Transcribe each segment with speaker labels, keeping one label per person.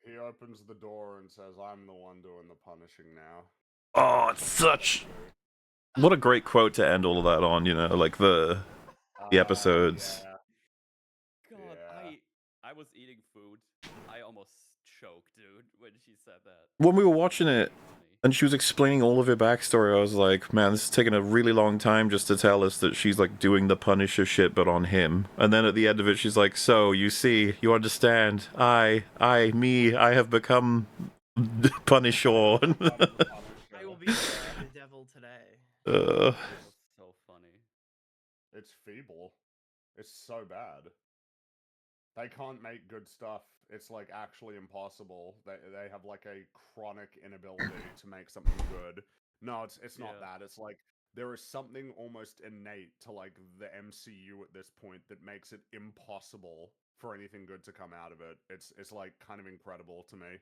Speaker 1: He opens the door and says, "I'm the one doing the punishing now."
Speaker 2: Oh, it's such... What a great quote to end all of that on, you know, like the episodes.
Speaker 1: Yeah.
Speaker 3: God,
Speaker 1: Yeah.
Speaker 3: I was eating food. I almost choked, dude, when she said that.
Speaker 2: When we were watching it, and she was explaining all of her backstory, I was like, man, this is taking a really long time just to tell us that she's, like, doing the Punisher shit, but on him. And then at the end of it, she's like, so, you see, you understand, I have become Punisher.
Speaker 4: I will be the devil today.
Speaker 3: That was so funny.
Speaker 1: It's feeble. It's so bad. They can't make good stuff. It's like actually impossible. They have like a chronic inability to make something good. No, it's not that. It's like there is something almost innate to like the MCU at this point that makes it impossible for anything good to come out of it. It's like kind of incredible to me.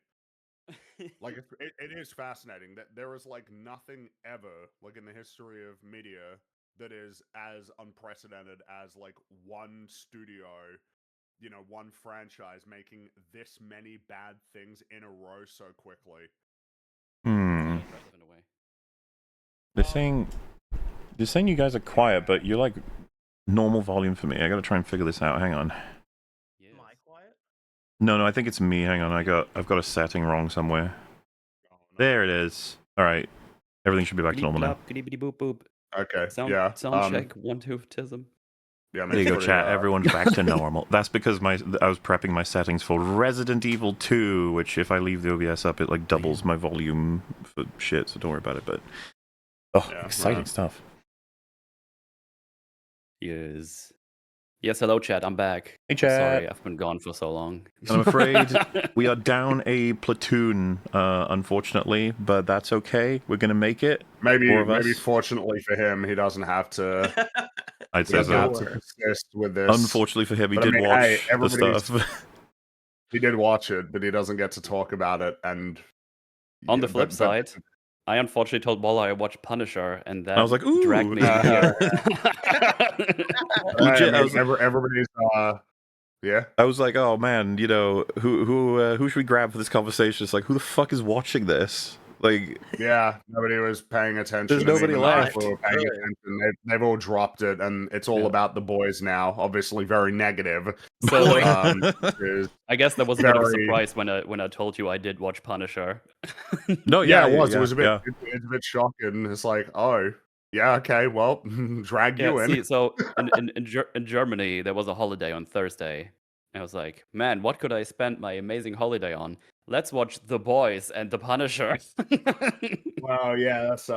Speaker 1: Like it is fascinating that there is like nothing ever like in the history of media that is as unprecedented as like one studio, you know, one franchise making this many bad things in a row so quickly.
Speaker 3: Impressive in a way.
Speaker 2: They're saying you guys are quiet, but you're like normal volume for me. I gotta try and figure this out. Hang on.
Speaker 4: Am I quiet?
Speaker 2: No, I think it's me. Hang on, I've got a setting wrong somewhere.
Speaker 1: Oh, no.
Speaker 2: There it is. All right, everything should be back to normal now.
Speaker 3: Boop boop.
Speaker 1: Okay.
Speaker 3: Sound check 1 2 tism.
Speaker 1: Yeah.
Speaker 2: There you go, chat. Everyone's back to normal. That's because I was prepping my settings for Resident Evil 2, which if I leave the OBS up, it like doubles my volume for shit. So don't worry about it. But exciting stuff.
Speaker 3: Yes, hello chat, I'm back.
Speaker 2: Hey chat.
Speaker 3: Sorry, I've been gone for so long.
Speaker 2: I'm afraid we are down a platoon, unfortunately, but that's okay. We're gonna make it.
Speaker 1: Maybe fortunately for him, he doesn't have to.
Speaker 2: I'd say so.
Speaker 1: Have to persist with this.
Speaker 2: Unfortunately for him, he did watch the stuff.
Speaker 1: He did watch it, but he doesn't get to talk about it. And
Speaker 3: on the flip side, I unfortunately told Walla I watched Punisher, and that
Speaker 2: I was like, ooh,
Speaker 3: dragged me here.
Speaker 2: Legit,
Speaker 1: everybody's yeah.
Speaker 2: I was like, oh man, you know, who should we grab for this conversation? It's like, who the fuck is watching this? Like,
Speaker 1: yeah, nobody was paying attention.
Speaker 2: There's nobody left.
Speaker 1: They've all dropped it, and it's all about the boys now. Obviously, very negative.
Speaker 3: So I guess that was a bit of a surprise when I told you I did watch Punisher.
Speaker 2: No,
Speaker 1: it was. It was a bit. It's a bit shocking. It's like, oh, yeah, okay, well, drag you in.
Speaker 3: See, so in Germany, there was a holiday on Thursday. And I was like, man, what could I spend my amazing holiday on? Let's watch The Boys and The Punisher.
Speaker 1: Well, yeah, that's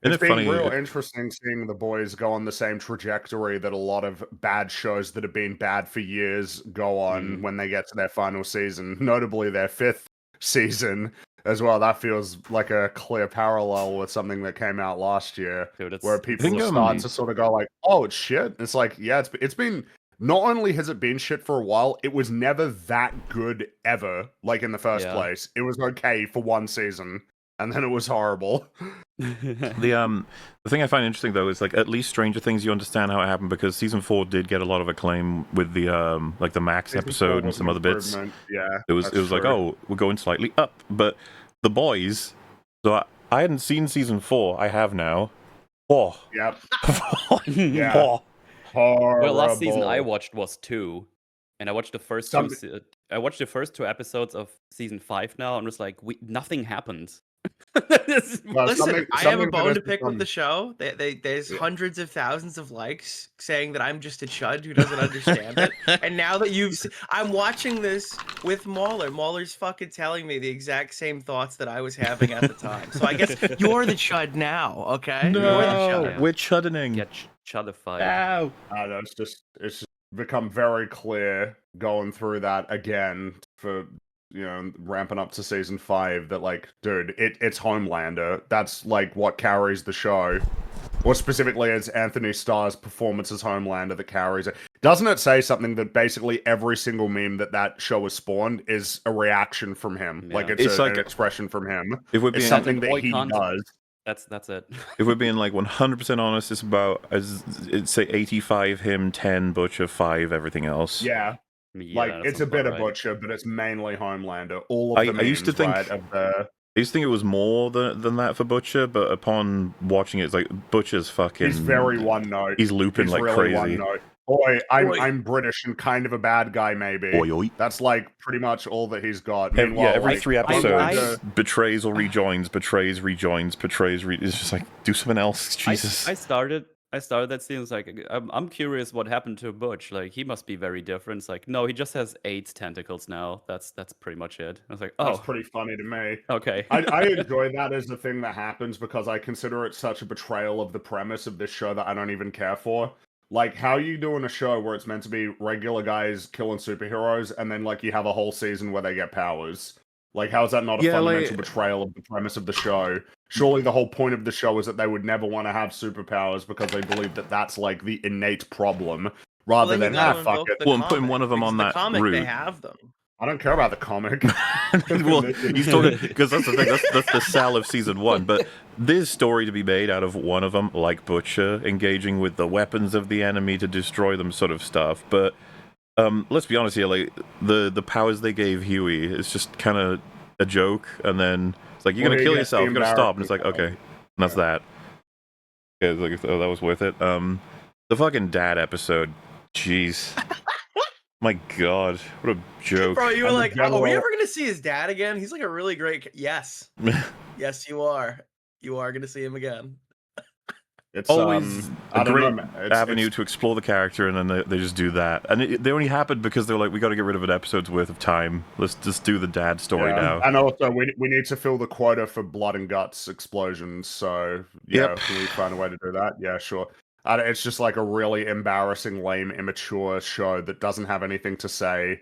Speaker 1: it's been real interesting seeing The Boys go on the same trajectory that a lot of bad shows that have been bad for years go on when they get to their final season, notably their 5th season as well. That feels like a clear parallel with something that came out last year, where people are starting to sort of go like, oh, it's shit. It's like, yeah, it's been... Not only has it been shit for a while, it was never that good ever, like in the first place. It was okay for one season, and then it was horrible.
Speaker 2: The thing I find interesting though is like at least Stranger Things you understand how it happened because season 4 did get a lot of acclaim with the like the Max episode and some other bits.
Speaker 1: Yeah,
Speaker 2: it was like, oh, we're going slightly up, but The Boys. So I hadn't seen season 4. I have now. Oh,
Speaker 1: yep.
Speaker 2: Yeah.
Speaker 1: Oh.
Speaker 3: Well, last season I watched was 2, and I watched the first I watched the first 2 episodes of season 5 now, and was like, nothing happened.
Speaker 4: Listen, I have a bone to pick with the show. There's hundreds of thousands of likes saying that I'm just a chud who doesn't understand it. And now that I'm watching this with Mauler. Mauler's fucking telling me the exact same thoughts that I was having at the time. So I guess you're the chud now, okay?
Speaker 2: No,
Speaker 4: you're the chud.
Speaker 2: We're chuddening.
Speaker 3: Get chudified.
Speaker 2: Ow.
Speaker 1: I know, it's just become very clear going through that again for, you know, ramping up to season 5 that, like, dude, it's Homelander. That's, like, what carries the show. Or specifically, it's Anthony Starr's performance as Homelander that carries it. Doesn't it say something that basically every single meme that show has spawned is a reaction from him? Yeah. Like, it's like an expression from him. It's something that he does.
Speaker 3: That's it.
Speaker 2: If we're being like 100% honest, it's about, it's say 85 him, 10 Butcher, 5 everything else.
Speaker 1: Yeah.
Speaker 3: Yeah,
Speaker 1: Like,
Speaker 3: that
Speaker 1: it's
Speaker 3: sounds
Speaker 1: a bit
Speaker 3: about
Speaker 1: of
Speaker 3: right.
Speaker 1: Butcher, but it's mainly Homelander. All of the
Speaker 2: I used to
Speaker 1: memes,
Speaker 2: think-
Speaker 1: right, of the...
Speaker 2: I used to think it was more than that for Butcher, but upon watching it, it's like Butcher's fucking.
Speaker 1: He's very one note.
Speaker 2: He's looping
Speaker 1: He's
Speaker 2: like
Speaker 1: really
Speaker 2: crazy.
Speaker 1: one note. Boy,
Speaker 4: Oi.
Speaker 1: I'm British and kind of a bad guy, maybe.
Speaker 2: Oi, oi.
Speaker 1: That's like pretty much all that he's got.
Speaker 2: Yeah,
Speaker 1: Meanwhile,
Speaker 2: every
Speaker 1: like,
Speaker 2: 3 episodes,
Speaker 1: Homelander-
Speaker 2: betrays or rejoins, betrays, rejoins, betrays. It's just like, do something else, Jesus.
Speaker 3: I started that scene. It's like I'm curious what happened to Butch. Like he must be very different. It's like no, he just has 8 tentacles now. That's pretty much it. I was like,
Speaker 1: That's
Speaker 3: oh,
Speaker 1: pretty funny to me.
Speaker 3: okay.
Speaker 1: I enjoy that as the thing that happens because I consider it such a betrayal of the premise of this show that I don't even care for. Like, how are you doing a show where it's meant to be regular guys killing superheroes, and then, like, you have a whole season where they get powers? Like, how is that not a fundamental betrayal of the premise of the show? Surely the whole point of the show is that they would never want to have superpowers because they believe that that's, like, the innate problem, rather than, fuck it.
Speaker 2: Well, and putting one of them on that
Speaker 4: comic,
Speaker 2: route.
Speaker 4: they have them.
Speaker 1: I don't care about the comic.
Speaker 2: Well, he's talking because that's the thing. That's the sell of season 1. But there's story to be made out of one of them, like Butcher engaging with the weapons of the enemy to destroy them, sort of stuff. But let's be honest here, like the powers they gave Huey is just kind of a joke, and then it's like you're gonna kill yourself, you're gonna stop, and it's like okay, and that's that. Yeah, it's like, oh, that was worth it. The fucking dad episode, jeez. My God, what a joke!
Speaker 4: Bro, you were
Speaker 1: And the
Speaker 4: like,
Speaker 1: general-
Speaker 4: "Oh, are we ever gonna see his dad again? He's like a really great." Yes, yes, you are. You are gonna see him again.
Speaker 1: It's
Speaker 2: Always
Speaker 1: I
Speaker 2: a
Speaker 1: don't
Speaker 2: great
Speaker 1: know, man.
Speaker 2: avenue to explore the character, and then they just do that. And they only happened because they're like, we got to get rid of an episode's worth of time. Let's just do the dad story now.
Speaker 1: And also, we need to fill the quota for blood and guts explosions. So yeah,
Speaker 2: Yep.
Speaker 1: can we find a way to do that? Yeah, sure. It's just like a really embarrassing, lame, immature show that doesn't have anything to say.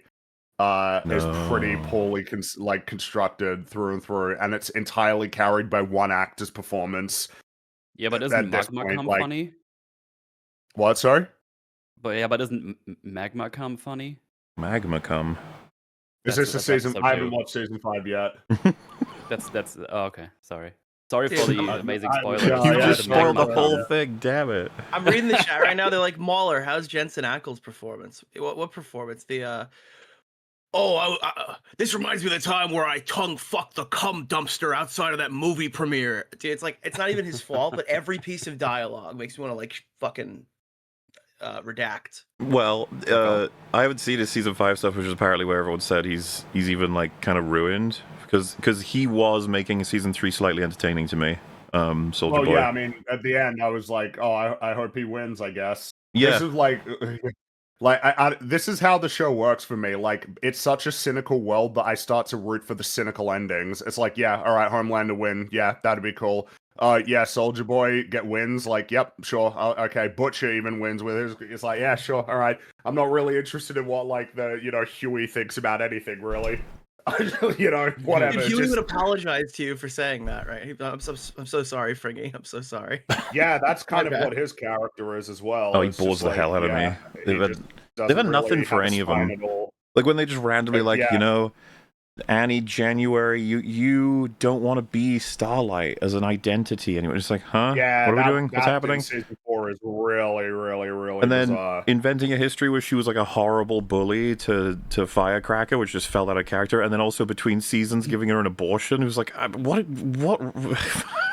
Speaker 1: Is pretty poorly constructed through and through, and it's entirely carried by one actor's performance.
Speaker 3: Yeah, but
Speaker 1: At
Speaker 3: isn't
Speaker 1: this
Speaker 3: Magma
Speaker 1: point,
Speaker 3: Come
Speaker 1: like-
Speaker 3: funny?
Speaker 1: What? Sorry.
Speaker 3: But yeah, but isn't Magma Come funny?
Speaker 2: Magma come.
Speaker 1: Is
Speaker 3: That's-
Speaker 1: this a
Speaker 3: that's
Speaker 1: season?
Speaker 3: episode
Speaker 1: I haven't
Speaker 3: 2.
Speaker 1: watched season 5 yet.
Speaker 3: That's oh, okay. Sorry for
Speaker 4: Dude,
Speaker 3: the amazing spoilers.
Speaker 1: yeah,
Speaker 2: You
Speaker 1: yeah,
Speaker 2: just
Speaker 1: the
Speaker 2: spoiled the
Speaker 1: Magma
Speaker 2: whole
Speaker 1: Come.
Speaker 2: thing. Damn it!
Speaker 4: I'm reading the chat right now. They're like, Mauler, how's Jensen Ackles' performance? What performance? The this reminds me of the time where I tongue fucked the cum dumpster outside of that movie premiere. Dude, it's like it's not even his fault, but every piece of dialogue makes me want to like fucking redact.
Speaker 2: Well, I haven't seen his season 5 stuff, which is apparently where everyone said he's even like kind of ruined because he was making season 3 slightly entertaining to me. Soldier
Speaker 1: Well,
Speaker 2: Boy.
Speaker 1: yeah, I mean, at the end, I was like, oh, I hope he wins, I guess.
Speaker 2: Yeah.
Speaker 1: This is like this is how the show works for me. Like, it's such a cynical world that I start to root for the cynical endings. It's like, yeah, all right, Homelander win. Yeah, that'd be cool. Yeah, Soldier Boy get wins. Like, yep, sure. Okay, Butcher even wins with his. It's like, yeah, sure, all right. I'm not really interested in what like the Huey thinks about anything really. Whatever.
Speaker 4: Dude, Huey
Speaker 1: just-
Speaker 4: would apologize to you for saying that, right? I'm so sorry, Fringy. I'm so sorry.
Speaker 1: Yeah, that's kind
Speaker 4: Okay.
Speaker 1: of what his character is as well.
Speaker 2: Oh, he
Speaker 1: It's
Speaker 2: bores
Speaker 1: just
Speaker 2: the
Speaker 1: like,
Speaker 2: hell out of
Speaker 1: yeah,
Speaker 2: me.
Speaker 1: he
Speaker 2: They've had-
Speaker 1: just
Speaker 2: they've
Speaker 1: doesn't
Speaker 2: had nothing
Speaker 1: really
Speaker 2: for
Speaker 1: have a
Speaker 2: any of
Speaker 1: spine
Speaker 2: them.
Speaker 1: at all.
Speaker 2: Like when they just randomly
Speaker 1: But,
Speaker 2: like,
Speaker 1: yeah.
Speaker 2: Annie, January, you don't want to be Starlight as an identity anyway. It's like, huh?
Speaker 1: Yeah,
Speaker 2: What are we
Speaker 1: that-
Speaker 2: doing? What's
Speaker 1: that
Speaker 2: happening?
Speaker 1: in season 4 is really, really, really
Speaker 2: And then
Speaker 1: bizarre.
Speaker 2: inventing a history where she was like a horrible bully to Firecracker, which just fell out of character. And then also between seasons giving her an abortion. It was like, what,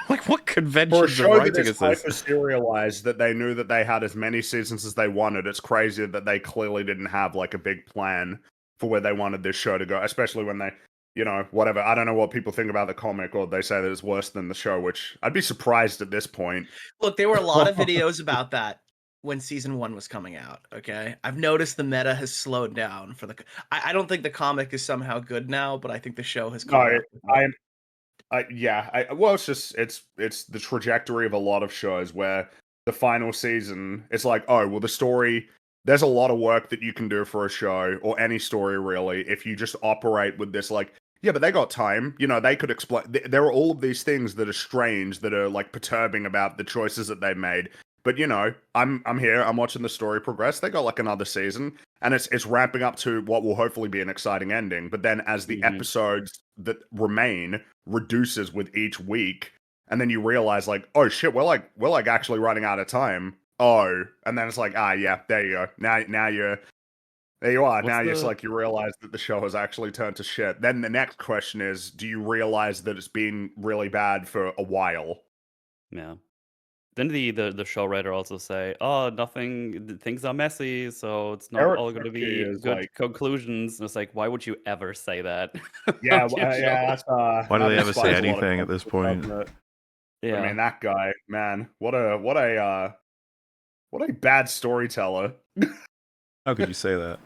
Speaker 2: like what
Speaker 1: For a
Speaker 2: conventions of
Speaker 1: show that
Speaker 2: writing
Speaker 1: is
Speaker 2: is this?
Speaker 1: hyper-serialized, that they knew that they had as many seasons as they wanted, it's crazy that they clearly didn't have like a big plan for where they wanted this show to go, especially when they, whatever. I don't know what people think about the comic, or they say that it's worse than the show, which I'd be surprised at this point.
Speaker 4: Look, there were a lot of videos about that when season 1 was coming out. Okay, I've noticed the meta has slowed down for the. I don't think the comic is somehow good now, but I think the show has.
Speaker 1: No, well, it's the trajectory of a lot of shows where the final season, it's like, oh, well, the story, there's a lot of work that you can do for a show, or any story really, if you just operate with this, like, yeah, but they got time, they could explain, there are all of these things that are strange, that are, like, perturbing about the choices that they made, but, I'm here, I'm watching the story progress, they got, like, another season, and it's ramping up to what will hopefully be an exciting ending, but then as the episodes that remain reduces with each week, and then you realize, like, oh shit, we're like actually running out of time. Oh, and then it's like, yeah, there you go. Now There you are.
Speaker 3: What's
Speaker 1: Now
Speaker 3: the-
Speaker 1: you realize that the show has actually turned to shit. Then the next question is, do you realize that it's been really bad for a while?
Speaker 3: Yeah. Then the show writer also say, "Oh, things are messy, so it's not
Speaker 1: Eric
Speaker 3: all going to
Speaker 1: Kripke
Speaker 3: be
Speaker 1: is
Speaker 3: good
Speaker 1: like,
Speaker 3: conclusions." And it's like, why would you ever say that?
Speaker 1: yeah,
Speaker 3: about your show?
Speaker 1: yeah, that's
Speaker 2: Why do
Speaker 1: that
Speaker 2: they ever say
Speaker 1: inspires a lot of
Speaker 2: anything at this
Speaker 1: confidence,
Speaker 2: point?
Speaker 1: doesn't it?
Speaker 3: Yeah.
Speaker 1: I mean, that guy, man, what a bad storyteller.
Speaker 2: How could you say that?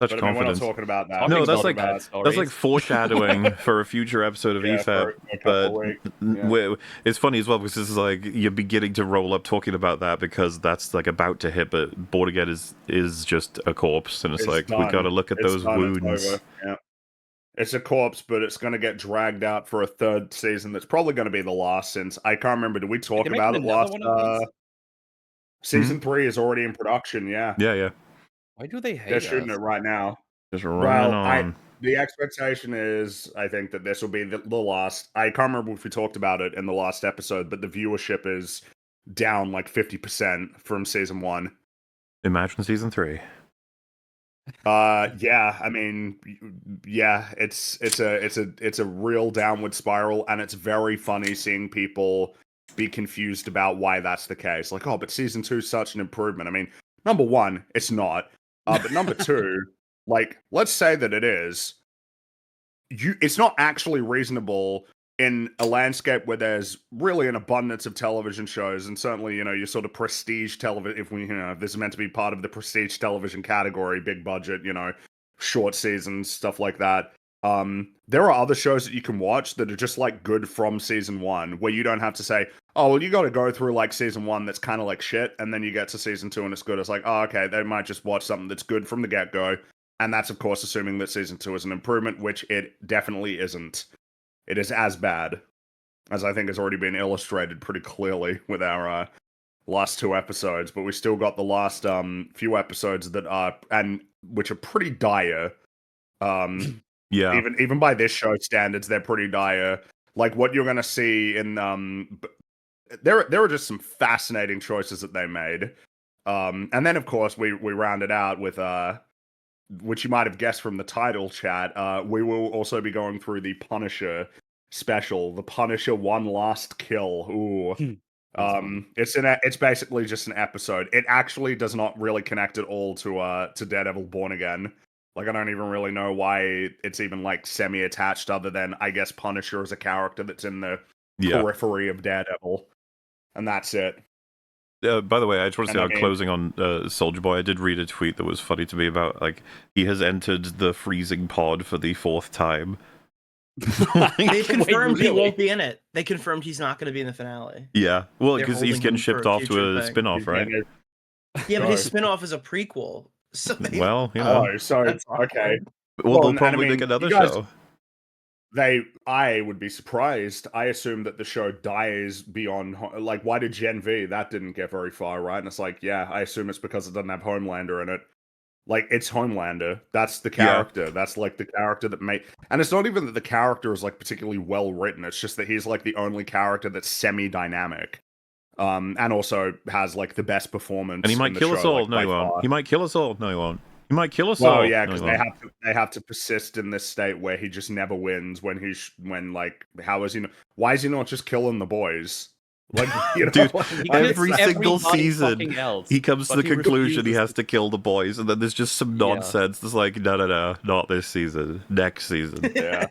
Speaker 2: Such
Speaker 1: But I mean, we're not
Speaker 2: confidence.
Speaker 1: talking about that.
Speaker 3: Talking
Speaker 2: No,
Speaker 1: We're
Speaker 2: that's
Speaker 1: talking
Speaker 2: like
Speaker 1: about,
Speaker 2: that's like foreshadowing for a future episode of
Speaker 1: yeah,
Speaker 2: EFAP.
Speaker 1: for a
Speaker 2: But
Speaker 1: couple of weeks. Yeah.
Speaker 2: it's funny as well because this is like you're beginning to roll up talking about that because that's like about to hit, but Botched Again is just a corpse, and it's like we
Speaker 1: done.
Speaker 2: got to look at
Speaker 1: It's
Speaker 2: those
Speaker 1: done. It's
Speaker 2: wounds.
Speaker 1: over. Yeah. It's a corpse, but it's going to get dragged out for a third season. That's probably going to be the last. Since I can't remember, did we talk
Speaker 3: They're
Speaker 1: about
Speaker 3: making
Speaker 1: it
Speaker 3: another
Speaker 1: last?
Speaker 3: one of these?
Speaker 1: Season 3 is already in production. Yeah,
Speaker 2: Yeah.
Speaker 3: Why do they hate
Speaker 1: they're
Speaker 3: us?
Speaker 1: shooting it right now.
Speaker 2: Just running
Speaker 1: Well,
Speaker 2: on.
Speaker 1: the expectation is, I think that this will be the last. I can't remember if we talked about it in the last episode, but the viewership is down like 50% from season 1.
Speaker 2: Imagine season 3.
Speaker 1: Yeah, I mean, yeah, it's a real downward spiral, and it's very funny seeing people be confused about why that's the case. Like, oh, but season 2 is such an improvement. I mean, number one, it's not. But number two, like, let's say that it is. It's not actually reasonable in a landscape where there's really an abundance of television shows, and certainly, your sort of prestige television, if this is meant to be part of the prestige television category, big budget, short seasons, stuff like that. There are other shows that you can watch that are just like good from season 1, where you don't have to say, oh, well, you got to go through like season 1 that's kind of like shit, and then you get to season 2 and it's good. It's like, oh, okay, they might just watch something that's good from the get-go. And that's, of course, assuming that season 2 is an improvement, which it definitely isn't. It is as bad, as I think has already been illustrated pretty clearly with our last 2 episodes. But we still got the last few episodes that are, and which are pretty dire.
Speaker 2: Yeah.
Speaker 1: Even by this show standards, they're pretty dire. Like what you're gonna see in there are just some fascinating choices that they made. And then of course we rounded out with which you might have guessed from the title chat, we will also be going through the Punisher special, the Punisher One Last Kill. Ooh. It's basically just an episode. It actually does not really connect at all to Daredevil Born Again. Like I don't even really know why it's even like semi-attached, other than I guess Punisher is a character that's in the periphery of Daredevil, and that's it.
Speaker 2: By the way, I just want to say,
Speaker 1: And I mean-
Speaker 2: closing on Soldier Boy, I did read a tweet that was funny to me about, like, he has entered the freezing pod for the 4th time.
Speaker 4: They've confirmed he
Speaker 3: really?
Speaker 4: won't be in it. They confirmed he's not going to be in the finale.
Speaker 2: Yeah, well,
Speaker 4: They're
Speaker 2: because he's
Speaker 4: holding
Speaker 2: getting
Speaker 4: him for
Speaker 2: shipped
Speaker 4: a
Speaker 2: off to
Speaker 4: future
Speaker 2: a
Speaker 4: thing.
Speaker 2: spin-off, right?
Speaker 4: Yeah, but his
Speaker 1: Right.
Speaker 4: spin-off is a prequel. So they,
Speaker 2: Well, you know.
Speaker 1: Oh, so
Speaker 4: That's awkward.
Speaker 1: okay.
Speaker 2: Well, they'll
Speaker 1: and I
Speaker 2: probably
Speaker 1: mean,
Speaker 2: make another
Speaker 1: you guys-
Speaker 2: show.
Speaker 1: I would be surprised. I assume that the show dies beyond, like, why did Gen V? That didn't get very far, right? And it's like, yeah, I assume it's because it doesn't have Homelander in it. Like, it's Homelander. That's the character. That's, like, the character that made... And it's not even that the character is, like, particularly well written. It's just that he's, like, the only character that's semi-dynamic. And also has, like, the best performance.
Speaker 2: And he might
Speaker 1: in the
Speaker 2: kill us
Speaker 1: show,
Speaker 2: all.
Speaker 1: like,
Speaker 2: No,
Speaker 1: by
Speaker 2: he won't.
Speaker 1: far.
Speaker 2: He might kill us all. No, he won't. He might kill us all.
Speaker 1: Well, yeah,
Speaker 2: No,
Speaker 1: because
Speaker 2: he won't.
Speaker 1: they have to persist in this state where he just never wins. How is he? Why is he not just killing the boys? Like, you know,
Speaker 2: Dude,
Speaker 3: He
Speaker 2: every
Speaker 3: kills
Speaker 2: single
Speaker 3: everybody
Speaker 2: season,
Speaker 3: fucking else,
Speaker 2: he comes to
Speaker 3: but
Speaker 2: the conclusion he
Speaker 3: refuses
Speaker 2: has to kill the boys, and then there's just some nonsense. It's like, no, not this season. Next season.
Speaker 1: yeah.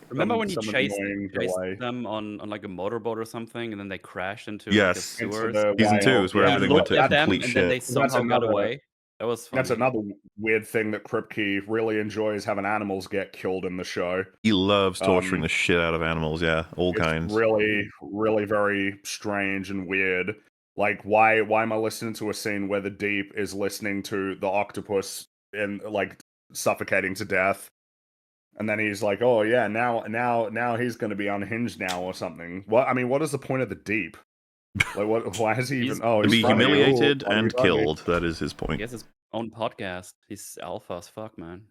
Speaker 3: Remember when he
Speaker 1: Some
Speaker 3: chased
Speaker 1: annoying delay.
Speaker 3: them on like a motorboat or something, and then they crashed into
Speaker 2: Yes.
Speaker 3: like, a
Speaker 1: Into
Speaker 3: sewers?
Speaker 1: the
Speaker 2: Season 2 is where
Speaker 1: wild-
Speaker 3: He
Speaker 2: everything went
Speaker 3: looked
Speaker 2: to
Speaker 3: at them,
Speaker 2: complete
Speaker 3: and then they
Speaker 2: shit.
Speaker 3: somehow got
Speaker 1: another-
Speaker 3: away. That was funny.
Speaker 1: That's another weird thing that Kripke really enjoys, having animals get killed in the show.
Speaker 2: He loves torturing the shit out of animals, yeah. All
Speaker 1: It's
Speaker 2: kinds.
Speaker 1: really, really very strange and weird. Like, why am I listening to a scene where the Deep is listening to the octopus and like suffocating to death? And then he's like, "Oh yeah, now he's going to be unhinged now or something." What? I mean, what is the point of the Deep? Like, what? Why is he even? Oh,
Speaker 2: To
Speaker 1: he's
Speaker 2: be
Speaker 1: funny. Ooh,
Speaker 2: humiliated
Speaker 1: why are you
Speaker 2: and
Speaker 1: funny?
Speaker 2: killed. That is his
Speaker 3: He
Speaker 2: point.
Speaker 3: has his own podcast. He's alpha as fuck, man.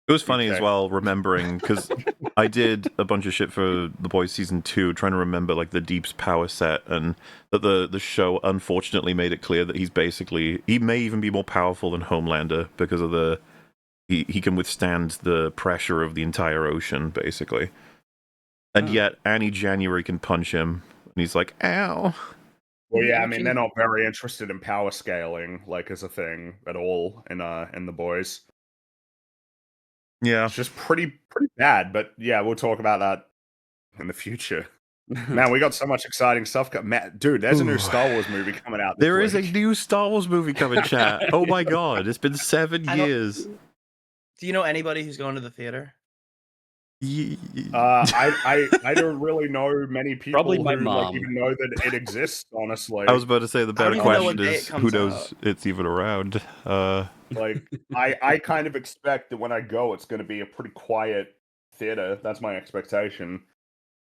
Speaker 2: It was funny as
Speaker 1: Okay.
Speaker 2: well, remembering, because I did a bunch of shit for The Boys Season 2, trying to remember, like, the Deep's power set, and that the show unfortunately made it clear that he may even be more powerful than Homelander, because of he can withstand the pressure of the entire ocean, basically. And yet, Annie January can punch him, and he's like, ow.
Speaker 1: Well, yeah, I mean, they're not very interested in power scaling, like, as a thing at all in The Boys.
Speaker 2: Yeah.
Speaker 1: It's just pretty bad, but yeah, we'll talk about that in the future. Man, we got so much exciting stuff. Dude, there's a new Star Wars movie coming out this
Speaker 2: There is a
Speaker 1: week.
Speaker 2: new Star Wars movie coming, chat. Oh my god, it's been 7 years.
Speaker 4: Do you know anybody who's going to the theater?
Speaker 1: I don't really know many people
Speaker 3: Probably my
Speaker 1: who like
Speaker 3: mom.
Speaker 1: even know that it exists, honestly.
Speaker 2: I was about to say the
Speaker 4: I don't
Speaker 2: better
Speaker 4: even know
Speaker 2: question
Speaker 4: what day
Speaker 2: is
Speaker 4: it comes
Speaker 2: who knows
Speaker 4: out.
Speaker 2: it's even around.
Speaker 1: Like I kind of expect that when I go it's gonna be a pretty quiet theater. That's my expectation.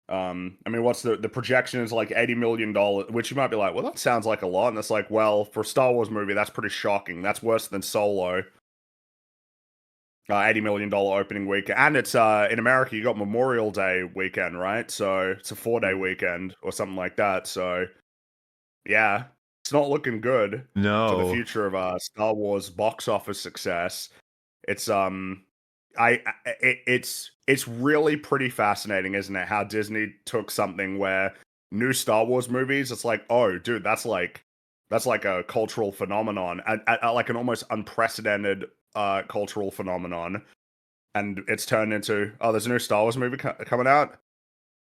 Speaker 1: I mean, what's the projection is like $80 million, which you might be like, well, that sounds like a lot. And it's like, well, for a Star Wars movie, that's pretty shocking. That's worse than Solo. $80 million opening weekend. And it's in America, you got Memorial Day weekend, right? So it's a 4-day weekend or something like that. So yeah, it's not looking good for the
Speaker 2: No.
Speaker 1: future of Star Wars box office success. It's it's really pretty fascinating, isn't it? How Disney took something where new Star Wars movies, it's like, oh, dude, that's like a cultural phenomenon, like an almost unprecedented cultural phenomenon, and it's turned into, oh, there's a new Star Wars movie coming out.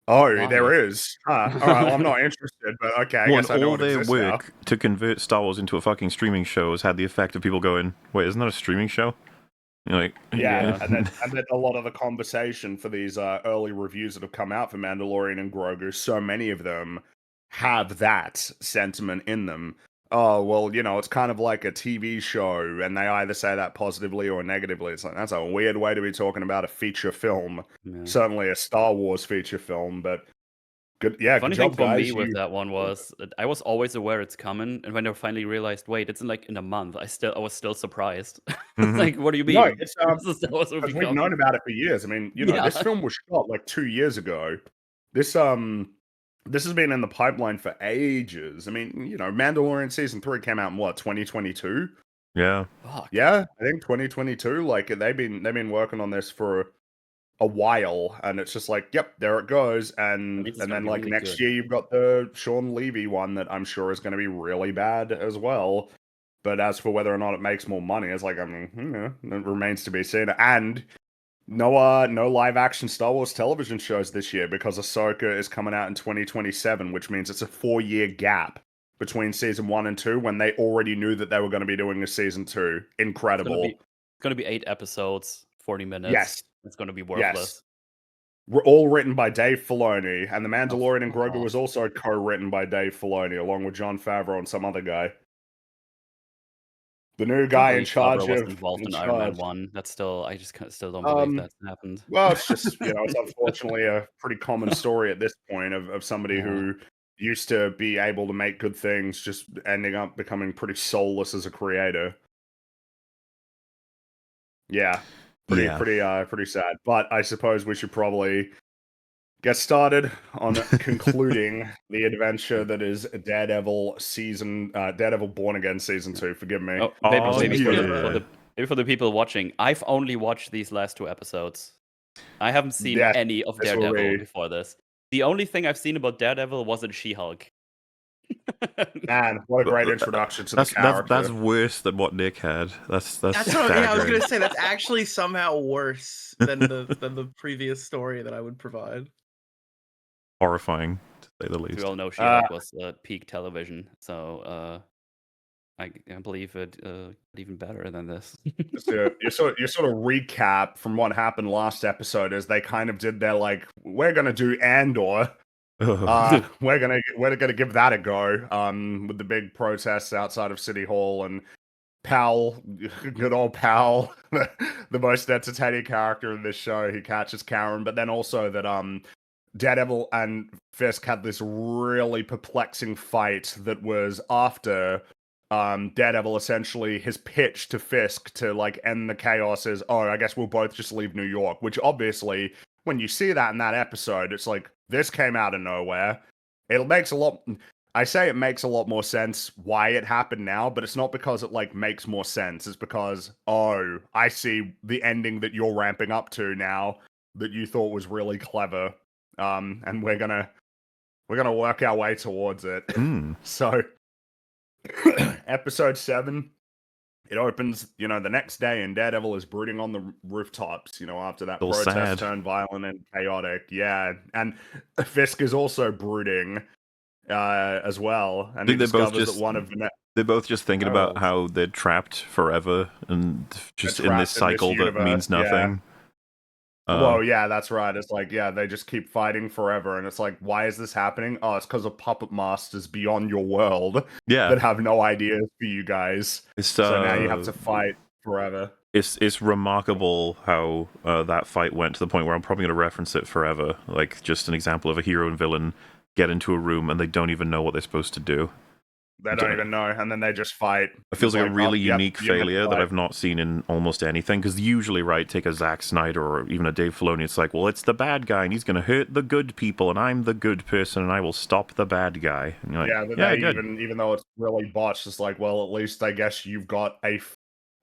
Speaker 1: Oh,
Speaker 3: Why?
Speaker 1: there is. All right, well, I'm not interested, but okay, I guess I know
Speaker 2: all
Speaker 1: what
Speaker 2: their
Speaker 1: exists now.
Speaker 2: work to convert Star Wars into a fucking streaming show has had the effect of people going, wait, isn't that a streaming show? You're like,
Speaker 1: Yeah, and then a lot of the conversation for these early reviews that have come out for Mandalorian and Grogu, so many of them have that sentiment in them. Oh, well, you know, it's kind of like a TV show, and they either say that positively or negatively. It's like, that's a weird way to be talking about a feature film.
Speaker 3: Yeah.
Speaker 1: Certainly a Star Wars feature film, but good, yeah,
Speaker 3: Funny
Speaker 1: good job,
Speaker 3: thing for
Speaker 1: guys.
Speaker 3: me with that one was that I was always aware it's coming, and when I finally realized, wait, it's in a month, I was still surprised. It's like, what do you mean?
Speaker 1: No, it's
Speaker 3: This is Star Wars movie
Speaker 1: because we've
Speaker 3: coming?
Speaker 1: known about it for years. I mean, you know, this
Speaker 3: Yeah.
Speaker 1: film was shot like 2 years ago. This has been in the pipeline for ages. I mean, you know, Mandalorian season 3 came out in what, 2022?
Speaker 2: yeah.
Speaker 3: Fuck.
Speaker 1: Yeah, I think 2022. Like they've been working on this for a while, and it's just like, yep, there it goes. And
Speaker 3: means it's gonna
Speaker 1: then
Speaker 3: be
Speaker 1: like
Speaker 3: really
Speaker 1: next
Speaker 3: good.
Speaker 1: year you've got the Sean Levy one that I'm sure is going to be really bad as well. But as for whether or not it makes more money, it's like, I mean, you know, it remains to be seen. And no live action Star Wars television shows this year because Ahsoka is coming out in 2027, which means it's a 4-year gap between season 1 and 2 when they already knew that they were going to be doing a season 2. Incredible.
Speaker 3: It's gonna be 8 episodes, 40 minutes.
Speaker 1: Yes.
Speaker 3: It's gonna be
Speaker 1: Yes.
Speaker 3: worthless.
Speaker 1: All written by Dave Filoni, and The Mandalorian and
Speaker 3: fuck
Speaker 1: Grogu
Speaker 3: off.
Speaker 1: was also co-written by Dave Filoni, along with Jon Favreau and some other guy. The new guy in charge
Speaker 3: Favreau was
Speaker 1: of
Speaker 3: involved in Iron Man 1. That's still, I just still don't believe that's happened.
Speaker 1: Well, it's just, you know, it's unfortunately a pretty common story at this point of somebody
Speaker 3: Yeah.
Speaker 1: who used to be able to make good things just ending up becoming pretty soulless as a creator. Yeah. Pretty sad. But I suppose we should probably get started on concluding the adventure that is Daredevil Born Again season 2. Forgive me.
Speaker 3: Oh,
Speaker 2: Oh,
Speaker 3: maybe
Speaker 2: yeah.
Speaker 3: for the people watching, I've only watched these last 2 episodes. I haven't seen
Speaker 1: Yes,
Speaker 3: any of
Speaker 1: this will
Speaker 3: Daredevil
Speaker 1: be-
Speaker 3: before this. The only thing I've seen about Daredevil was in She-Hulk.
Speaker 1: Man, what a great introduction to the character.
Speaker 2: That's worse than what Nick had. That's
Speaker 4: That's what I was
Speaker 2: staggering.
Speaker 4: gonna say. That's actually somehow worse than the previan story that I would provide.
Speaker 2: Horrifying, to say the least.
Speaker 3: We all know She-Hulk was peak television, so I believe it even better than this.
Speaker 1: So you sort of recap from what happened last episode as they kind of did their like, we're gonna do Andor. We're gonna give that a go. With the big protests outside of City Hall, and Pal, good old Pal, the most entertaining character in this show, he catches Karen, but then also that Daredevil and Fisk had this really perplexing fight that was after Daredevil essentially, his pitch to Fisk to like end the chaos is, oh, I guess we'll both just leave New York, which obviously, when you see that in that episode, it's like, this came out of nowhere. It makes a lot, I say it makes a lot more sense why it happened now, but it's not because it like makes more sense. It's because, oh, I see the ending that you're ramping up to now that you thought was really clever. And we're gonna work our way towards it. So episode 7, it opens, the next day, and Daredevil is brooding on the rooftops, after that
Speaker 2: All
Speaker 1: protest
Speaker 2: sad.
Speaker 1: turned violent and chaotic. Yeah, and Fisk is also brooding as well, and he discovers that one of the
Speaker 2: they're both just thinking about
Speaker 1: Oh.
Speaker 2: how they're trapped forever and just in this cycle that means nothing.
Speaker 1: Well, yeah, that's right. It's like, yeah, they just keep fighting forever, and it's like, why is this happening? Oh, it's because of puppet masters beyond your world that have no ideas for you guys. So now you have to fight forever.
Speaker 2: It's remarkable how that fight went to the point where I'm probably going to reference it forever. Like, just an example of a hero and villain get into a room and they don't even know what they're supposed to do.
Speaker 1: They don't even know, and then they just fight.
Speaker 2: It feels like a really unique failure that I've not seen in almost anything, because usually, right, take a Zack Snyder or even a Dave Filoni, it's like, well, it's the bad guy, and he's going to hurt the good people, and I'm the good person, and I will stop the bad guy. And you're like,
Speaker 1: even though it's really botched, it's like, well, at least I guess you've got a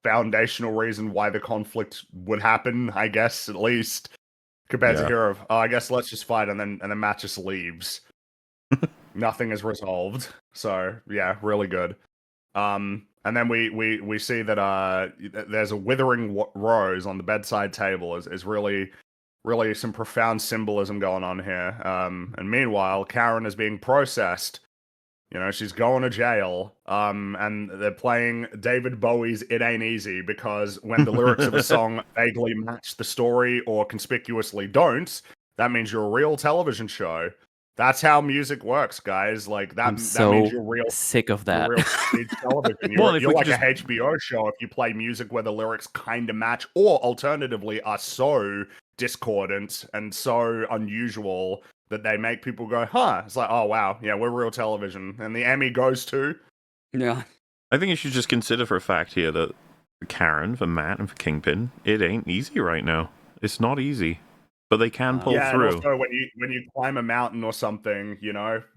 Speaker 1: foundational reason why the conflict would happen, I guess, at least, compared to here of, oh, I guess let's just fight, and then Matt just leaves. Nothing is resolved. So yeah, really good. And then we see that there's a withering rose on the bedside table. Is really some profound symbolism going on here. And meanwhile, Karen is being processed. She's going to jail. And they're playing David Bowie's "It Ain't Easy" because when the lyrics of a song vaguely match the story or conspicuously don't, that means you're a real television show. That's how music works, guys. Like that.
Speaker 3: I'm so
Speaker 1: that means you're real
Speaker 3: sick of that.
Speaker 1: You're real stage television. You're like a HBO show if you play music where the lyrics kind of match, or alternatively are so discordant and so unusual that they make people go, "Huh?" It's like, "Oh wow, yeah, we're real television." And the Emmy goes to.
Speaker 3: Yeah.
Speaker 2: I think you should just consider for a fact here that for Karen, for Matt, and for Kingpin, it ain't easy right now. It's not easy. But they can pull through.
Speaker 1: And also when you climb a mountain or something,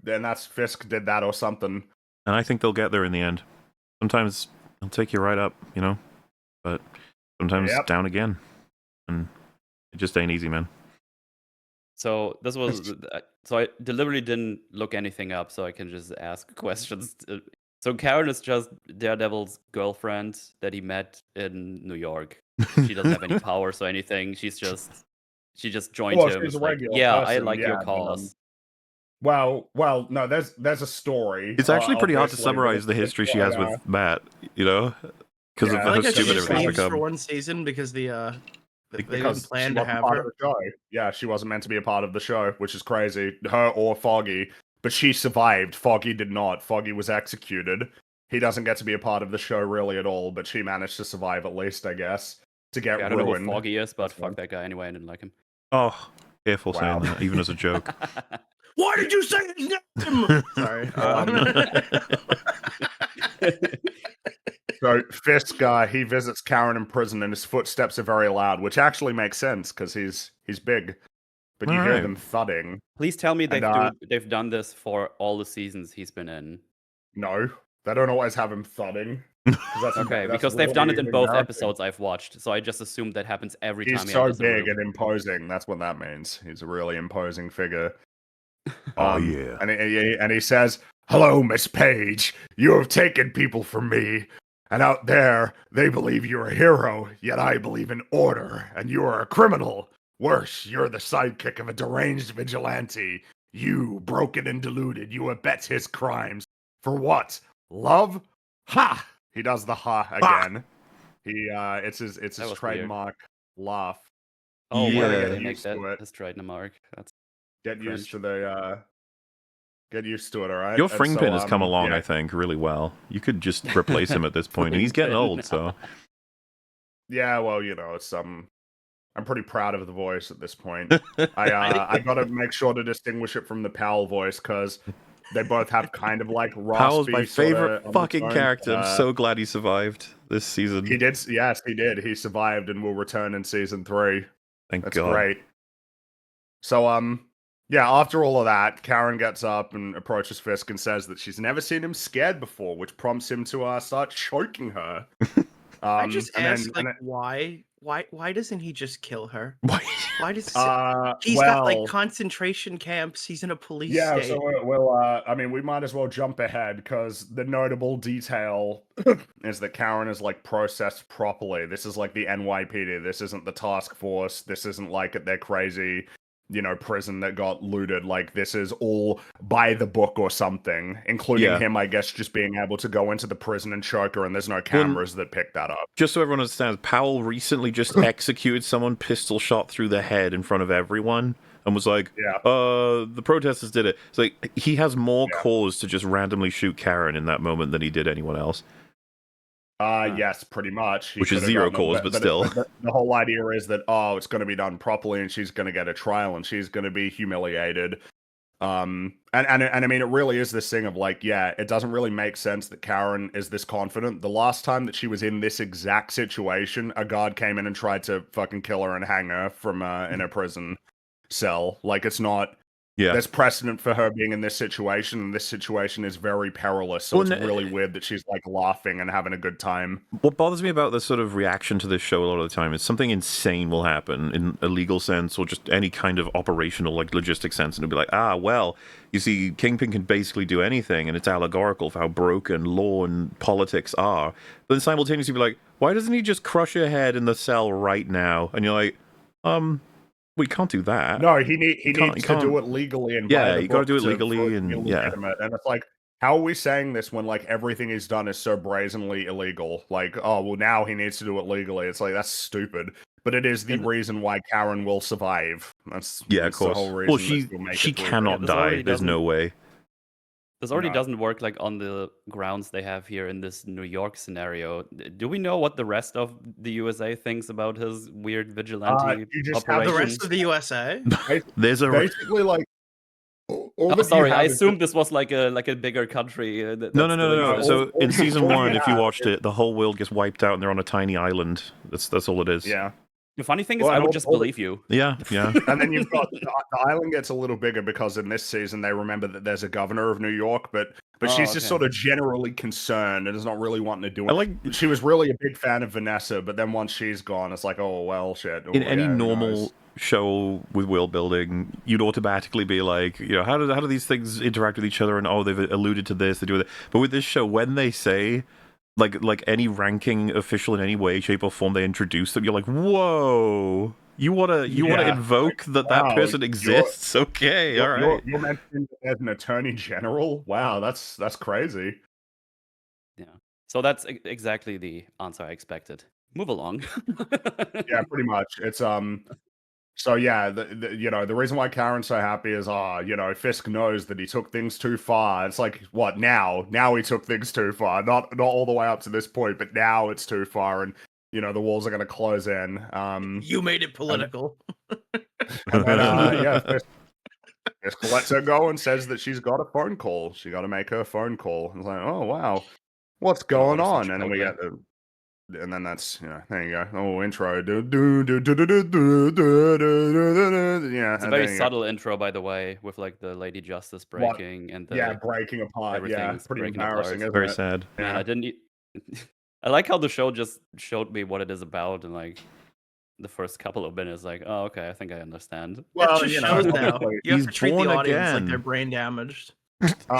Speaker 1: then that's Fisk did that or something.
Speaker 2: And I think they'll get there in the end. Sometimes they'll take you right up, but sometimes down again. And it just ain't easy, man.
Speaker 3: So this was so I deliberately didn't look anything up, so I can just ask questions. So Karen is just Daredevil's girlfriend that he met in New York. She doesn't have any powers or anything. She just joined him.
Speaker 1: She's a regular
Speaker 3: yeah,
Speaker 1: person,
Speaker 3: I like your cause.
Speaker 1: Well, no. There's a story.
Speaker 2: It's actually pretty hard to summarize the history she has with Matt. Because of how stupid everything's become.
Speaker 4: For one season because they didn't plan to have her.
Speaker 1: Yeah, she wasn't meant to be a part of the show, which is crazy. Her or Foggy, but she survived. Foggy did not. Foggy was executed. He doesn't get to be a part of the show really at all, but she managed to survive at least, I guess. To get ruined.
Speaker 3: I don't know who Foggy is, but fuck that guy anyway. I didn't like him.
Speaker 2: Oh, careful saying that, even as a joke.
Speaker 4: Why did you say his name? Sorry.
Speaker 1: So Fisk, he visits Karen in prison, and his footsteps are very loud, which actually makes sense because he's big. But you hear them thudding.
Speaker 3: Please tell me they've done this for all the seasons he's been in.
Speaker 1: No, they don't always have him thudding.
Speaker 3: Because they've done it in both episodes I've watched, so I just assumed that happens every time.
Speaker 1: He's so big and imposing. That's what that means. He's a really imposing figure.
Speaker 2: Oh yeah.
Speaker 1: And he says, "Hello, Miss Page. You have taken people from me, and out there they believe you're a hero. Yet I believe in order, and you are a criminal. Worse, you're the sidekick of a deranged vigilante. You, broken and deluded, you abet his crimes. For what? Love? Ha!" He does the ha again. It's his trademark laugh.
Speaker 3: Oh,
Speaker 2: yeah.
Speaker 3: They make that his trademark.
Speaker 1: Get used to it, all right?
Speaker 2: Your Fringpin has come along, I think, really well. You could just replace him at this point, and he's getting old, so.
Speaker 1: Yeah, well, it's I'm pretty proud of the voice at this point. I gotta make sure to distinguish it from the Powell voice, because They both have kind of like
Speaker 2: Powell's
Speaker 1: raspy
Speaker 2: my favorite
Speaker 1: sorta
Speaker 2: fucking
Speaker 1: undertones.
Speaker 2: character. I'm so glad he survived this season.
Speaker 1: He did. Yes, he did. He survived and will return in season 3.
Speaker 2: Thank
Speaker 1: That's
Speaker 2: God.
Speaker 1: great. So, yeah, after all of that, Karen gets up and approaches Fisk and says that she's never seen him scared before, which prompts him to start choking her.
Speaker 4: I just
Speaker 1: and
Speaker 4: ask,
Speaker 1: then,
Speaker 4: like, why doesn't he just kill her?
Speaker 2: Why?
Speaker 4: Why does he's got like
Speaker 1: well,
Speaker 4: concentration camps? He's in a police
Speaker 1: yeah,
Speaker 4: state.
Speaker 1: so we'll, I mean, we might as well jump ahead because the notable detail is that Karen is like processed properly. This is like the NYPD. This isn't the task force. This isn't like at their crazy, prison that got looted. Like, this is all by the book or something, including him, I guess, just being able to go into the prison and choke her, and there's no cameras that pick that up.
Speaker 2: Just so everyone understands, Powell recently just executed someone, pistol shot through the head in front of everyone, and was like, the protesters did it. It's like, he has more cause to just randomly shoot Karen in that moment than he did anyone else.
Speaker 1: Yes, pretty much.
Speaker 2: Which is zero cause, but still.
Speaker 1: The whole idea is that, it's going to be done properly, and she's going to get a trial, and she's going to be humiliated. And I mean, it really is this thing of like, it doesn't really make sense that Karen is this confident. The last time that she was in this exact situation, a guard came in and tried to fucking kill her and hang her from in a prison cell. Like, it's not. Yeah, there's precedent for her being in this situation, and this situation is very perilous, so it's really weird that she's, like, laughing and having a good time.
Speaker 2: What bothers me about the sort of reaction to this show a lot of the time is something insane will happen in a legal sense or just any kind of operational, like, logistic sense, and it'll be like, well, you see, Kingpin can basically do anything, and it's allegorical for how broken law and politics are. But then simultaneously be like, why doesn't he just crush her head in the cell right now? And you're like, we can't do that.
Speaker 1: No, he needs to do it legally and
Speaker 2: you got to do it legally and
Speaker 1: and it's like, how are we saying this when like everything he's done is so brazenly illegal? Like, well, now he needs to do it legally. It's like, that's stupid. But it is the reason why Karen will survive. That's
Speaker 2: of course.
Speaker 1: The whole reason
Speaker 2: she cannot die. There's no way.
Speaker 3: This already doesn't work like on the grounds they have here in this New York scenario. Do we know what the rest of the USA thinks about his weird vigilante operation?
Speaker 4: The rest of the USA?
Speaker 2: There's
Speaker 1: basically like.
Speaker 3: Sorry, I assumed this was like a bigger country.
Speaker 2: No. So in season 1, if you watched it, the whole world gets wiped out and they're on a tiny island. That's all it is.
Speaker 1: Yeah.
Speaker 3: The funny thing is, I would just believe you.
Speaker 2: Yeah.
Speaker 1: And then you've got the island gets a little bigger because in this season they remember that there's a governor of New York, but she's just sort of generally concerned and is not really wanting to do it. She was really a big fan of Vanessa, but then once she's gone, it's like, oh well, shit.
Speaker 2: In any normal show with world building, you'd automatically be like, how do these things interact with each other? And they've alluded to this, they do that. But with this show, when they say like any ranking official in any way, shape, or form they introduce them, you're like, whoa, you wanna invoke that person exists? Okay, all right.
Speaker 1: You're mentioning as an attorney general. Wow, that's crazy.
Speaker 3: Yeah. So that's exactly the answer I expected. Move along.
Speaker 1: Yeah, pretty much. It's So yeah, the reason why Karen's so happy is, Fisk knows that he took things too far. It's like, what now? Now he took things too far. Not all the way up to this point, but now it's too far, and the walls are going to close in.
Speaker 4: You made it political.
Speaker 1: And then, Fisk lets her go and says that she's got a phone call. She got to make her phone call. It's like, oh wow, what's going on? And then we get the. And then that's there you go. Oh, intro. Yeah,
Speaker 3: it's a very subtle intro, by the way, with like the Lady Justice breaking and
Speaker 1: breaking apart. Yeah, pretty embarrassing. Isn't
Speaker 2: very
Speaker 1: it?
Speaker 2: sad.
Speaker 3: Man, I didn't. I like how the show just showed me what it is about, and like the first couple of minutes, like, oh, okay, I think I understand.
Speaker 4: Well, it just shows now. You have to treat the audience like
Speaker 2: again.
Speaker 4: they're brain damaged.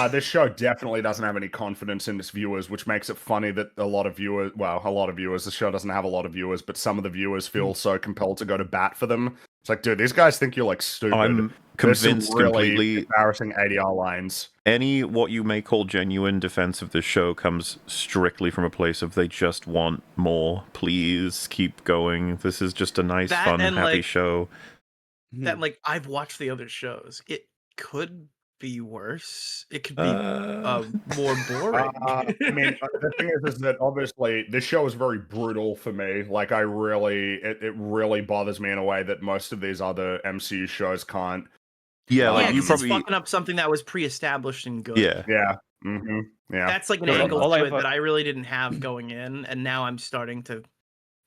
Speaker 1: This show definitely doesn't have any confidence in its viewers, which makes it funny that a lot of viewers, the show doesn't have a lot of viewers, but some of the viewers feel so compelled to go to bat for them. It's like, dude, these guys think you're like stupid.
Speaker 2: I'm convinced
Speaker 1: really
Speaker 2: completely
Speaker 1: embarrassing ADR lines.
Speaker 2: Any what you may call genuine defense of this show comes strictly from a place of they just want more. Please keep going. This is just a nice, fun, happy show.
Speaker 4: That I've watched the other shows. It could be worse. It could be more boring.
Speaker 1: I mean, the thing is that obviously this show is very brutal for me. Like, it really bothers me in a way that most of these other MCU shows can't.
Speaker 2: Yeah, like
Speaker 4: Yeah,
Speaker 2: you
Speaker 4: 'cause
Speaker 2: probably.
Speaker 4: it's fucking up something that was pre-established and good.
Speaker 2: Yeah.
Speaker 1: Yeah. Mm-hmm. Yeah.
Speaker 4: That's like an
Speaker 3: Because
Speaker 4: angle
Speaker 3: all I
Speaker 4: to it
Speaker 3: ever-
Speaker 4: that I really didn't have going in, and now I'm starting to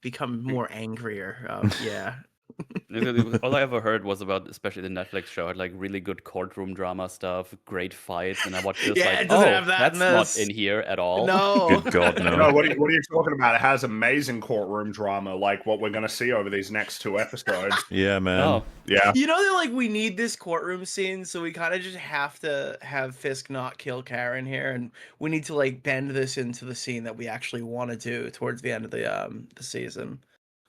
Speaker 4: become more angrier. Yeah.
Speaker 3: All I ever heard was about, especially the Netflix show, had like really good courtroom drama stuff, great fights, and I watched this
Speaker 4: Yeah,
Speaker 3: like,
Speaker 4: it doesn't
Speaker 3: oh,
Speaker 4: have that in
Speaker 3: that's not
Speaker 4: this.
Speaker 3: in here at all.
Speaker 4: No.
Speaker 2: Good God, no.
Speaker 1: No, what are you talking about? It has amazing courtroom drama, like what we're going to see over these next 2 episodes.
Speaker 2: Yeah, man.
Speaker 3: Oh,
Speaker 1: Yeah.
Speaker 4: You know, they're like, we need this courtroom scene, so we kind of just have to have Fisk not kill Karen here, and we need to like bend this into the scene that we actually want to do towards the end of the season.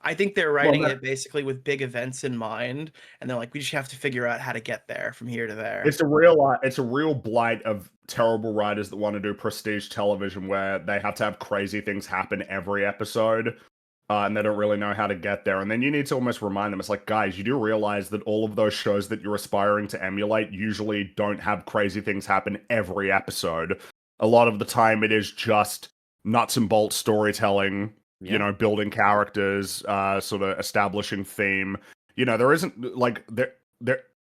Speaker 4: I think they're writing it basically with big events in mind, and they're like, we just have to figure out how to get there from here to there.
Speaker 1: It's a real blight of terrible writers that want to do prestige television where they have to have crazy things happen every episode. And they don't really know how to get there. And then you need to almost remind them, it's like, guys, you do realize that all of those shows that you're aspiring to emulate usually don't have crazy things happen every episode. A lot of the time it is just nuts and bolts storytelling, you know, building characters, sort of establishing theme. You know, there isn't like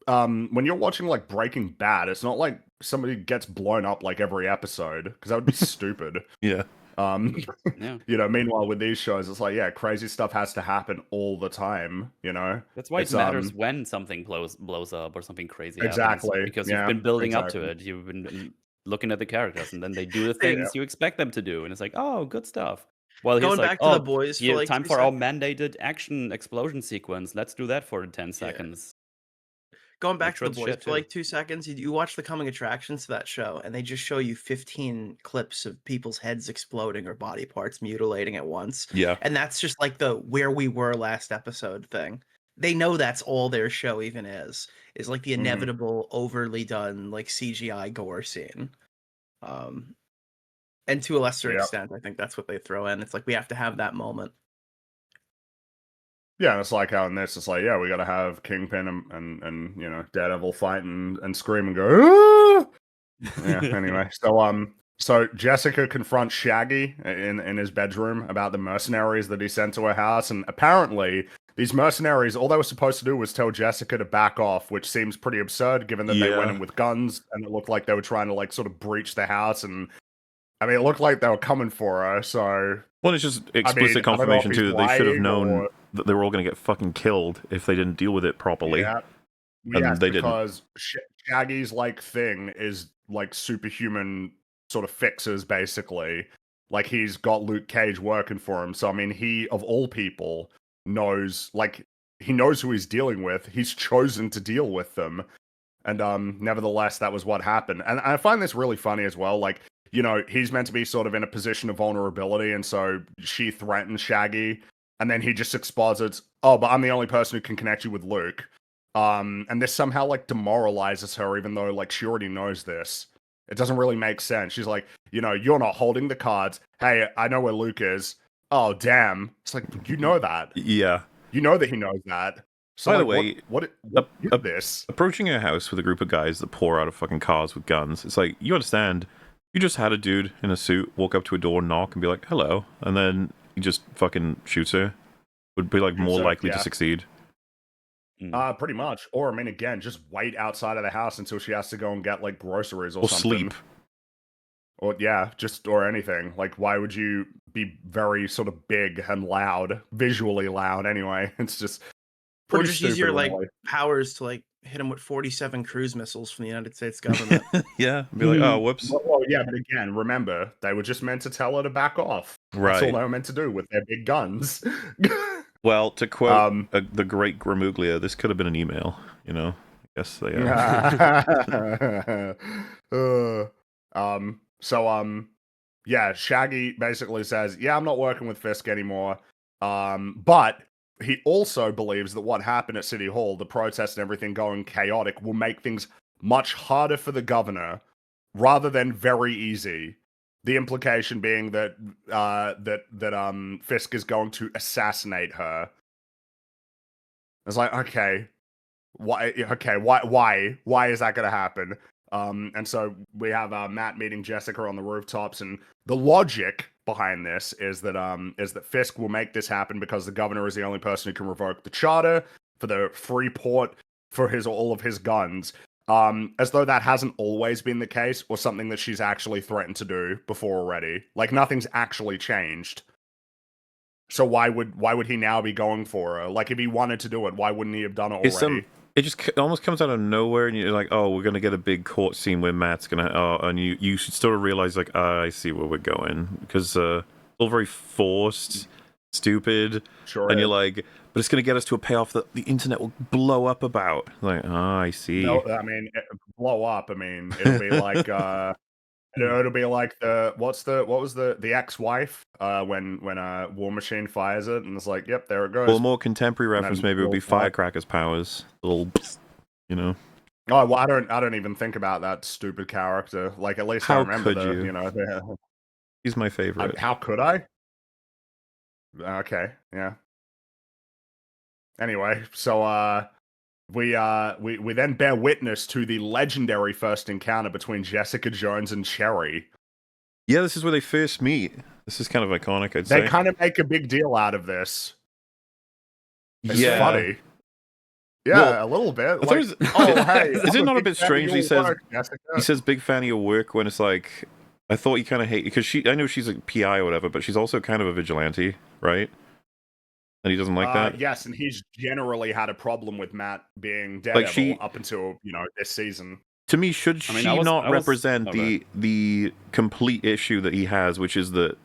Speaker 1: when you're watching like Breaking Bad, it's not like somebody gets blown up like every episode, because that would be stupid.
Speaker 2: Yeah.
Speaker 3: yeah.
Speaker 1: You know, meanwhile with these shows, it's like, yeah, crazy stuff has to happen all the time, you know?
Speaker 3: That's why it matters when something blows up or something crazy
Speaker 1: exactly,
Speaker 3: happens. Because
Speaker 1: yeah,
Speaker 3: you've been building up
Speaker 1: exactly.
Speaker 3: to it. You've been looking at the characters, and then they do the things you expect them to do. And it's like, oh, good stuff. Well,
Speaker 4: Going
Speaker 3: he's like,
Speaker 4: back to
Speaker 3: oh,
Speaker 4: The Boys for like
Speaker 3: time
Speaker 4: 2
Speaker 3: for our
Speaker 4: seconds.
Speaker 3: mandated action explosion sequence. Let's do that for 10 seconds.
Speaker 4: Going back
Speaker 3: sure
Speaker 4: to The
Speaker 3: it's
Speaker 4: Boys
Speaker 3: shit,
Speaker 4: for like 2 seconds, you watch the coming attractions to that show, and they just show you 15 clips of people's heads exploding or body parts mutilating at once.
Speaker 2: Yeah.
Speaker 4: And that's just like the where we were last episode thing. They know that's all their show even is like the inevitable, overly done, like CGI gore scene. And to a lesser extent, I think that's what they throw in. It's like we have to have that moment.
Speaker 1: Yeah, and it's like how in this, it's like, yeah, we got to have Kingpin and you know, Daredevil fight and scream and go. Ah! Yeah. Anyway, so Jessica confronts Shaggy in his bedroom about the mercenaries that he sent to her house, and apparently these mercenaries, all they were supposed to do was tell Jessica to back off, which seems pretty absurd given that they went in with guns and it looked like they were trying to like sort of breach the house, and I mean, it looked like they were coming for her. So
Speaker 2: well, it's just explicit confirmation too that they should have known that they were all going to get fucking killed if they didn't deal with it properly.
Speaker 1: Yeah,
Speaker 2: and they
Speaker 1: because Shaggy's like thing is like superhuman sort of fixes, basically. Like he's got Luke Cage working for him. So I mean, he of all people knows, like he knows who he's dealing with. He's chosen to deal with them, and nevertheless, that was what happened. And I find this really funny as well. Like, you know, he's meant to be sort of in a position of vulnerability, and so she threatens Shaggy, and then he just exposits, oh, but I'm the only person who can connect you with Luke. And this somehow like demoralizes her, even though like she already knows this. It doesn't really make sense. She's like, you know, you're not holding the cards. Hey, I know where Luke is. Oh, damn. It's like, you know that.
Speaker 2: Yeah.
Speaker 1: You know that he knows that. So,
Speaker 2: by
Speaker 1: like,
Speaker 2: the way,
Speaker 1: what is this?
Speaker 2: Approaching a house with a group of guys that pour out of fucking cars with guns. It's like, you understand. You just had a dude in a suit walk up to a door, knock, and be like, hello. And then he just fucking shoots her. Would be like more likely to succeed.
Speaker 1: Pretty much. Or, I mean, again, just wait outside of the house until she has to go and get, like, groceries or something.
Speaker 2: Sleep.
Speaker 1: Or, yeah, or anything. Like, why would you be very sort of big and loud, visually loud anyway? It's just
Speaker 4: Or just use your, like, powers to, like, hit him with 47 cruise missiles from the United States government.
Speaker 2: Yeah, be like, oh, whoops.
Speaker 1: Well, yeah, but again, remember, they were just meant to tell her to back off.
Speaker 2: Right.
Speaker 1: That's all they were meant to do with their big guns.
Speaker 2: Well, to quote the great Gramuglia, this could have been an email, you know? I guess they
Speaker 1: yeah, Shaggy basically says, yeah, I'm not working with Fisk anymore. But he also believes that what happened at City Hall, the protests and everything going chaotic, will make things much harder for the governor rather than very easy. The implication being that Fisk is going to assassinate her. It's like, okay, why is that going to happen? And so we have Matt meeting Jessica on the rooftops, and the logic behind this is that Fisk will make this happen because the governor is the only person who can revoke the charter for the free port for all of his guns. as though that hasn't always been the case, or something that she's actually threatened to do before already. Like nothing's actually changed. So why would he now be going for her? Like if he wanted to do it, why wouldn't he have done it already?
Speaker 2: It just almost comes out of nowhere, and you're like, oh, we're gonna get a big court scene where Matt's gonna, and you should sort of realize like, I see where we're going, because all very forced, stupid,
Speaker 1: Sure.
Speaker 2: And you're like, but it's gonna get us to a payoff that the internet will blow up about. Like, I see.
Speaker 1: No, I mean, blow up. I mean, it'll be like it'll be like what was the ex-wife when War Machine fires it, and it's like, yep, there it goes.
Speaker 2: Well, a more contemporary reference maybe would be Firecracker's powers, a little, you know.
Speaker 1: Oh, well, I don't even think about that stupid character. Like at least I remember
Speaker 2: He's my favorite.
Speaker 1: How could I? Okay, yeah. Anyway, so we then bear witness to the legendary first encounter between Jessica Jones and Cherry.
Speaker 2: Yeah, this is where they first meet. This is kind of iconic, I'd say.
Speaker 1: They kind of make a big deal out of this. It's funny. Yeah, well, a little bit. Like, hey,
Speaker 2: is it not a bit strange? He says big fan of your work when it's like, I thought you kind of hate, because I know she's a PI or whatever, but she's also kind of a vigilante, right? And he doesn't like that?
Speaker 1: Yes, and he's generally had a problem with Matt being Daredevil up until, this season.
Speaker 2: To me, should she not represent the complete issue that he has, which is that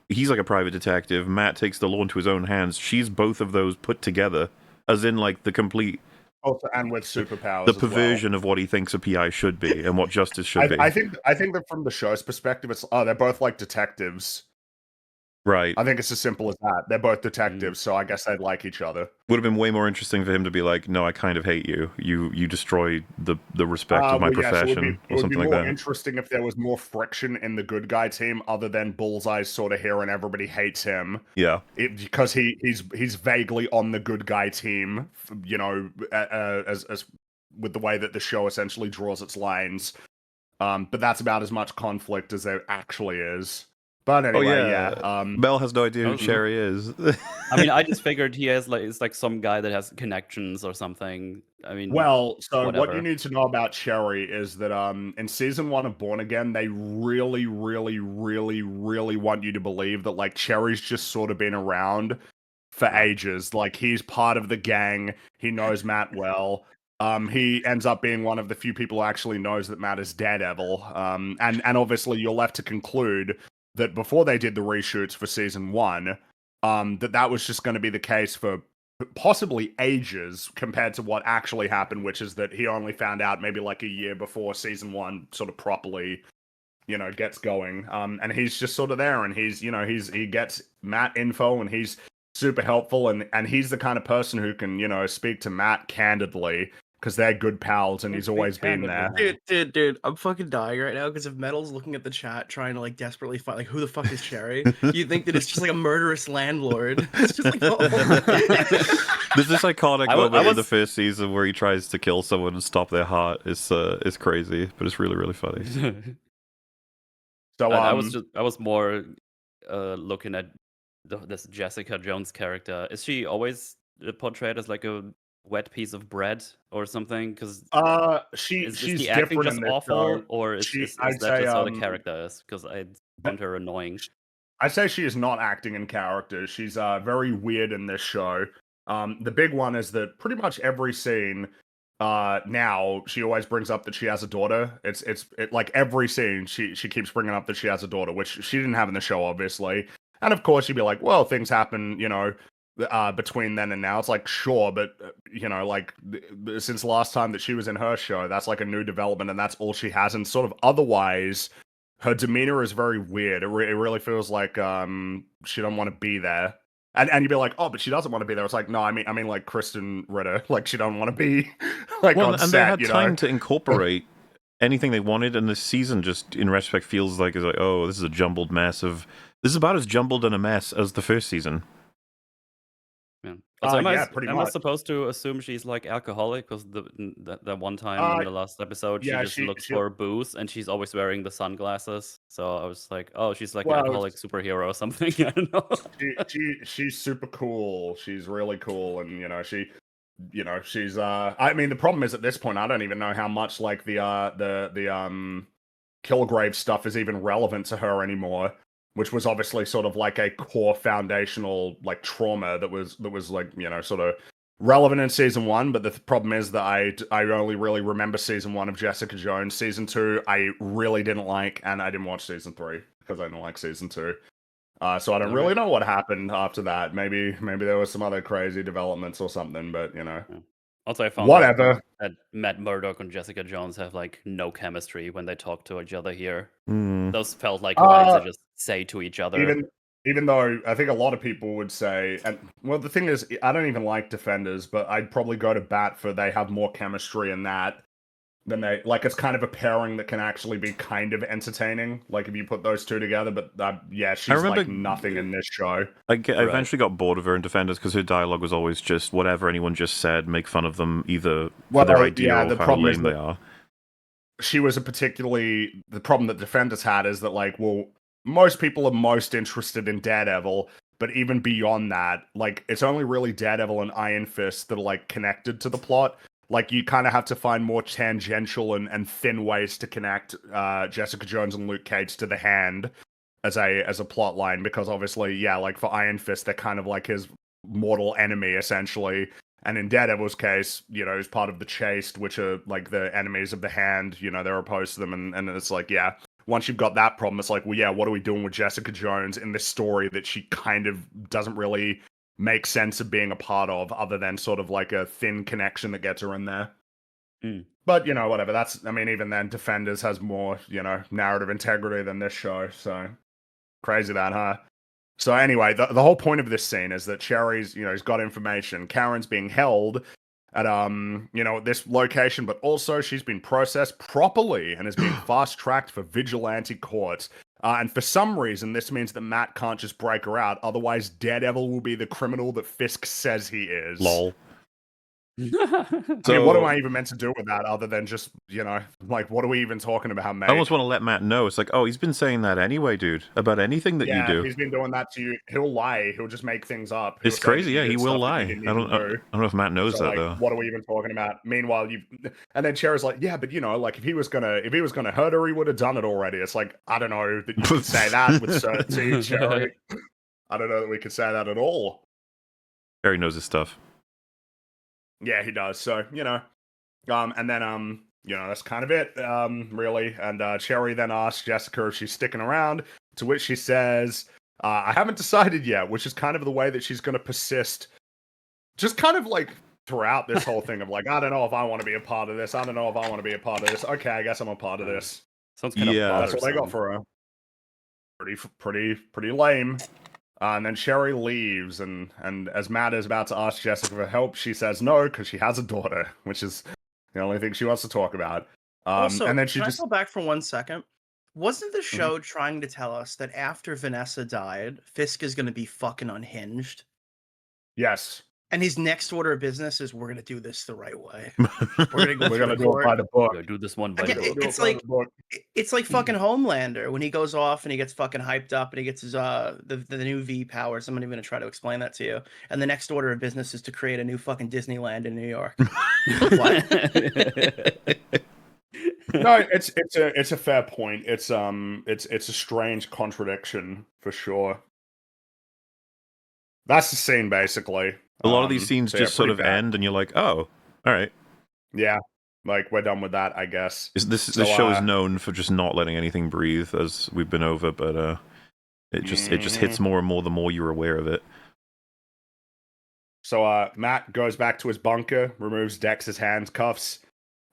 Speaker 2: he's like a private detective, Matt takes the law into his own hands, she's both of those put together, as in like the complete...
Speaker 1: Also, and with superpowers,
Speaker 2: the perversion of what he thinks a PI should be and what justice should be.
Speaker 1: I think that from the show's perspective, it's they're both like detectives.
Speaker 2: Right.
Speaker 1: I think it's as simple as that. They're both detectives, so I guess they'd like each other.
Speaker 2: Would have been way more interesting for him to be like, no, I kind of hate you. You destroy the respect of my profession, or something like that. It would be more
Speaker 1: interesting if there was more friction in the good guy team, other than Bullseye's sort of here and everybody hates him.
Speaker 2: Yeah.
Speaker 1: Because he's vaguely on the good guy team, as with the way that the show essentially draws its lines. But that's about as much conflict as there actually is. But anyway,
Speaker 2: Mel has no idea who Cherry is.
Speaker 3: I mean, I just figured he has it's like some guy that has connections or something. I mean,
Speaker 1: well, so whatever. What you need to know about Cherry is that in season 1 of Born Again, they really, really, really, really want you to believe that like Cherry's just sort of been around for ages. Like he's part of the gang. He knows Matt well. He ends up being one of the few people who actually knows that Matt is Daredevil. And obviously you're left to conclude that before they did the reshoots for season 1, that was just going to be the case for possibly ages compared to what actually happened, which is that he only found out maybe like a year before season 1 sort of properly, gets going. And he's just sort of there, and he gets Matt info, and he's super helpful, and he's the kind of person who can, speak to Matt candidly, because they're good pals, and he's always been there.
Speaker 4: Dude, I'm fucking dying right now, because if Metal's looking at the chat trying to like desperately find like who the fuck is Cherry, you think that it's just like a murderous landlord. It's just like,
Speaker 2: There's this iconic moment in the first season where he tries to kill someone and stop their heart. It's crazy, but it's really, really funny.
Speaker 1: So
Speaker 3: I was more looking at this Jessica Jones character. Is she always portrayed as like a wet piece of bread or something? Because
Speaker 1: she's
Speaker 3: the acting just awful, or is that just how the character is? Because I found her annoying.
Speaker 1: I'd say she is not acting in character. She's very weird in this show. The big one is that pretty much every scene now she always brings up that she has a daughter. It's like every scene she keeps bringing up that she has a daughter, which she didn't have in the show, obviously. And of course she'd be like, well, things happen, between then and now. It's like, sure, but like since the last time that she was in her show, that's like a new development, and that's all she has. And sort of otherwise, her demeanor is very weird. It really feels like she don't want to be there. And you'd be like, oh, but she doesn't want to be there. It's like, no, I mean like Kristen Ritter, like she don't want to be like on set.
Speaker 2: And they had time to incorporate anything they wanted, and this season just in retrospect feels like it's like, oh, this is a jumbled mess of. This is about as jumbled in a mess as the first season.
Speaker 3: Yeah. So am I
Speaker 1: much.
Speaker 3: supposed to assume she's like alcoholic? Because that one time in the last episode, she just looks for booze, and she's always wearing the sunglasses. So I was like, oh, she's like an alcoholic superhero or something. I don't know.
Speaker 1: She's super cool. She's really cool, and you know, she's I mean, the problem is at this point I don't even know how much like the Kilgrave stuff is even relevant to her anymore, which was obviously sort of like a core foundational like trauma that was like, you know, sort of relevant in season 1. But the problem is that I only really remember season 1 of Jessica Jones. Season 2 I really didn't like, and I didn't watch season 3 because I didn't like season 2. So I don't really know what happened after that. Maybe there was some other crazy developments or something, but you know.
Speaker 3: Yeah. Also, I found
Speaker 1: whatever
Speaker 3: that Matt Murdock and Jessica Jones have like no chemistry when they talk to each other here.
Speaker 2: Mm.
Speaker 3: Those felt like lines they just say to each other.
Speaker 1: Even though I think a lot of people would say, and well, the thing is, I don't even like Defenders, but I'd probably go to bat for they have more chemistry in that than they like. It's kind of a pairing that can actually be kind of entertaining, like if you put those two together. But yeah, she's like nothing in this show.
Speaker 2: I eventually got bored of her in Defenders because her dialogue was always just whatever anyone just said, make fun of them either for their idea or how lame they are.
Speaker 1: She was the problem that Defenders had is that like, well, most people are most interested in Daredevil, but even beyond that, like it's only really Daredevil and Iron Fist that are like connected to the plot. Like you kind of have to find more tangential and thin ways to connect Jessica Jones and Luke Cage to the Hand as a plot line, because obviously, yeah, like for Iron Fist, they're kind of like his mortal enemy essentially. And in Daredevil's case, you know, he's part of the Chaste, which are like the enemies of the Hand. You know, they're opposed to them, and it's like, yeah, once you've got that problem, it's like, well, yeah, what are we doing with Jessica Jones in this story that she kind of doesn't really make sense of being a part of, other than sort of like a thin connection that gets her in there. But, you know, whatever. That's, I mean, even then, Defenders has more, you know, narrative integrity than this show. So, crazy that, huh? So anyway, the whole point of this scene is that Cherry's, you know, he's got information. Karen's being held at, you know, this location, but also she's been processed properly and is being fast-tracked for vigilante court. And for some reason, this means that Matt can't just break her out. Otherwise, Daredevil will be the criminal that Fisk says he is.
Speaker 2: Lol.
Speaker 1: I mean, what am I even meant to do with that other than just, you know, like, what are we even talking about, mate?
Speaker 2: I almost want to let Matt know. It's like, oh, he's been saying that anyway, dude, about anything that you do.
Speaker 1: He's been doing that to you. He'll lie. He'll just make things up.
Speaker 2: It's crazy, yeah, he will lie. I don't know if Matt knows that,
Speaker 1: like,
Speaker 2: though.
Speaker 1: What are we even talking about? Meanwhile, and then Cherry's like, yeah, but you know, like if he was gonna hurt her, he would have done it already. It's like, I don't know that you could say that with certainty, Cherry. I don't know that we could say that at all.
Speaker 2: Cherry knows his stuff.
Speaker 1: Yeah, he does. So, you know, and then, you know, that's kind of it, really. And Cherry then asks Jessica if she's sticking around, to which she says, I haven't decided yet, which is kind of the way that she's going to persist, just kind of like throughout this whole thing of like, I don't know if I want to be a part of this. I don't know if I want to be a part of this. Okay, I guess I'm a part of this.
Speaker 3: Sounds kind of
Speaker 1: that's what they got for her. Pretty lame. And then Cherry leaves, and as Matt is about to ask Jessica for help, she says no because she has a daughter, which is the only thing she wants to talk about.
Speaker 4: Also,
Speaker 1: and then she
Speaker 4: can
Speaker 1: just
Speaker 4: I go back for 1 second? Wasn't the show trying to tell us that after Vanessa died, Fisk is going to be fucking unhinged?
Speaker 1: Yes.
Speaker 4: And his next order of business is, we're going to do this the right way. We're going to
Speaker 1: do it by the book.
Speaker 3: Do this one by the
Speaker 4: book. It's like fucking Homelander when he goes off and he gets fucking hyped up and he gets his the new V powers. I'm not even going to try to explain that to you. And the next order of business is to create a new fucking Disneyland in New York.
Speaker 1: No, it's a fair point. It's a strange contradiction for sure. That's the scene basically.
Speaker 2: A lot of these scenes just sort of end, and you're like, "Oh, all right."
Speaker 1: Yeah, like we're done with that, I guess.
Speaker 2: This show is known for just not letting anything breathe, as we've been over, but it just hits more and more the more you're aware of it.
Speaker 1: So Matt goes back to his bunker, removes Dex's handcuffs,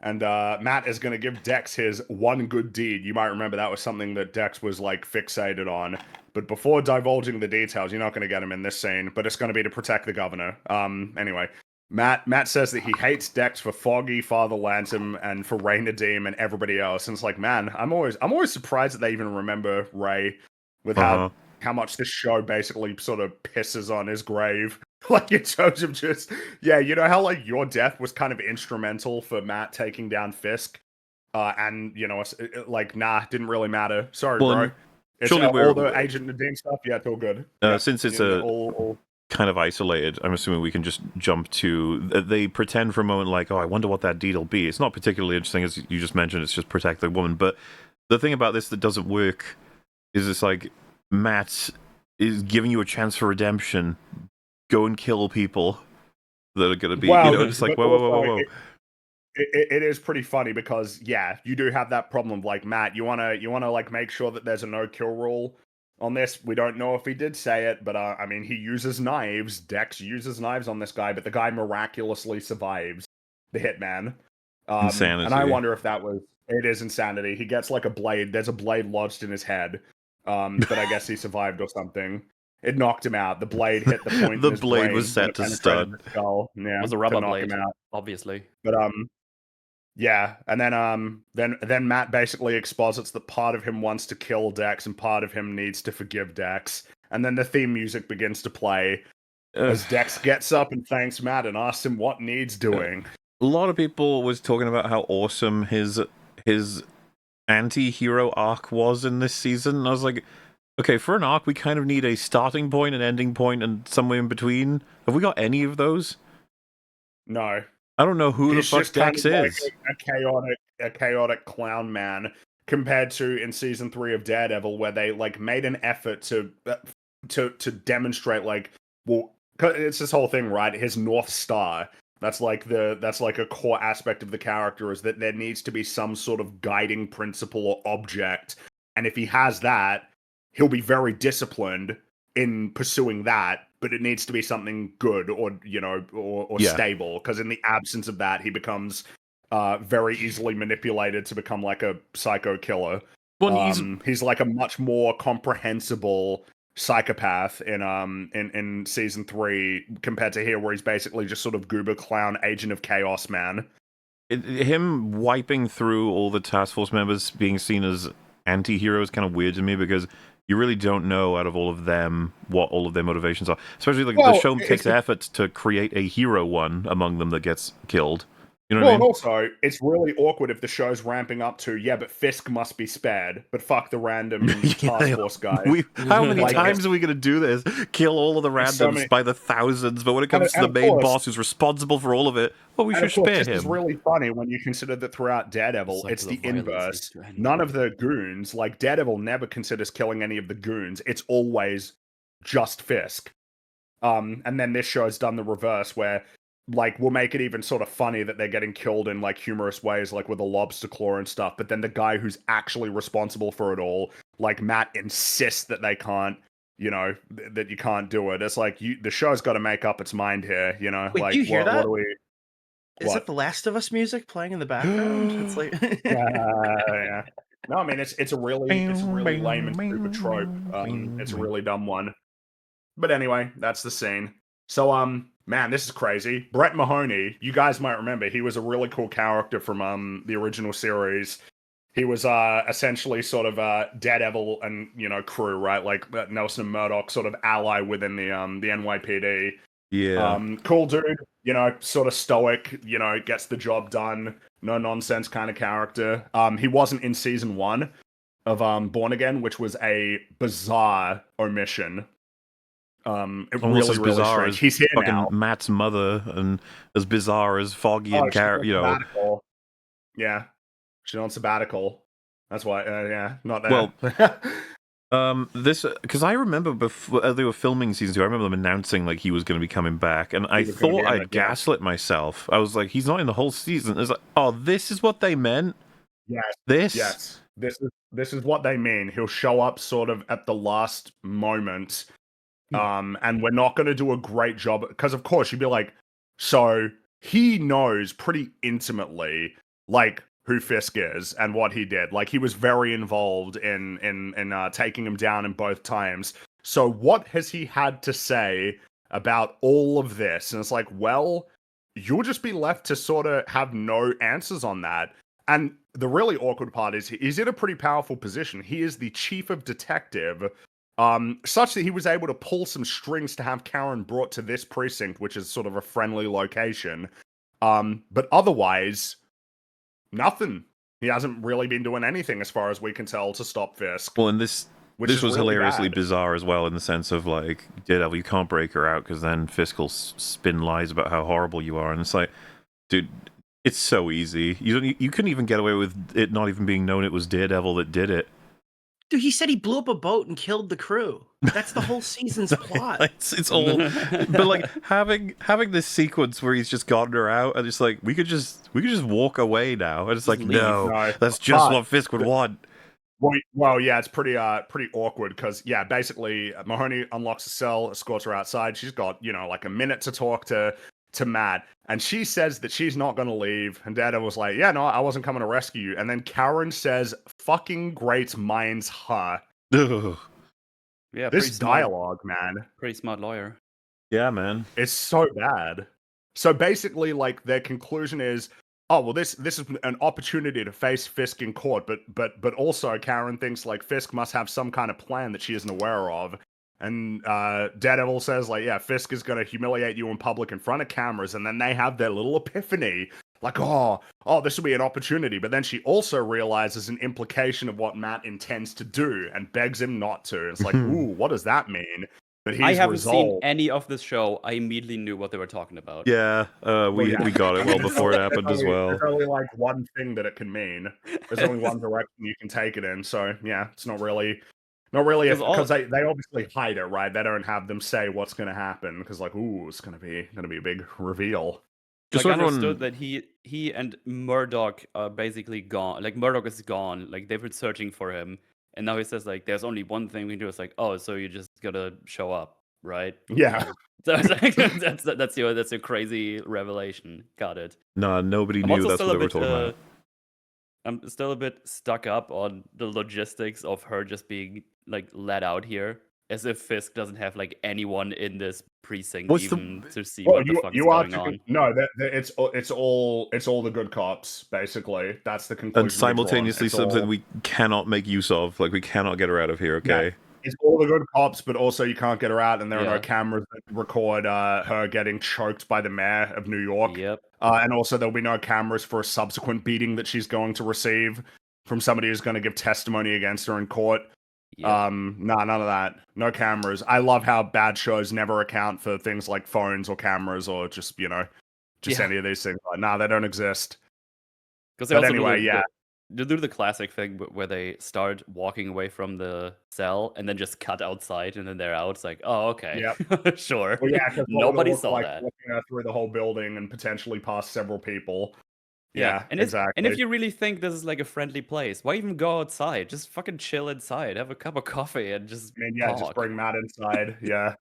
Speaker 1: and Matt is going to give Dex his one good deed. You might remember that was something that Dex was like fixated on. But before divulging the details, you're not going to get him in this scene, but it's going to be to protect the governor. Anyway, Matt says that he hates Dex for Foggy, Father Lantom, and for Ray Nadeem and everybody else. And it's like, man, I'm always surprised that they even remember Ray with how much this show basically sort of pisses on his grave. Like in terms of just, yeah, you know how like your death was kind of instrumental for Matt taking down Fisk, and you know, like nah, didn't really matter. Sorry, bro. It's all the Agent Nadeem stuff. Yeah, it's all good.
Speaker 2: Since it's kind of isolated. I'm assuming we can just jump to... They pretend for a moment like, oh, I wonder what that deed'll be. It's not particularly interesting, as you just mentioned. It's just protect the woman. But the thing about this that doesn't work is it's like Matt is giving you a chance for redemption. Go and kill people that are going to be...
Speaker 1: Well,
Speaker 2: just like, whoa.
Speaker 1: It is pretty funny because, yeah, you do have that problem. Like, Matt, you wanna like make sure that there's a no-kill rule on this. We don't know if he did say it, but I mean, he uses knives. Dex uses knives on this guy, but the guy miraculously survives the hitman.
Speaker 2: Insanity.
Speaker 1: And I wonder if it is insanity. He gets like a blade. There's a blade lodged in his head. But I guess he survived or something. It knocked him out. The blade hit the point.
Speaker 2: The
Speaker 1: in his
Speaker 2: blade
Speaker 1: brain,
Speaker 2: was set
Speaker 1: and it
Speaker 2: to
Speaker 1: penetrated
Speaker 2: stun.
Speaker 1: his skull. Yeah,
Speaker 3: It was a
Speaker 1: to
Speaker 3: rubber
Speaker 1: knock
Speaker 3: blade,
Speaker 1: him out.
Speaker 3: obviously.
Speaker 1: But yeah, and then Matt basically exposits that part of him wants to kill Dex and part of him needs to forgive Dex. And then the theme music begins to play as Dex gets up and thanks Matt and asks him what needs doing.
Speaker 2: A lot of people was talking about how awesome his anti-hero arc was in this season. And I was like, okay, for an arc, we kind of need a starting point, an ending point, and somewhere in between. Have we got any of those?
Speaker 1: No.
Speaker 2: I don't know who the fuck Dex is.
Speaker 1: Like a chaotic clown man compared to in season 3 of Daredevil, where they like made an effort to demonstrate like, well, it's this whole thing, right? His North Star. That's like a core aspect of the character, is that there needs to be some sort of guiding principle or object, and if he has that, he'll be very disciplined in pursuing that, but it needs to be something good or stable, because in the absence of that, he becomes very easily manipulated to become like a psycho killer.
Speaker 2: Well,
Speaker 1: he's like a much more comprehensible psychopath in season 3 compared to here, where he's basically just sort of goober clown agent of chaos man.
Speaker 2: Him wiping through all the task force members being seen as anti-heroes kind of weird to me, because you really don't know out of all of them what all of their motivations are. Especially like the show takes effort to create a hero one among them that gets killed. You know what I mean?
Speaker 1: And also, it's really awkward if the show's ramping up to, yeah, but Fisk must be spared, but fuck the random task force guy.
Speaker 2: How many times are we going to do this? Kill all of the randoms by the thousands, but when it comes to the main boss who's responsible for all of it, well, we should spare him.
Speaker 1: This is really funny when you consider that throughout Daredevil, it's the inverse. None of the goons, like Daredevil never considers killing any of the goons. It's always just Fisk. And then this show's done the reverse, where like, we'll make it even sort of funny that they're getting killed in like humorous ways, like with a lobster claw and stuff. But then the guy who's actually responsible for it all, like Matt, insists that they can't, that you can't do it. It's like the show's got to make up its mind here,
Speaker 4: Wait,
Speaker 1: like
Speaker 4: do you hear that?
Speaker 1: What do we?
Speaker 4: Is it The Last of Us music playing in the background? It's like,
Speaker 1: yeah. No, I mean it's a really lame and stupid trope. It's a really dumb one. But anyway, that's the scene. So man, this is crazy. Brett Mahoney, you guys might remember, he was a really cool character from the original series. He was essentially sort of Daredevil and crew, right? Like Nelson and Murdoch sort of ally within the NYPD.
Speaker 2: Yeah.
Speaker 1: Cool dude, sort of stoic, gets the job done, no nonsense kind of character. He wasn't in season 1 of Born Again, which was a bizarre omission.
Speaker 2: Almost as bizarre as he's here fucking now. Matt's mother, and as bizarre as Foggy and Carrot,
Speaker 1: Yeah, she's on sabbatical. That's why, yeah, not there.
Speaker 2: Well, this, because I remember before they were filming season 2, I remember them announcing like he was going to be coming back, and I thought I'd gaslit myself. I was like, he's not in the whole season. It's like, oh, this is what they meant.
Speaker 1: Yes. This is what they mean. He'll show up sort of at the last moment. And we're not going to do a great job, because of course you'd be like, so he knows pretty intimately like who Fisk is and what he did. Like, he was very involved in taking him down in both times. So what has he had to say about all of this? And it's like, well, you'll just be left to sort of have no answers on that. And the really awkward part is he's in a pretty powerful position. He is the chief of detective, such that he was able to pull some strings to have Karen brought to this precinct, which is sort of a friendly location. But otherwise, nothing. He hasn't really been doing anything, as far as we can tell, to stop Fisk.
Speaker 2: Well, and this
Speaker 1: which
Speaker 2: this
Speaker 1: is
Speaker 2: was
Speaker 1: really
Speaker 2: hilariously
Speaker 1: bad.
Speaker 2: bizarre as well, in the sense of like, Daredevil, you can't break her out because then Fisk will spin lies about how horrible you are, and it's like, dude, it's so easy. You couldn't even get away with it not even being known it was Daredevil that did it.
Speaker 4: Dude, he said he blew up a boat and killed the crew. That's the whole season's plot.
Speaker 2: It's all, but like having this sequence where he's just gotten her out, and it's like we could just walk away now, and it's
Speaker 3: Just
Speaker 2: like
Speaker 3: leave.
Speaker 2: no, that's just what Fisk would want.
Speaker 1: Well, yeah, it's pretty awkward because basically Mahoney unlocks the cell, escorts her outside. She's got like a minute to talk to Matt, and she says that she's not going to leave. And Daredevil's like, yeah, no, I wasn't coming to rescue you. And then Karen says, "Fucking great minds, huh?"
Speaker 2: Ugh.
Speaker 3: Yeah,
Speaker 1: This dialogue, man,
Speaker 3: pretty smart lawyer.
Speaker 2: Yeah, man.
Speaker 1: it's so bad. So basically, like their conclusion is, oh well, this is an opportunity to face Fisk in court, but also Karen thinks like Fisk must have some kind of plan that she isn't aware of. And Daredevil says, like, yeah, Fisk is going to humiliate you in public in front of cameras. And then they have their little epiphany. Like, oh, this will be an opportunity. But then she also realizes an implication of what Matt intends to do and begs him not to. It's like, ooh, what does that mean? But he's
Speaker 3: I haven't
Speaker 1: resolved.
Speaker 3: seen any of this show. I immediately knew what they were talking about.
Speaker 2: Yeah, we got it well before it happened as well.
Speaker 1: There's only like one thing that it can mean. There's only one direction you can take it in. So yeah, it's not really because they obviously hide it, right? They don't have them say what's going to happen because like, ooh, it's gonna be a big reveal.
Speaker 2: Just
Speaker 3: like,
Speaker 2: so
Speaker 3: I
Speaker 2: everyone...
Speaker 3: understood that he and Murdoch are basically gone. Like Murdoch is gone. Like they've been searching for him, and now he says like, "There's only one thing we can do." It's like, oh, so you just gotta show up, right?
Speaker 1: Yeah.
Speaker 3: So it's like, that's your crazy revelation. Got it.
Speaker 2: Nah, nobody knew that's what they were talking about.
Speaker 3: I'm still a bit stuck up on the logistics of her just being like let out here, as if Fisk doesn't have like anyone in this precinct to see what the fuck is going on.
Speaker 1: No, it's all the good cops basically. That's the conclusion.
Speaker 2: And simultaneously something we cannot make use of. Like we cannot get her out of here. Okay.
Speaker 1: Yeah. It's all the good cops, but also you can't get her out, and there are no cameras that record her getting choked by the mayor of New York.
Speaker 3: Yep.
Speaker 1: And also there'll be no cameras for a subsequent beating that she's going to receive from somebody who's going to give testimony against her in court.
Speaker 3: Yep.
Speaker 1: None of that. No cameras. I love how bad shows never account for things like phones or cameras or just any of these things. Like, they don't exist.
Speaker 3: Because they do the classic thing where they start walking away from the cell and then just cut outside and then they're out. It's like, oh, okay, sure.
Speaker 1: Well, yeah,
Speaker 3: nobody saw that.
Speaker 1: Looking through the whole building and potentially past several people.
Speaker 3: Yeah, and
Speaker 1: exactly.
Speaker 3: And if you really think this is like a friendly place, why even go outside? Just fucking chill inside, have a cup of coffee, and just talk.
Speaker 1: Just bring Matt inside. Yeah.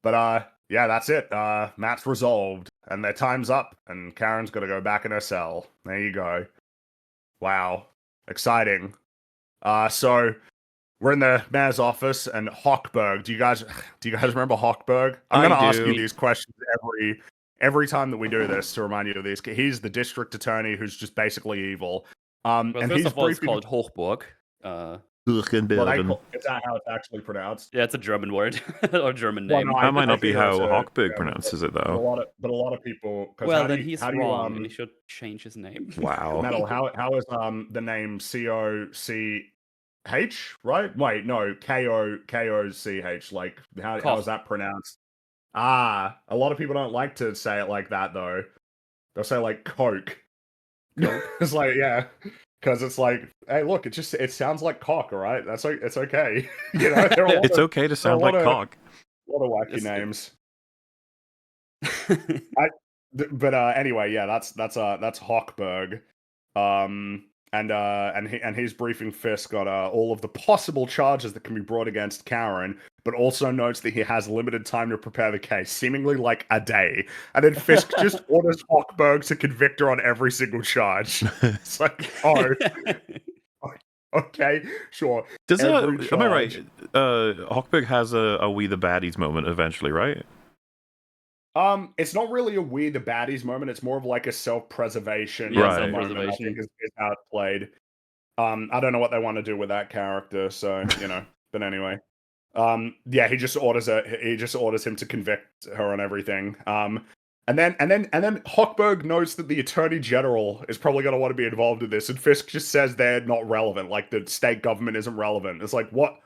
Speaker 1: But that's it. Matt's resolved, and their time's up, and Karen's got to go back in her cell. There you go. Wow, exciting. So we're in the mayor's office, and Hochberg. Do you guys remember Hochberg? I'm going to ask you these questions every time that we do this to remind you of these. He's the district attorney who's just basically evil.
Speaker 3: And first of all, it's called Hochburg.
Speaker 1: Is that how it's actually pronounced?
Speaker 3: Yeah, it's a German word or German name.
Speaker 2: Well, that might not be how Hochberg pronounces it, though.
Speaker 1: But a lot of people.
Speaker 3: Well, then he's wrong, and he should change his name.
Speaker 2: Wow.
Speaker 1: Metal. How is the name COCH? Right? Wait, no, KOCH. Like how is that pronounced? A lot of people don't like to say it like that though. They'll say like Coke. It's like because it's like, hey, look, it sounds like cock, all right? It's okay.
Speaker 2: It's okay to sound like cock.
Speaker 1: A lot of wacky names. Anyway, that's Hochberg. And he's briefing Fisk on all of the possible charges that can be brought against Karen, but also notes that he has limited time to prepare the case, seemingly like a day. And then Fisk just orders Hochberg to convict her on every single charge. It's like, okay, sure.
Speaker 2: Am I right? Hochberg has a We the Baddies moment eventually, right?
Speaker 1: It's not really a We the Baddies moment. It's more of like a self-preservation.
Speaker 3: Self-preservation.
Speaker 1: I think is how it's played. I don't know what they want to do with that character, so But anyway, he just orders him to convict her on everything. And And then Hochberg knows that the Attorney General is probably going to want to be involved in this, and Fisk just says they're not relevant, like the state government isn't relevant. It's like, what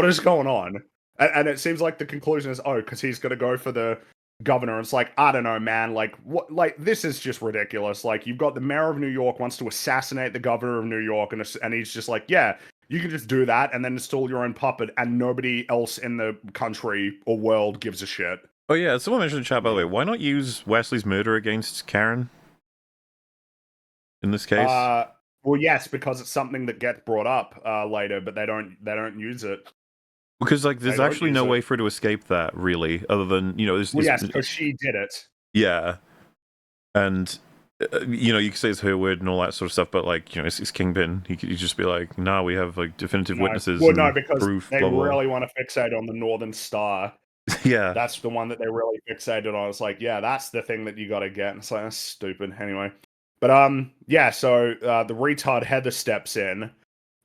Speaker 1: is going on? And it seems like the conclusion is, because he's going to go for the governor. And it's like, I don't know, man. Like, what? Like, this is just ridiculous. Like, you've got the mayor of New York wants to assassinate the governor of New York, and he's just like, yeah, you can just do that and then install your own puppet, and nobody else in the country or world gives a shit.
Speaker 2: Oh yeah, someone mentioned in the chat, by the way, why not use Wesley's murder against Karen in this case?
Speaker 1: Well, yes, because it's something that gets brought up later, but they don't use it.
Speaker 2: Because like, there's actually no way for her to escape that, really, other than
Speaker 1: yes, because she did it.
Speaker 2: Yeah, and you can say it's her word and all that sort of stuff, but like, it's Kingpin. He could just be like, "No, we have like definitive witnesses."
Speaker 1: Well, no, because
Speaker 2: proof,
Speaker 1: they
Speaker 2: blah, blah.
Speaker 1: really want to fixate on the Northern Star.
Speaker 2: Yeah,
Speaker 1: that's the one that they really fixated on. It's like, yeah, that's the thing that you got to get. And it's like, that's stupid. Anyway, but yeah. So the retard Heather steps in.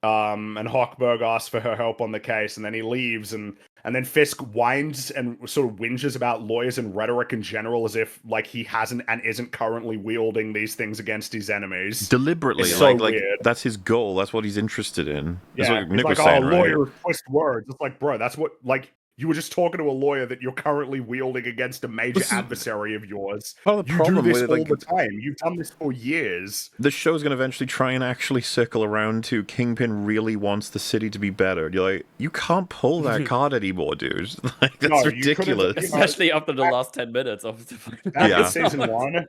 Speaker 1: And Hochberg asks for her help on the case, and then he leaves, and then Fisk whines and sort of whinges about lawyers and rhetoric in general, as if like he hasn't and isn't currently wielding these things against his enemies
Speaker 2: deliberately.
Speaker 1: So
Speaker 2: like that's his goal. That's what he's interested in. That's
Speaker 1: yeah,
Speaker 2: what Nick
Speaker 1: was
Speaker 2: like, saying, right?
Speaker 1: Lawyer twist words. It's like, bro, that's what like. You were just talking to a lawyer that you're currently wielding against a major adversary of yours.
Speaker 2: Part of the problem
Speaker 1: you do this
Speaker 2: with
Speaker 1: all
Speaker 2: like,
Speaker 1: the time. You've done this for years.
Speaker 2: The show's going to eventually try and actually circle around to Kingpin really wants the city to be better. You're like, you can't pull that card anymore, dude. Like, that's ridiculous.
Speaker 3: Especially after the last 10 minutes of the
Speaker 1: back in season 1.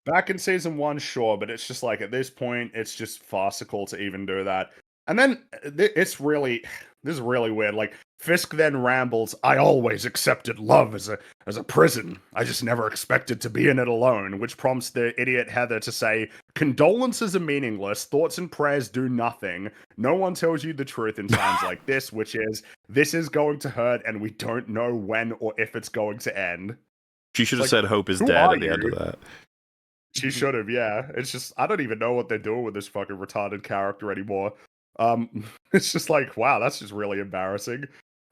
Speaker 1: Back in season 1, sure, but it's just like, at this point, it's just farcical to even do that. And then this is really weird. Like, Fisk then rambles, I always accepted love as a prison. I just never expected to be in it alone, which prompts the idiot Heather to say, condolences are meaningless, thoughts and prayers do nothing. No one tells you the truth in times like this, which is, this is going to hurt and we don't know when or if it's going to end.
Speaker 2: She should have said hope is dead at the end of that.
Speaker 1: She should have, yeah. It's just, I don't even know what they're doing with this fucking retarded character anymore. It's just like, wow, that's just really embarrassing.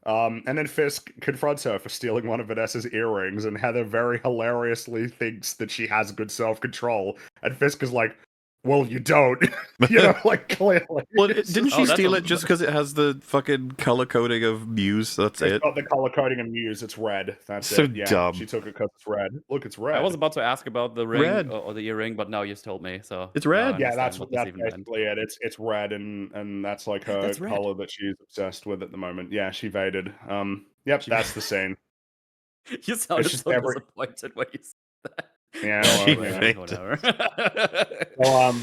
Speaker 1: And then Fisk confronts her for stealing one of Vanessa's earrings, and Heather very hilariously thinks that she has good self-control. And Fisk is like, well, you don't. Like, clearly.
Speaker 2: Well, didn't she steal it just because it has the fucking color coding of Muse? That's it.
Speaker 1: It's got the color coding of Muse. It's red. That's
Speaker 2: so
Speaker 1: it. Yeah,
Speaker 2: dumb.
Speaker 1: She took it because it's red. Look, it's red.
Speaker 3: I was about to ask about the ring or the earring, but now you just told me. So
Speaker 2: it's red.
Speaker 1: Yeah, that's basically it. It's red, and that's like her color that she's obsessed with at the moment. Yeah, she vaded. Yep, that's the scene.
Speaker 3: You sounded so disappointed when you said that.
Speaker 1: Yeah,
Speaker 3: whatever.
Speaker 1: Well,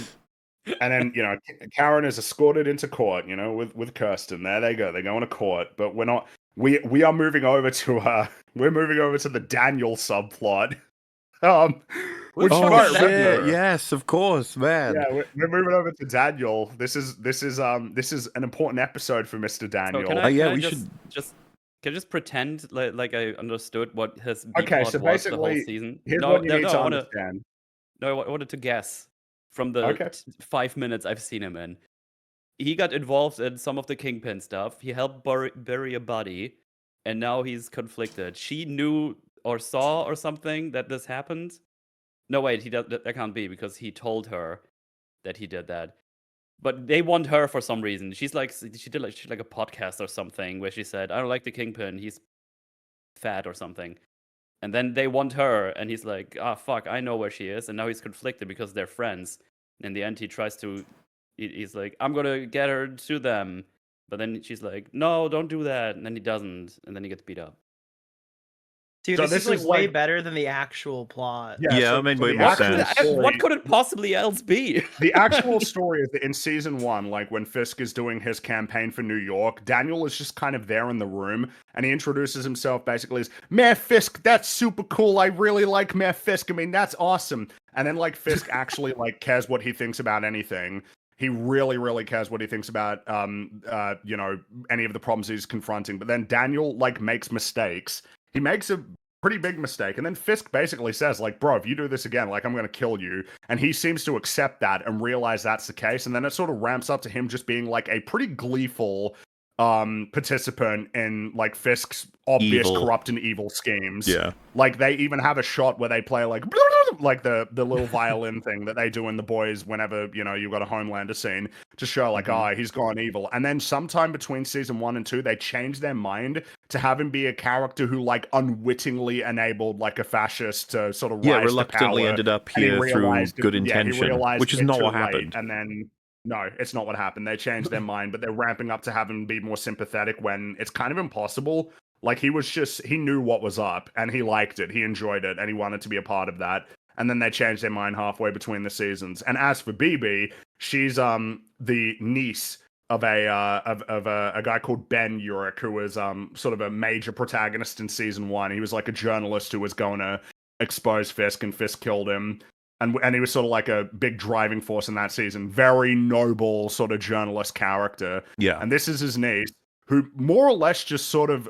Speaker 1: and then Karen is escorted into court. With Kirsten. There they go. They go into court, but we're not. We are moving over to we're moving over to the Daniel subplot. Which
Speaker 2: yes, of course, man.
Speaker 1: Yeah, we're moving over to Daniel. This is an important episode for Mr. Daniel.
Speaker 3: So we should just pretend like I understood what his plot
Speaker 1: so
Speaker 3: was the whole season.
Speaker 1: Here's what you need to understand.
Speaker 3: I wanted to guess from the 5 minutes I've seen him in. He got involved in some of the Kingpin stuff. He helped bury a body, and now he's conflicted. She knew or saw or something that this happened. No, wait, that can't be because he told her that he did that. But they want her for some reason. She did like a podcast or something where she said, I don't like the Kingpin, he's fat or something. And then they want her, and he's like, fuck, I know where she is. And now he's conflicted because they're friends. In the end, he's like, I'm gonna get her to them. But then she's like, no, don't do that. And then he doesn't. And then he gets beat up.
Speaker 4: Dude, so this is way better than the actual plot.
Speaker 2: Yeah, it made way more sense.
Speaker 3: What could it possibly else be?
Speaker 1: The actual story is that in season 1, like when Fisk is doing his campaign for New York, Daniel is just kind of there in the room, and he introduces himself basically as, Mayor Fisk, that's super cool. I really like Mayor Fisk. I mean, that's awesome. And then like Fisk actually like cares what he thinks about anything. He really, really cares what he thinks about, any of the problems he's confronting. But then Daniel like makes mistakes. He makes a pretty big mistake. And then Fisk basically says, like, bro, if you do this again, like, I'm going to kill you. And he seems to accept that and realize that's the case. And then it sort of ramps up to him just being, like, a pretty gleeful, participant in like Fisk's obvious
Speaker 2: Evil.
Speaker 1: corrupt and evil schemes.
Speaker 2: Yeah.
Speaker 1: Like they even have a shot where they play like the little violin thing that they do in The Boys whenever, you know, you've got a Homelander scene to show like, he's gone evil. And then sometime between season 1 and 2, they changed their mind to have him be a character who like unwittingly enabled like a fascist to sort of rise
Speaker 2: reluctantly
Speaker 1: to power.
Speaker 2: ended up here through good intention, which is not what happened.
Speaker 1: And then no, it's not what happened. They changed their mind, but they're ramping up to have him be more sympathetic when it's kind of impossible. Like he knew what was up and he liked it. He enjoyed it and he wanted to be a part of that. And then they changed their mind halfway between the seasons. And as for BB, she's the niece of a guy called Ben Urich, who was sort of a major protagonist in season 1. He was like a journalist who was going to expose Fisk, and Fisk killed him. And he was sort of like a big driving force in that season. Very noble sort of journalist character.
Speaker 2: Yeah.
Speaker 1: And this is his niece, who more or less just sort of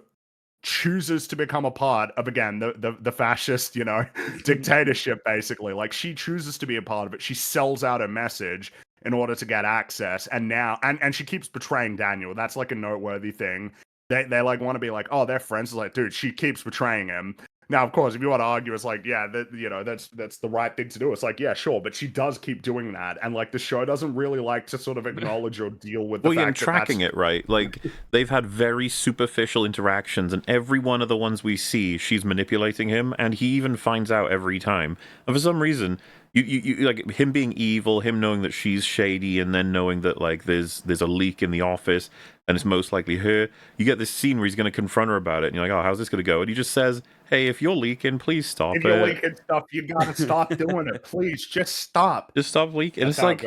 Speaker 1: chooses to become a part of, again, the fascist, you know, dictatorship, basically. Like, she chooses to be a part of it. She sells out a message in order to get access. And now, and she keeps betraying Daniel. That's like a noteworthy thing. They like want to be like, oh, they're friends. It's like, dude, she keeps betraying him. Now, of course, if you want to argue, it's like, yeah, that's the right thing to do. It's like, yeah, sure, but she does keep doing that, and like the show doesn't really like to sort of acknowledge or deal with the fact
Speaker 2: that tracking it, right? Like they've had very superficial interactions, and every one of the ones we see, she's manipulating him, and he even finds out every time. And for some reason, you like him being evil, him knowing that she's shady, and then knowing that like there's a leak in the office, and it's most likely her. You get this scene where he's going to confront her about it, and you're like, oh, how's this going to go? And he just says, hey, if you're leaking, please stop it.
Speaker 1: If you're leaking stuff, you gotta stop doing it. Please, just stop.
Speaker 2: Just stop leaking. And it's like,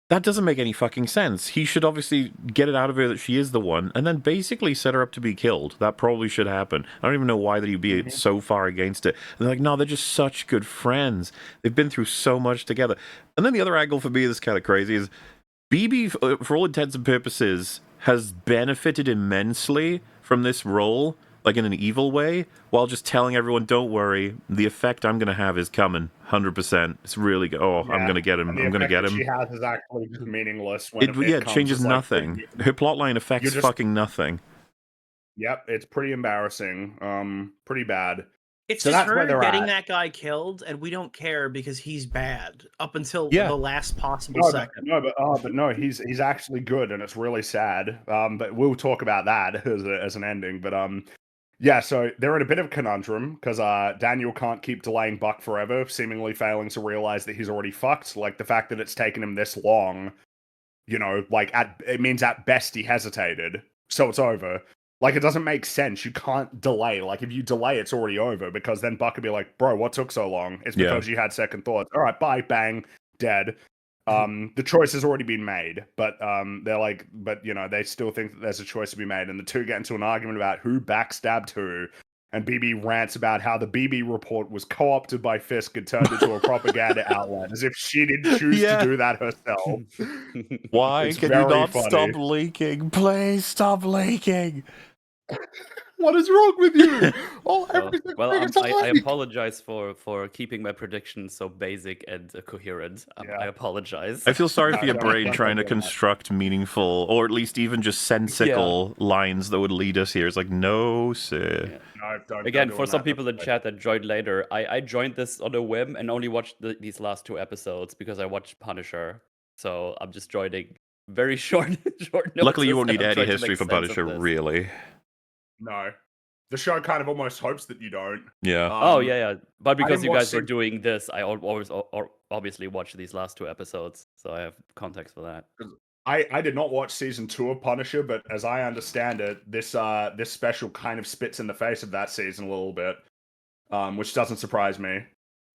Speaker 2: that doesn't make any fucking sense. He should obviously get it out of her that she is the one, and then basically set her up to be killed. That probably should happen. I don't even know why that he'd be so far against it. And they're like, no, they're just such good friends. They've been through so much together. And then the other angle for me that's kind of crazy is BB, for all intents and purposes, has benefited immensely from this role, like in an evil way, while just telling everyone, don't worry, the effect I'm going to have is coming, 100%. It's really good. Oh, yeah. I'm going to get him. I'm going to get him.
Speaker 1: She has is actually just meaningless. When
Speaker 2: it changes nothing. Her plotline affects fucking nothing.
Speaker 1: Yep, it's pretty embarrassing. Pretty bad.
Speaker 4: It's so just her getting that guy killed, and we don't care because he's bad up until the last possible second.
Speaker 1: But no, he's actually good, and it's really sad. But we'll talk about that as an ending. But yeah, so they're in a bit of a conundrum because Daniel can't keep delaying Buck forever, seemingly failing to realize that he's already fucked. Like the fact that it's taken him this long, you know, like it means at best he hesitated, so it's over. Like, it doesn't make sense. You can't delay. Like, if you delay, it's already over, because then Buck would be like, bro, what took so long? It's because you had second thoughts. All right, bye, bang, dead. The choice has already been made, but they're like, but, you know, they still think that there's a choice to be made, and the two get into an argument about who backstabbed who, and BB rants about how the BB report was co-opted by Fisk and turned into a propaganda outlet, as if she didn't choose to do that herself.
Speaker 2: Why can you not stop leaking? Please stop leaking.
Speaker 1: What is wrong with you?
Speaker 3: I apologize for keeping my predictions so basic and coherent. I apologize.
Speaker 2: I feel sorry for your brain trying to construct meaningful, or at least even just sensical lines that would lead us here. It's like, no, sir.
Speaker 3: Yeah. No, again, for some people in chat that joined later, I joined this on a whim and only watched these last 2 episodes because I watched Punisher. So I'm just joining very short notice.
Speaker 2: Luckily, you won't need any history for Punisher, really.
Speaker 1: No. The show kind of almost hopes that you don't.
Speaker 2: Yeah.
Speaker 3: Yeah. But because you guys were doing this, I always obviously watched these last 2 episodes, so I have context for that.
Speaker 1: I did not watch season 2 of Punisher, but as I understand it, this special kind of spits in the face of that season a little bit, which doesn't surprise me.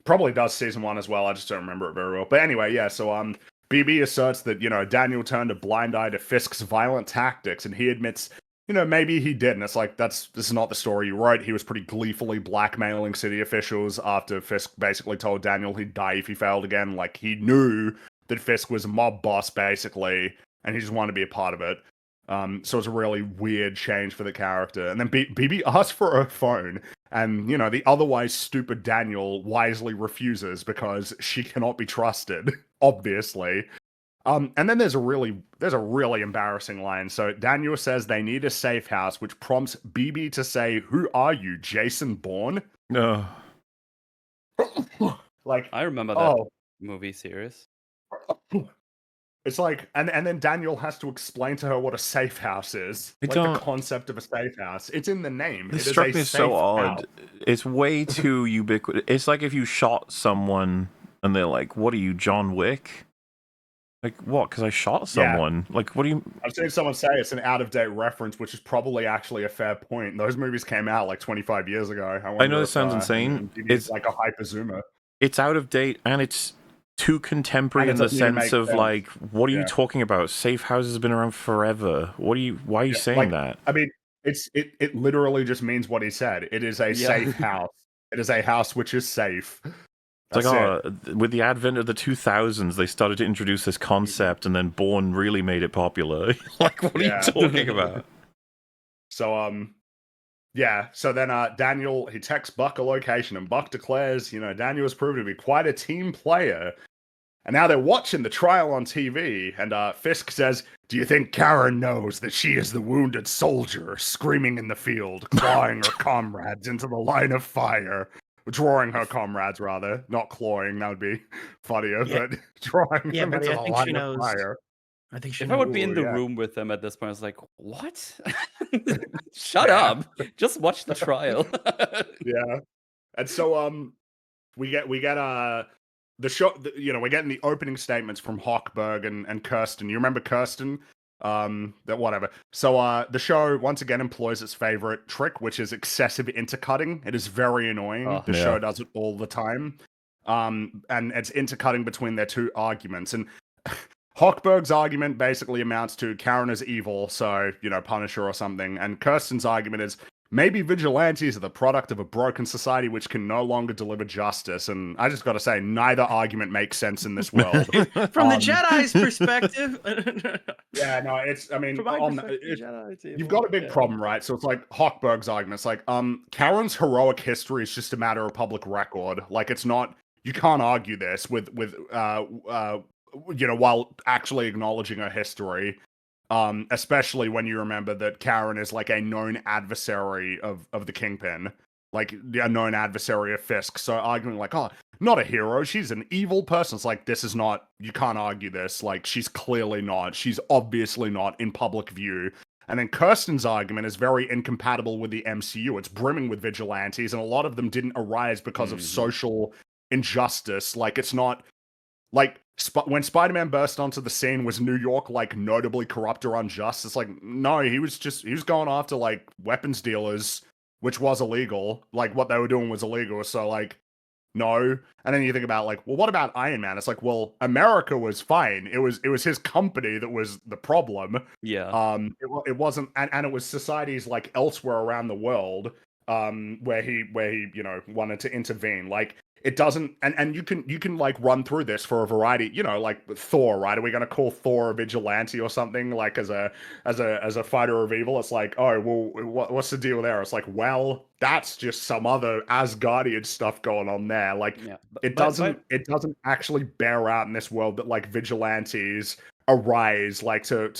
Speaker 1: Probably does season 1 as well. I just don't remember it very well. But anyway, yeah. So BB asserts that, you know, Daniel turned a blind eye to Fisk's violent tactics, and he admits, you know, maybe he did, and it's like, this is not the story you wrote. He was pretty gleefully blackmailing city officials after Fisk basically told Daniel he'd die if he failed again. Like, he knew that Fisk was a mob boss, basically, and he just wanted to be a part of it. So it's a really weird change for the character. And then BB asks for a phone, and, you know, the otherwise stupid Daniel wisely refuses because she cannot be trusted, obviously. And then there's a really embarrassing line. So Daniel says they need a safe house, which prompts BB to say, "Who are you, Jason Bourne?"
Speaker 2: No.
Speaker 1: Like,
Speaker 3: I remember that movie series.
Speaker 1: It's like, and then Daniel has to explain to her what a safe house is.
Speaker 2: I
Speaker 1: like
Speaker 2: don't-
Speaker 1: the concept of a safe house. It's in the name.
Speaker 2: This
Speaker 1: It
Speaker 2: struck
Speaker 1: is a
Speaker 2: me
Speaker 1: safe
Speaker 2: so odd.
Speaker 1: house.
Speaker 2: It's way too ubiquitous. It's like if you shot someone and they're like, "What are you, John Wick?" Like, what? Because I shot someone. Yeah. Like, what do you...
Speaker 1: I've seen someone say it's an out-of-date reference, which is probably actually a fair point. Those movies came out like 25 years ago.
Speaker 2: I know this sounds insane.
Speaker 1: It's like a hyper zoomer.
Speaker 2: It's out of date, and it's too contemporary in the sense of, like, what are you talking about? Safe houses have been around forever. Why are you saying that?
Speaker 1: I mean, it literally just means what he said. It is a safe house. It is a house which is safe.
Speaker 2: It's like, with the advent of the 2000s, they started to introduce this concept, and then Bourne really made it popular. Like, what are you talking about?
Speaker 1: So, yeah. So then, Daniel, he texts Buck a location, and Buck declares, Daniel has proven to be quite a team player. And now they're watching the trial on TV, and Fisk says, "Do you think Karen knows that she is the wounded soldier screaming in the field, clawing her comrades into the line of fire?" Drawing her comrades, rather. Not clawing, that would be funnier, but drawing them into the line of fire.
Speaker 4: I think she
Speaker 3: If I would be in the room with them at this point, I was like, what? Shut up. Just watch the trial.
Speaker 1: Yeah. And so, we get the show, we're getting the opening statements from Hochberg and Kirsten. You remember Kirsten? That whatever. So the show once again employs its favorite trick, which is excessive intercutting. It is very annoying. The show does it all the time. And it's intercutting between their two arguments. And Hochberg's argument basically amounts to Karen is evil, so, punish her or something. And Kirsten's argument is, maybe vigilantes are the product of a broken society which can no longer deliver justice. And I just got to say, neither argument makes sense in this world.
Speaker 4: From the Jedi's perspective.
Speaker 1: Yeah, no, you've got a big problem, right? So it's like Hochberg's argument. It's like, Karen's heroic history is just a matter of public record. Like, it's not, you can't argue this with while actually acknowledging her history. Especially when you remember that Karen is like a known adversary of the Kingpin, like a known adversary of Fisk. So arguing like, oh, not a hero, she's an evil person. It's like, this is not, you can't argue this. Like, she's clearly not. She's obviously not in public view. And then Kirsten's argument is very incompatible with the MCU. It's brimming with vigilantes, and a lot of them didn't arise because of social injustice. Like, it's not like when Spider-Man burst onto the scene, was New York like notably corrupt or unjust? It's like, no, he was going after like weapons dealers, which was illegal. Like, what they were doing was illegal. So like, no. And then you think about like, well, what about Iron Man? It's like, well, America was fine. It was his company that was the problem.
Speaker 3: Yeah.
Speaker 1: It wasn't, and it was societies like elsewhere around the world, where he wanted to intervene. Like, it doesn't, and you can like run through this for a variety, like Thor, right? Are we going to call Thor a vigilante or something, like as a fighter of evil? It's like, oh, well, what's the deal there? It's like, well, that's just some other Asgardian stuff going on there. Like, it doesn't actually bear out in this world that like vigilantes arise like to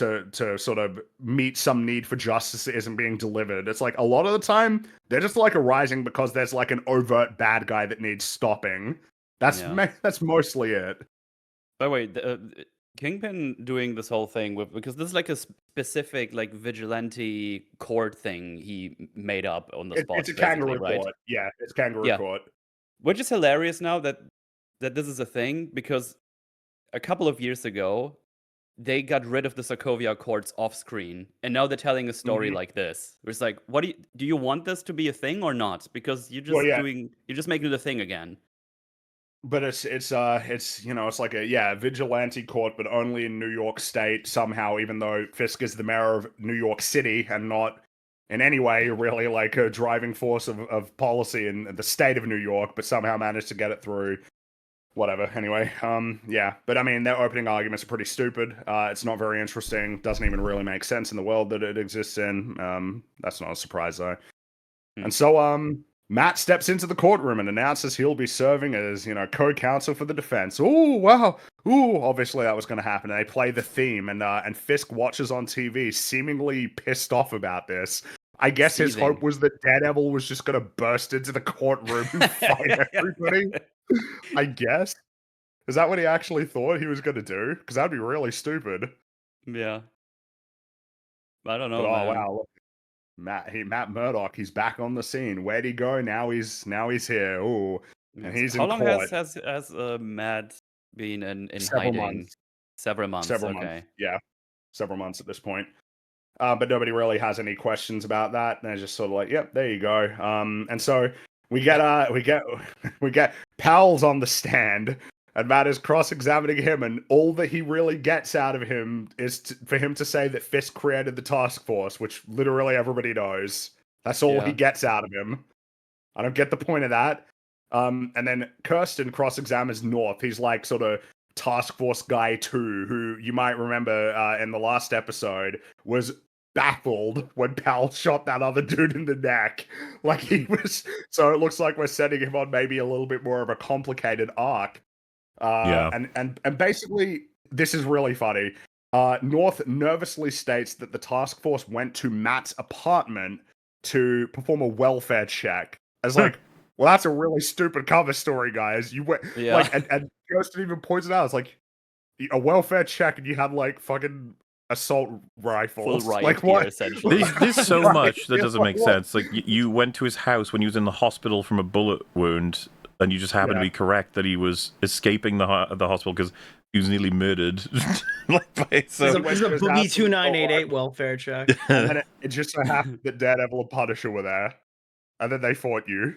Speaker 1: sort of meet some need for justice that isn't being delivered. It's like a lot of the time they're just like arising because there's like an overt bad guy that needs stopping. That's mostly it.
Speaker 3: By the way, Kingpin doing this whole thing because this is like a specific like vigilante court thing he made up on the spot.
Speaker 1: It's a kangaroo court, right? Yeah, it's kangaroo court.
Speaker 3: Which is hilarious now that this is a thing, because a couple of years ago they got rid of the Sokovia courts off screen, and now they're telling a story like this. It's like, what do you want this to be a thing or not? Because you're just making it a thing again.
Speaker 1: But it's like a vigilante court, but only in New York State somehow, even though Fisk is the mayor of New York City and not in any way really like a driving force of policy in the state of New York, but somehow managed to get it through. Whatever. Anyway, but I mean, their opening arguments are pretty stupid. It's not very interesting. Doesn't even really make sense in the world that it exists in. That's not a surprise though. And so, Matt steps into the courtroom and announces he'll be serving as, co-counsel for the defense. Oh, wow. Ooh, obviously that was going to happen. And they play the theme, and Fisk watches on TV, seemingly pissed off about this. I guess his hope was that Daredevil was just going to burst into the courtroom and fight everybody. I guess. Is that what he actually thought he was going to do? Because that'd be really stupid.
Speaker 3: Yeah. I don't know,
Speaker 1: But,
Speaker 3: man.
Speaker 1: wow. Look, Matt Murdock, he's back on the scene. Where'd he go? Now he's here. Ooh. And he's
Speaker 3: How
Speaker 1: in
Speaker 3: long
Speaker 1: court.
Speaker 3: has Matt been in
Speaker 1: Several
Speaker 3: hiding?
Speaker 1: months.
Speaker 3: Several months.
Speaker 1: Several
Speaker 3: okay.
Speaker 1: months. Yeah. Several months at this point. But nobody really has any questions about that. They're just sort of like, yep, there you go. And so we get Powell's on the stand, and Matt is cross-examining him, and all that he really gets out of him is for him to say that Fisk created the task force, which literally everybody knows. That's all he gets out of him. I don't get the point of that. And then Kirsten cross-examines North. He's like sort of task force guy 2, who you might remember in the last episode was baffled when Powell shot that other dude in the neck. Like he was. So it looks like we're setting him on maybe a little bit more of a complicated arc. And basically, this is really funny. North nervously states that the task force went to Matt's apartment to perform a welfare check. As like, well, that's a really stupid cover story, guys. You went like, and Kirsten even points it out. It's like a welfare check, and you had like fucking assault rifles.
Speaker 3: Full riot
Speaker 1: like
Speaker 3: gear,
Speaker 1: what?
Speaker 3: essentially.
Speaker 2: There's so much that doesn't make sense. Like you went to his house when he was in the hospital from a bullet wound, and you just happened to be correct that he was escaping the hospital because he was nearly murdered.
Speaker 4: This is a Boogie 2988 welfare check.
Speaker 1: And then it just so happened that Daredevil and Punisher were there, and then they fought you.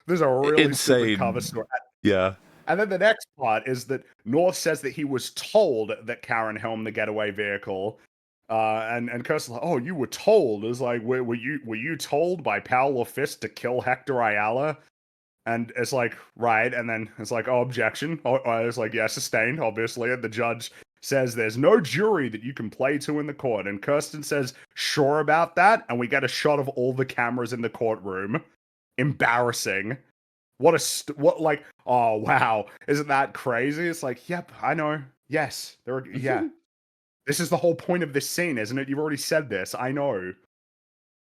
Speaker 1: There's a really
Speaker 2: insane
Speaker 1: cover story.
Speaker 2: Yeah.
Speaker 1: And then the next part is that North says that he was told that Karen helmed the getaway vehicle. And Kirsten's like, oh, you were told. It's like, were you told by Powell or Fisk to kill Hector Ayala? And it's like, right. And then it's like, oh, objection. It's like, yeah, sustained, obviously. And the judge says there's no jury that you can play to in the court. And Kirsten says, sure about that. And we get a shot of all the cameras in the courtroom. Embarrassing. Like, oh, wow. Isn't that crazy? It's like, yep, I know. Yes. Yeah. This is the whole point of this scene, isn't it? You've already said this. I know.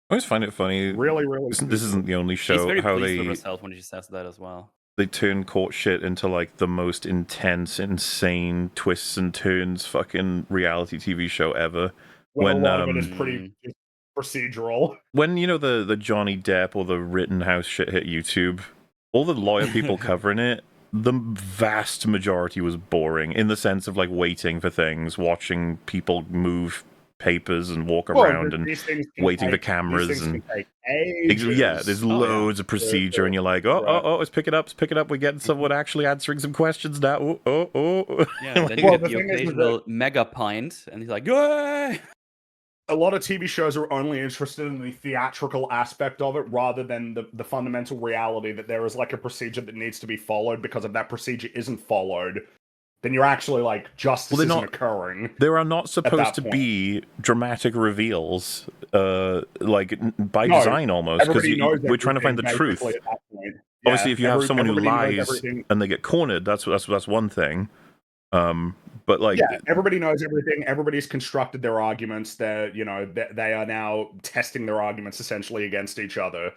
Speaker 2: I always find it funny.
Speaker 1: Really.
Speaker 2: This isn't the only show.
Speaker 3: She's very
Speaker 2: how
Speaker 3: pleased
Speaker 2: they
Speaker 3: with herself when she says that as well.
Speaker 2: They turn court shit into like the most intense, insane twists and turns fucking reality TV show ever.
Speaker 1: Well, a lot of it is pretty procedural.
Speaker 2: When the Johnny Depp or the Rittenhouse shit hit YouTube, all the lawyer people covering it, the vast majority was boring in the sense of like waiting for things, watching people move papers and walk around and waiting for cameras and there's loads of procedure and you're like, let's pick it up, we're getting someone actually answering some questions now.
Speaker 3: Yeah, then you get the occasional mega pint and he's like, yay!
Speaker 1: A lot of TV shows are only interested in the theatrical aspect of it rather than the fundamental reality that there is like a procedure that needs to be followed, because if that procedure isn't followed, then you're actually like, justice isn't occurring.
Speaker 2: There are not supposed to be dramatic reveals, like by design almost, because we're trying to find the truth. Obviously, if you have someone who lies and they get cornered, that's one thing. But like,
Speaker 1: everybody knows everything. Everybody's constructed their arguments. They are now testing their arguments essentially against each other.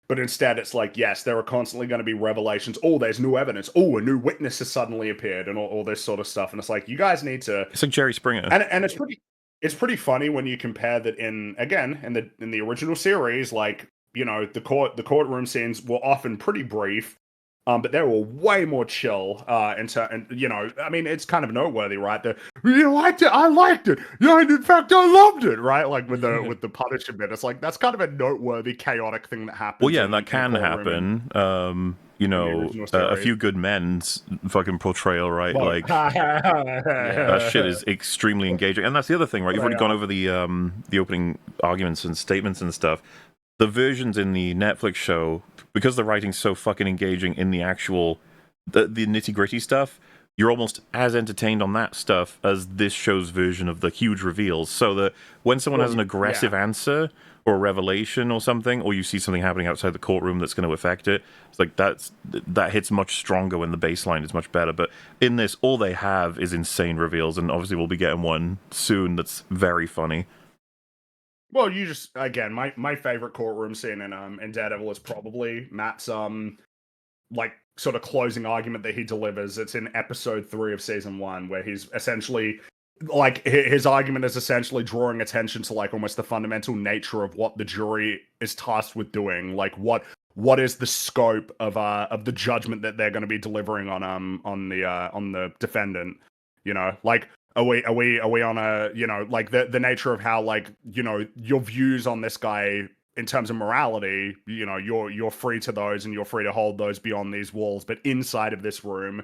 Speaker 1: But instead, it's like, yes, there are constantly going to be revelations. Oh, there's new evidence. Oh, a new witness has suddenly appeared, and all this sort of stuff. And it's like, you guys need to.
Speaker 2: It's like Jerry Springer,
Speaker 1: and it's pretty funny when you compare that in the original series, like the courtroom scenes were often pretty brief. But they were way more chill. I mean, it's kind of noteworthy, right? You liked it, I liked it. Yeah, in fact, I loved it, right? Like with the Punisher bit, it's like that's kind of a noteworthy, chaotic thing that happens.
Speaker 2: Well, yeah, and that can happen. A Few Good Men's fucking portrayal, right? Well, like that shit is extremely engaging, and that's the other thing, right? You've already gone over the opening arguments and statements and stuff. The versions in the Netflix show, because the writing's so fucking engaging in the actual the nitty-gritty stuff, you're almost as entertained on that stuff as this show's version of the huge reveals. So that when someone has an aggressive answer, or a revelation or something, or you see something happening outside the courtroom that's going to affect it. It's like that hits much stronger when the baseline is much better. But in this, all they have is insane reveals, and obviously we'll be getting one soon that's very funny.
Speaker 1: Well, you just again, my favorite courtroom scene in Daredevil is probably Matt's like sort of closing argument that he delivers. It's in episode 3 of season 1, where he's essentially like his argument is essentially drawing attention to like almost the fundamental nature of what the jury is tasked with doing. Like what is the scope of the judgment that they're going to be delivering on the defendant? You know, like are we on a, you know, like the nature of how, like, you know, your views on this guy in terms of morality, you know, you're free to those and you're free to hold those beyond these walls, but inside of this room,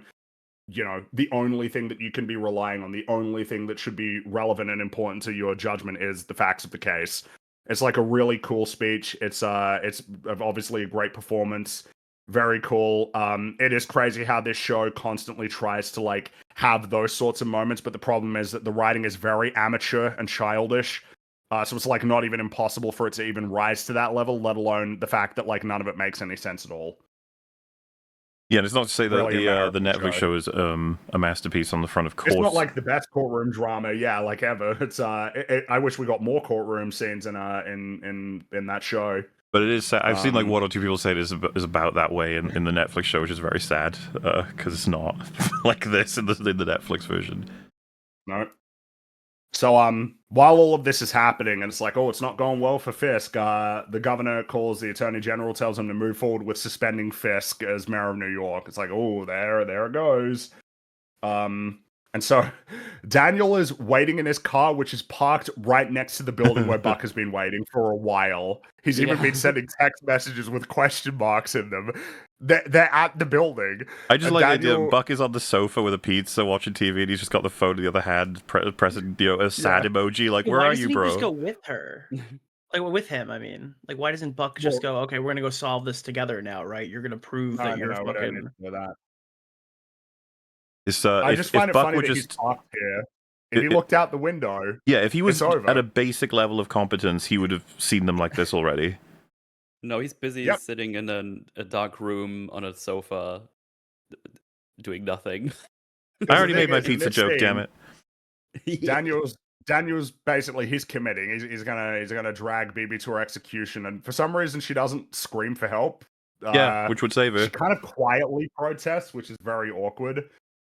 Speaker 1: you know, the only thing that you can be relying on, the only thing that should be relevant and important to your judgment is the facts of the case. It's like a really cool speech. It's obviously a great performance. Very cool. It is crazy how this show constantly tries to like have those sorts of moments, but the problem is that the writing is very amateur and childish. So it's like not even impossible for it to even rise to that level, let alone the fact that like none of it makes any sense at all.
Speaker 2: Yeah, and it's not to say that
Speaker 1: Really
Speaker 2: the Netflix show is a masterpiece on the front, of course.
Speaker 1: It's not like the best courtroom drama, yeah, like ever. It's I wish we got more courtroom scenes in that show.
Speaker 2: But it is sad. I've seen like one or two people say it is about that way in the Netflix show, which is very sad because it's not like this in the Netflix version.
Speaker 1: No. So while all of this is happening, and it's like, oh, it's not going well for Fisk, the governor calls the attorney general, tells him to move forward with suspending Fisk as mayor of New York. It's like, oh, there it goes. And so Daniel is waiting in his car, which is parked right next to the building where Buck has been waiting for a while. He's even been sending text messages with question marks in them. They're at the building.
Speaker 2: I just like the idea Buck is on the sofa with a pizza watching TV, and he's just got the phone in the other hand, pressing a sad emoji. Like, where are you, bro?
Speaker 4: Why doesn't he just go with her? Like, with him, I mean. Like, why doesn't Buck just go, okay, we're going to go solve this together now, right? You're going to prove that you're fucking...
Speaker 1: I just find it funny that he's talked here. If he looked out the window,
Speaker 2: yeah, if he was at a basic level of competence, he would have seen them like this already.
Speaker 3: No, he's busy sitting in a dark room on a sofa, doing nothing.
Speaker 2: I already made my pizza joke, damn it.
Speaker 1: Daniel's basically, he's committing. He's gonna drag BB to her execution, and for some reason she doesn't scream for help.
Speaker 2: Which would save her.
Speaker 1: She kind of quietly protests, which is very awkward.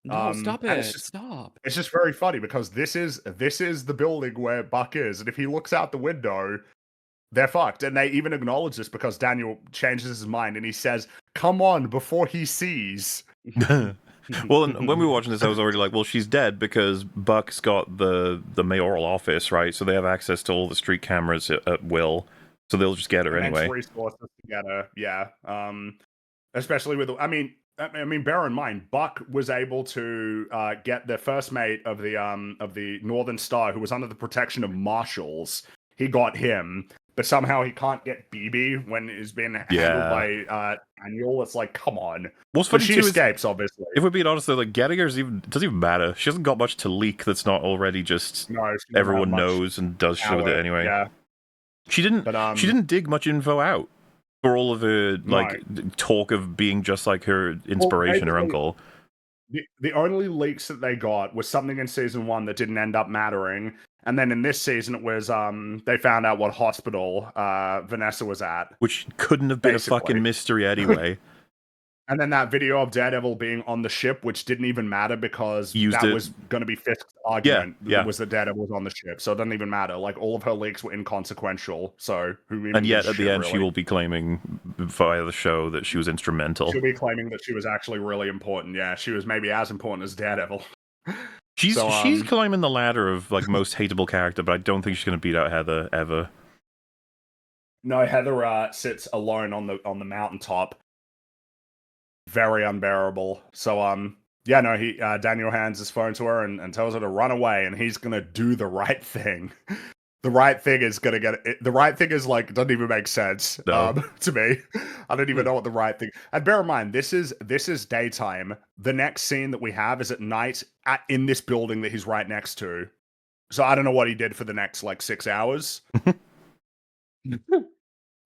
Speaker 3: No, stop it! Stop.
Speaker 1: It's just very funny because this is the building where Buck is, and if he looks out the window, they're fucked. And they even acknowledge this because Daniel changes his mind and he says, "Come on," before he sees.
Speaker 2: Well, when we were watching this, I was already like, well, she's dead because Buck's got the mayoral office, right? So they have access to all the street cameras at will. So they'll just get her anyway.
Speaker 1: Resources to get her, yeah. Especially with, I mean, bear in mind, Buck was able to get the first mate of the Northern Star, who was under the protection of marshals. He got him, but somehow he can't get BB when it's been handled by Daniel. It's like, come on.
Speaker 2: What's funny
Speaker 1: she escapes, obviously.
Speaker 2: If we're being honest, though, like getting her doesn't even matter. She hasn't got much to leak that's not already just everyone knows and does shit with it anyway.
Speaker 1: Yeah.
Speaker 2: She didn't dig much info out. For all of the talk of being just like her inspiration, her uncle.
Speaker 1: The only leaks that they got was something in season 1 that didn't end up mattering, and then in this season it was they found out what hospital Vanessa was at,
Speaker 2: which couldn't have been a fucking mystery anyway.
Speaker 1: And then that video of Daredevil being on the ship, which didn't even matter because was going to be Fisk's argument, was that Daredevil was on the ship. So it doesn't even matter. Like, all of her leaks were inconsequential. So
Speaker 2: and yet, at the end, she will be claiming via the show that she was instrumental.
Speaker 1: She'll be claiming that she was actually really important. Yeah, she was maybe as important as Daredevil.
Speaker 2: She's climbing the ladder of like most hateable character, but I don't think she's going to beat out Heather ever.
Speaker 1: No, Heather sits alone on the mountaintop. Very unbearable. So Daniel hands his phone to her and tells her to run away, and he's gonna do the right thing. The right thing is gonna get it. The right thing is like doesn't even make sense to me. I don't even know what the right thing. And bear in mind, this is daytime. The next scene that we have is at night in this building that he's right next to. So I don't know what he did for the next like 6 hours.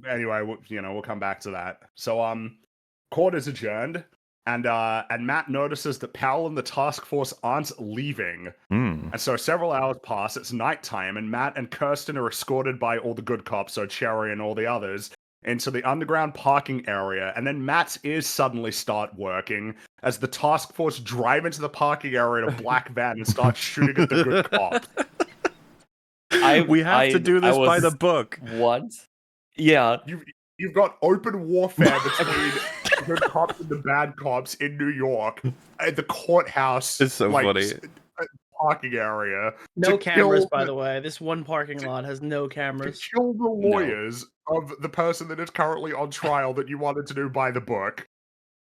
Speaker 1: Anyway, we'll come back to that. So, court is adjourned, and Matt notices that Powell and the task force aren't leaving. And so several hours pass, it's nighttime, and Matt and Kirsten are escorted by all the good cops, so Cherry and all the others, into the underground parking area, and then Matt's ears suddenly start working as the task force drive into the parking area in a black van and start shooting at the good cops.
Speaker 2: We have to do this by the book.
Speaker 3: What? Yeah.
Speaker 1: You've got open warfare between the good cops and the bad cops in New York at the courthouse.
Speaker 2: It's so funny.
Speaker 1: Parking area.
Speaker 4: No cameras, by the way. This one parking lot has no cameras.
Speaker 1: To kill the lawyers of the person that is currently on trial that you wanted to do by the book.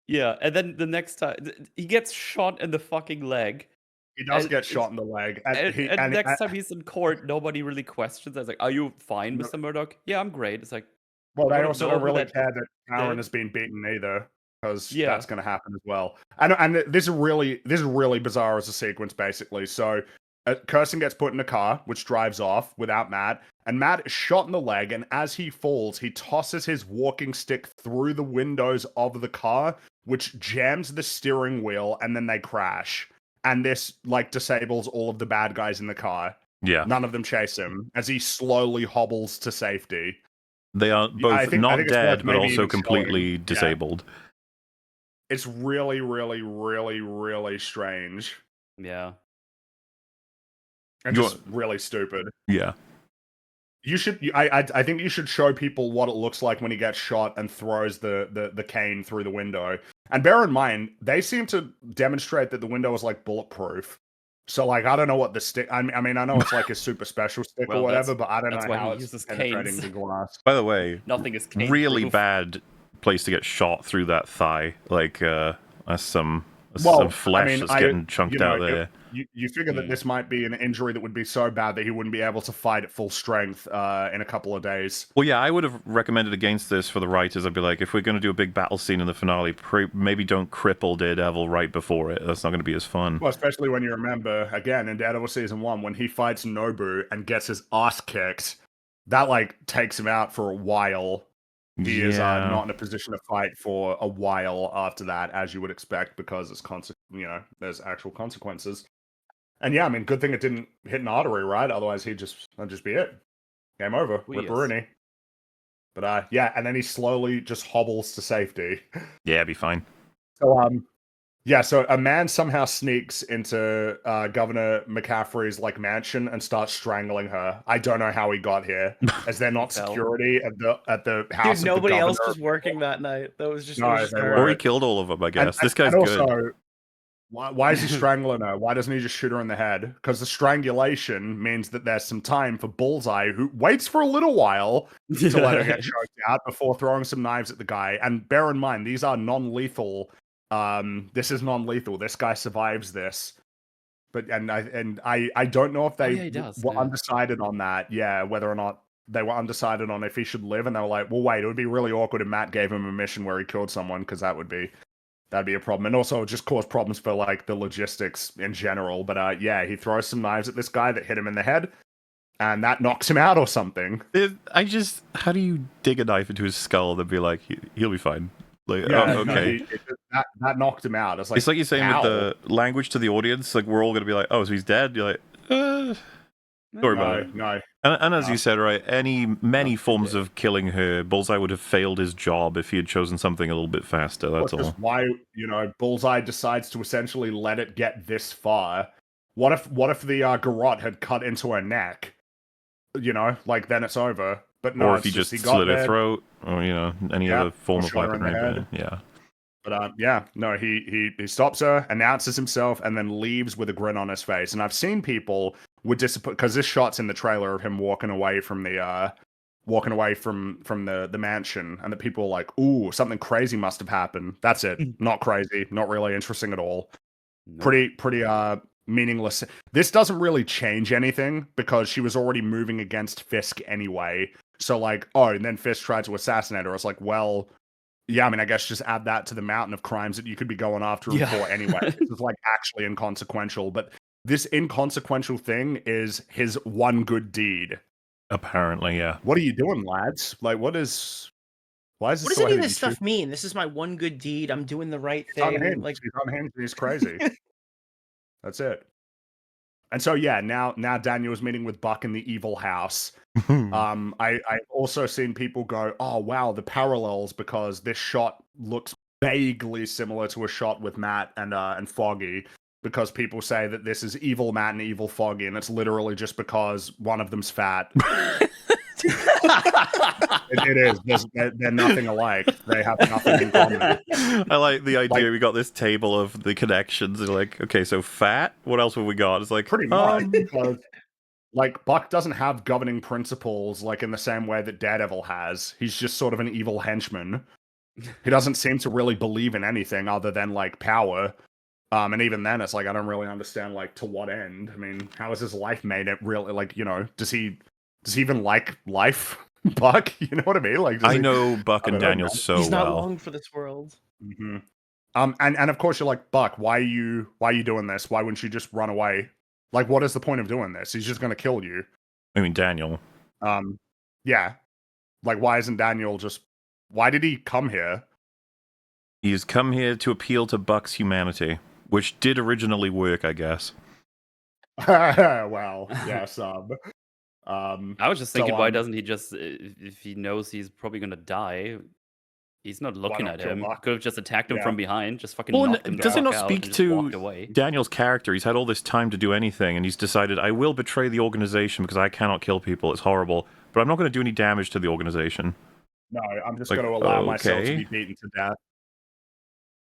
Speaker 3: Yeah, and then the next time he gets shot in the fucking leg.
Speaker 1: He does get shot in the leg.
Speaker 3: And next time he's in court, nobody really questions. It's like, are you fine, Mr. Murdoch? Yeah, I'm great. It's like,
Speaker 1: well, they also don't really care that Aaron has been beaten either, because that's going to happen as well. And this is really bizarre as a sequence, basically. So Kirsten gets put in a car, which drives off without Matt, and Matt is shot in the leg, and as he falls, he tosses his walking stick through the windows of the car, which jams the steering wheel, and then they crash. And this, disables all of the bad guys in the car.
Speaker 2: Yeah.
Speaker 1: None of them chase him, as he slowly hobbles to safety.
Speaker 2: They are both not dead, but also completely disabled.
Speaker 1: It's really, really, really, really strange.
Speaker 3: Yeah.
Speaker 1: And just really stupid.
Speaker 2: Yeah.
Speaker 1: You should. I think you should show people what it looks like when he gets shot and throws the cane through the window. And bear in mind, they seem to demonstrate that the window is bulletproof. So I don't know what the stick. I mean, I know it's a super special stick or whatever, but I don't know how it's penetrating the glass.
Speaker 2: By the way,
Speaker 3: nothing is cane
Speaker 2: really
Speaker 3: proof.
Speaker 2: Bad place to get shot through that thigh. That's some flesh that's getting chunked out there.
Speaker 1: You figure that this might be an injury that would be so bad that he wouldn't be able to fight at full strength in a couple of days.
Speaker 2: Well, yeah, I would have recommended against this for the writers. I'd be like, if we're going to do a big battle scene in the finale, maybe don't cripple Daredevil right before it. That's not going to be as fun.
Speaker 1: Well, especially when you remember, again, in Daredevil Season 1, when he fights Nobu and gets his ass kicked, that, takes him out for a while. He is not in a position to fight for a while after that, as you would expect, because it's there's actual consequences. And yeah, I mean, good thing it didn't hit an artery, right? Otherwise, that'd just be it. Game over. Ripperoonie. But and then he slowly just hobbles to safety.
Speaker 2: Yeah, it'd be fine.
Speaker 1: So so a man somehow sneaks into Governor McCaffrey's mansion and starts strangling her. I don't know how he got here, as they're not security at the house.
Speaker 4: Dude, nobody else was working that night. That was just
Speaker 2: or he killed all of them. I guess this guy's good.
Speaker 1: Also, why is he strangling her? Why doesn't he just shoot her in the head? Because the strangulation means that there's some time for Bullseye, who waits for a little while to let her get choked out before throwing some knives at the guy. And bear in mind, these are non-lethal. This is non-lethal. This guy survives this. But I don't know if they were undecided on that. Yeah, whether or not they were undecided on if he should live, and they were like, well, wait, it would be really awkward if Matt gave him a mission where he killed someone, because that'd be a problem, and also just cause problems for the logistics in general. But he throws some knives at this guy that hit him in the head, and that knocks him out or something.
Speaker 2: How do you dig a knife into his skull and be like, he'll be fine? Okay.
Speaker 1: No, that knocked him out.
Speaker 2: It's like you're saying with the language to the audience, we're all gonna be like, oh, so he's dead. You're like, sorry about it.
Speaker 1: No.
Speaker 2: And as you said, right, many forms of killing her, Bullseye would have failed his job if he had chosen something a little bit faster. That's all.
Speaker 1: Why, Bullseye decides to essentially let it get this far. What if the garrote had cut into her neck? Then it's over. But no,
Speaker 2: or if he just slit her throat, or any other form of weaponry. Yeah.
Speaker 1: But he stops her, announces himself, and then leaves with a grin on his face. And I've seen people would disappoint, because this shot's in the trailer of him walking away from the mansion, and the people are like, "Ooh, something crazy must have happened." That's it. Not crazy. Not really interesting at all. Nope. Pretty meaningless. This doesn't really change anything because she was already moving against Fisk anyway. So and then Fisk tried to assassinate her. It's like, well, yeah, I mean, I guess just add that to the mountain of crimes that you could be going after him for anyway. This is actually inconsequential, but this inconsequential thing is his one good deed.
Speaker 2: Apparently, yeah.
Speaker 1: What are you doing, lads? Like, why is
Speaker 4: What
Speaker 1: this
Speaker 4: does
Speaker 1: so
Speaker 4: any of
Speaker 1: heavy?
Speaker 4: this stuff mean? This is my one good deed. I'm doing the right
Speaker 1: He's
Speaker 4: thing.
Speaker 1: unhinged.
Speaker 4: Like,
Speaker 1: He's unhinged. He's crazy. That's it. And so yeah, now Daniel's meeting with Buck in the evil house. I've also seen people go, oh wow, the parallels, because this shot looks vaguely similar to a shot with Matt and Foggy, because people say that this is evil Matt and evil Foggy, and it's literally just because one of them's fat. It is. They're nothing alike. They have nothing in common.
Speaker 2: I like the idea. We got this table of the connections. And like, okay, so fat. What else have we got? It's like
Speaker 1: Pretty much, because like Buck doesn't have governing principles like in the same way that Daredevil has. He's just sort of an evil henchman. He doesn't seem to really believe in anything other than like power. And even then, it's like I don't really understand like to what end. I mean, how is his life made? It really like does he even like life? Buck, you know what I mean? Like,
Speaker 2: I know Buck and Daniel so
Speaker 4: he's not
Speaker 2: well.
Speaker 4: long for this world.
Speaker 1: Mm-hmm. And of course you're like, Buck, why are you doing this? Why wouldn't you just run away? Like, what is the point of doing this? He's just gonna kill you.
Speaker 2: I mean, Daniel.
Speaker 1: Yeah. Like, why isn't Daniel just? Why did he come here?
Speaker 2: He's come here to appeal to Buck's humanity, which did originally work, I guess.
Speaker 1: Well, yes.
Speaker 3: I was just thinking, why doesn't he just, if he knows he's probably gonna die, he's not looking
Speaker 1: not
Speaker 3: at
Speaker 1: kill
Speaker 3: him.
Speaker 1: Buck?
Speaker 3: Could have just attacked him from behind, just fucking
Speaker 2: Well,
Speaker 3: knocked him the
Speaker 2: does it
Speaker 3: fuck
Speaker 2: not
Speaker 3: out
Speaker 2: speak
Speaker 3: and just walked
Speaker 2: to
Speaker 3: away.
Speaker 2: Daniel's character? He's had all this time to do anything, and he's decided, I will betray the organization because I cannot kill people. It's horrible, but I'm not going to do any damage to the organization.
Speaker 1: No, I'm just
Speaker 2: Like,
Speaker 1: going to allow myself to
Speaker 2: okay.
Speaker 1: be beaten to death.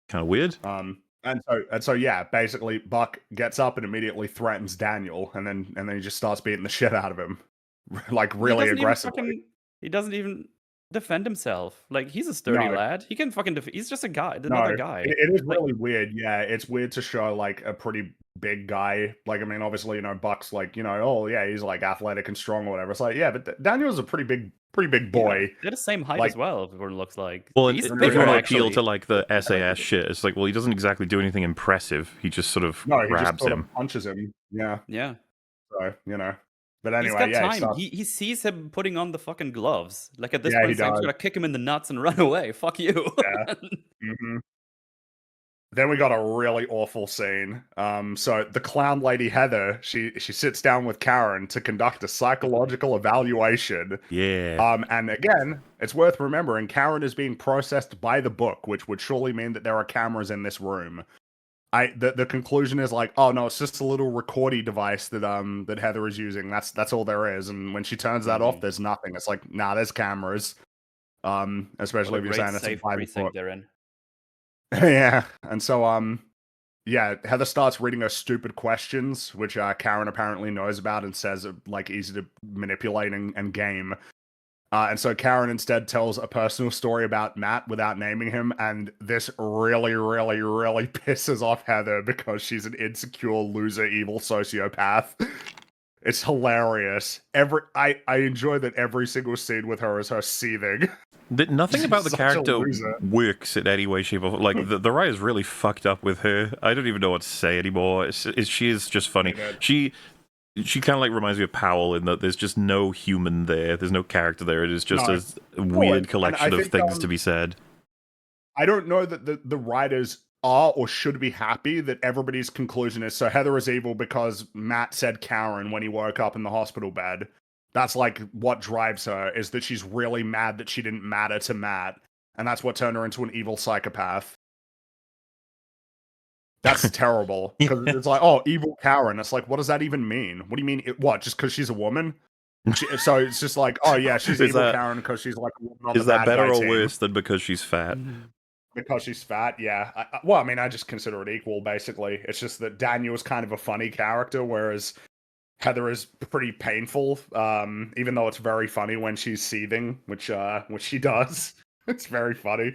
Speaker 2: Kind of weird.
Speaker 1: And so yeah, basically Buck gets up and immediately threatens Daniel, and then he just starts beating the shit out of him, like really aggressively.
Speaker 3: He doesn't even defend himself. Like, he's a sturdy lad. He can fucking he's just a guy, another guy.
Speaker 1: It is really weird. Yeah, it's weird to show like a pretty big guy. Like, I mean, obviously, Buck's like, oh yeah, he's like athletic and strong or whatever. It's like, yeah, but Daniel's a pretty big boy.
Speaker 3: Yeah, they're the same height
Speaker 1: like,
Speaker 3: as well, everyone looks like.
Speaker 2: Well,
Speaker 3: He's
Speaker 2: if you
Speaker 3: bigger,
Speaker 2: want to
Speaker 3: actually.
Speaker 2: appeal to like the SAS shit, it's like, well, he doesn't exactly do anything impressive. He just sort of
Speaker 1: he
Speaker 2: grabs
Speaker 1: just sort
Speaker 2: him.
Speaker 1: of punches him. Yeah.
Speaker 3: Yeah.
Speaker 1: So, But anyway,
Speaker 3: he's got
Speaker 1: yeah,
Speaker 3: time. He sees him putting on the fucking gloves. Like, at this point,
Speaker 1: he
Speaker 3: he's gonna kick him in the nuts and run away. Fuck you.
Speaker 1: Yeah. Mm-hmm. Then we got a really awful scene. So the clown lady Heather, she sits down with Karen to conduct a psychological evaluation.
Speaker 2: Yeah.
Speaker 1: And again, it's worth remembering Karen is being processed by the book, which would surely mean that there are cameras in this room. The conclusion is like, oh no, it's just a little recordy device that Heather is using. That's all there is. And when she turns that off, there's nothing. It's like, nah, there's cameras. Especially if you're saying it's a private book.
Speaker 3: They're in.
Speaker 1: Yeah, and so yeah, Heather starts reading her stupid questions, which Karen apparently knows about and says are like easy to manipulate and game. And so Karen instead tells a personal story about Matt without naming him, and this really, really, really pisses off Heather because she's an insecure, loser, evil sociopath. It's hilarious. I enjoy that every single scene with her is her seething.
Speaker 2: Nothing about the character works in any way, shape, or form. Like, the writer's really fucked up with her. I don't even know what to say anymore. She is just funny. She kind of like reminds me of Powell in that there's just no human there. There's no character there. It is just a weird collection of things to be said.
Speaker 1: I don't know that the writers are or should be happy that everybody's conclusion is, so Heather is evil because Matt said Karen when he woke up in the hospital bed. That's like what drives her, is that she's really mad that she didn't matter to Matt, and that's what turned her into an evil psychopath. That's terrible. Because it's like, oh, evil Karen. It's like, what does that even mean? What do you mean? What? Just because she's a woman? So it's just like, oh yeah, she's evil Karen because she's like a woman on the bad guy team.
Speaker 2: Is that better or worse than because she's fat?
Speaker 1: Because she's fat, yeah. Well, I mean, I just consider it equal, basically. It's just that Daniel's kind of a funny character, whereas Heather is pretty painful, even though it's very funny when she's seething, which she does. It's very funny.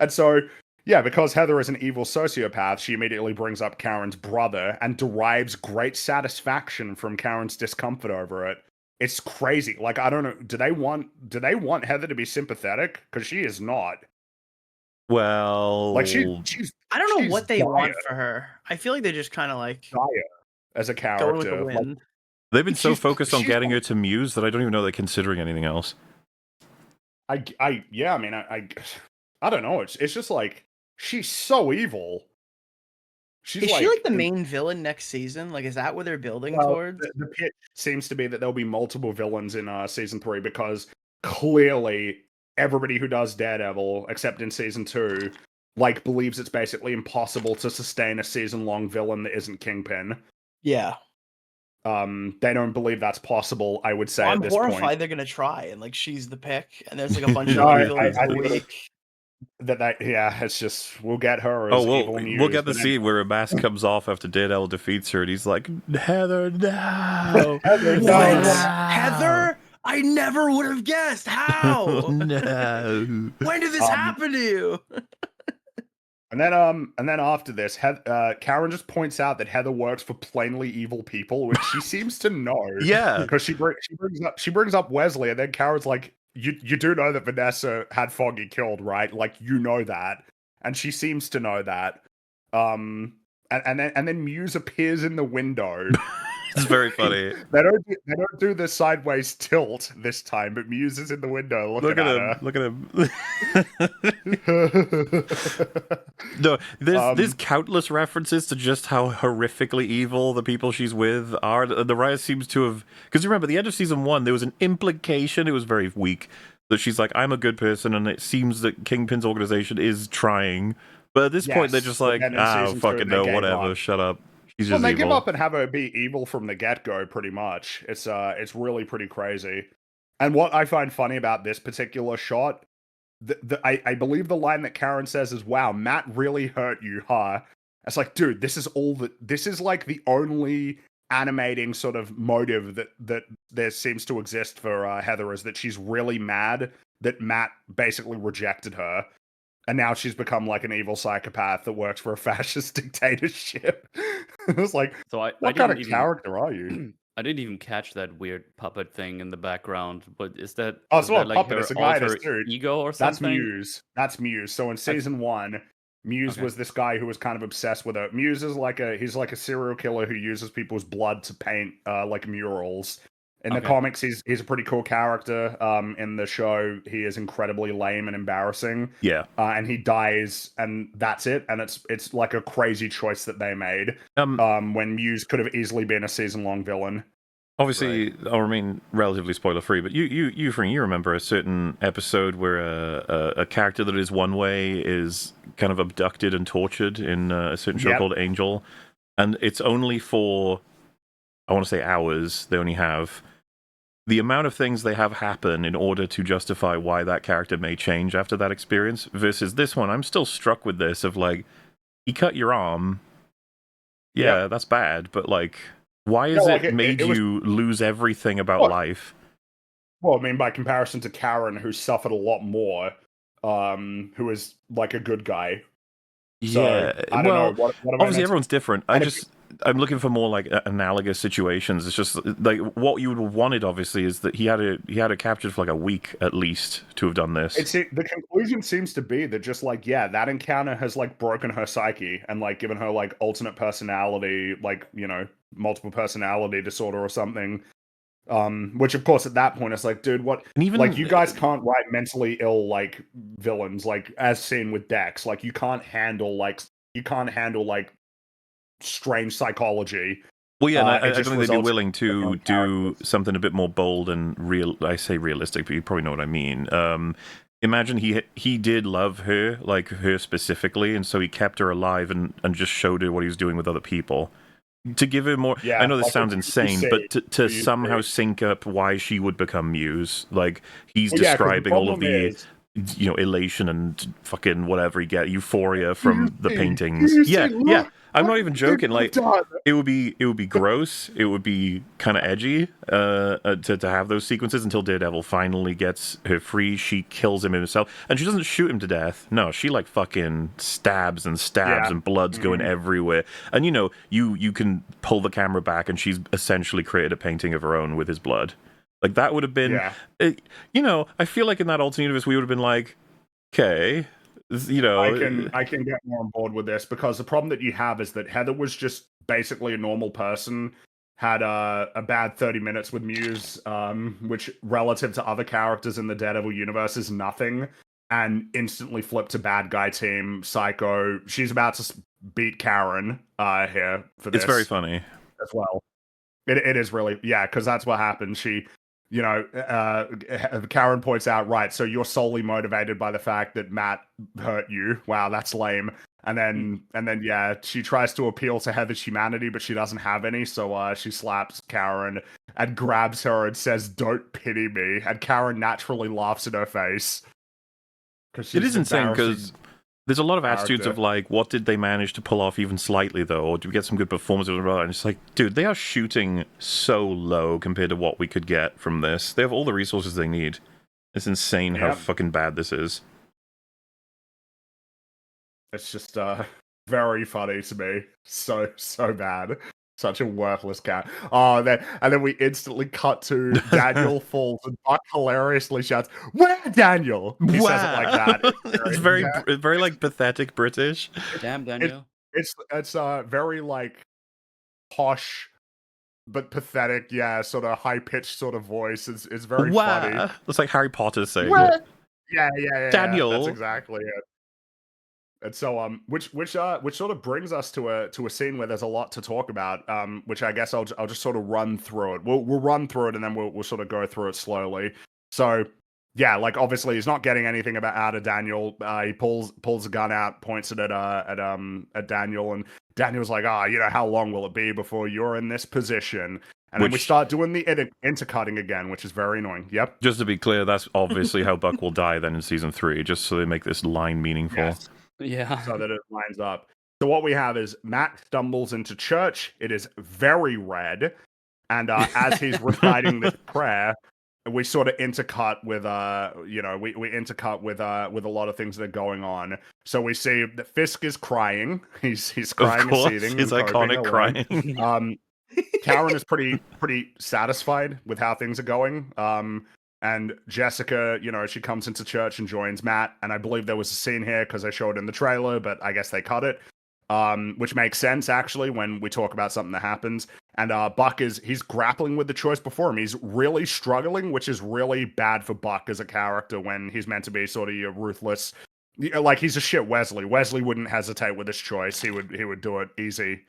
Speaker 1: And so, yeah, because Heather is an evil sociopath, she immediately brings up Karen's brother and derives great satisfaction from Karen's discomfort over it. It's crazy. Like, I don't know, do they want Heather to be sympathetic? Because she is not.
Speaker 2: Well,
Speaker 1: like she's
Speaker 4: I don't know what they want for her. I feel like they're just kind of like
Speaker 1: as a character.
Speaker 4: going with the wind.
Speaker 2: They've been so
Speaker 1: She's-
Speaker 2: focused on
Speaker 1: she's-
Speaker 2: getting her to Muse that I don't even know they're considering anything else.
Speaker 1: yeah, I mean, I don't know. It's just like she's so evil. She's
Speaker 4: Is she like the main villain next season? Like, is that what they're building towards?
Speaker 1: The pitch seems to be that there'll be multiple villains in season 3 because clearly everybody who does Daredevil, except in season 2, like believes it's basically impossible to sustain a season-long villain that isn't Kingpin.
Speaker 4: Yeah.
Speaker 1: They don't believe that's possible, I would say,
Speaker 4: Well,
Speaker 1: at
Speaker 4: I'm
Speaker 1: this
Speaker 4: horrified
Speaker 1: point.
Speaker 4: they're gonna try, and like she's the pick, and there's like a bunch of
Speaker 2: No,
Speaker 4: other villains
Speaker 1: I
Speaker 4: in the
Speaker 1: think
Speaker 4: week.
Speaker 1: Yeah, it's just we'll get her as evil Muse.
Speaker 2: We'll get the scene where a mask comes off after Daredevil defeats her, and he's like, Heather, no.
Speaker 1: Heather,
Speaker 4: What?
Speaker 1: no.
Speaker 4: Heather? I never would have guessed. How?
Speaker 2: No.
Speaker 4: When did this happen to you?
Speaker 1: And then after this, Karen just points out that Heather works for plainly evil people, which she seems to know.
Speaker 2: Yeah.
Speaker 1: Because she brings up Wesley, and then Karen's like, you do know that Vanessa had Foggy killed, right? Like, you know that. And she seems to know that. And then Muse appears in the window.
Speaker 2: It's very funny.
Speaker 1: They don't do the sideways tilt this time, but Muse is in the window looking
Speaker 2: Look at him. No, there's countless references to just how horrifically evil the people she's with are. The writer seems to have, because you remember the end of season 1, there was an implication, it was very weak, that she's like, I'm a good person, and it seems that Kingpin's organization is trying. But at this point, they're just like, fucking no, whatever, shut up. She's
Speaker 1: Well,
Speaker 2: just
Speaker 1: they
Speaker 2: evil.
Speaker 1: give up and have her be evil from the get-go, pretty much. It's really pretty crazy. And what I find funny about this particular shot, I believe the line that Karen says is, "Wow, Matt really hurt you, huh?" It's like, dude, this is like the only animating sort of motive that there seems to exist for Heather, is that she's really mad that Matt basically rejected her. And now she's become like an evil psychopath that works for a fascist dictatorship. It's like,
Speaker 3: So
Speaker 1: what kind of character are you?
Speaker 3: I didn't even catch that weird puppet thing in the background. But is that?
Speaker 1: Oh,
Speaker 3: is
Speaker 1: it's not
Speaker 3: that
Speaker 1: a
Speaker 3: like
Speaker 1: puppet,
Speaker 3: her
Speaker 1: it's a guy,
Speaker 3: alter
Speaker 1: this dude.
Speaker 3: ego or
Speaker 1: That's
Speaker 3: something?
Speaker 1: Muse. That's Muse. So in season 1, Muse was this guy who was kind of obsessed with her. Muse is he's like a serial killer who uses people's blood to paint like murals. In the comics, he's a pretty cool character. In the show, he is incredibly lame and embarrassing.
Speaker 2: Yeah.
Speaker 1: And he dies, and that's it. And it's like a crazy choice that they made. When Muse could have easily been a season-long villain.
Speaker 2: Obviously, I'll remain relatively spoiler-free, but you remember a certain episode where a character that is one way is kind of abducted and tortured in a certain show called Angel, and it's only for, I want to say hours, they only have. The amount of things they have happen in order to justify why that character may change after that experience versus this one, I'm still struck with this of like, he cut your arm. Yeah, that's bad, but like, why is it made you lose everything about life?
Speaker 1: Well, I mean, by comparison to Karen, who suffered a lot more, who is like a good guy. So,
Speaker 2: Yeah,
Speaker 1: I don't know. What
Speaker 2: obviously everyone's different. I'm looking for more like analogous situations. It's just like what you would have wanted. Obviously, is that he had a captured for like a week at least to have done this.
Speaker 1: The conclusion seems to be that just like that encounter has like broken her psyche and like given her like alternate personality, like multiple personality disorder or something. Which of course at that point it's like, dude, what? And even like you guys can't write mentally ill like villains, like as seen with Dex. Like you can't handle like strange psychology.
Speaker 2: Well, yeah, and I think they'd be willing to do something a bit more bold and real. I say realistic, but you probably know what I mean. Imagine he did love her, like her specifically, and so he kept her alive and just showed her what he was doing with other people. To give her more, I know this sounds insane, but to somehow sync up why she would become Muse. Like he's describing all of the elation and fucking whatever he get, euphoria from the paintings. Yeah. I'm not even joking. Like it would be gross. It would be kind of edgy to have those sequences until Daredevil finally gets her free. She kills him himself, and she doesn't shoot him to death. No, she like fucking stabs and blood's going everywhere. And you can pull the camera back, and she's essentially created a painting of her own with his blood. Like that would have been, I feel like in that alternate universe we would have been like, okay,
Speaker 1: I can get more on board with this because the problem that you have is that Heather was just basically a normal person had a bad 30 minutes with Muse, which relative to other characters in the Daredevil universe is nothing, and instantly flipped to bad guy team. Psycho. She's about to beat Karen here for this.
Speaker 2: It's very funny
Speaker 1: as well. It is really, because that's what happened. She, Karen points out, right, so you're solely motivated by the fact that Matt hurt you. Wow, that's lame. And then, she tries to appeal to Heather's humanity, but she doesn't have any. So she slaps Karen and grabs her and says, "Don't pity me." And Karen naturally laughs in her face.
Speaker 2: It is insane because there's a lot of attitudes of like, what did they manage to pull off even slightly though, or do we get some good performances? And it's like, dude, they are shooting so low compared to what we could get from this. They have all the resources they need. It's insane how fucking bad this is.
Speaker 1: It's just very funny to me. So bad. Such a worthless cat. Oh, and then we instantly cut to Daniel falls and Buck hilariously shouts, "Where, Daniel?" He says it like that.
Speaker 2: It's very like pathetic British.
Speaker 3: Damn, Daniel.
Speaker 1: It's very like posh but pathetic, sort of high pitched sort of voice. It's very funny.
Speaker 2: It's like Harry Potter saying it.
Speaker 1: Yeah.
Speaker 2: Daniel.
Speaker 1: That's exactly it. And so, which sort of brings us to a scene where there's a lot to talk about. Which I guess I'll just sort of run through it. We'll run through it and then we'll sort of go through it slowly. So, like obviously he's not getting anything out of Daniel. He pulls a gun out, points it at Daniel, and Daniel's like, how long will it be before you're in this position? And then we start doing the intercutting again, which is very annoying. Yep.
Speaker 2: Just to be clear, that's obviously how Buck will die then in season 3, just so they make this line meaningful.
Speaker 1: Yes.
Speaker 3: Yeah.
Speaker 1: So that it lines up. So what we have is Matt stumbles into church. It is very red. And as he's reciting this prayer, we sort of intercut with we intercut with a lot of things that are going on. So we see that Fisk is crying. He's crying
Speaker 2: of course,
Speaker 1: and seething.
Speaker 2: his iconic crying.
Speaker 1: Karen is pretty satisfied with how things are going. And Jessica, she comes into church and joins Matt. And I believe there was a scene here because I showed it in the trailer, but I guess they cut it. Which makes sense, actually, when we talk about something that happens. And Buck he's grappling with the choice before him. He's really struggling, which is really bad for Buck as a character when he's meant to be sort of your ruthless. Like, he's a shit Wesley. Wesley wouldn't hesitate with this choice. He would do it easy.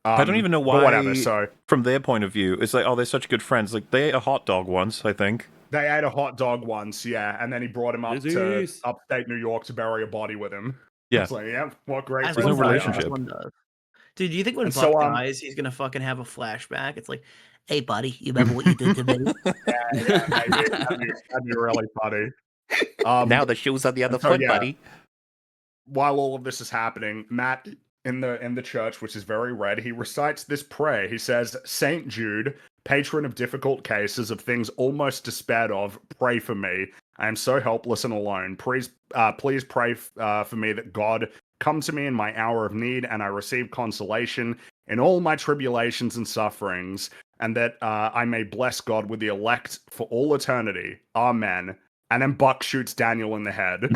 Speaker 2: I don't even know why.
Speaker 1: Whatever, so
Speaker 2: from their point of view, it's like, they're such good friends. Like, they ate a hot dog once, I think.
Speaker 1: They ate a hot dog once, and then he brought him up to upstate New York to bury a body with him.
Speaker 2: Yeah.
Speaker 1: It's like, what great
Speaker 2: There's no relationship.
Speaker 4: Dude, do you think when Buck dies, he's gonna fucking have a flashback? It's like, hey, buddy, you remember what you did to me?
Speaker 1: That'd be really funny.
Speaker 2: Now the shoe's on the other foot, buddy.
Speaker 1: While all of this is happening, Matt in the church, which is very red, he recites this prayer. He says, "Saint Jude, patron of difficult cases, of things almost despaired of, pray for me. I am so helpless and alone. Please pray for me that God come to me in my hour of need, and I receive consolation in all my tribulations and sufferings, and that I may bless God with the elect for all eternity. Amen." And then Buck shoots Daniel in the head.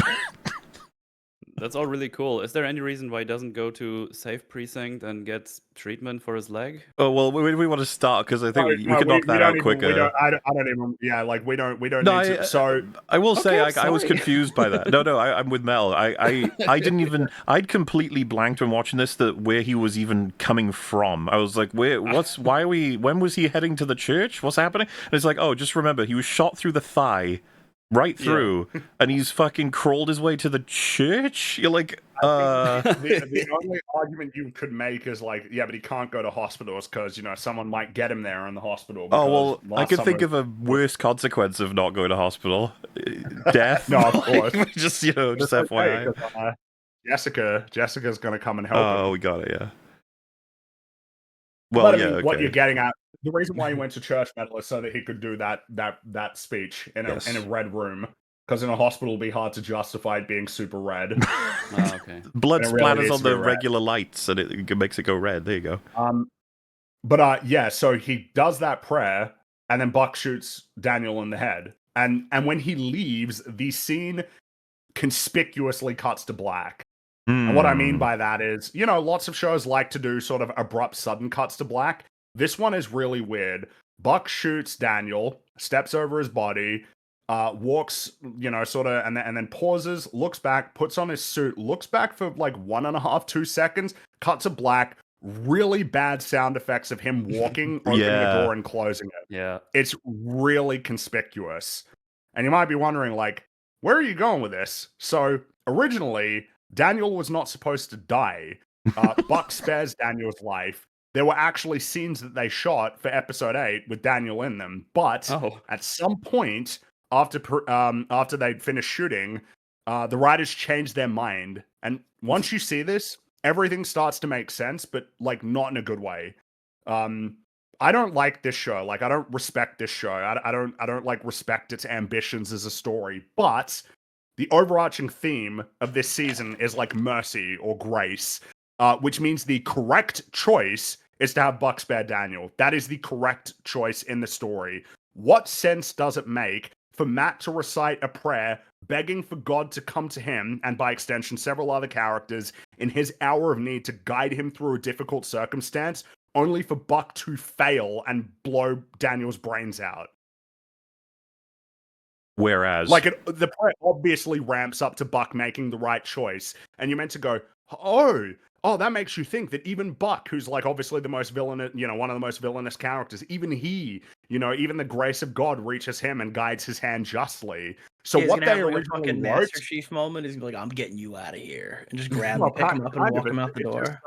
Speaker 3: That's all really cool. Is there any reason why he doesn't go to Safe Precinct and get treatment for his leg?
Speaker 2: Oh, well, we want to start because I think we can knock that out quicker.
Speaker 1: I don't even. Yeah, like we don't need to. So
Speaker 2: I will say I was confused by that. No, I'm with Mel. I didn't even. I'd completely blanked when watching this that where he was even coming from. I was like, when was he heading to the church? What's happening? And it's like, oh, just remember, he was shot through the thigh. Right through, and he's fucking crawled his way to the church. You're like,
Speaker 1: the only argument you could make is like, but he can't go to hospitals because someone might get him there in the hospital.
Speaker 2: Oh well, I could think of a worse consequence of not going to hospital: death.
Speaker 1: No, of course.
Speaker 2: just FYI.
Speaker 1: Jessica's gonna come and help.
Speaker 2: Oh,
Speaker 1: him.
Speaker 2: We got it. Yeah. Well,
Speaker 1: okay. What you're getting at. The reason why he went to church, metal is so that he could do that speech in a red room. Because in a hospital, it'd be hard to justify it being super red.
Speaker 3: Okay.
Speaker 2: Blood splatters on the regular lights, and it makes it go red. There you go.
Speaker 1: So he does that prayer, and then Buck shoots Daniel in the head. And when he leaves, the scene conspicuously cuts to black. And what I mean by that is, lots of shows like to do sort of abrupt sudden cuts to black. This one is really weird. Buck shoots Daniel, steps over his body, walks, sort of, and then pauses, looks back, puts on his suit, looks back for like 1.5, 2 seconds, cuts to black. Really bad sound effects of him walking, opening the door and closing it.
Speaker 3: Yeah.
Speaker 1: It's really conspicuous. And you might be wondering, like, where are you going with this? So, originally, Daniel was not supposed to die. Buck spares Daniel's life. There were actually scenes that they shot for episode 8 with Daniel in them. But at some point, after they'd finished shooting, the writers changed their mind. And once you see this, everything starts to make sense, but like not in a good way. I don't like this show. Like, I don't respect this show. I don't like respect its ambitions as a story. But the overarching theme of this season is like mercy or grace, which means the correct choice is to have Buck spare Daniel. That is the correct choice in the story. What sense does it make for Matt to recite a prayer begging for God to come to him, and by extension several other characters, in his hour of need to guide him through a difficult circumstance, only for Buck to fail and blow Daniel's brains out?
Speaker 2: Whereas,
Speaker 1: like, the prayer obviously ramps up to Buck making the right choice, and you're meant to go, oh, that makes you think that even Buck, who's like obviously the most villainous, one of the most villainous characters, even he, even the grace of God reaches him and guides his hand justly. So
Speaker 4: he's
Speaker 1: what
Speaker 4: gonna
Speaker 1: they
Speaker 4: have like
Speaker 1: originally
Speaker 4: a fucking
Speaker 1: wrote,
Speaker 4: Master Chief moment. He's gonna be like, "I'm getting you out of here," and just grab
Speaker 1: well,
Speaker 4: him, pick him up, and walk him out the
Speaker 1: it's
Speaker 4: door.
Speaker 1: just,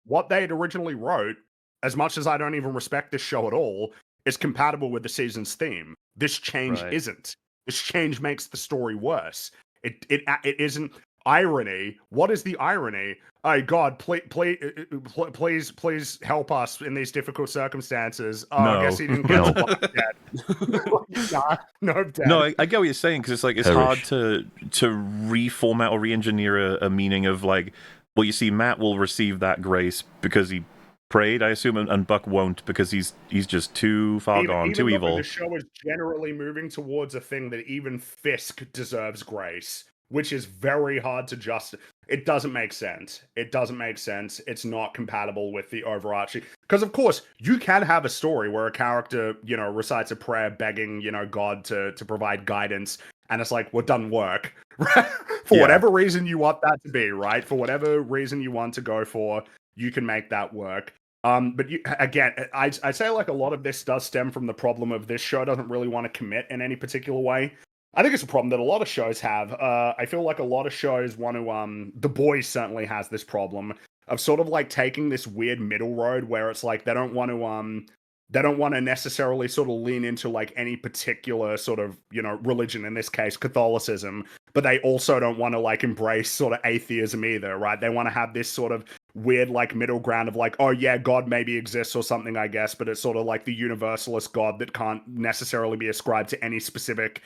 Speaker 1: what they had originally wrote, as much as I don't even respect this show at all, is compatible with the season's theme. This change isn't. This change makes the story worse. It isn't. Irony. What is the irony? Oh God, please help us in these difficult circumstances. Oh,
Speaker 2: no.
Speaker 1: I guess he didn't get the Buck dead.
Speaker 2: No, I get what you're saying, because it's like, it's hard to reformat or re-engineer a meaning of like, well, you see, Matt will receive that grace because he prayed, I assume, and Buck won't because he's just too far gone, too evil.
Speaker 1: The show is generally moving towards a thing that even Fisk deserves grace, which is very hard to justify. It doesn't make sense. It's not compatible with the overarching. Because, of course, you can have a story where a character, recites a prayer begging, God to provide guidance. And it's like, well, it doesn't work. For whatever reason you want that to be, right? For whatever reason you want to go for, you can make that work. But again, I'd say like a lot of this does stem from the problem of this show doesn't really want to commit in any particular way. I think it's a problem that a lot of shows have. I feel like a lot of shows want to, The Boys certainly has this problem of sort of like taking this weird middle road where it's like they don't want to necessarily sort of lean into like any particular sort of, religion, in this case, Catholicism, but they also don't want to like embrace sort of atheism either, right? They want to have this sort of weird like middle ground of like, oh yeah, God maybe exists or something, I guess, but it's sort of like the universalist God that can't necessarily be ascribed to any specific,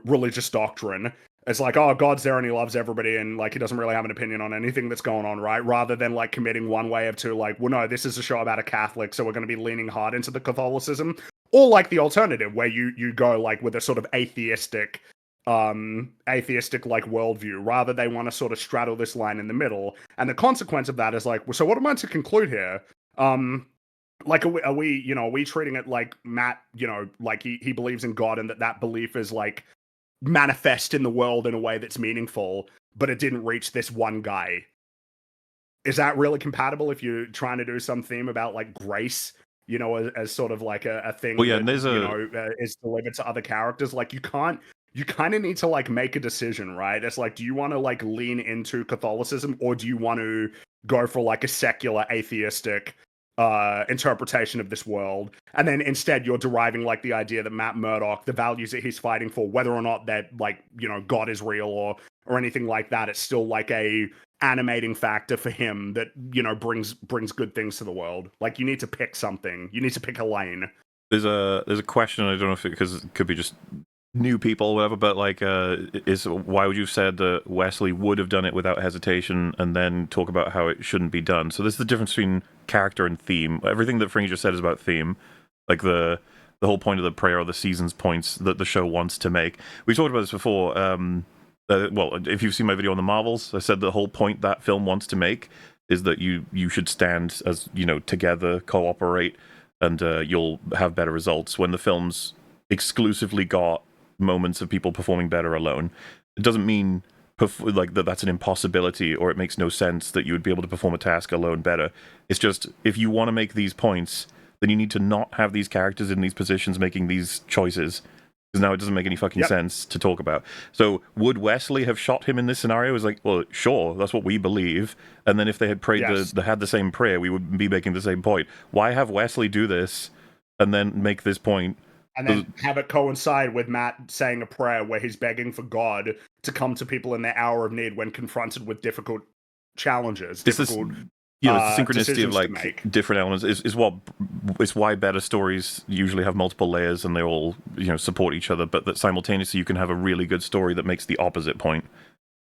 Speaker 1: religious doctrine. It's like, oh, God's there and he loves everybody and like he doesn't really have an opinion on anything that's going on, right? Rather than like committing one way of two, like, well, no, this is a show about a Catholic, so we're going to be leaning hard into the Catholicism. Or like the alternative, where you go like with a sort of atheistic like worldview. Rather, they want to sort of straddle this line in the middle. And the consequence of that is like, well, so what am I to conclude here? Like, are we treating it like Matt, like he believes in God and that belief is like manifest in the world in a way that's meaningful, but it didn't reach this one guy? Is that really compatible if you're trying to do some theme about like grace, as sort of like a thing that, is delivered to other characters? Like, you kind of need to like make a decision, right? It's like, do you want to like lean into Catholicism, or do you want to go for like a secular atheistic interpretation of this world? And then instead you're deriving like the idea that Matt Murdock, the values that he's fighting for, whether or not that like, God is real or anything like that, it's still like a animating factor for him that, brings good things to the world. Like, you need to pick something. You need to pick a lane.
Speaker 2: There's a question, I don't know if because it could be just new people or whatever, but like, is why would you have said that Wesley would have done it without hesitation and then talk about how it shouldn't be done? So this is the difference between character and theme. Everything that Fringy just said is about theme, like the whole point of the prayer or the season's points that the show wants to make. We talked about this before. Well, if you've seen my video on the Marvels, I said the whole point that film wants to make is that you should stand as, together, cooperate, and you'll have better results. When the film's exclusively got moments of people performing better alone, it doesn't mean that's an impossibility or it makes no sense that you would be able to perform a task alone better. It's just, if you want to make these points, then you need to not have these characters in these positions making these choices, because now it doesn't make any fucking sense to talk about. So would Wesley have shot him in this scenario? It was like, well, sure, that's what we believe. And then if they had prayed had the same prayer, we would be making the same point. Why have Wesley do this and then make this point?
Speaker 1: And then have it coincide with Matt saying a prayer where he's begging for God to come to people in their hour of need when confronted with difficult challenges.
Speaker 2: It's the synchronicity of like different elements is why better stories usually have multiple layers and they all support each other, but that simultaneously you can have a really good story that makes the opposite point,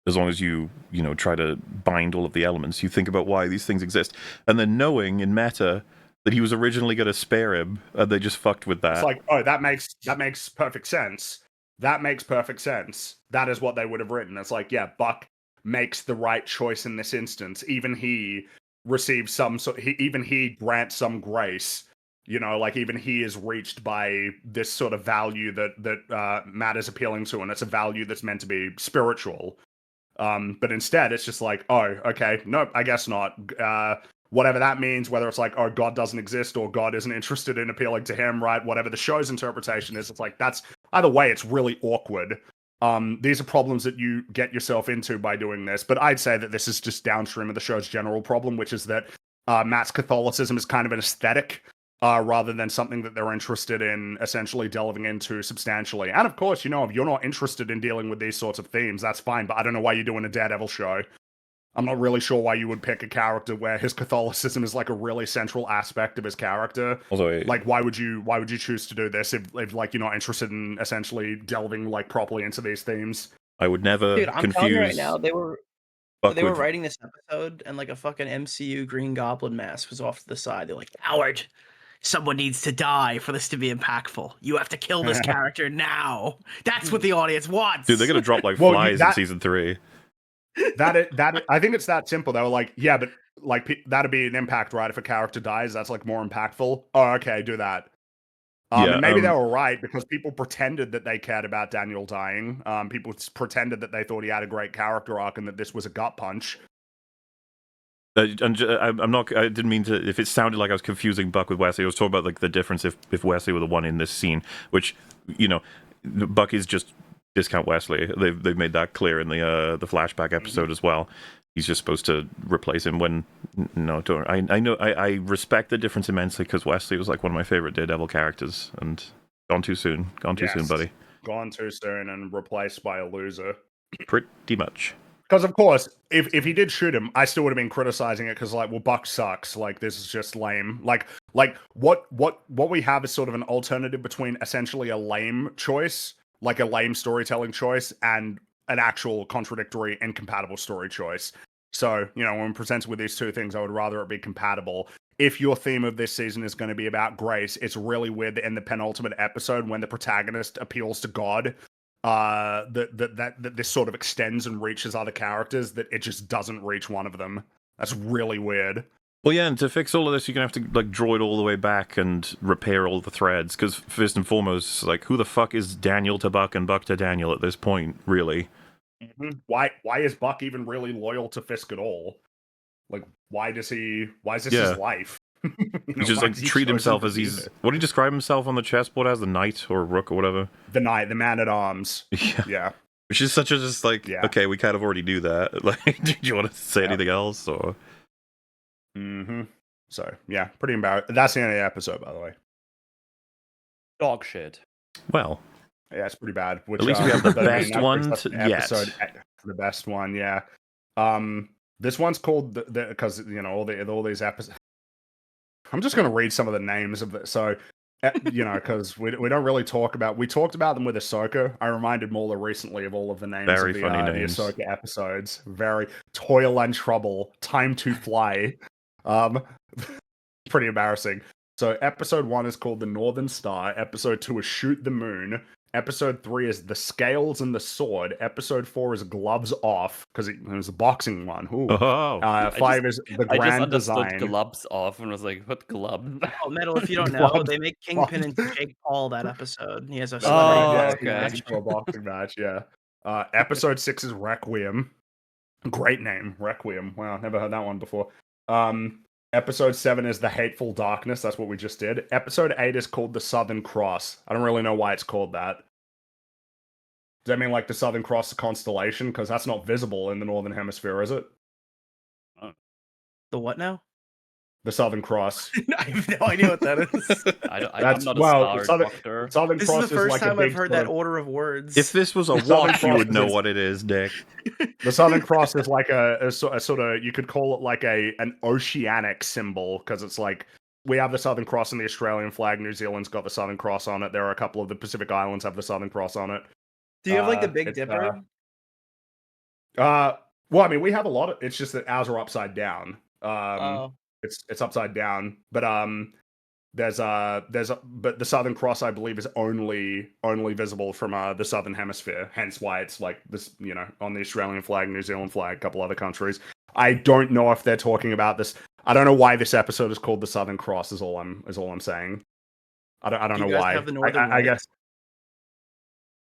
Speaker 2: as long as you try to bind all of the elements. You think about why these things exist, and then knowing in meta that he was originally going to spare him, and they just fucked with that.
Speaker 1: It's like, oh, that makes perfect sense. That makes perfect sense. That is what they would have written. It's like, yeah, Buck makes the right choice in this instance. Even he receives even he grants some grace. Even he is reached by this sort of value that Matt is appealing to, and it's a value that's meant to be spiritual. But instead, it's just like, oh, okay, nope, I guess not. Whatever that means, whether it's like, oh, God doesn't exist or God isn't interested in appealing to him, right? Whatever the show's interpretation is, it's like, that's either way, it's really awkward. These are problems that you get yourself into by doing this, but I'd say that this is just downstream of the show's general problem, which is that Matt's Catholicism is kind of an aesthetic rather than something that they're interested in essentially delving into substantially. And of course, if you're not interested in dealing with these sorts of themes, that's fine, but I don't know why you're doing a Daredevil show. I'm not really sure why you would pick a character where his Catholicism is like a really central aspect of his character.
Speaker 2: Also,
Speaker 1: like, why would you choose to do this if like you're not interested in essentially delving like properly into these themes?
Speaker 2: I would never
Speaker 4: Dude, I'm
Speaker 2: confuse.
Speaker 4: telling you right now, they were writing this episode and like a fucking MCU Green Goblin mask was off to the side. They're like, Howard, someone needs to die for this to be impactful. You have to kill this character now. That's what the audience wants.
Speaker 2: Dude, they're gonna drop like flies in season 3.
Speaker 1: That I think it's that simple. They were like, yeah, but like that'd be an impact, right? If a character dies, that's like more impactful. Oh, okay, do that. And maybe they were right because people pretended that they cared about Daniel dying. People pretended that they thought he had a great character arc and that this was a gut punch.
Speaker 2: I'm not. I didn't mean to. If it sounded like I was confusing Buck with Wesley, I was talking about like the difference if Wesley were the one in this scene, which Buck is just discount Wesley. They've made that clear in the flashback episode as well. He's just supposed to replace him when don't. I know I respect the difference immensely because Wesley was like one of my favorite Daredevil characters, and gone too soon. Gone too soon, buddy.
Speaker 1: Gone too soon and replaced by a loser.
Speaker 2: Pretty much.
Speaker 1: Because of course, if he did shoot him, I still would have been criticizing it because like, well, Buck sucks. Like this is just lame. Like what we have is sort of an alternative between essentially a lame choice, like a lame storytelling choice, and an actual contradictory, incompatible story choice. So, when presented with these two things, I would rather it be compatible. If your theme of this season is going to be about grace, it's really weird that in the penultimate episode, when the protagonist appeals to God, that this sort of extends and reaches other characters, that it just doesn't reach one of them. That's really weird.
Speaker 2: Well, yeah, and to fix all of this, you're going to have to like draw it all the way back and repair all the threads, because first and foremost, like, who the fuck is Daniel to Buck and Buck to Daniel at this point, really?
Speaker 1: Mm-hmm. Why is Buck even really loyal to Fisk at all? Like, why is this his life?
Speaker 2: He just like treat himself as he's... What did he describe himself on the chessboard as? The knight or rook or whatever?
Speaker 1: The knight, the man at arms. Yeah.
Speaker 2: Which is such a just like, okay, we kind of already do that. Like, did you want to say anything else? Or...
Speaker 1: So, yeah, pretty embarrassing. That's the end of the episode, by the way.
Speaker 3: Dog shit.
Speaker 2: Well.
Speaker 1: Yeah, it's pretty bad. Which,
Speaker 2: at least we have the best one yet.
Speaker 1: The best one, yeah. This one's called because all these episodes. I'm just going to read some of the names of it. So, because we don't really talk about. We talked about them with Ahsoka. I reminded Mauler recently of all of the names
Speaker 2: Very
Speaker 1: of the Ahsoka episodes. Very Toil and Trouble, Time to Fly. Pretty embarrassing. So, episode 1 is called The Northern Star. Episode 2 is Shoot the Moon. Episode 3 is The Scales and the Sword. Episode 4 is Gloves Off, because it was a boxing one. Ooh.
Speaker 2: Oh.
Speaker 1: 5 is The
Speaker 3: I just
Speaker 1: Grand
Speaker 3: understood
Speaker 1: Design.
Speaker 3: gloves off and was like, what gloves?
Speaker 4: Oh, Metal, if you don't know,
Speaker 1: Gloves
Speaker 4: they make Kingpin
Speaker 1: off.
Speaker 4: and Jake Paul that episode. He has a
Speaker 1: That's
Speaker 4: celebrity
Speaker 1: right, yeah,
Speaker 4: boxing
Speaker 3: okay.
Speaker 1: he's
Speaker 4: match.
Speaker 1: for a boxing match, yeah. Episode 6 is Requiem. Great name, Requiem. Wow, never heard that one before. Episode 7 is The Hateful Darkness. That's what we just did. Episode 8 is called The Southern Cross. I don't really know why it's called that. Does that mean like the Southern Cross constellation? Because that's not visible in the Northern Hemisphere, is it?
Speaker 4: The what now?
Speaker 1: The Southern Cross.
Speaker 4: I have no idea what that is.
Speaker 3: I'm not a star doctor.
Speaker 1: Southern
Speaker 4: This
Speaker 1: Cross
Speaker 4: is the first
Speaker 1: like
Speaker 4: time
Speaker 1: a
Speaker 4: I've
Speaker 1: big
Speaker 4: heard
Speaker 1: sort
Speaker 4: that
Speaker 1: of-
Speaker 4: order of words.
Speaker 2: If this was a
Speaker 1: Southern
Speaker 2: watch, you
Speaker 1: Cross
Speaker 2: would know
Speaker 1: is-
Speaker 2: what it is, Nick.
Speaker 1: The Southern Cross is like a sort of, you could call it like an oceanic symbol, because it's like, we have the Southern Cross in the Australian flag, New Zealand's got the Southern Cross on it, there are a couple of the Pacific Islands have the Southern Cross on it.
Speaker 4: Do you have like the Big
Speaker 1: it's,
Speaker 4: Dipper?
Speaker 1: Well, I mean, we have a lot of, it's just that ours are upside down.
Speaker 4: Oh.
Speaker 1: It's upside down, but but the Southern Cross, I believe, is only visible from the Southern Hemisphere. Hence why it's like this, on the Australian flag, New Zealand flag, a couple other countries. I don't know if they're talking about this. I don't know why this episode is called the Southern Cross. Is all I'm saying. I don't
Speaker 4: Do
Speaker 1: know
Speaker 4: you guys
Speaker 1: why.
Speaker 4: have the Northern
Speaker 1: I guess.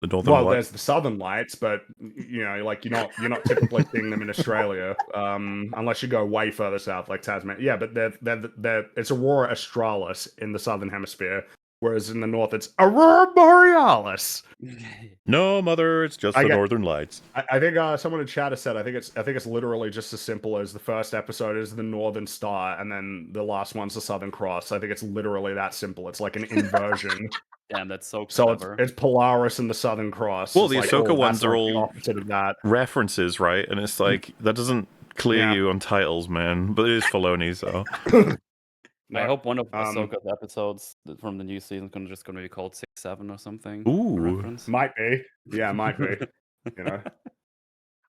Speaker 2: The Northern
Speaker 1: Well,
Speaker 2: what?
Speaker 1: there's the Southern Lights, but like you're not typically seeing them in Australia, unless you go way further south, like Tasmania. Yeah, but they're it's Aurora Australis in the Southern Hemisphere, whereas in the north it's Aurora Borealis.
Speaker 2: No, mother, it's just the Northern Lights.
Speaker 1: I think someone in chat has said I think it's literally just as simple as the first episode is the Northern Star, and then the last one's the Southern Cross. I think it's literally that simple. It's like an inversion.
Speaker 3: Damn, that's so
Speaker 1: So
Speaker 3: clever.
Speaker 1: it's Polaris and the Southern Cross.
Speaker 2: Well,
Speaker 1: It's
Speaker 2: the
Speaker 1: like,
Speaker 2: Ahsoka
Speaker 1: that's
Speaker 2: ones are
Speaker 1: like the
Speaker 2: all
Speaker 1: opposite of that.
Speaker 2: references, right? And it's like, that doesn't clear you on titles, man. But it is Filoni, so.
Speaker 3: I hope one of Ahsoka's episodes from the new season is just going to be called 6-7 or something.
Speaker 2: Ooh.
Speaker 3: Reference.
Speaker 1: Might be. Yeah, might be.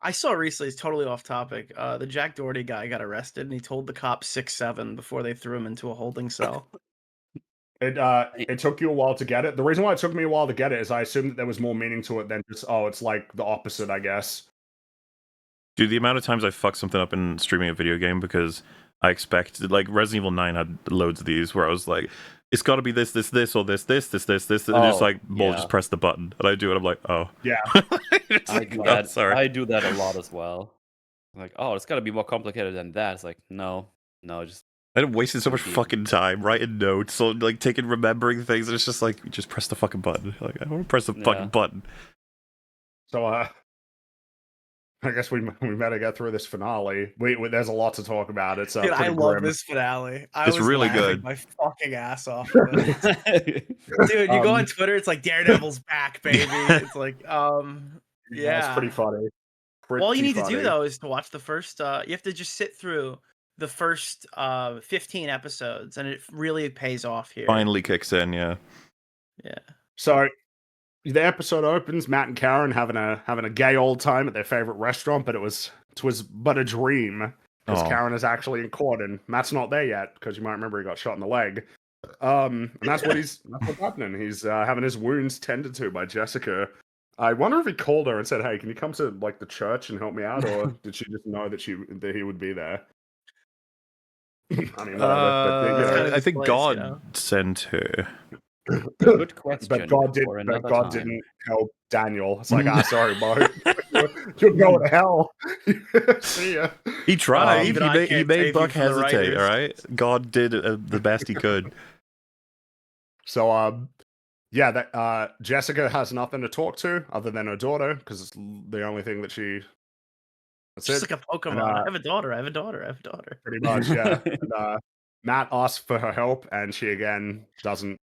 Speaker 4: I saw recently, it's totally off topic. The Jack Doherty guy got arrested, and he told the cops 6-7 before they threw him into a holding cell.
Speaker 1: It took you a while to get it. The reason why it took me a while to get it is I assumed that there was more meaning to it than just, it's like the opposite, I guess.
Speaker 2: Dude, the amount of times I fucked something up in streaming a video game because I expected, like, Resident Evil 9 had loads of these where I was like, it's got to be this, or this, and just like, just press the button. And I do it, I'm like, oh.
Speaker 1: Yeah.
Speaker 3: I do that a lot as well. Like, it's got to be more complicated than that. It's like, no, just.
Speaker 2: I wasted so much fucking time writing notes, so like remembering things, and it's just like, just press the fucking button. Like, I want to press the fucking button.
Speaker 1: So, I guess we better get through this finale. There's a lot to talk about. It's
Speaker 4: Dude, I
Speaker 1: pretty
Speaker 4: love
Speaker 1: grim.
Speaker 4: this finale.
Speaker 2: It's really good.
Speaker 4: My fucking ass off. Of it. Dude, you go on Twitter, it's like Daredevil's back, baby. It's like, yeah,
Speaker 1: it's pretty funny.
Speaker 4: All you need to do though is to watch the first. You have to just sit through the first 15 episodes, and it really pays off here.
Speaker 2: Finally kicks in, yeah.
Speaker 1: So the episode opens, Matt and Karen having a gay old time at their favorite restaurant, but it was but a dream, because Karen is actually in court and Matt's not there yet, because you might remember he got shot in the leg. And that's what's happening. He's having his wounds tended to by Jessica. I wonder if he called her and said, "Hey, can you come to like the church and help me out?" Or did she just know that he would be there? I mean,
Speaker 2: I think God sent her.
Speaker 3: Good question.
Speaker 1: But God didn't help Daniel. It's like, sorry, Bo. You're going to hell. See ya.
Speaker 2: He tried. He made Buck
Speaker 4: for the
Speaker 2: hesitate,
Speaker 4: writers.
Speaker 2: all right? God did the best he could.
Speaker 1: So, Jessica has nothing to talk to other than her daughter, because it's the only thing that she...
Speaker 4: It's just like a Pokemon.
Speaker 1: And,
Speaker 4: I have a daughter.
Speaker 1: pretty much, yeah. And, Matt asks for her help, and she again doesn't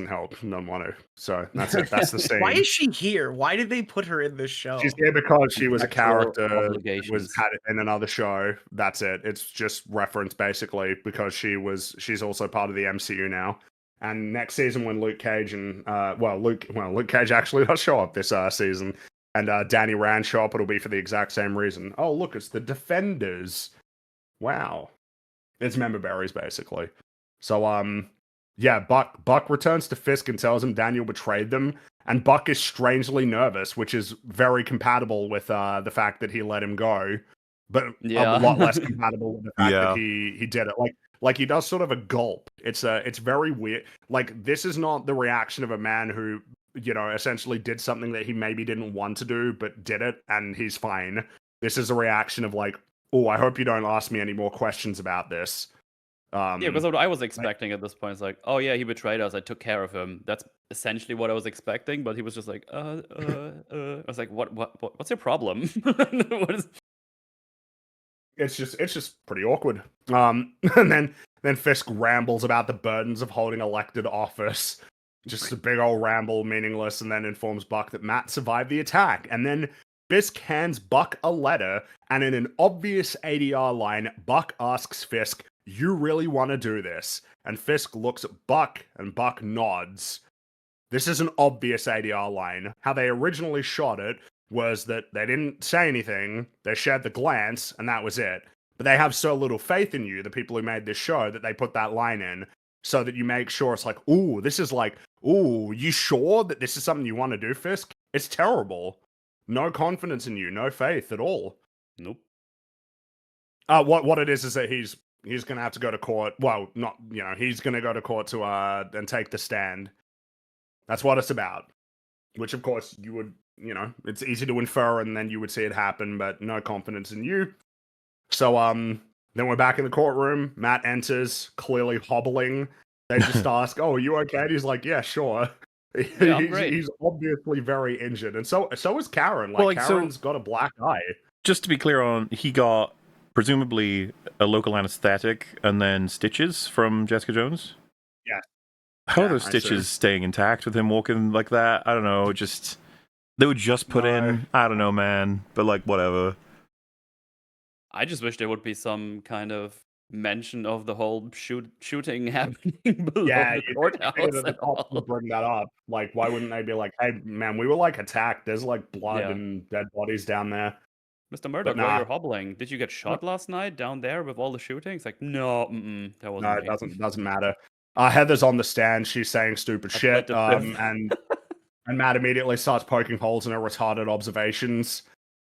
Speaker 1: help. Doesn't want to. So that's it. That's the scene.
Speaker 4: Why is she here? Why did they put her in this show?
Speaker 1: She's here because she was a character
Speaker 3: obligations.
Speaker 1: had it in another show. That's it. It's just reference basically, because she's also part of the MCU now. And next season, when Luke Cage and Luke Cage actually does show up this season, and Danny Rand show up, it'll be for the exact same reason. Oh, look, it's the Defenders. Wow. It's member berries, basically. So, Yeah, Buck returns to Fisk and tells him Daniel betrayed them, and Buck is strangely nervous, which is very compatible with the fact that he let him go, but
Speaker 3: Yeah.
Speaker 1: a lot less compatible with the fact
Speaker 2: Yeah.
Speaker 1: that he did it. Like he does sort of a gulp. It's very weird. Like, this is not the reaction of a man who, you know, essentially did something that he maybe didn't want to do, but did it, and he's fine. This is a reaction of like, oh, I hope you don't ask me any more questions about this.
Speaker 3: Yeah, because what I was expecting at this point is like, oh yeah, he betrayed us. I took care of him. That's essentially what I was expecting. But he was just like, I was like, what's your problem? What is?
Speaker 1: It's just pretty awkward. And then Fisk rambles about the burdens of holding elected office. Just a big old ramble, meaningless, and then informs Buck that Matt survived the attack. And then Fisk hands Buck a letter, and in an obvious ADR line, Buck asks Fisk, "You really want to do this?" And Fisk looks at Buck, and Buck nods. This is an obvious ADR line. How they originally shot it was that they didn't say anything, they shared the glance, and that was it. But they have so little faith in you, the people who made this show, that they put that line in so that you make sure it's like, ooh, this is like, ooh, you sure that this is something you want to do, Fisk? It's terrible. No confidence in you, no faith at all.
Speaker 3: Nope.
Speaker 1: What it is that he's gonna have to go to court. Well, not, you know, he's gonna go to court to and take the stand. That's what it's about. Which, of course, you would, you know, it's easy to infer, and then you would see it happen, but no confidence in you. So, then we're back in the courtroom. Matt enters, clearly hobbling. They just ask, "Oh, are you okay?" And he's like, "Yeah, sure."
Speaker 3: Yeah, I'm great.
Speaker 1: He's obviously very injured, and so is Karen. Like,
Speaker 2: Well, like, so-
Speaker 1: Karen's got a black eye.
Speaker 2: Just to be clear on, he got presumably a local anesthetic and then stitches from Jessica Jones?
Speaker 1: Yeah.
Speaker 2: How are
Speaker 1: Yeah,
Speaker 2: those
Speaker 1: I
Speaker 2: stitches
Speaker 1: see.
Speaker 2: staying intact with him walking like that? I don't know, just... They would just put
Speaker 1: No.
Speaker 2: in... I don't know, man. But, like, whatever.
Speaker 3: I just wish there would be some kind of mention of the whole shooting happening below
Speaker 1: Yeah,
Speaker 3: the
Speaker 1: you
Speaker 3: courthouse.
Speaker 1: think that the
Speaker 3: and
Speaker 1: cops
Speaker 3: all.
Speaker 1: would bring that up. Like, why wouldn't they be like, "Hey, man, we were like attacked. There's like blood
Speaker 3: Yeah.
Speaker 1: and dead bodies down there."
Speaker 3: Mr. Murdoch,
Speaker 1: nah.
Speaker 3: while you're hobbling, did you get shot last night down there with all the shootings? Like, no, that wasn't
Speaker 1: No,
Speaker 3: me.
Speaker 1: it doesn't matter. Heather's on the stand. She's saying stupid
Speaker 3: I
Speaker 1: shit.
Speaker 3: pled the fifth.
Speaker 1: And Matt immediately starts poking holes in her retarded observations.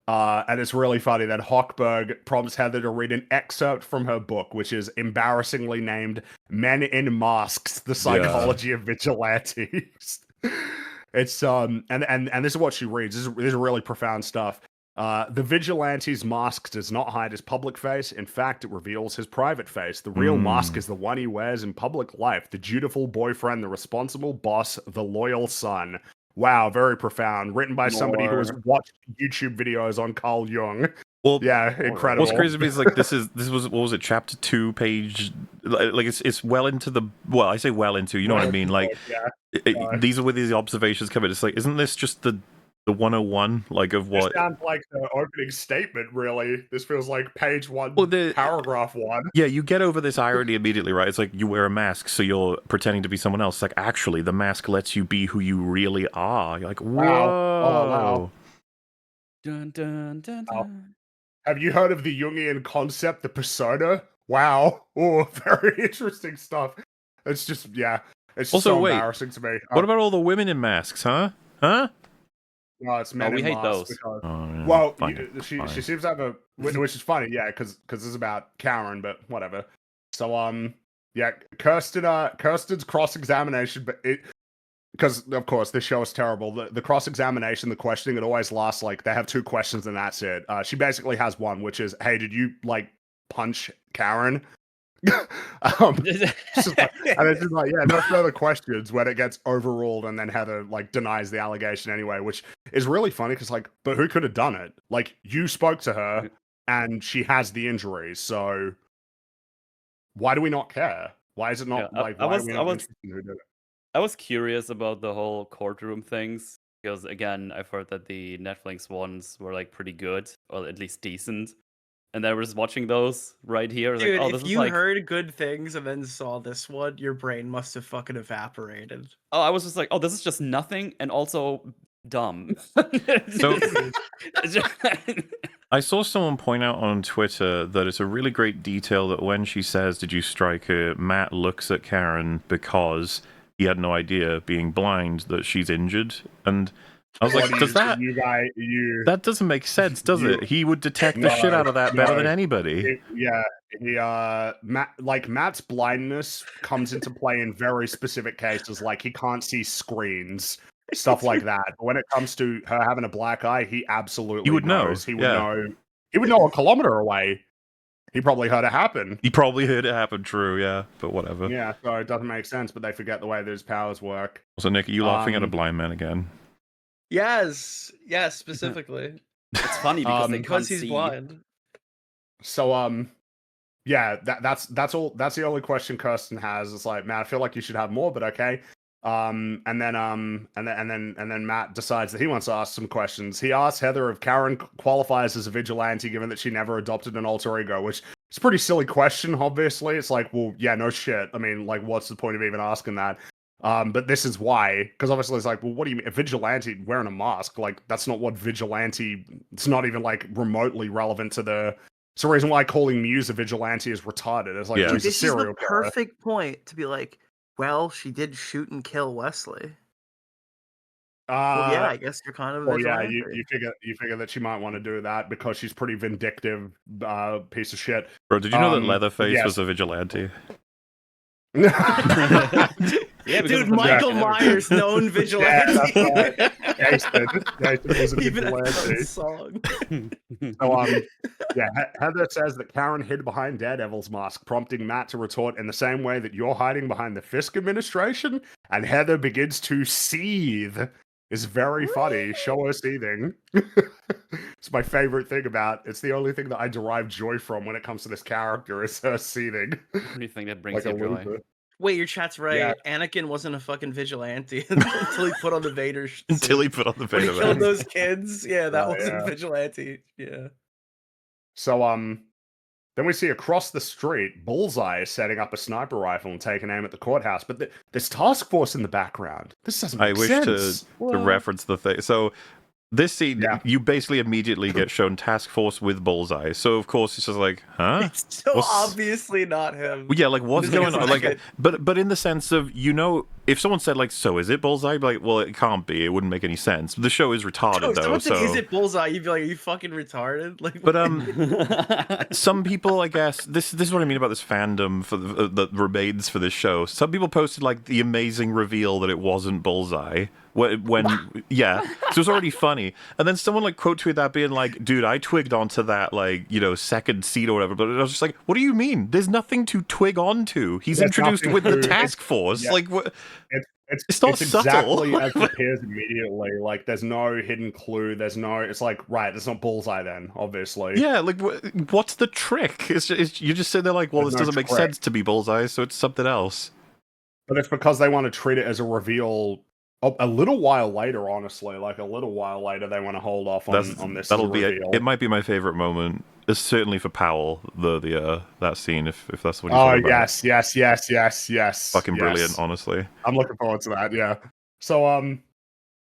Speaker 1: And it's really funny that Hochberg prompts Heather to read an excerpt from her book, which is embarrassingly named "Men in Masks: The Psychology of Vigilantes." It's and this is what she reads. This is really profound stuff. The vigilante's mask does not hide his public face. In fact, it reveals his private face. The real mask is the one he wears in public life. The dutiful boyfriend, the responsible boss, the loyal son. Wow, very profound. Written by somebody who has watched YouTube videos on Carl Jung.
Speaker 2: Well,
Speaker 1: yeah, incredible.
Speaker 2: What's crazy is like this was what was it, chapter 2, page, like it's well into the, well, I say well into, you know what I mean, like these are where these observations come in. It's like, isn't this just the 101 like of what?
Speaker 1: This sounds like the opening statement. Really, this feels like page 1, paragraph 1.
Speaker 2: Yeah, you get over this irony immediately, right? It's like you wear a mask, so you're pretending to be someone else. It's like, actually, the mask lets you be who you really are. You're like, whoa.
Speaker 1: Wow. Oh, wow.
Speaker 3: Dun, dun, dun, dun.
Speaker 1: Have you heard of the Jungian concept, the persona? Wow. Oh, very interesting stuff. It's just, yeah. It's
Speaker 2: also,
Speaker 1: so embarrassing to me.
Speaker 2: What about all the women in masks, huh? Huh?
Speaker 1: No, it's men
Speaker 3: we
Speaker 1: in
Speaker 3: hate
Speaker 1: masks.
Speaker 3: those.
Speaker 1: Because,
Speaker 2: yeah,
Speaker 1: well,
Speaker 2: fine.
Speaker 1: she seems to have a, which is funny, yeah, because this is about Karen, but whatever. So, yeah, Kirsten's cross-examination, but because, of course, this show is terrible. The cross-examination, the questioning, it always lasts, like, they have 2 questions and that's it. She basically has one, which is, hey, did you, like, punch Karen? And it's just like, yeah, no further questions when it gets overruled, and then Heather, like, denies the allegation anyway, which is really funny, because, like, but who could have done it? Like, you spoke to her, and she has the injuries, so why do we not care? Why is it not, why are we not interested in who did it?
Speaker 3: I was curious about the whole courtroom things because, again, I've heard that the Netflix ones were like pretty good, or at least decent. And then I was watching those right here.
Speaker 4: Dude,
Speaker 3: like, oh, this
Speaker 4: if
Speaker 3: is
Speaker 4: you
Speaker 3: like...
Speaker 4: heard good things and then saw this one, your brain must have fucking evaporated.
Speaker 3: Oh, I was just like, oh, this is just nothing and also dumb.
Speaker 2: So I saw someone point out on Twitter that it's a really great detail that when she says, "Did you strike her?" Matt looks at Karen because he had no idea, being blind, that she's injured. And I was like, that doesn't make sense, does it? He would detect the shit out of that better than anybody.
Speaker 1: Matt's blindness comes into play in very specific cases, like he can't see screens, stuff like that. But when it comes to her having a black eye, he absolutely knows. He would know. He would know a kilometer away. He probably heard it happen.
Speaker 2: He probably heard it happen, true, yeah, but whatever.
Speaker 1: Yeah, so it doesn't make sense, but they forget the way those powers work.
Speaker 2: So, Nick, are you laughing at a blind man again?
Speaker 4: Yes, specifically.
Speaker 3: It's funny because
Speaker 4: he's blind.
Speaker 1: So, yeah, that's all. That's the only question Kirsten has. It's like, man, I feel like you should have more, but okay. And then Matt decides that he wants to ask some questions. He asks Heather if Karen qualifies as a vigilante, given that she never adopted an alter ego, which is a pretty silly question. Obviously, it's like, well, yeah, no shit. I mean, like, what's the point of even asking that? But this is why, because obviously it's like, well, what do you mean? A vigilante wearing a mask? Like, that's not what vigilante. It's not even like remotely relevant to the. It's the reason why calling Muse a vigilante is retarded. It's like,
Speaker 2: Yeah.
Speaker 1: she's a
Speaker 5: This is
Speaker 1: serial
Speaker 5: the
Speaker 1: killer.
Speaker 5: perfect point to be like, well, she did shoot and kill Wesley. Well, yeah, I guess you're kind of.
Speaker 1: Well, yeah, you figure that she might want to do that because she's pretty vindictive, piece of shit.
Speaker 2: Bro, did you know that Leatherface was a vigilante?
Speaker 3: Yeah,
Speaker 4: dude, Michael Myers, known vigilante.
Speaker 1: Yeah, Jason was a
Speaker 4: Even
Speaker 1: vigilante.
Speaker 4: a song.
Speaker 1: So, yeah, Heather says that Karen hid behind Daredevil's mask, prompting Matt to retort in the same way that you're hiding behind the Fisk administration, and Heather begins to seethe. Is very funny. Show her seething. It's my favorite thing it's the only thing that I derive joy from when it comes to this character is her seething.
Speaker 3: Anything that brings
Speaker 1: Like
Speaker 3: you
Speaker 1: a
Speaker 3: joy.
Speaker 1: loser.
Speaker 4: Wait, your chat's right.
Speaker 1: Yeah.
Speaker 4: Anakin wasn't a fucking vigilante until he put on the Vader suit.
Speaker 2: Until he put on the
Speaker 4: When
Speaker 2: Vader
Speaker 4: he killed
Speaker 2: mask.
Speaker 4: those kids. Yeah, that
Speaker 1: Oh,
Speaker 4: wasn't
Speaker 1: yeah.
Speaker 4: vigilante. Yeah.
Speaker 1: So, then we see across the street, Bullseye is setting up a sniper rifle and taking aim at the courthouse. But there's task force in the background. This doesn't make sense.
Speaker 2: To reference the thing. So this scene, you basically immediately get shown task force with Bullseye. So of course it's just like, huh?
Speaker 4: It's so obviously not him.
Speaker 2: Yeah, like what's
Speaker 4: This
Speaker 2: going on?
Speaker 4: is
Speaker 2: Like, but in the sense of, you know, if someone said like, so is it Bullseye? Like, well, it can't be. It wouldn't make any sense. The show is retarded though.
Speaker 4: Someone said,
Speaker 2: So
Speaker 4: is it Bullseye? You'd be like, are you fucking retarded? Like,
Speaker 2: but some people, I guess, this is what I mean about this fandom for that remains for this show. Some people posted like the amazing reveal that it wasn't Bullseye. When yeah, so it was already funny, and then someone like quote tweeted that being like, dude, I twigged onto that, like, you know, second seat or whatever, but I was just like, what do you mean? There's nothing to twig onto. He's introduced with the task force. Like, what? It's not subtle.
Speaker 1: Exactly as appears immediately. Like, there's no hidden clue. There's no. It's like, right, it's not Bullseye then, obviously.
Speaker 2: Yeah, like, what's the trick? You just sit there like, well,
Speaker 1: There's
Speaker 2: this
Speaker 1: no
Speaker 2: doesn't make
Speaker 1: trick.
Speaker 2: sense to be Bullseye, so it's something else.
Speaker 1: But it's because they want to treat it as a reveal. A little while later, honestly, like a little while later, they want to hold off on this.
Speaker 2: That'll be
Speaker 1: reveal.
Speaker 2: it. It might be my favorite moment. It's certainly for Powell, that scene, if that's what you're
Speaker 1: Oh,
Speaker 2: talking about.
Speaker 1: yes.
Speaker 2: Fucking brilliant, honestly.
Speaker 1: I'm looking forward to that, yeah. So,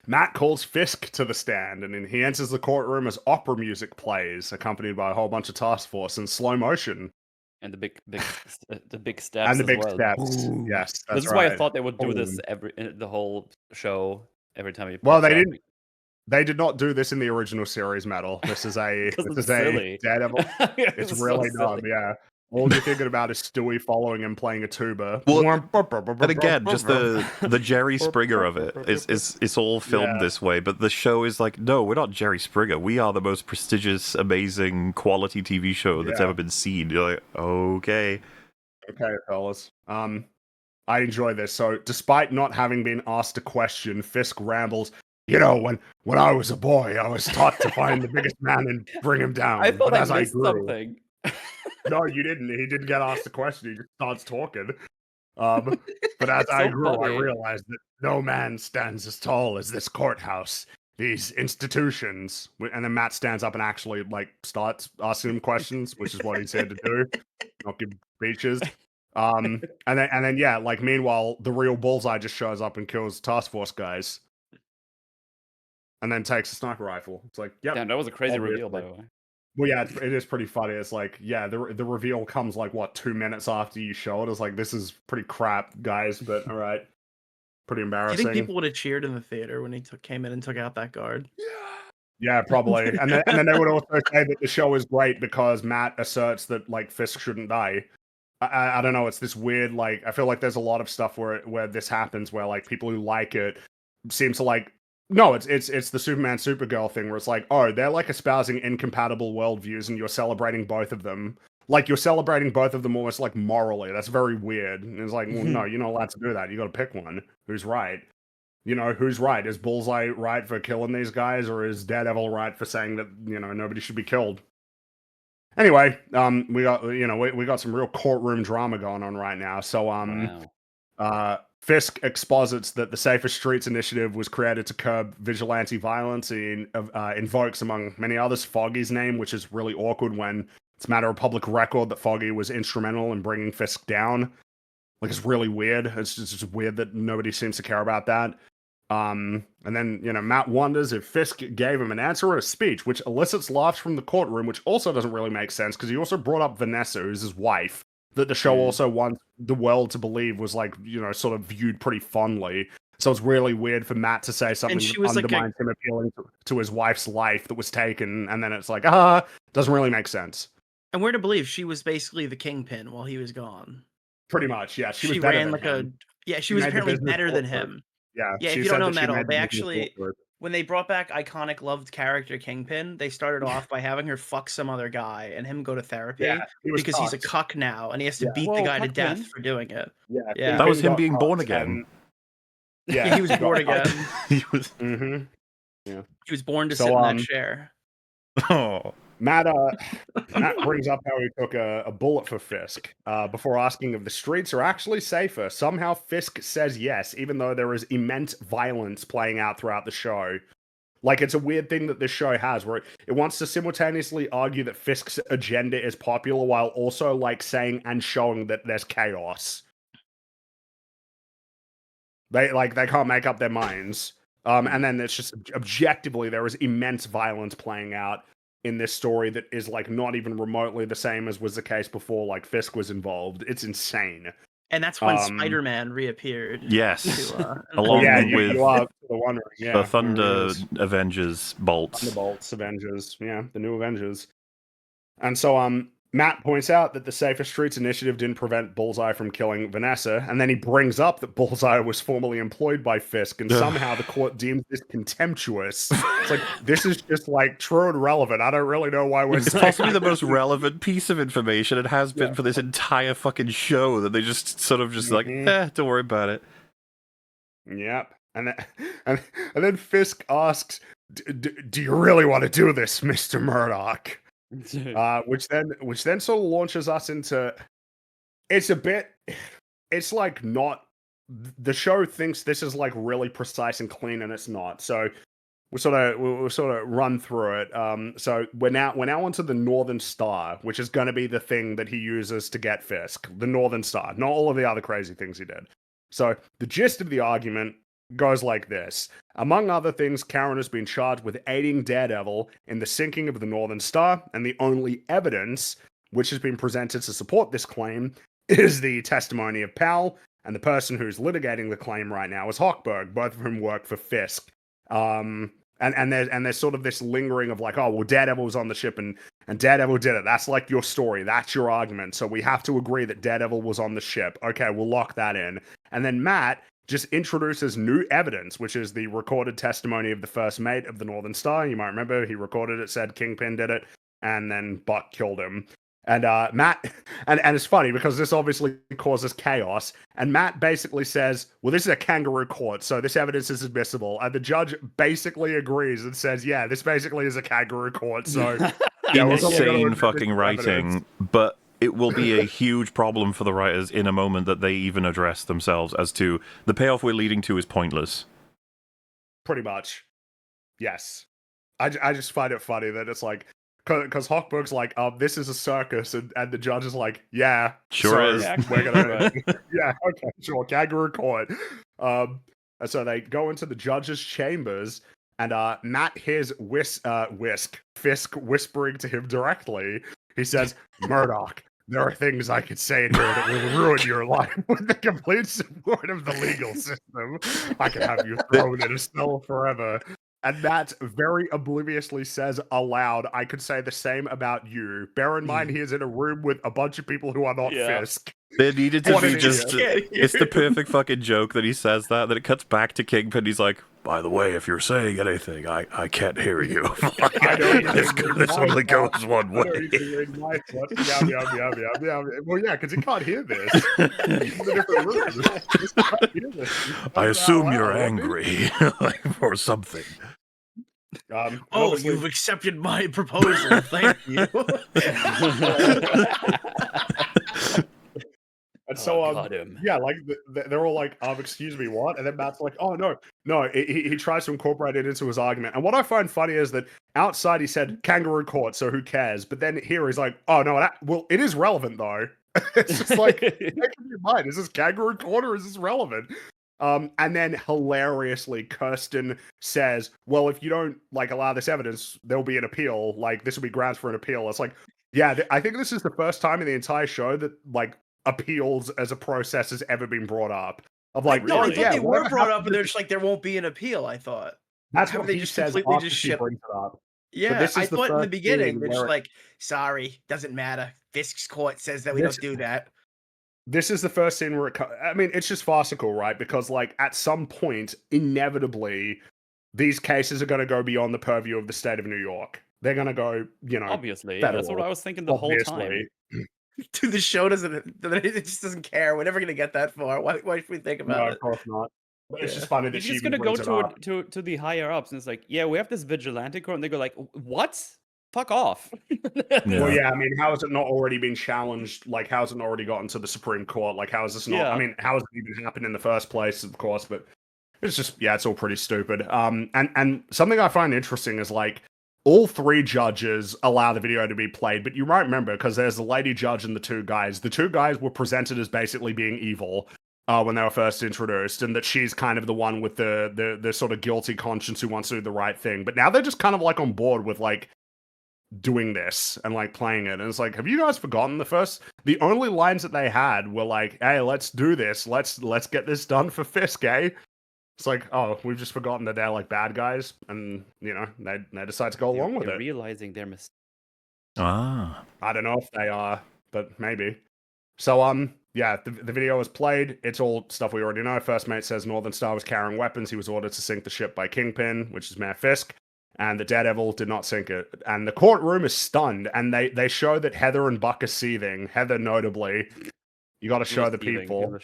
Speaker 1: Matt calls Fisk to the stand, and then he enters the courtroom as opera music plays, accompanied by a whole bunch of task force in slow motion.
Speaker 3: And the big steps.
Speaker 1: And the big
Speaker 3: as well.
Speaker 1: steps.
Speaker 3: Ooh.
Speaker 1: Yes, that's
Speaker 3: This is
Speaker 1: right.
Speaker 3: why I thought they would do this the whole show every time you.
Speaker 1: Well, they didn't. They did not do this in the original series, Metal. This is a
Speaker 3: silly.
Speaker 1: Daredevil. It's really
Speaker 3: so
Speaker 1: dumb, yeah. All you're thinking about is Stewie following him playing a tuba.
Speaker 2: And again, just the Jerry Springer of it it's all filmed this way, but the show is like, no, we're not Jerry Springer. We are the most prestigious, amazing, quality TV show that's ever been seen. You're like, okay.
Speaker 1: Okay, fellas. I enjoy this. So, despite not having been asked a question, Fisk rambles. You know, when I was a boy, I was taught to find the biggest man and bring him down.
Speaker 3: I thought
Speaker 1: but
Speaker 3: I
Speaker 1: as I
Speaker 3: missed
Speaker 1: grew,
Speaker 3: something.
Speaker 1: No, you didn't. He didn't get asked a question. He just starts talking. But as I grew, I realized that no man stands as tall as this courthouse, these institutions. And then Matt stands up and actually like starts asking him questions, which is what he's here to do. Not give speeches. And then yeah, like meanwhile, the real Bullseye just shows up and kills task force guys. And then takes a sniper rifle. It's like, yep.
Speaker 3: Damn, that was a crazy reveal, by the way.
Speaker 1: Well, yeah, it is pretty funny. It's like, yeah, the reveal comes like what 2 minutes after you show it. It's like, this is pretty crap, guys. But all right, pretty
Speaker 4: Do you
Speaker 1: embarrassing.
Speaker 4: think people would have cheered in the theater when he came in and took out that guard?
Speaker 1: Yeah, probably. And then they would also say that the show is great because Matt asserts that like Fisk shouldn't die. I don't know. It's this weird, like, I feel like there's a lot of stuff where this happens, where like people who like it seem to like. No, it's the Superman Supergirl thing where it's like, oh, they're like espousing incompatible worldviews, and you're celebrating both of them. Like you're celebrating both of them almost like morally. That's very weird. And it's like, well, no, you're not allowed to do that. You got to pick one. Who's right? You know, who's right? Is Bullseye right for killing these guys, or is Daredevil right for saying that, you know, nobody should be killed? Anyway, we got, you know, we got some real courtroom drama going on right now. So, Fisk exposits that the Safer Streets initiative was created to curb vigilante violence. He invokes, among many others, Foggy's name, which is really awkward when it's a matter of public record that Foggy was instrumental in bringing Fisk down. Like, it's really weird. It's just weird that nobody seems to care about that. And then, you know, Matt wonders if Fisk gave him an answer or a speech, which elicits laughs from the courtroom, which also doesn't really make sense because he also brought up Vanessa, who's his wife, that the show also wants the world to believe was like, you know, sort of viewed pretty fondly. So it's really weird for Matt to say something that undermines him appealing to his wife's life that was taken, and then it's like, doesn't really make sense.
Speaker 4: And we're to believe she was basically the kingpin while he was gone.
Speaker 1: Pretty much, yeah.
Speaker 4: She ran like she was apparently better than him.
Speaker 1: Yeah,
Speaker 4: if you don't know Metal, they actually, when they brought back iconic loved character Kingpin, they started off by having her fuck some other guy and him go to therapy because he's a cuck now and he has to beat the guy to death for doing it.
Speaker 1: Yeah,
Speaker 2: that was him being born again.
Speaker 1: Yeah,
Speaker 4: he was born again.
Speaker 2: He was.
Speaker 1: Yeah,
Speaker 4: he was born to sit in that chair.
Speaker 2: Oh.
Speaker 1: Matt brings up how he took a bullet for Fisk before asking if the streets are actually safer. Somehow Fisk says yes, even though there is immense violence playing out throughout the show. Like, it's a weird thing that this show has, where it wants to simultaneously argue that Fisk's agenda is popular while also, like, saying and showing that there's chaos. They can't make up their minds. And then it's just objectively there is immense violence playing out in this story that is like not even remotely the same as was the case before like Fisk was involved. It's insane.
Speaker 4: And that's when Spider-Man reappeared.
Speaker 2: Yes.
Speaker 1: Along
Speaker 2: with
Speaker 1: the
Speaker 2: Thunder Avengers bolts.
Speaker 1: Thunderbolts Avengers, the new Avengers. And so Matt points out that the Safer Streets initiative didn't prevent Bullseye from killing Vanessa, and then he brings up that Bullseye was formerly employed by Fisk, and somehow the court deems this contemptuous. It's like, this is just like true and relevant. I don't really know why we're
Speaker 2: It's possibly the most relevant piece of information it has been for this entire fucking show, that they just sort of just like, don't worry about it.
Speaker 1: Yep. And then Fisk asks, do you really want to do this, Mr. Murdoch? Which then sort of launches us into, it's like not, the show thinks this is like really precise and clean, and it's not. So we'll sort of run through it. So we're now onto the Northern Star, which is going to be the thing that he uses to get Fisk. The Northern Star, not all of the other crazy things he did. So the gist of the argument goes like this. Among other things, Karen has been charged with aiding Daredevil in the sinking of the Northern Star, and the only evidence which has been presented to support this claim is the testimony of Powell, and the person who's litigating the claim right now is Hochberg, both of whom work for Fisk. And there's sort of this lingering of like, oh, well, Daredevil was on the ship and Daredevil did it. That's like your story. That's your argument. So we have to agree that Daredevil was on the ship. Okay, we'll lock that in. And then Matt just introduces new evidence, which is the recorded testimony of the first mate of the Northern Star. You might remember he recorded it, said Kingpin did it, and then Buck killed him. And Matt, and it's funny because this obviously causes chaos. And Matt basically says, well, this is a kangaroo court, so this evidence is admissible. And the judge basically agrees and says, yeah, this basically is a kangaroo court. So
Speaker 2: insane fucking writing, but it will be a huge problem for the writers in a moment that they even address themselves as to the payoff we're leading to is pointless.
Speaker 1: Pretty much. Yes. I just find it funny that it's like, because Hochberg's like, this is a circus, and the judge is like, yeah,
Speaker 2: sure is.
Speaker 1: We're gonna, yeah, okay, sure, kangaroo court. And so they go into the judge's chambers, And Matt hears Fisk whispering to him directly. He says, Murdoch, there are things I could say in here that will ruin your life with the complete support of the legal system. I can have you thrown in a cell forever. And Matt very obliviously says aloud, I could say the same about you. Bear in mind, he is in a room with a bunch of people who are not Fisk.
Speaker 2: There needed to
Speaker 1: What
Speaker 2: be
Speaker 1: an
Speaker 2: just.
Speaker 1: idiot.
Speaker 2: It's the perfect fucking joke that he says that. Then it cuts back to Kingpin. He's like, by the way, if you're saying anything, I can't hear you. This only goes one way.
Speaker 1: Well, yeah, because he can't hear this. He's in a different room. He can't hear this.
Speaker 2: I assume you're angry or something.
Speaker 4: You've accepted my proposal. Thank you.
Speaker 1: And so,
Speaker 3: got him.
Speaker 1: yeah, like they're all like, excuse me, what? And then Matt's like, oh no, he tries to incorporate it into his argument. And what I find funny is that outside he said kangaroo court, so who cares? But then here he's like, oh no, well, it is relevant though. It's just like, make up your mind. Is this kangaroo court or is this relevant? And then hilariously, Kirsten says, well, if you don't like allow this evidence, there'll be an appeal. Like this will be grounds for an appeal. It's like, yeah, I think this is the first time in the entire show that like appeals as a process has ever been brought up. Of like,
Speaker 4: no, I thought they were brought up, and they're just like, there won't be an appeal. I thought
Speaker 1: that's what he says after she brings it up.
Speaker 4: Yeah, I thought in the beginning they're just like, sorry, doesn't matter. Fisk's court says that we don't do that.
Speaker 1: This is the first scene where I mean, it's just farcical, right? Because like at some point, inevitably, these cases are going to go beyond the purview of the state of New York. They're going to go,
Speaker 3: obviously.
Speaker 1: federal,
Speaker 3: that's what I was thinking the whole time.
Speaker 4: Dude, the show it just doesn't care. We're never gonna get that far. Why should we think about it?
Speaker 1: No, of course not. But it's just funny that
Speaker 3: she's gonna go to the higher ups, and it's like, yeah, we have this vigilante court, and they go like, what? Fuck off.
Speaker 1: Well, yeah, I mean, how has it not already been challenged? Like, how has it not already gotten to the Supreme Court? Like, how has this not? Yeah. I mean, how has it even happened in the first place? Of course, but it's just, yeah, it's all pretty stupid. And something I find interesting is like, all three judges allow the video to be played, but you might remember because there's the lady judge and the two guys. The two guys were presented as basically being evil when they were first introduced, and that she's kind of the one with the sort of guilty conscience who wants to do the right thing. But now they're just kind of like on board with like doing this and like playing it. And it's like, have you guys forgotten the only lines that they had were like, hey, let's do this. Let's get this done for Fisk, eh? It's like, oh, we've just forgotten that they're like bad guys, and they decide to go along with it.
Speaker 3: Realizing their mistake.
Speaker 2: Ah,
Speaker 1: I don't know if they are, but maybe. So yeah, the video was played. It's all stuff we already know. First mate says Northern Star was carrying weapons. He was ordered to sink the ship by Kingpin, which is Mayor Fisk, and the Daredevil did not sink it. And the courtroom is stunned, and they show that Heather and Buck are seething. Heather, notably. You got to show the people.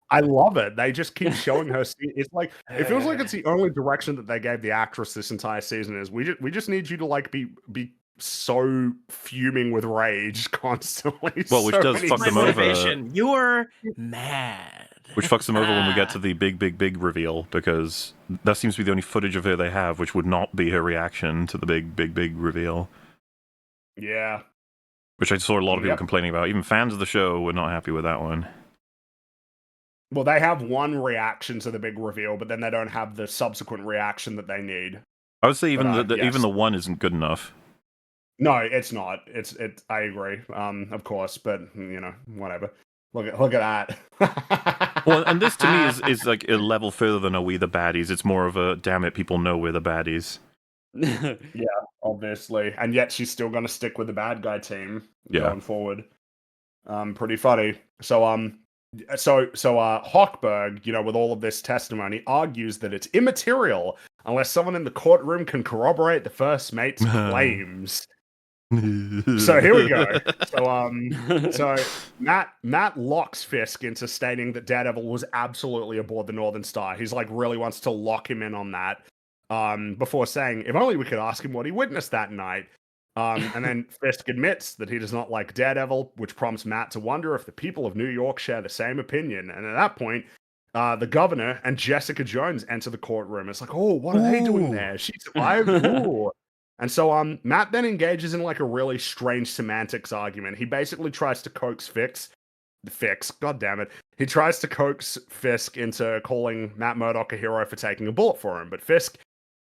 Speaker 1: I love it. They just keep showing her. It's like it feels like it's the only direction that they gave the actress this entire season. Is we just need you to like be so fuming with rage constantly.
Speaker 2: Well, which does fuck them over.
Speaker 4: You're mad.
Speaker 2: Which fucks them over when we get to the big reveal, because that seems to be the only footage of her they have, which would not be her reaction to the big reveal.
Speaker 1: Yeah.
Speaker 2: Which I saw a lot of people complaining about. Even fans of the show were not happy with that one.
Speaker 1: Well, they have one reaction to the big reveal, but then they don't have the subsequent reaction that they need.
Speaker 2: I would say even even the one isn't good enough.
Speaker 1: No, it's not. I agree. Of course, but whatever. Look at that.
Speaker 2: Well, and this to me is like a level further than are we the baddies. It's more of a damn it, people know we're the baddies.
Speaker 1: Yeah, obviously, and yet she's still going to stick with the bad guy team going forward. Pretty funny. So Hochberg, with all of this testimony, argues that it's immaterial unless someone in the courtroom can corroborate the first mate's claims. So here we go. So Matt locks Fisk into stating that Daredevil was absolutely aboard the Northern Star. He's like really wants to lock him in on that. Before saying, if only we could ask him what he witnessed that night. And then Fisk admits that he does not like Daredevil, which prompts Matt to wonder if the people of New York share the same opinion. And at that point, the governor and Jessica Jones enter the courtroom. It's like, oh, what are they doing there? She survived. Ooh. And so Matt then engages in like a really strange semantics argument. He basically tries to coax God damn it. He tries to coax Fisk into calling Matt Murdock a hero for taking a bullet for him. But Fisk,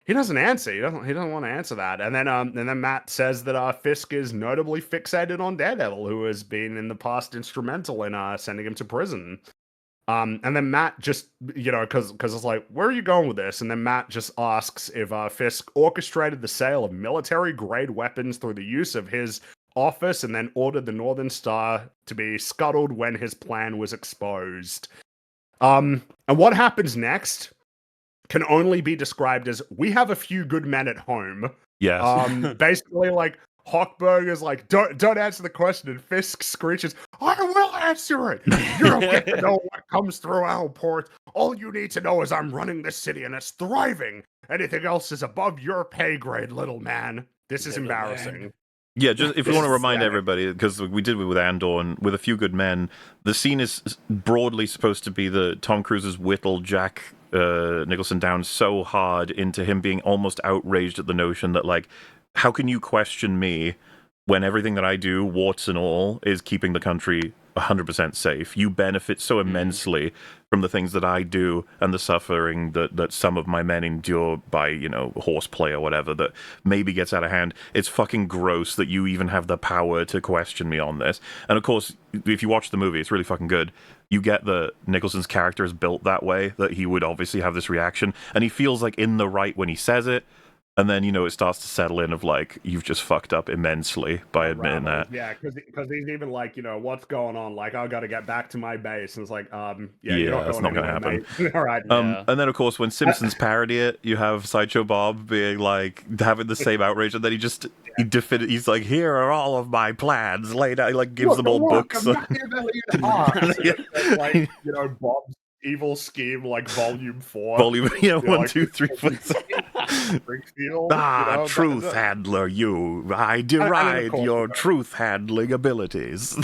Speaker 1: he doesn't answer. He doesn't want to answer that. And then Matt says that Fisk is notably fixated on Daredevil, who has been in the past instrumental in sending him to prison. And then Matt just, because it's like, where are you going with this? And then Matt just asks if Fisk orchestrated the sale of military-grade weapons through the use of his office and then ordered the Northern Star to be scuttled when his plan was exposed. And what happens next can only be described as, we have a few good men at home.
Speaker 2: Yes.
Speaker 1: Basically, like, Hochberg is like, don't answer the question, and Fisk screeches, I will answer it! You don't get to know what comes through our port. All you need to know is I'm running this city and it's thriving. Anything else is above your pay grade, little man. This is embarrassing.
Speaker 2: Yeah, just if you want to remind everybody, because we did it with Andor and with A Few Good Men, the scene is broadly supposed to be that Tom Cruise's whittled Jack Nicholson down so hard into him being almost outraged at the notion that, like, how can you question me when everything that I do, warts and all, is keeping the country 100% safe? You benefit so immensely from the things that I do and the suffering that some of my men endure by, horseplay or whatever, that maybe gets out of hand. It's fucking gross that you even have the power to question me on this. And of course, if you watch the movie, it's really fucking good. You get that Nicholson's character is built that way, that he would obviously have this reaction, and he feels like in the right when he says it. And then, it starts to settle in of, like, you've just fucked up immensely by admitting that.
Speaker 1: Yeah, because he's even like, what's going on? Like, I got to get back to my base. And it's like, yeah,
Speaker 2: that's not going to happen.
Speaker 1: All right.
Speaker 2: And then, of course, when Simpsons parody it, you have Sideshow Bob being, like, having the same outrage. And then he's like, here are all of my plans laid out. He, like, gives them all books.
Speaker 1: Like, Bob's evil scheme, like volume 4.
Speaker 2: Volume, 1, 2, 3, 4. Truth handler, you. I deride your truth handling abilities.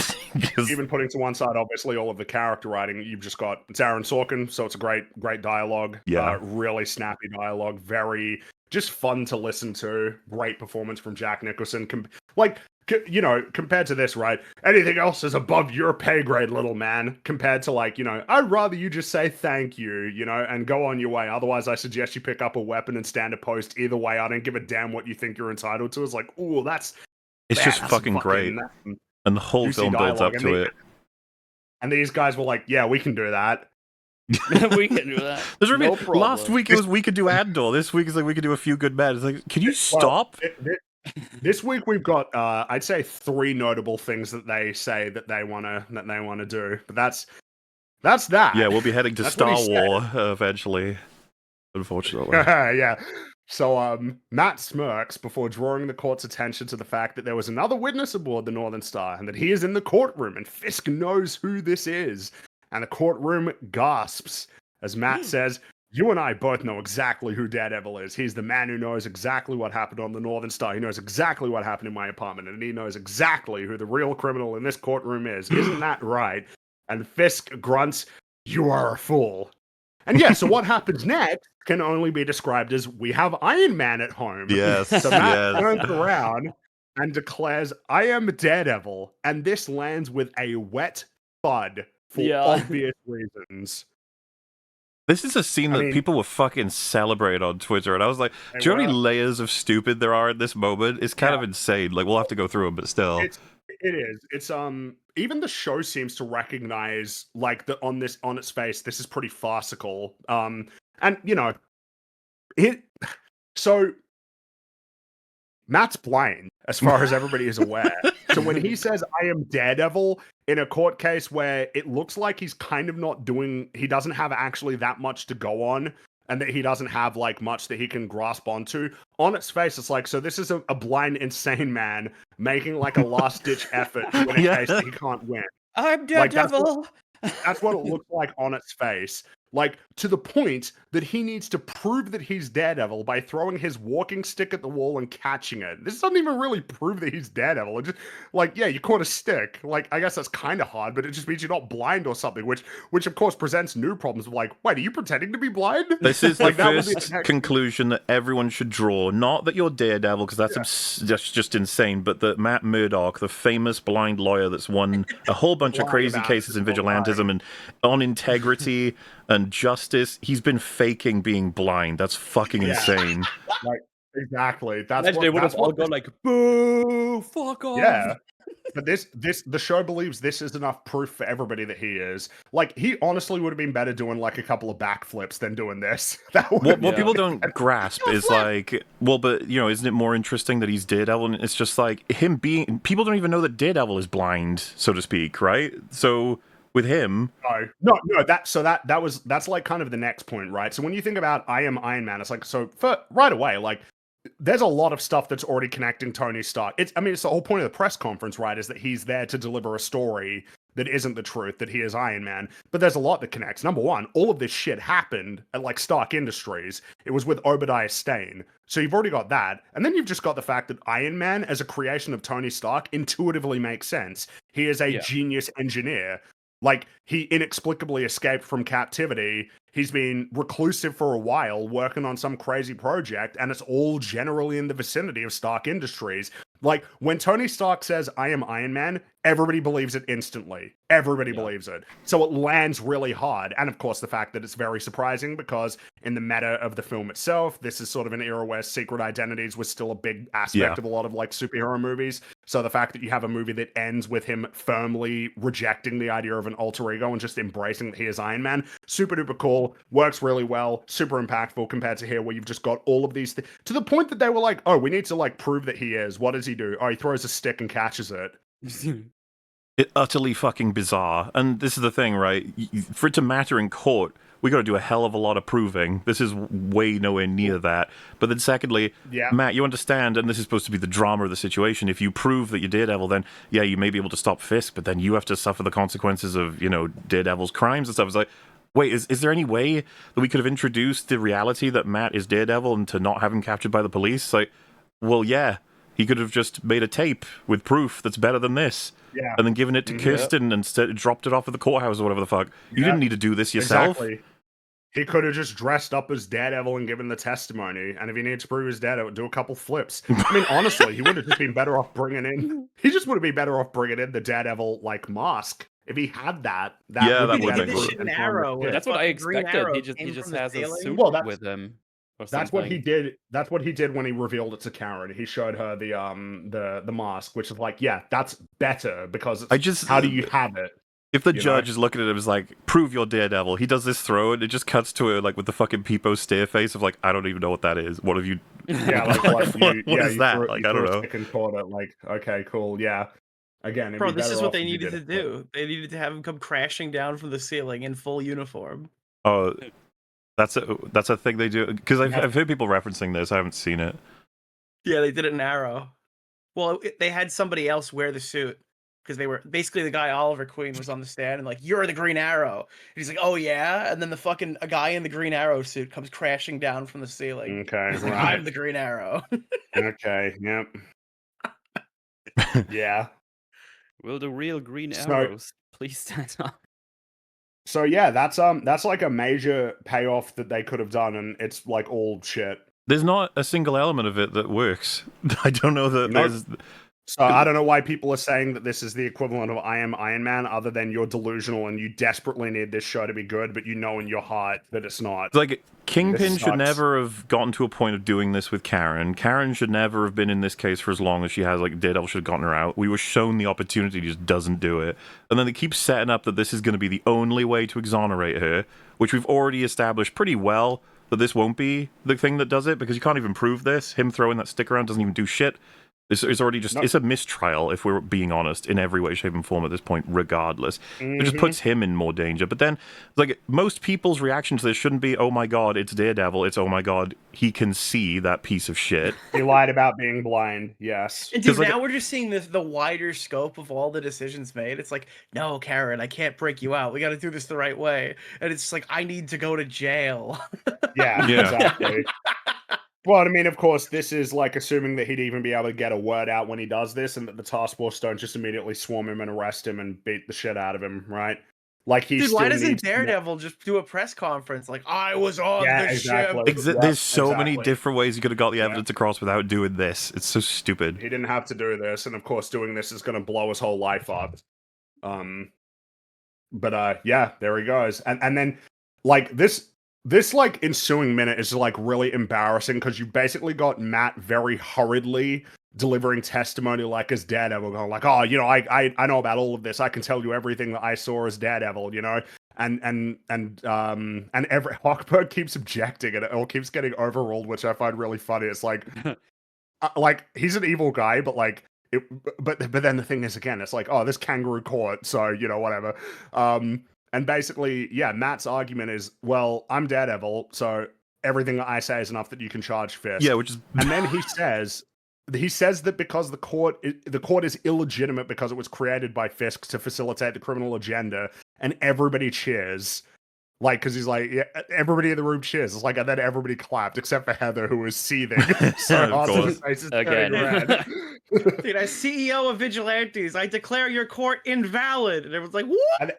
Speaker 1: Even putting to one side, obviously, all of the character writing, you've just got, it's Aaron Sorkin, so it's a great dialogue.
Speaker 2: Yeah.
Speaker 1: Really snappy dialogue. Very, just fun to listen to. Great performance from Jack Nicholson. Compared to this, right? Anything else is above your pay grade, little man. Compared to, like, I'd rather you just say thank you, and go on your way. Otherwise, I suggest you pick up a weapon and stand a post. Either way, I don't give a damn what you think you're entitled to. It's like, ooh,
Speaker 2: it's just fucking great. And the whole film builds up to it.
Speaker 1: And these guys were like, yeah, we can do that.
Speaker 3: We can do that.
Speaker 2: No problem. Last week it was we could do Andor. This week is like we could do A Few Good Men. It's like, can you stop?
Speaker 1: This week we've got, I'd say, 3 notable things that they say that they wanna do. But that's that.
Speaker 2: Yeah, we'll be heading to Star Wars eventually. Unfortunately.
Speaker 1: Yeah. So Matt smirks before drawing the court's attention to the fact that there was another witness aboard the Northern Star and that he is in the courtroom and Fisk knows who this is. And the courtroom gasps as Matt says, you and I both know exactly who Daredevil is. He's the man who knows exactly what happened on the Northern Star. He knows exactly what happened in my apartment, and he knows exactly who the real criminal in this courtroom is. Isn't that right? And Fisk grunts, you are a fool. And yeah, so what happens next can only be described as, we have Iron Man at home.
Speaker 2: Yes.
Speaker 1: So Matt turns around and declares, I am Daredevil. And this lands with a wet thud for obvious reasons.
Speaker 2: This is a scene that people were fucking celebrating on Twitter, and I was like, do you know how many layers of stupid there are at this moment? It's kind of insane. Like, we'll have to go through them, but still.
Speaker 1: It is. It's even the show seems to recognize, like, that on its face, this is pretty farcical. So Matt's blind, as far as everybody is aware. So when he says, I am Daredevil, in a court case where it looks like he's kind of he doesn't have actually that much to go on, and that he doesn't have, like, much that he can grasp onto, on its face, it's like, so this is a blind, insane man making, like, a last-ditch effort to win a case that he can't win.
Speaker 3: I'm Daredevil!
Speaker 1: That's what it looks like on its face. Like, to the point that he needs to prove that he's Daredevil by throwing his walking stick at the wall and catching it. This doesn't even really prove that he's Daredevil. It just, like, yeah, you caught a stick. Like, I guess that's kind of hard, but it just means you're not blind or something, which of course presents new problems of, like, wait, are you pretending to be blind?
Speaker 2: This is like, the first conclusion that everyone should draw. Not that you're Daredevil, because that's just insane, but that Matt Murdock, the famous blind lawyer that's won a whole bunch of crazy cases in vigilantism and on integrity And Justice, he's been faking being blind. That's fucking insane.
Speaker 1: Like, exactly. That's
Speaker 3: Imagine
Speaker 1: what,
Speaker 3: they would
Speaker 1: that's
Speaker 3: have all
Speaker 1: what
Speaker 3: gone like, boo, fuck off.
Speaker 1: Yeah. But the show believes this is enough proof for everybody that he is. Like, he honestly would have been better doing like a couple of backflips than doing this.
Speaker 2: What people don't grasp is like, well, but isn't it more interesting that he's Daredevil? And it's just like him being. People don't even know that Daredevil is blind, so to speak, right? So with him,
Speaker 1: no. That's like kind of the next point, right? So when you think about I Am Iron Man, it's like right away, like. There's a lot of stuff that's already connecting Tony Stark. It's the whole point of the press conference, right? Is that he's there to deliver a story that isn't the truth, that he is Iron Man. But there's a lot that connects. Number one, all of this shit happened at like Stark Industries. It was with Obadiah Stane. So you've already got that. And then you've just got the fact that Iron Man, as a creation of Tony Stark, intuitively makes sense. He is a genius engineer. Like, he inexplicably escaped from captivity. He's been reclusive for a while, working on some crazy project, and it's all generally in the vicinity of Stark Industries. Like, when Tony Stark says, I am Iron Man, everybody believes it instantly. Everybody believes it. So it lands really hard. And of course, the fact that it's very surprising because in the meta of the film itself, this is sort of an era where secret identities was still a big aspect of a lot of like superhero movies. So the fact that you have a movie that ends with him firmly rejecting the idea of an alter ego and just embracing that he is Iron Man, super duper cool, works really well, super impactful compared to here where you've just got all of these things to the point that they were like, oh, we need to like prove that he is. What does he do? Oh, he throws a stick and catches it.
Speaker 2: It's utterly fucking bizarre. And this is the thing, right? For it to matter in court, we got to do a hell of a lot of proving. This is way nowhere near that. But then secondly, Matt, you understand, and this is supposed to be the drama of the situation, if you prove that you're Daredevil, then, you may be able to stop Fisk, but then you have to suffer the consequences of, Daredevil's crimes and stuff. It's like, wait, is there any way that we could have introduced the reality that Matt is Daredevil and to not have him captured by the police? Like, well, yeah. He could have just made a tape with proof that's better than this.
Speaker 1: Yeah.
Speaker 2: And then given it to Kirsten and dropped it off at the courthouse or whatever the fuck. You didn't need to do this yourself.
Speaker 1: Exactly. He could have just dressed up as Daredevil and given the testimony. And if he needed to prove his Daredevil, do a couple flips. I mean, honestly, he would have just been better off bringing in. He just would have been better off bringing in the Daredevil like mask. If he had that would be
Speaker 4: would
Speaker 1: better.
Speaker 4: an arrow.
Speaker 3: That's what I expected. He just has a suit with him.
Speaker 1: That's what he did. That's what he did when he revealed it to Karen. He showed her the mask, which is like, that's better because it's, how do you have it?
Speaker 2: If the judge is looking at him as like, prove you're Daredevil, he does this throw and it just cuts to it like with the fucking Peepo stare face of like, I don't even know what that is. What have you?
Speaker 1: Yeah, like what is
Speaker 2: that?
Speaker 1: Like I don't know. Like, okay, cool, yeah. Again,
Speaker 4: bro, this is what they needed to do. They needed to have him come crashing down from the ceiling in full uniform.
Speaker 2: Oh. That's a thing they do because I've heard people referencing this. I haven't seen it.
Speaker 4: Yeah, they did it in Arrow. Well, they had somebody else wear the suit because they were basically the guy Oliver Queen was on the stand and like, you're the Green Arrow. And he's like, oh yeah, and then a guy in the Green Arrow suit comes crashing down from the ceiling.
Speaker 1: Okay,
Speaker 4: he's like, I'm the Green Arrow.
Speaker 1: Okay, yep. Yeah.
Speaker 3: Will the real Green Arrows please stand up?
Speaker 1: So yeah, that's like a major payoff that they could have done, and it's like all shit.
Speaker 2: There's not a single element of it that works. I don't know that there's.
Speaker 1: So I don't know why people are saying that this is the equivalent of I Am Iron Man, other than you're delusional and you desperately need this show to be good, but you know in your heart that it's not.
Speaker 2: It's like Kingpin should never have gotten to a point of doing this with Karen. Karen should never have been in this case for as long as she has. Like, Daredevil should have gotten her out. We were shown the opportunity, just doesn't do it. And then they keep setting up that this is going to be the only way to exonerate her, which we've already established pretty well that this won't be the thing that does it, because you can't even prove this. Him throwing that stick around doesn't even do shit. It's already just, it's a mistrial, if we're being honest, in every way, shape, and form at this point, regardless. It just puts him in more danger. But then, like, most people's reaction to this shouldn't be, oh my god, it's Daredevil. It's, oh my god, he can see that piece of shit.
Speaker 1: He lied about being blind, yes.
Speaker 4: And dude, now we're just seeing the wider scope of all the decisions made. It's like, no, Karen, I can't break you out. We got to do this the right way. And it's like, I need to go to jail.
Speaker 1: Yeah, exactly. Well, I mean, of course, this is like assuming that he'd even be able to get a word out when he does this, and that the task force don't just immediately swarm him and arrest him and beat the shit out of him, right? Like,
Speaker 4: dude, why doesn't Daredevil just do a press conference like, I was on the ship?
Speaker 2: There's so many different ways you could have got the evidence across without doing this. It's so stupid.
Speaker 1: He didn't have to do this, and of course, doing this is going to blow his whole life up. But yeah, there he goes. And then like this like ensuing minute is like really embarrassing because you basically got Matt very hurriedly delivering testimony like as Daredevil, going like, oh, you know, I know about all of this. I can tell you everything that I saw as Daredevil, you know. And every Hawkberg keeps objecting and it all keeps getting overruled, which I find really funny. It's like he's an evil guy, but like but then the thing is, again, it's like, oh, this kangaroo court, so you know, whatever. And basically, yeah, Matt's argument is, well, I'm Daredevil, so everything that I say is enough that you can charge Fisk.
Speaker 2: Yeah, which is...
Speaker 1: And then he says that because the court is illegitimate because it was created by Fisk to facilitate the criminal agenda, and everybody cheers. Like, because he's like, yeah, everybody in the room cheers. It's like, and then everybody clapped, except for Heather, who was seething. So
Speaker 2: Of course.
Speaker 1: face is
Speaker 3: Again.
Speaker 1: turning red.
Speaker 4: Dude, as CEO of Vigilantes, I declare your court invalid. And everyone's like, what?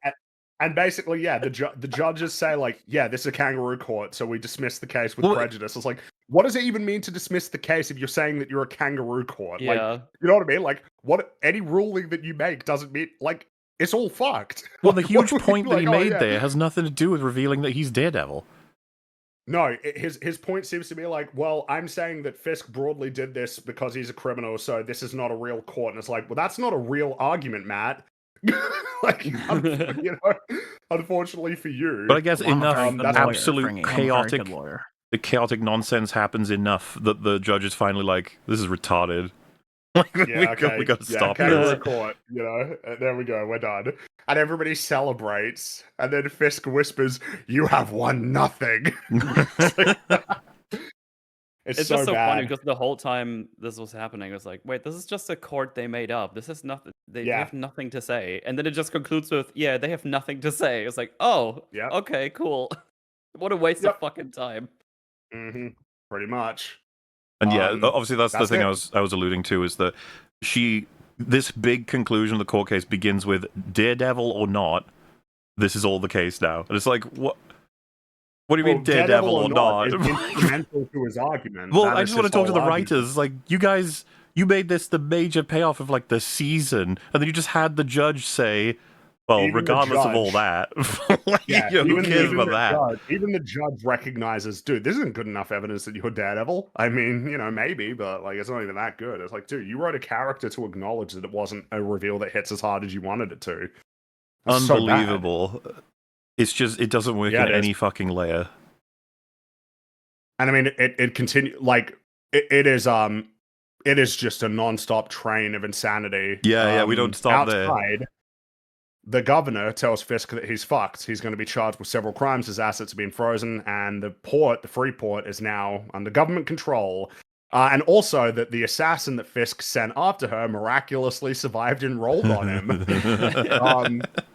Speaker 1: And basically, yeah, the judges say, like, yeah, this is a kangaroo court, so we dismiss the case with prejudice. It's like, what does it even mean to dismiss the case if you're saying that you're a kangaroo court?
Speaker 3: Yeah.
Speaker 1: Like, you know what I mean? Like, what any ruling that you make doesn't mean, like, it's all fucked.
Speaker 2: Well,
Speaker 1: Like,
Speaker 2: the huge
Speaker 1: what-
Speaker 2: point that he
Speaker 1: like, oh,
Speaker 2: made
Speaker 1: yeah.
Speaker 2: there has nothing to do with revealing that he's Daredevil.
Speaker 1: No, his point seems to be like, well, I'm saying that Fisk broadly did this because he's a criminal, so this is not a real court. And it's like, well, that's not a real argument, Matt. Like, you know, unfortunately for you.
Speaker 2: But I guess enough
Speaker 1: that's
Speaker 2: absolute chaotic nonsense happens enough that the judge is finally like, this is retarded. Like,
Speaker 1: Yeah,
Speaker 2: we gotta stop
Speaker 1: kangaroo
Speaker 2: this.
Speaker 1: court, you know. There we go, we're done. And everybody celebrates, and then Fisk whispers, "You have won nothing." It's so
Speaker 3: just so
Speaker 1: bad.
Speaker 3: funny because the whole time this was happening, it was like, wait, this is just a court they made up. This is nothing. They have nothing to say. And then it just concludes with, yeah, they have nothing to say. It's like, oh, okay, cool. What a waste of fucking time.
Speaker 1: Mm-hmm. Pretty much.
Speaker 2: And yeah, obviously that's the thing
Speaker 1: it.
Speaker 2: I was alluding to, is that this big conclusion of the court case begins with Daredevil or not, this is all the case now. And it's like, what do you mean Daredevil or not?
Speaker 1: Is instrumental to his argument.
Speaker 2: Well,
Speaker 1: That
Speaker 2: I
Speaker 1: is
Speaker 2: just want to
Speaker 1: his
Speaker 2: talk to the
Speaker 1: whole argument.
Speaker 2: writers. Like, you guys, you made this the major payoff of like the season, and then you just had the judge say, well,
Speaker 1: Even the
Speaker 2: regardless of all
Speaker 1: judge-
Speaker 2: that, like,
Speaker 1: Yeah,
Speaker 2: who cares about
Speaker 1: the
Speaker 2: that?
Speaker 1: judge, even the judge recognizes, dude, this isn't good enough evidence that you're Daredevil. I mean, you know, maybe, but like, it's not even that good. It's like, dude, you wrote a character to acknowledge that it wasn't a reveal that hits as hard as you wanted it to. That's so bad.
Speaker 2: Unbelievable. It's just, it doesn't work in any fucking layer.
Speaker 1: And I mean, it continue like it is just a non-stop train of insanity.
Speaker 2: Yeah, we don't stop
Speaker 1: outside, there. The governor tells Fisk that he's fucked. He's going to be charged with several crimes. His assets have been frozen, and the free port, is now under government control. And also that the assassin that Fisk sent after her miraculously survived and rolled on him.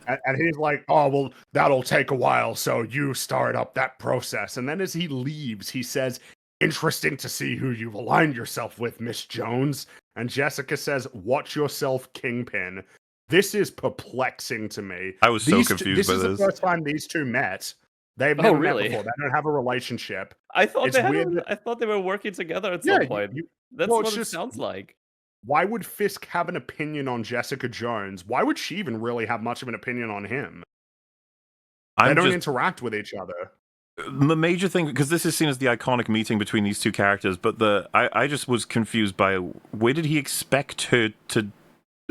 Speaker 1: And he's like, oh, well, that'll take a while, so you start up that process. And then as he leaves, he says, interesting to see who you've aligned yourself with, Miss Jones. And Jessica says, watch yourself, Kingpin. This is perplexing to me.
Speaker 2: I was so confused by this.
Speaker 1: This is the first time these two met. They've never met before. They don't have a relationship.
Speaker 3: I thought they were working together at some point. That's what it sounds like.
Speaker 1: Why would Fisk have an opinion on Jessica Jones? Why would she even really have much of an opinion on him? They don't interact with each other.
Speaker 2: The major thing, because this is seen as the iconic meeting between these two characters, but I just was confused by where did he expect her to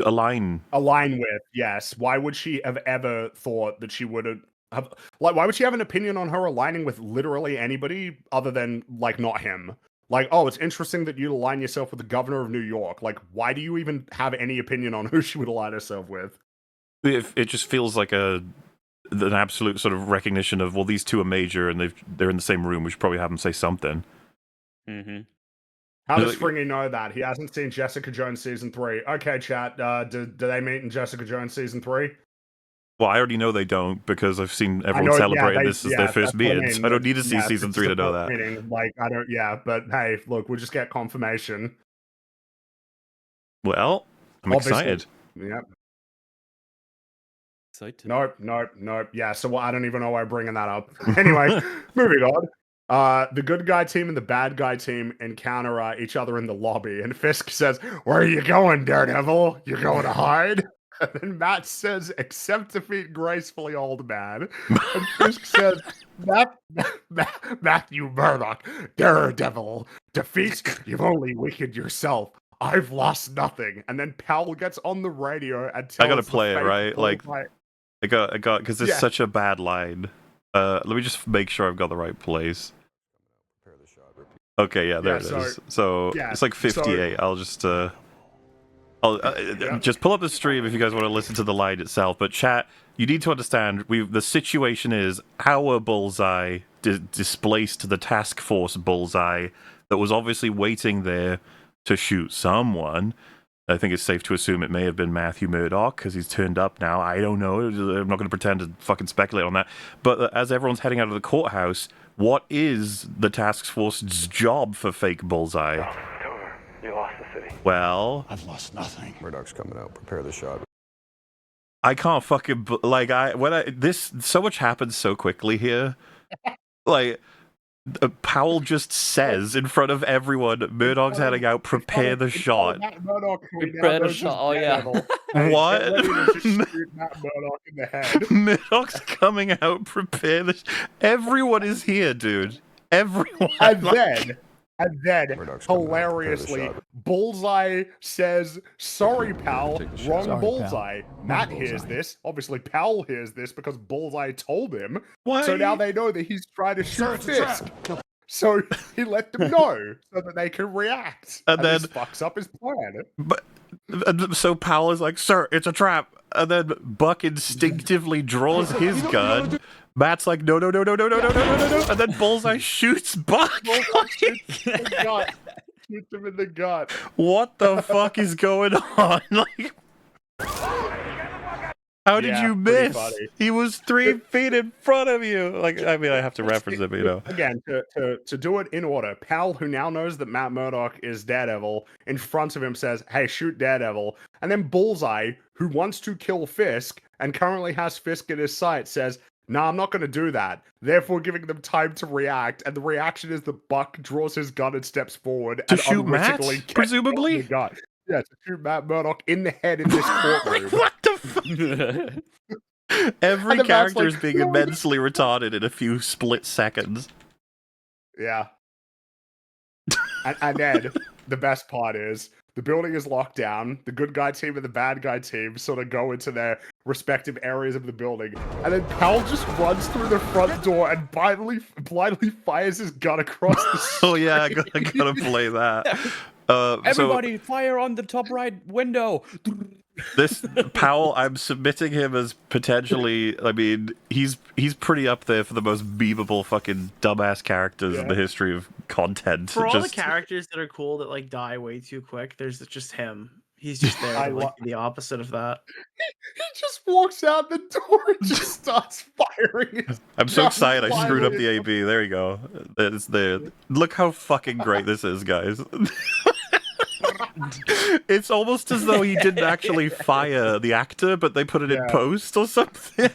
Speaker 2: align
Speaker 1: with? Yes. Why would she have ever thought that she would have like, why would she have an opinion on her aligning with literally anybody other than like not him? Like, oh, it's interesting that you align yourself with the governor of New York. Like, why do you even have any opinion on who she would align herself with?
Speaker 2: It just feels like an absolute sort of recognition of, well, these two are major and they're in the same room. We should probably have them say something.
Speaker 3: Mm-hmm.
Speaker 1: How does Fringy know that? He hasn't seen Jessica Jones season 3. Okay, chat. Do they meet in Jessica Jones season 3?
Speaker 2: Well, I already know they don't because I've seen everyone celebrating this as their first meeting.
Speaker 1: I mean.
Speaker 2: So I don't need to see season 3 to know that.
Speaker 1: Meeting. Like, I don't. Yeah, but hey, look, we'll just get confirmation.
Speaker 2: Well, I'm excited.
Speaker 1: Yeah.
Speaker 3: Excited.
Speaker 1: Nope. Yeah. So I don't even know why I'm bringing that up. Anyway, moving on. The good guy team and the bad guy team encounter each other in the lobby, and Fisk says, "Where are you going, Daredevil? You're going to hide?" And then Matt says, accept defeat gracefully, old man. And Fisk says, Matthew Murdoch, Daredevil, defeat, you've only weakened yourself. I've lost nothing. And then Powell gets on the radio and tells
Speaker 2: I gotta play it, right? Like, I got, because it's such a bad line. Let me just make sure I've got the right place. Okay, yeah, there it is. So it's like 58. I'll just just pull up the stream if you guys want to listen to the line itself. But chat, you need to understand, the situation is our Bullseye displaced the task force Bullseye that was obviously waiting there to shoot someone. I think it's safe to assume it may have been Matthew Murdoch because he's turned up now. I don't know. I'm not going to pretend to fucking speculate on that. But as everyone's heading out of the courthouse, what is the task force's job for fake Bullseye?
Speaker 6: You lost the city.
Speaker 2: Well,
Speaker 7: I've lost nothing.
Speaker 6: Murdoch's coming out. Prepare the shot.
Speaker 2: I can't fucking this so much happens so quickly here. Like, Powell just says in front of everyone, Murdoch's heading out, prepare the shot.
Speaker 3: Prepare the shot, oh yeah.
Speaker 2: What?
Speaker 1: Matt Murdoch in the head.
Speaker 2: Murdoch's coming out, prepare the everyone is here, dude. Everyone.
Speaker 1: And then, hilariously, Bullseye says, sorry, pal, wrong Bullseye. Matt hears this. Obviously, Powell hears this because Bullseye told him.
Speaker 2: Why?
Speaker 1: So now they know that he's trying to shoot Fisk. So he let them know so that they can react. And then this fucks up his plan.
Speaker 2: But so Powell is like, sir, it's a trap. And then Buck instinctively draws his gun. Matt's like, no. And then Bullseye shoots Buck.
Speaker 1: Shoots him in the gut.
Speaker 2: What the fuck is going on? Like, how did you miss? He was 3 feet in front of you. Like, I mean, I have to reference it, but you know.
Speaker 1: Again, to do it in order, Powell, who now knows that Matt Murdoch is Daredevil, in front of him says, hey, shoot Daredevil. And then Bullseye, who wants to kill Fisk and currently has Fisk in his sight, says, nah, I'm not going to do that. Therefore, giving them time to react. And the reaction is that Buck draws his gun and steps forward.
Speaker 2: To
Speaker 1: and
Speaker 2: shoot Matt, presumably?
Speaker 1: Yeah, to shoot Matt Murdoch in the head in this courtroom.
Speaker 2: What the fuck? Every character is being immensely retarded in a few split seconds.
Speaker 1: Yeah. And then, the best part is, the building is locked down. The good guy team and the bad guy team sort of go into their respective areas of the building. And then Powell just runs through the front door and blindly fires his gun across the street.
Speaker 2: Oh yeah, I gotta play that.
Speaker 3: Everybody, fire on the top right window.
Speaker 2: This Powell, I'm submitting him as potentially. I mean, he's pretty up there for the most memeable fucking dumbass characters in the history of content.
Speaker 4: For all the characters that are cool that like die way too quick, there's just him. He's just there, like the opposite of that.
Speaker 1: He just walks out the door and just starts firing.
Speaker 2: I'm so excited! I screwed up the AB. There you go. It's there. Look how fucking great this is, guys. It's almost as though he didn't actually fire the actor, but they put it in post or something.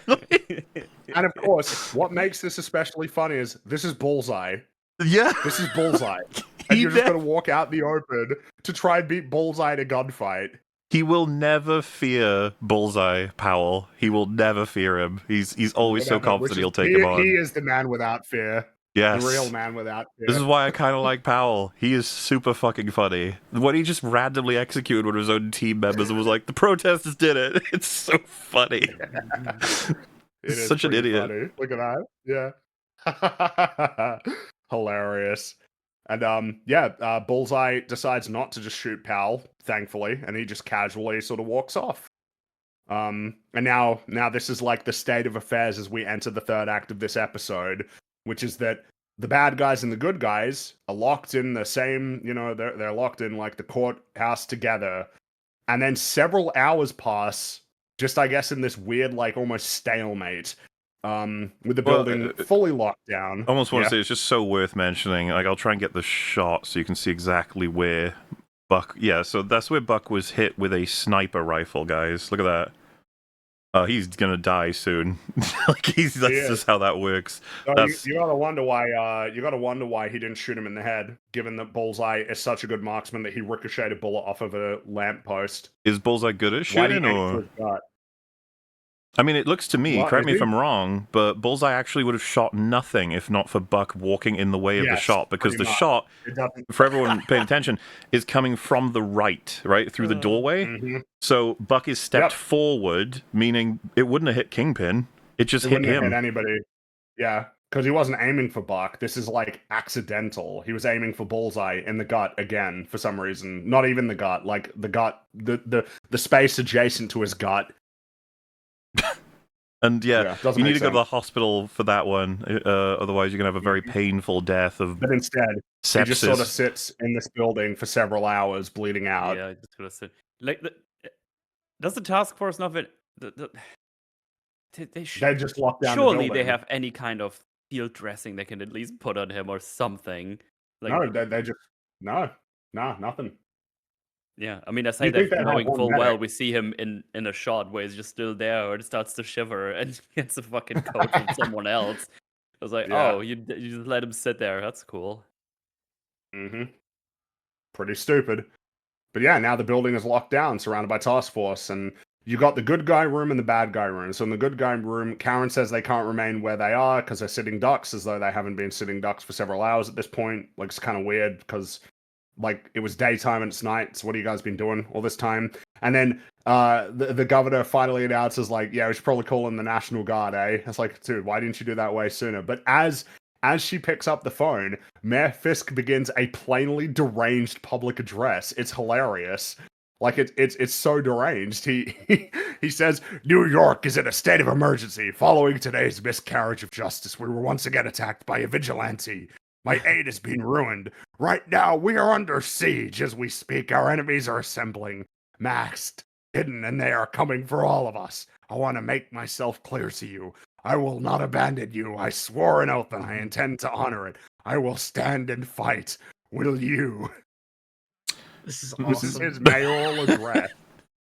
Speaker 1: And of course, what makes this especially funny is this is Bullseye.
Speaker 2: Yeah.
Speaker 1: This is Bullseye. And you're just going to walk out the open to try and beat Bullseye in a gunfight.
Speaker 2: He will never fear Bullseye, Powell. He will never fear him. He's always so confident he'll take him on.
Speaker 1: He is the man without fear.
Speaker 2: Yes.
Speaker 1: The real man without fear.
Speaker 2: This is why I kind of like Powell. He is super fucking funny. What he just randomly executed one of his own team members and was like, the protesters did it. It's so funny. He's such an idiot.
Speaker 1: Funny. Look at that. Yeah. Hilarious. And Bullseye decides not to just shoot Powell, thankfully, and he just casually sort of walks off. And now this is like the state of affairs as we enter the third act of this episode, which is that the bad guys and the good guys are locked in the same, they're locked in like the courthouse together. And then several hours pass, just I guess in this weird, like almost stalemate, with the building fully locked down.
Speaker 2: I almost want to say it's just so worth mentioning. Like, I'll try and get the shot so you can see exactly where Buck. Yeah, so that's where Buck was hit with a sniper rifle, guys. Look at that. He's gonna die soon. That's just how that works.
Speaker 1: So
Speaker 2: That's
Speaker 1: you gotta wonder why. You gotta wonder why he didn't shoot him in the head, given that Bullseye is such a good marksman that he ricocheted a bullet off of a lamppost.
Speaker 2: is Bullseye good at
Speaker 1: Why did
Speaker 2: shooting,
Speaker 1: he aim for
Speaker 2: or?
Speaker 1: his gut?
Speaker 2: I mean, it looks to me,
Speaker 1: What,
Speaker 2: correct
Speaker 1: is
Speaker 2: me if
Speaker 1: he?
Speaker 2: I'm wrong, but Bullseye actually would have shot nothing if not for Buck walking in the way of the
Speaker 1: Yes,
Speaker 2: shot, because
Speaker 1: pretty
Speaker 2: the
Speaker 1: much.
Speaker 2: shot,
Speaker 1: It doesn't.
Speaker 2: for everyone paying attention, is coming from the right through the doorway.
Speaker 1: Mhm.
Speaker 2: So Buck is stepped
Speaker 1: Yep.
Speaker 2: forward, meaning it wouldn't have hit Kingpin. It just
Speaker 1: It
Speaker 2: hit
Speaker 1: wouldn't have
Speaker 2: him.
Speaker 1: hit anybody. Yeah, because he wasn't aiming for Buck. This is like accidental. He was aiming for Bullseye in the gut again for some reason. Not even the gut, like the gut, the space adjacent to his gut.
Speaker 2: And yeah,
Speaker 1: doesn't
Speaker 2: you need
Speaker 1: make
Speaker 2: to go to
Speaker 1: sense.
Speaker 2: the hospital for that one. Otherwise, you're gonna have a very painful death of
Speaker 1: But instead,
Speaker 2: sepsis.
Speaker 1: he just sort of sits in this building for several hours, bleeding out.
Speaker 3: Yeah, I just gonna say, like, does the task force not? They
Speaker 1: They just locked down the
Speaker 3: surely
Speaker 1: building.
Speaker 3: they have any kind of field dressing they can at least put on him or something. Like,
Speaker 1: No, they just nothing.
Speaker 3: yeah, I mean, I say
Speaker 1: You think
Speaker 3: that
Speaker 1: they'd have
Speaker 3: knowing
Speaker 1: one
Speaker 3: full well
Speaker 1: medic?
Speaker 3: we see him in a shot where he's just still there, or it starts to shiver and gets a fucking coat from someone else. I was like,
Speaker 1: Yeah.
Speaker 3: oh, you just let him sit there. That's cool.
Speaker 1: Mm-hmm. Pretty stupid. But yeah, now the building is locked down, surrounded by task force, and you got the good guy room and the bad guy room. So in the good guy room, Karen says they can't remain where they are because they're sitting ducks, as though they haven't been sitting ducks for several hours at this point. Like, it's kind of weird because, like, it was daytime and it's night. So what have you guys been doing all this time? And then the governor finally announces, like, yeah, we should probably call in the National Guard, eh? It's like, dude, why didn't you do that way sooner? But as she picks up the phone, Mayor Fisk begins a plainly deranged public address. It's hilarious. Like, it's so deranged. He says, New York is in a state of emergency. Following today's miscarriage of justice, we were once again attacked by a vigilante. My aid has been ruined. Right now, we are under siege as we speak. Our enemies are assembling, masked, hidden, and they are coming for all of us. I want to make myself clear to you. I will not abandon you. I swore an oath and I intend to honor it. I will stand and fight. Will you?
Speaker 4: This is
Speaker 1: This is
Speaker 4: awesome.
Speaker 1: his mayoral address.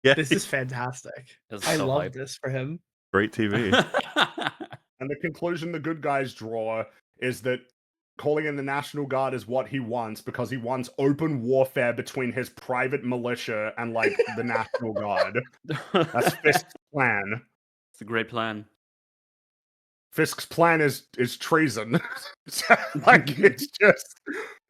Speaker 2: Yeah,
Speaker 4: This is fantastic.
Speaker 3: This is
Speaker 4: I
Speaker 3: so
Speaker 4: love
Speaker 3: hype.
Speaker 4: this for him.
Speaker 2: great TV.
Speaker 1: And the conclusion the good guys draw is that calling in the National Guard is what he wants because he wants open warfare between his private militia and, like, the National Guard. That's Fisk's plan.
Speaker 3: It's a great plan.
Speaker 1: Fisk's plan is treason. Like, it's just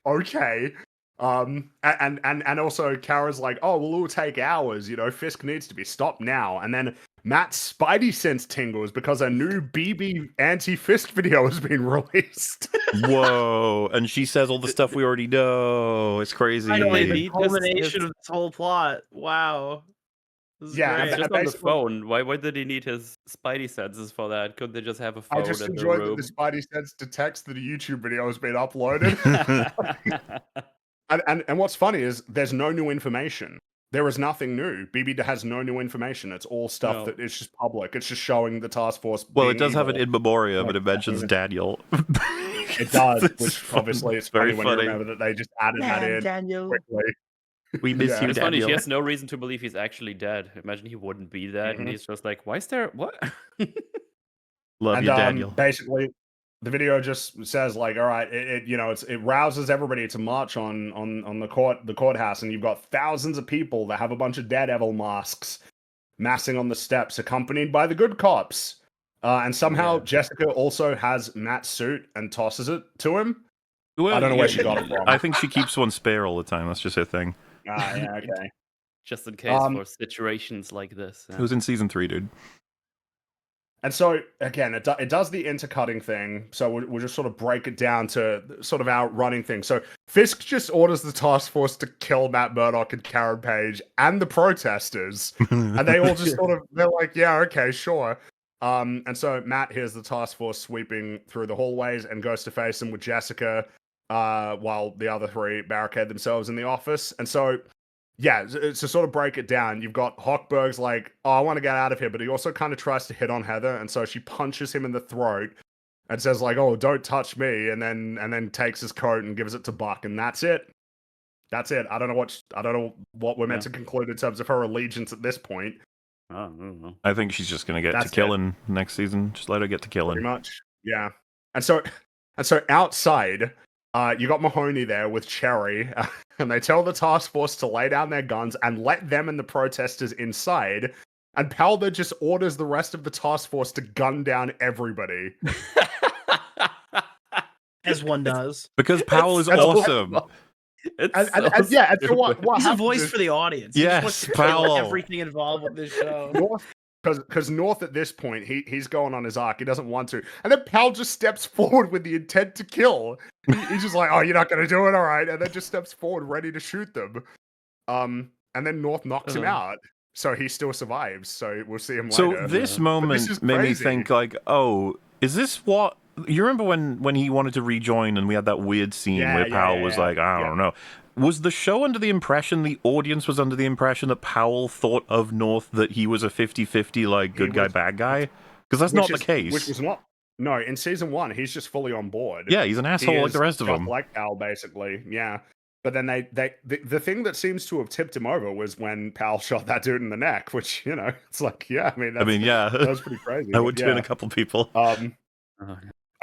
Speaker 1: okay. And also Kara's like, oh, well, it'll take hours, you know, Fisk needs to be stopped now. And then Matt's spidey sense tingles because a new BB anti-Fisk video has been released.
Speaker 2: Whoa! And she says all the stuff we already know. It's crazy.
Speaker 4: Finally, the
Speaker 3: Need
Speaker 4: culmination
Speaker 3: his-
Speaker 4: of this whole plot. Wow. This is
Speaker 1: Yeah,
Speaker 4: great.
Speaker 3: It's just on the
Speaker 1: basically-
Speaker 3: phone. Why did he need his spidey senses for that? Couldn't they just have a phone
Speaker 1: I just
Speaker 3: in the
Speaker 1: enjoyed that
Speaker 3: room?
Speaker 1: the spidey sense detects that a YouTube video has been uploaded. And what's funny is there's no new information. There is nothing new. BB has no new information. It's all stuff
Speaker 3: No.
Speaker 1: that is just public. It's just showing the task force.
Speaker 2: Well,
Speaker 1: being
Speaker 2: it does have an
Speaker 1: evil.
Speaker 2: in memoriam, but it
Speaker 1: Like,
Speaker 2: mentions Daniel.
Speaker 1: It does,
Speaker 2: It's
Speaker 1: which
Speaker 2: fun.
Speaker 1: obviously it's
Speaker 2: very
Speaker 1: funny when
Speaker 2: funny.
Speaker 1: you remember that they just added that
Speaker 4: Man,
Speaker 1: in
Speaker 4: Daniel.
Speaker 1: quickly.
Speaker 2: We miss
Speaker 1: Yeah.
Speaker 2: you,
Speaker 3: It's funny.
Speaker 2: Daniel.
Speaker 3: She has no reason to believe he's actually dead. Imagine he wouldn't be dead, and
Speaker 1: Mhm.
Speaker 3: he's just like, "Why is there what?"
Speaker 2: Love
Speaker 1: And
Speaker 2: you, Daniel.
Speaker 1: basically, the video just says, like, all right, it rouses everybody to march on the courthouse, and you've got thousands of people that have a bunch of Daredevil masks massing on the steps, accompanied by the good cops. And somehow
Speaker 3: Yeah.
Speaker 1: Jessica also has Matt's suit and tosses it to him.
Speaker 2: Well,
Speaker 1: I don't know where
Speaker 2: yeah,
Speaker 1: she got it from.
Speaker 2: I think she keeps one spare all the time. That's just her thing.
Speaker 1: Ah, yeah, okay.
Speaker 3: Just in case for situations like this.
Speaker 2: It was in season 3, dude.
Speaker 1: And so, again, it does the intercutting thing. So we'll just sort of break it down to sort of our running thing. So Fisk just orders the task force to kill Matt Murdock and Karen Page and the protesters. And they all just sort of, they're like, yeah, okay, sure. And so Matt hears the task force sweeping through the hallways and goes to face him with Jessica, while the other three barricade themselves in the office. And so, yeah, to sort of break it down, you've got Hochberg's like, oh, I want to get out of here, but he also kind of tries to hit on Heather, and so she punches him in the throat and says like, oh, don't touch me, and then takes his coat and gives it to Buck, and that's it. That's it. I don't know what we're meant to conclude in terms of her allegiance at this point.
Speaker 3: I don't know.
Speaker 2: I think she's just gonna get
Speaker 1: That's
Speaker 2: to killing next season. Just let her get to
Speaker 1: Pretty
Speaker 2: killing.
Speaker 1: much. Yeah. And so outside, you got Mahoney there with Cherry, and they tell the task force to lay down their guns and let them and the protesters inside. And Powder just orders the rest of the task force to gun down everybody.
Speaker 5: As one does.
Speaker 2: Because Powell is
Speaker 1: That's
Speaker 2: awesome.
Speaker 3: It's
Speaker 1: And so what
Speaker 4: He's a
Speaker 1: happens
Speaker 4: voice
Speaker 1: is
Speaker 4: for the audience. He
Speaker 2: Yes,
Speaker 4: just wants to kill
Speaker 2: Powell.
Speaker 4: everything involved with this show.
Speaker 1: North, because North at this point he's going on his arc. He doesn't want to, and then Powell just steps forward with the intent to kill. He's just like, "Oh, you're not going to do it, all right," and then just steps forward, ready to shoot them. And then North knocks him out, so he still survives. So we'll see him later.
Speaker 2: So this
Speaker 1: But
Speaker 2: moment
Speaker 1: this is
Speaker 2: made me
Speaker 1: crazy.
Speaker 2: think like, oh, is this what you remember when he wanted to rejoin and we had that weird scene where Powell was like, I don't know. Was the show under the impression, the audience was under the impression that Powell thought of North that he was a 50-50 like good guy, bad guy? Because that's not the case.
Speaker 1: Which was not. No, in season 1, he's just fully on board.
Speaker 2: Yeah, he's an asshole like the rest of them.
Speaker 1: Like Powell, basically. Yeah. But then the thing that seems to have tipped him over was when Powell shot that dude in the neck, which, you know, it's like, yeah, I mean, that was pretty crazy.
Speaker 2: That would turn a couple people.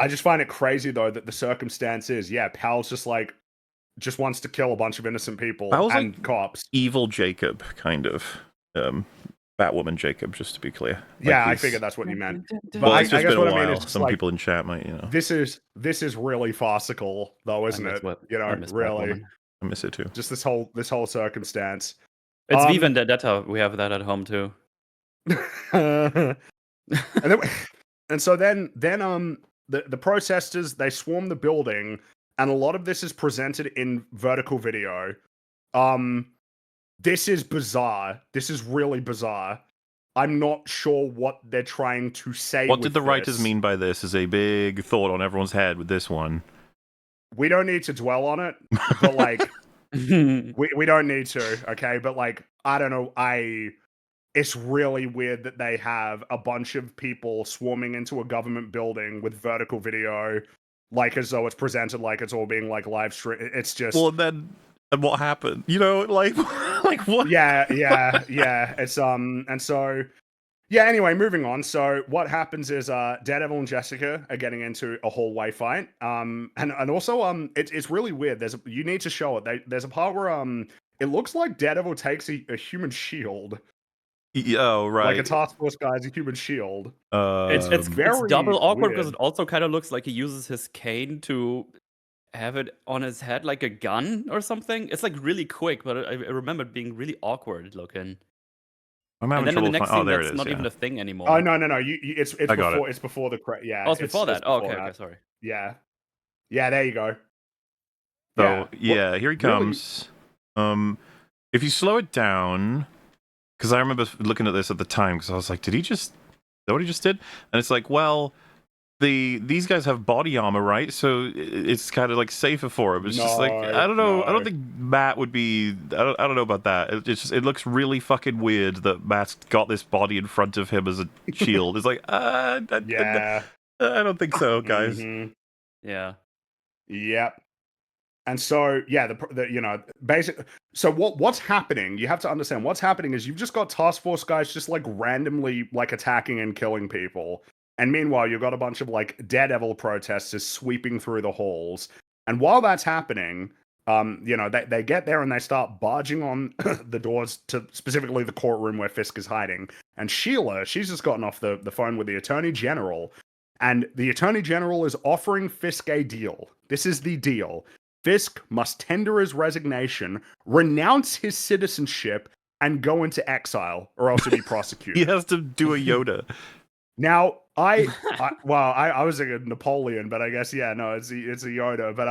Speaker 1: I just find it crazy, though, that the circumstance is, Powell's just wants to kill a bunch of innocent people and like cops.
Speaker 2: Evil Jacob, kind of. Batwoman Jacob, just to be clear.
Speaker 1: Yeah, I figured that's what you meant. But
Speaker 2: Well, it's just been a while.
Speaker 1: I mean is
Speaker 2: some people in chat might, you know.
Speaker 1: This is really farcical, though, isn't it? You know, really.
Speaker 3: Batwoman.
Speaker 2: I miss it too.
Speaker 1: Just this whole circumstance.
Speaker 3: It's V Vendetta. We have that at home too.
Speaker 1: and so then the protesters, they swarm the building, and a lot of this is presented in vertical video. This is bizarre. This is really bizarre. I'm not sure what they're trying to say.
Speaker 2: What did the writers mean by this? Is a big thought on everyone's head with this one.
Speaker 1: We don't need to dwell on it, but like we don't need to, okay? But like, I don't know, it's really weird that they have a bunch of people swarming into a government building with vertical video, like as though it's presented like it's all being like live stream. It's just
Speaker 2: and what happened? You know, like like what?
Speaker 1: Yeah. It's and so anyway, moving on. So what happens is Daredevil and Jessica are getting into a hallway fight. And also it's really weird. You need to show it. There's a part where it looks like Daredevil takes a human shield.
Speaker 2: Oh, right.
Speaker 1: Like a task force guy has a human shield.
Speaker 3: It's
Speaker 1: very
Speaker 3: double awkward because
Speaker 1: weird.
Speaker 3: it also kind of looks like he uses his cane to have it on his head like a gun or something. It's like really quick, but I remember it being really awkward looking.
Speaker 2: I'm having
Speaker 3: And then in the
Speaker 2: trouble
Speaker 3: next scene,
Speaker 2: there it
Speaker 3: that's
Speaker 2: is,
Speaker 3: not
Speaker 2: yeah.
Speaker 3: even a thing anymore.
Speaker 1: Oh no! It's
Speaker 2: I got
Speaker 1: before
Speaker 2: it.
Speaker 1: it's before the yeah.
Speaker 3: Oh, it's before that. Oh, okay,
Speaker 1: before
Speaker 3: okay,
Speaker 1: that.
Speaker 3: sorry.
Speaker 1: Yeah. There you go.
Speaker 2: So here he comes. If you slow it down, because I remember looking at this at the time, because I was like, is that what he just did? And it's like, well, these guys have body armor, right? So it's kind of like safer for him. It's just like, I don't know. I don't think Matt would be. I don't know about that. It looks really fucking weird that Matt's got this body in front of him as a shield. It's like, I don't think so, guys.
Speaker 1: Mhm.
Speaker 3: Yeah.
Speaker 1: Yep. And so, basically, so what's happening? You have to understand what's happening is you've just got task force guys just like randomly like attacking and killing people, and meanwhile you've got a bunch of like Daredevil protesters sweeping through the halls. And while that's happening, they get there and they start barging on the doors to specifically the courtroom where Fisk is hiding. And Sheila, she's just gotten off the phone with the Attorney General, and the Attorney General is offering Fisk a deal. This is the deal. Fisk must tender his resignation, renounce his citizenship, and go into exile, or else he'll be prosecuted.
Speaker 2: He has to do a Yoda.
Speaker 1: Now, I was thinking Napoleon, but I guess it's a Yoda. But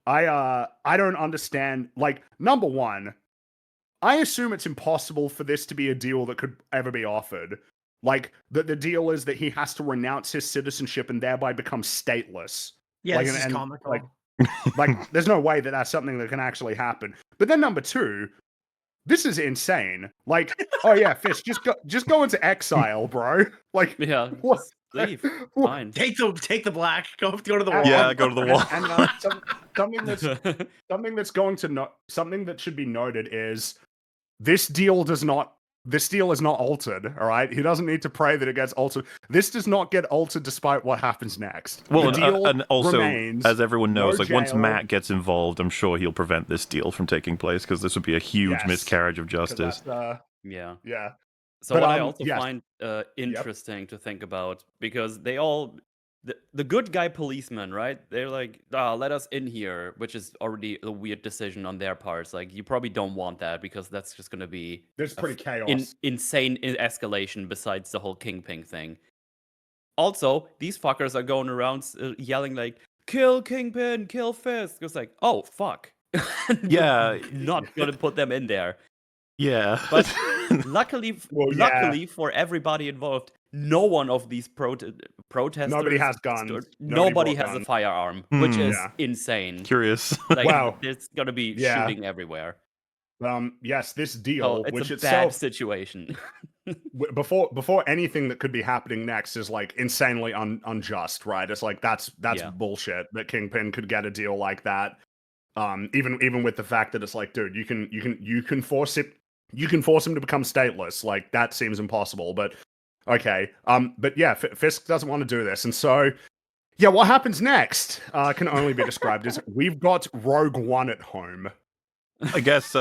Speaker 1: I don't understand. Like, number one, I assume it's impossible for this to be a deal that could ever be offered. Like the deal is that he has to renounce his citizenship and thereby become stateless.
Speaker 5: Yeah,
Speaker 1: like,
Speaker 5: this is comical.
Speaker 1: Like, there's no way that that's something that can actually happen. But then number two, this is insane. Like, oh yeah, Fisk, just go into exile, bro. Like,
Speaker 3: Yeah.
Speaker 1: what?
Speaker 3: Just leave. Fine.
Speaker 4: Take the black. Go to the wall.
Speaker 2: Yeah, go to the wall.
Speaker 1: And something that should be noted is this deal does not this deal is not altered, all right? He doesn't need to pray that it gets altered. This does not get altered despite what happens next.
Speaker 2: Well,
Speaker 1: the deal
Speaker 2: and also,
Speaker 1: remains,
Speaker 2: as everyone knows,
Speaker 1: no
Speaker 2: like once
Speaker 1: jail.
Speaker 2: Matt gets involved, I'm sure he'll prevent this deal from taking place because this would be a huge
Speaker 1: Yes,
Speaker 2: miscarriage of
Speaker 1: 'cause
Speaker 2: justice.
Speaker 1: that's,
Speaker 3: Yeah.
Speaker 1: yeah.
Speaker 3: So
Speaker 1: But,
Speaker 3: what I also
Speaker 1: yes.
Speaker 3: find interesting to think about, because they all the good guy policemen, right? They're like, let us in here, which is already a weird decision on their parts. Like, you probably don't want that because that's just gonna be
Speaker 1: There's pretty chaos.
Speaker 3: insane escalation besides the whole Kingpin thing. Also, these fuckers are going around yelling like, "Kill Kingpin, kill Fisk." It's like, oh fuck.
Speaker 2: Yeah.
Speaker 3: Not gonna put them in there.
Speaker 2: Yeah.
Speaker 3: But luckily,
Speaker 1: Well, yeah.
Speaker 3: luckily for everybody involved, no one of these protesters,
Speaker 1: Nobody has guns.
Speaker 3: Nobody
Speaker 1: brought
Speaker 3: has a
Speaker 1: guns.
Speaker 3: firearm, which is
Speaker 1: Yeah.
Speaker 3: insane.
Speaker 2: Curious.
Speaker 3: Like,
Speaker 1: Wow.
Speaker 3: there's gonna be
Speaker 1: Yeah.
Speaker 3: shooting everywhere.
Speaker 1: Yes, this deal,
Speaker 3: So it's
Speaker 1: which
Speaker 3: a
Speaker 1: itself,
Speaker 3: bad situation.
Speaker 1: before anything that could be happening next is like insanely unjust, right? It's like that's
Speaker 3: Yeah.
Speaker 1: bullshit that Kingpin could get a deal like that. Even with the fact that it's like, dude, you can force him to become stateless. Like, that seems impossible. But okay, but yeah, Fisk doesn't want to do this, and so yeah, what happens next can only be described as we've got Rogue One at home.
Speaker 2: I guess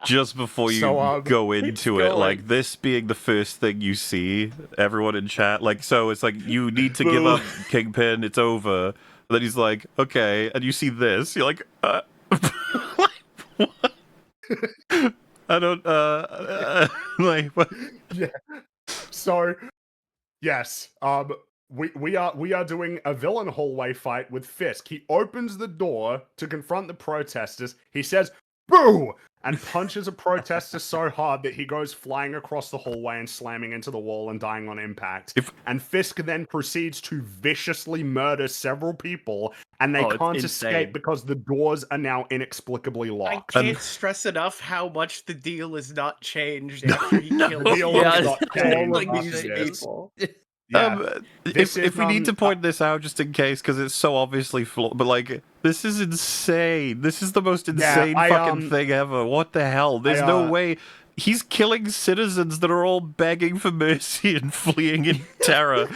Speaker 2: just before you go into it, like this being the first thing you see, everyone in chat, like, so it's like, you need to give up Kingpin, it's over. And then he's like, okay, and you see this, you're like, what? I don't, like, what?
Speaker 1: Yeah. So, yes, we are doing a villain hallway fight with Fisk. He opens the door to confront the protesters. He says, "Boo!" and punches a protester so hard that he goes flying across the hallway and slamming into the wall and dying on impact. And Fisk then proceeds to viciously murder several people, and they can't escape because the doors are now inexplicably locked.
Speaker 4: I can't stress enough how much the deal is not changed after he kills
Speaker 1: The deal is not changed
Speaker 4: all of
Speaker 1: after
Speaker 4: these
Speaker 1: this.
Speaker 4: people.
Speaker 1: Yeah.
Speaker 2: If we need to point this out just in case, because it's so obviously flawed, but like, this is insane. This is the most insane fucking thing ever. What the hell? There's no way. He's killing citizens that are all begging for mercy and fleeing in terror.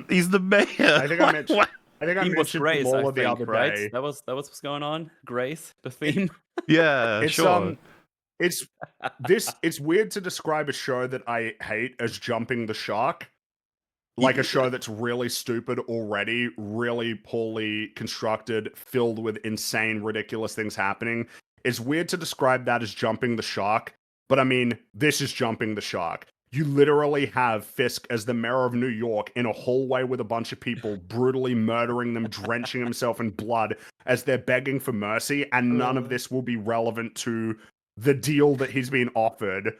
Speaker 2: He's the mayor.
Speaker 1: I think I mentioned. I think I
Speaker 3: Theme was
Speaker 1: mentioned
Speaker 3: Grace,
Speaker 1: Pamola
Speaker 3: I
Speaker 1: the
Speaker 3: think,
Speaker 1: other
Speaker 3: right?
Speaker 1: day.
Speaker 3: That was what's going on. Grace, the theme.
Speaker 2: Yeah, sure.
Speaker 1: It's weird to describe a show that I hate as jumping the shark. Like a show that's really stupid already, really poorly constructed, filled with insane, ridiculous things happening. It's weird to describe that as jumping the shark, but I mean, this is jumping the shark. You literally have Fisk as the mayor of New York in a hallway with a bunch of people, brutally murdering them, drenching himself in blood as they're begging for mercy, and none of this will be relevant to the deal that he's been offered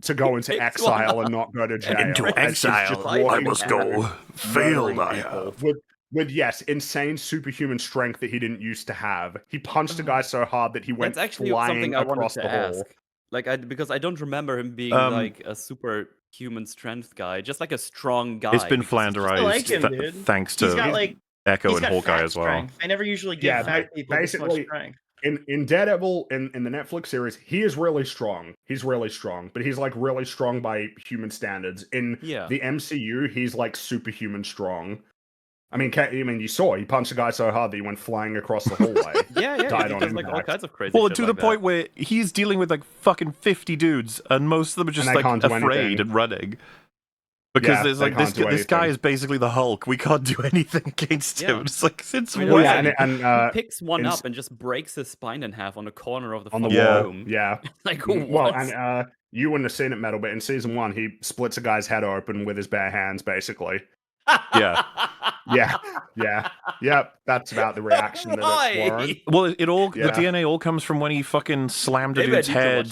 Speaker 1: to go into exile and not go to jail.
Speaker 2: Into exile, I must go. Failed I have.
Speaker 1: With yes, insane superhuman strength that he didn't used to have. He punched a guy so hard that he went
Speaker 3: That's actually
Speaker 1: flying
Speaker 3: something I wanted
Speaker 1: across
Speaker 3: to
Speaker 1: the
Speaker 3: ask.
Speaker 1: hall.
Speaker 3: Like, because I don't remember him being like a superhuman strength guy, just like a strong guy.
Speaker 2: It's been
Speaker 3: because
Speaker 2: flanderized
Speaker 4: I like him, dude.
Speaker 2: thanks to
Speaker 4: He's got like
Speaker 2: Echo and Hawkeye
Speaker 4: fat
Speaker 2: as well.
Speaker 4: strength. I never usually give fat people this much
Speaker 1: basically,
Speaker 4: strength.
Speaker 1: In Daredevil, in the Netflix series, he is really strong. He's really strong, but he's like really strong by human standards. In the MCU, he's like superhuman strong. I mean, you saw he punched a guy so hard that he went flying across the hallway.
Speaker 3: Died on like all kinds of crazy.
Speaker 2: Well,
Speaker 3: shit
Speaker 2: to
Speaker 3: like
Speaker 2: the point where he's dealing with like fucking 50 dudes, and most of them are just like afraid and running. Because there's like this guy is basically the Hulk. We can't do anything against him. It's like since when?
Speaker 3: He picks one up and just breaks his spine in half on the corner of the room.
Speaker 1: Yeah.
Speaker 3: Like,
Speaker 1: well, and you wouldn't have seen it, Metal, but in season 1, he splits a guy's head open with his bare hands, basically.
Speaker 2: Yeah.
Speaker 1: Yep. That's about the reaction that it's warrant.
Speaker 2: Well, the DNA all comes from when he fucking slammed a dude's head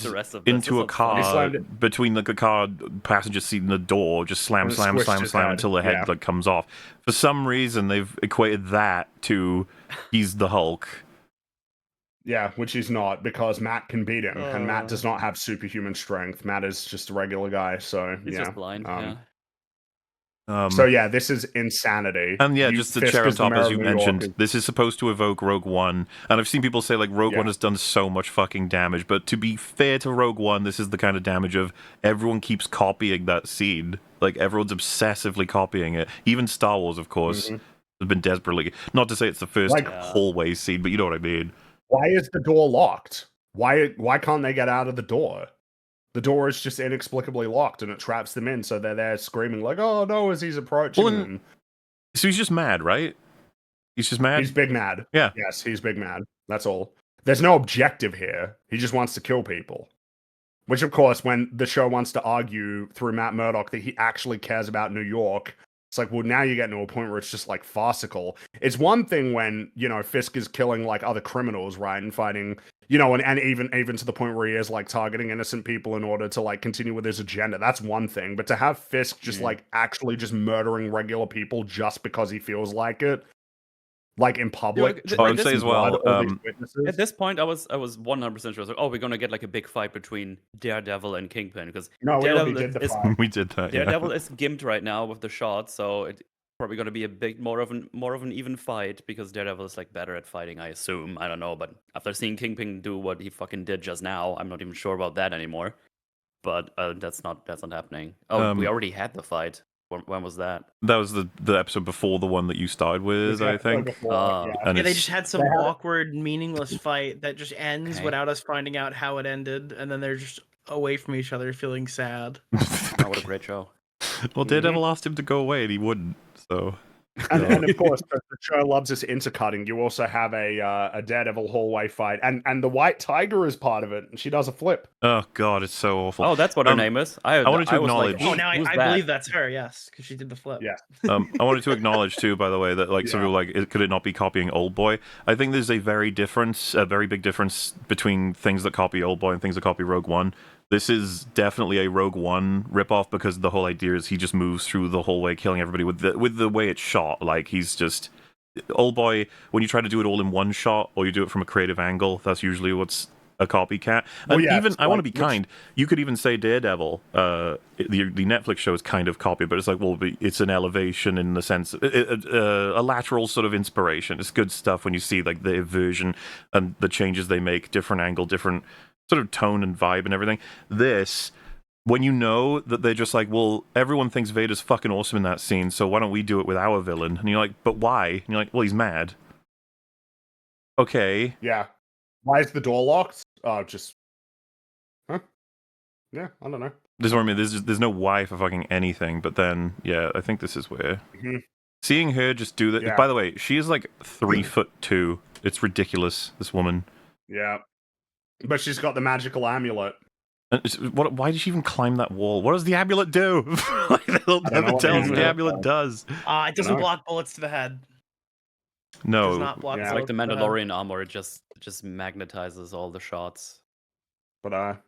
Speaker 2: into a car between the car passenger seat and the door. Just slam until the head like comes off. For some reason, they've equated that to he's the Hulk.
Speaker 1: Yeah, which he's not, because Matt can beat him, and Matt does not have superhuman strength. Matt is just a regular guy, so
Speaker 3: he's just blind.
Speaker 1: So yeah, this is insanity.
Speaker 2: And yeah, just the
Speaker 1: Fisk
Speaker 2: cherry on
Speaker 1: is the
Speaker 2: top,
Speaker 1: mayor
Speaker 2: as
Speaker 1: of
Speaker 2: you
Speaker 1: New York
Speaker 2: mentioned,
Speaker 1: is-
Speaker 2: this is supposed to evoke Rogue One. And I've seen people say, like, Rogue
Speaker 1: Yeah.
Speaker 2: One has done so much fucking damage. But to be fair to Rogue One, this is the kind of damage of everyone keeps copying that scene. Like, everyone's obsessively copying it. Even Star Wars, of course, has been desperately... Not to say it's the first
Speaker 1: Like-
Speaker 2: hallway scene, but you know what I mean.
Speaker 1: Why is the door locked? Why can't they get out of the door? The door is just inexplicably locked and it traps them in, so they're there screaming like, "Oh no!" as he's approaching
Speaker 2: Well,
Speaker 1: them.
Speaker 2: So he's just mad, right? He's just mad?
Speaker 1: He's big mad.
Speaker 2: Yeah.
Speaker 1: Yes, he's big mad. That's all. There's no objective here. He just wants to kill people. Which, of course, when the show wants to argue through Matt Murdock that he actually cares about New York, it's like, well, now you're getting to a point where it's just like farcical. It's one thing when, you know, Fisk is killing like other criminals, right, and fighting, you know, and even to the point where he is like targeting innocent people in order to like continue with his agenda. That's one thing. But to have Fisk just like actually just murdering regular people just because he feels like it, like in public.
Speaker 3: Yeah,
Speaker 2: I would say as well,
Speaker 1: witnesses.
Speaker 3: At this point, I was 100% sure. I was like, oh, we're gonna get like a big fight between Daredevil and Kingpin because
Speaker 1: No, we already
Speaker 3: Daredevil
Speaker 1: did the
Speaker 3: is
Speaker 1: fight.
Speaker 2: we did that, yeah.
Speaker 3: Daredevil is gimped right now with the shot, so it's probably gonna be a big more of an even fight because Daredevil is like better at fighting, I assume. I don't know, but after seeing Kingpin do what he fucking did just now, I'm not even sure about that anymore. But that's not happening. Oh, we already had the fight. When was that?
Speaker 2: That was the episode before the one that you started with, I think.
Speaker 1: Yeah.
Speaker 2: And
Speaker 4: Yeah, they
Speaker 2: it's-
Speaker 4: just had some awkward, meaningless fight that just ends
Speaker 3: Okay.
Speaker 4: without us finding out how it ended, and then they're just away from each other, feeling sad.
Speaker 3: Oh, what a great show.
Speaker 2: Well, Daredevil asked him to go away and he wouldn't, so...
Speaker 1: And of course, the show loves this intercutting. You also have a Daredevil hallway fight, and the White Tiger is part of it, and she does a flip.
Speaker 2: Oh god, it's so awful.
Speaker 3: Oh, that's what her name is. I
Speaker 2: wanted to
Speaker 3: was like,
Speaker 2: acknowledge-
Speaker 4: Oh, now
Speaker 3: who's
Speaker 4: I
Speaker 3: that?
Speaker 4: believe that's her, yes, because she did the flip.
Speaker 1: Yeah.
Speaker 2: I wanted to acknowledge too, by the way, that like some
Speaker 1: Yeah.
Speaker 2: people are like, could it not be copying Old Boy? I think there's a very big difference between things that copy Old Boy and things that copy Rogue One. This is definitely a Rogue One ripoff because the whole idea is he just moves through the hallway, killing everybody with the way it's shot. Like he's just Old Boy. When you try to do it all in one shot, or you do it from a creative angle, that's usually what's a copycat. And
Speaker 1: yeah,
Speaker 2: even
Speaker 1: it's
Speaker 2: I want to
Speaker 1: like-
Speaker 2: be kind. You could even say Daredevil, the Netflix show is kind of copied, but it's like, well, it's an elevation in the sense, a lateral sort of inspiration. It's good stuff when you see like the version and the changes they make, different angle, different sort of tone and vibe and everything. This, when you know that they're just like, well, everyone thinks Vader's fucking awesome in that scene, so why don't we do it with our villain? And you're like, but why? And you're like, well, he's mad. Okay.
Speaker 1: Yeah. Why is the door locked? Just. Huh? Yeah, I don't know.
Speaker 2: This is what I mean. There's no why for fucking anything. But then, yeah, I think this is where seeing her just do that.
Speaker 1: Yeah.
Speaker 2: By the way, she is like 3'2". It's ridiculous. This woman.
Speaker 1: Yeah. But she's got the magical amulet.
Speaker 2: And why did she even climb that wall? What does the amulet do? Like, they'll
Speaker 1: I don't know
Speaker 2: never
Speaker 1: what
Speaker 2: tell
Speaker 1: the
Speaker 2: us what the
Speaker 1: amulet
Speaker 2: amulet does.
Speaker 4: It doesn't
Speaker 1: know.
Speaker 4: block bullets to the head. Does
Speaker 2: No.
Speaker 4: not block
Speaker 1: Yeah.
Speaker 3: It's like the
Speaker 4: bullets to head.
Speaker 3: Mandalorian armor. It just magnetizes all the shots.
Speaker 1: But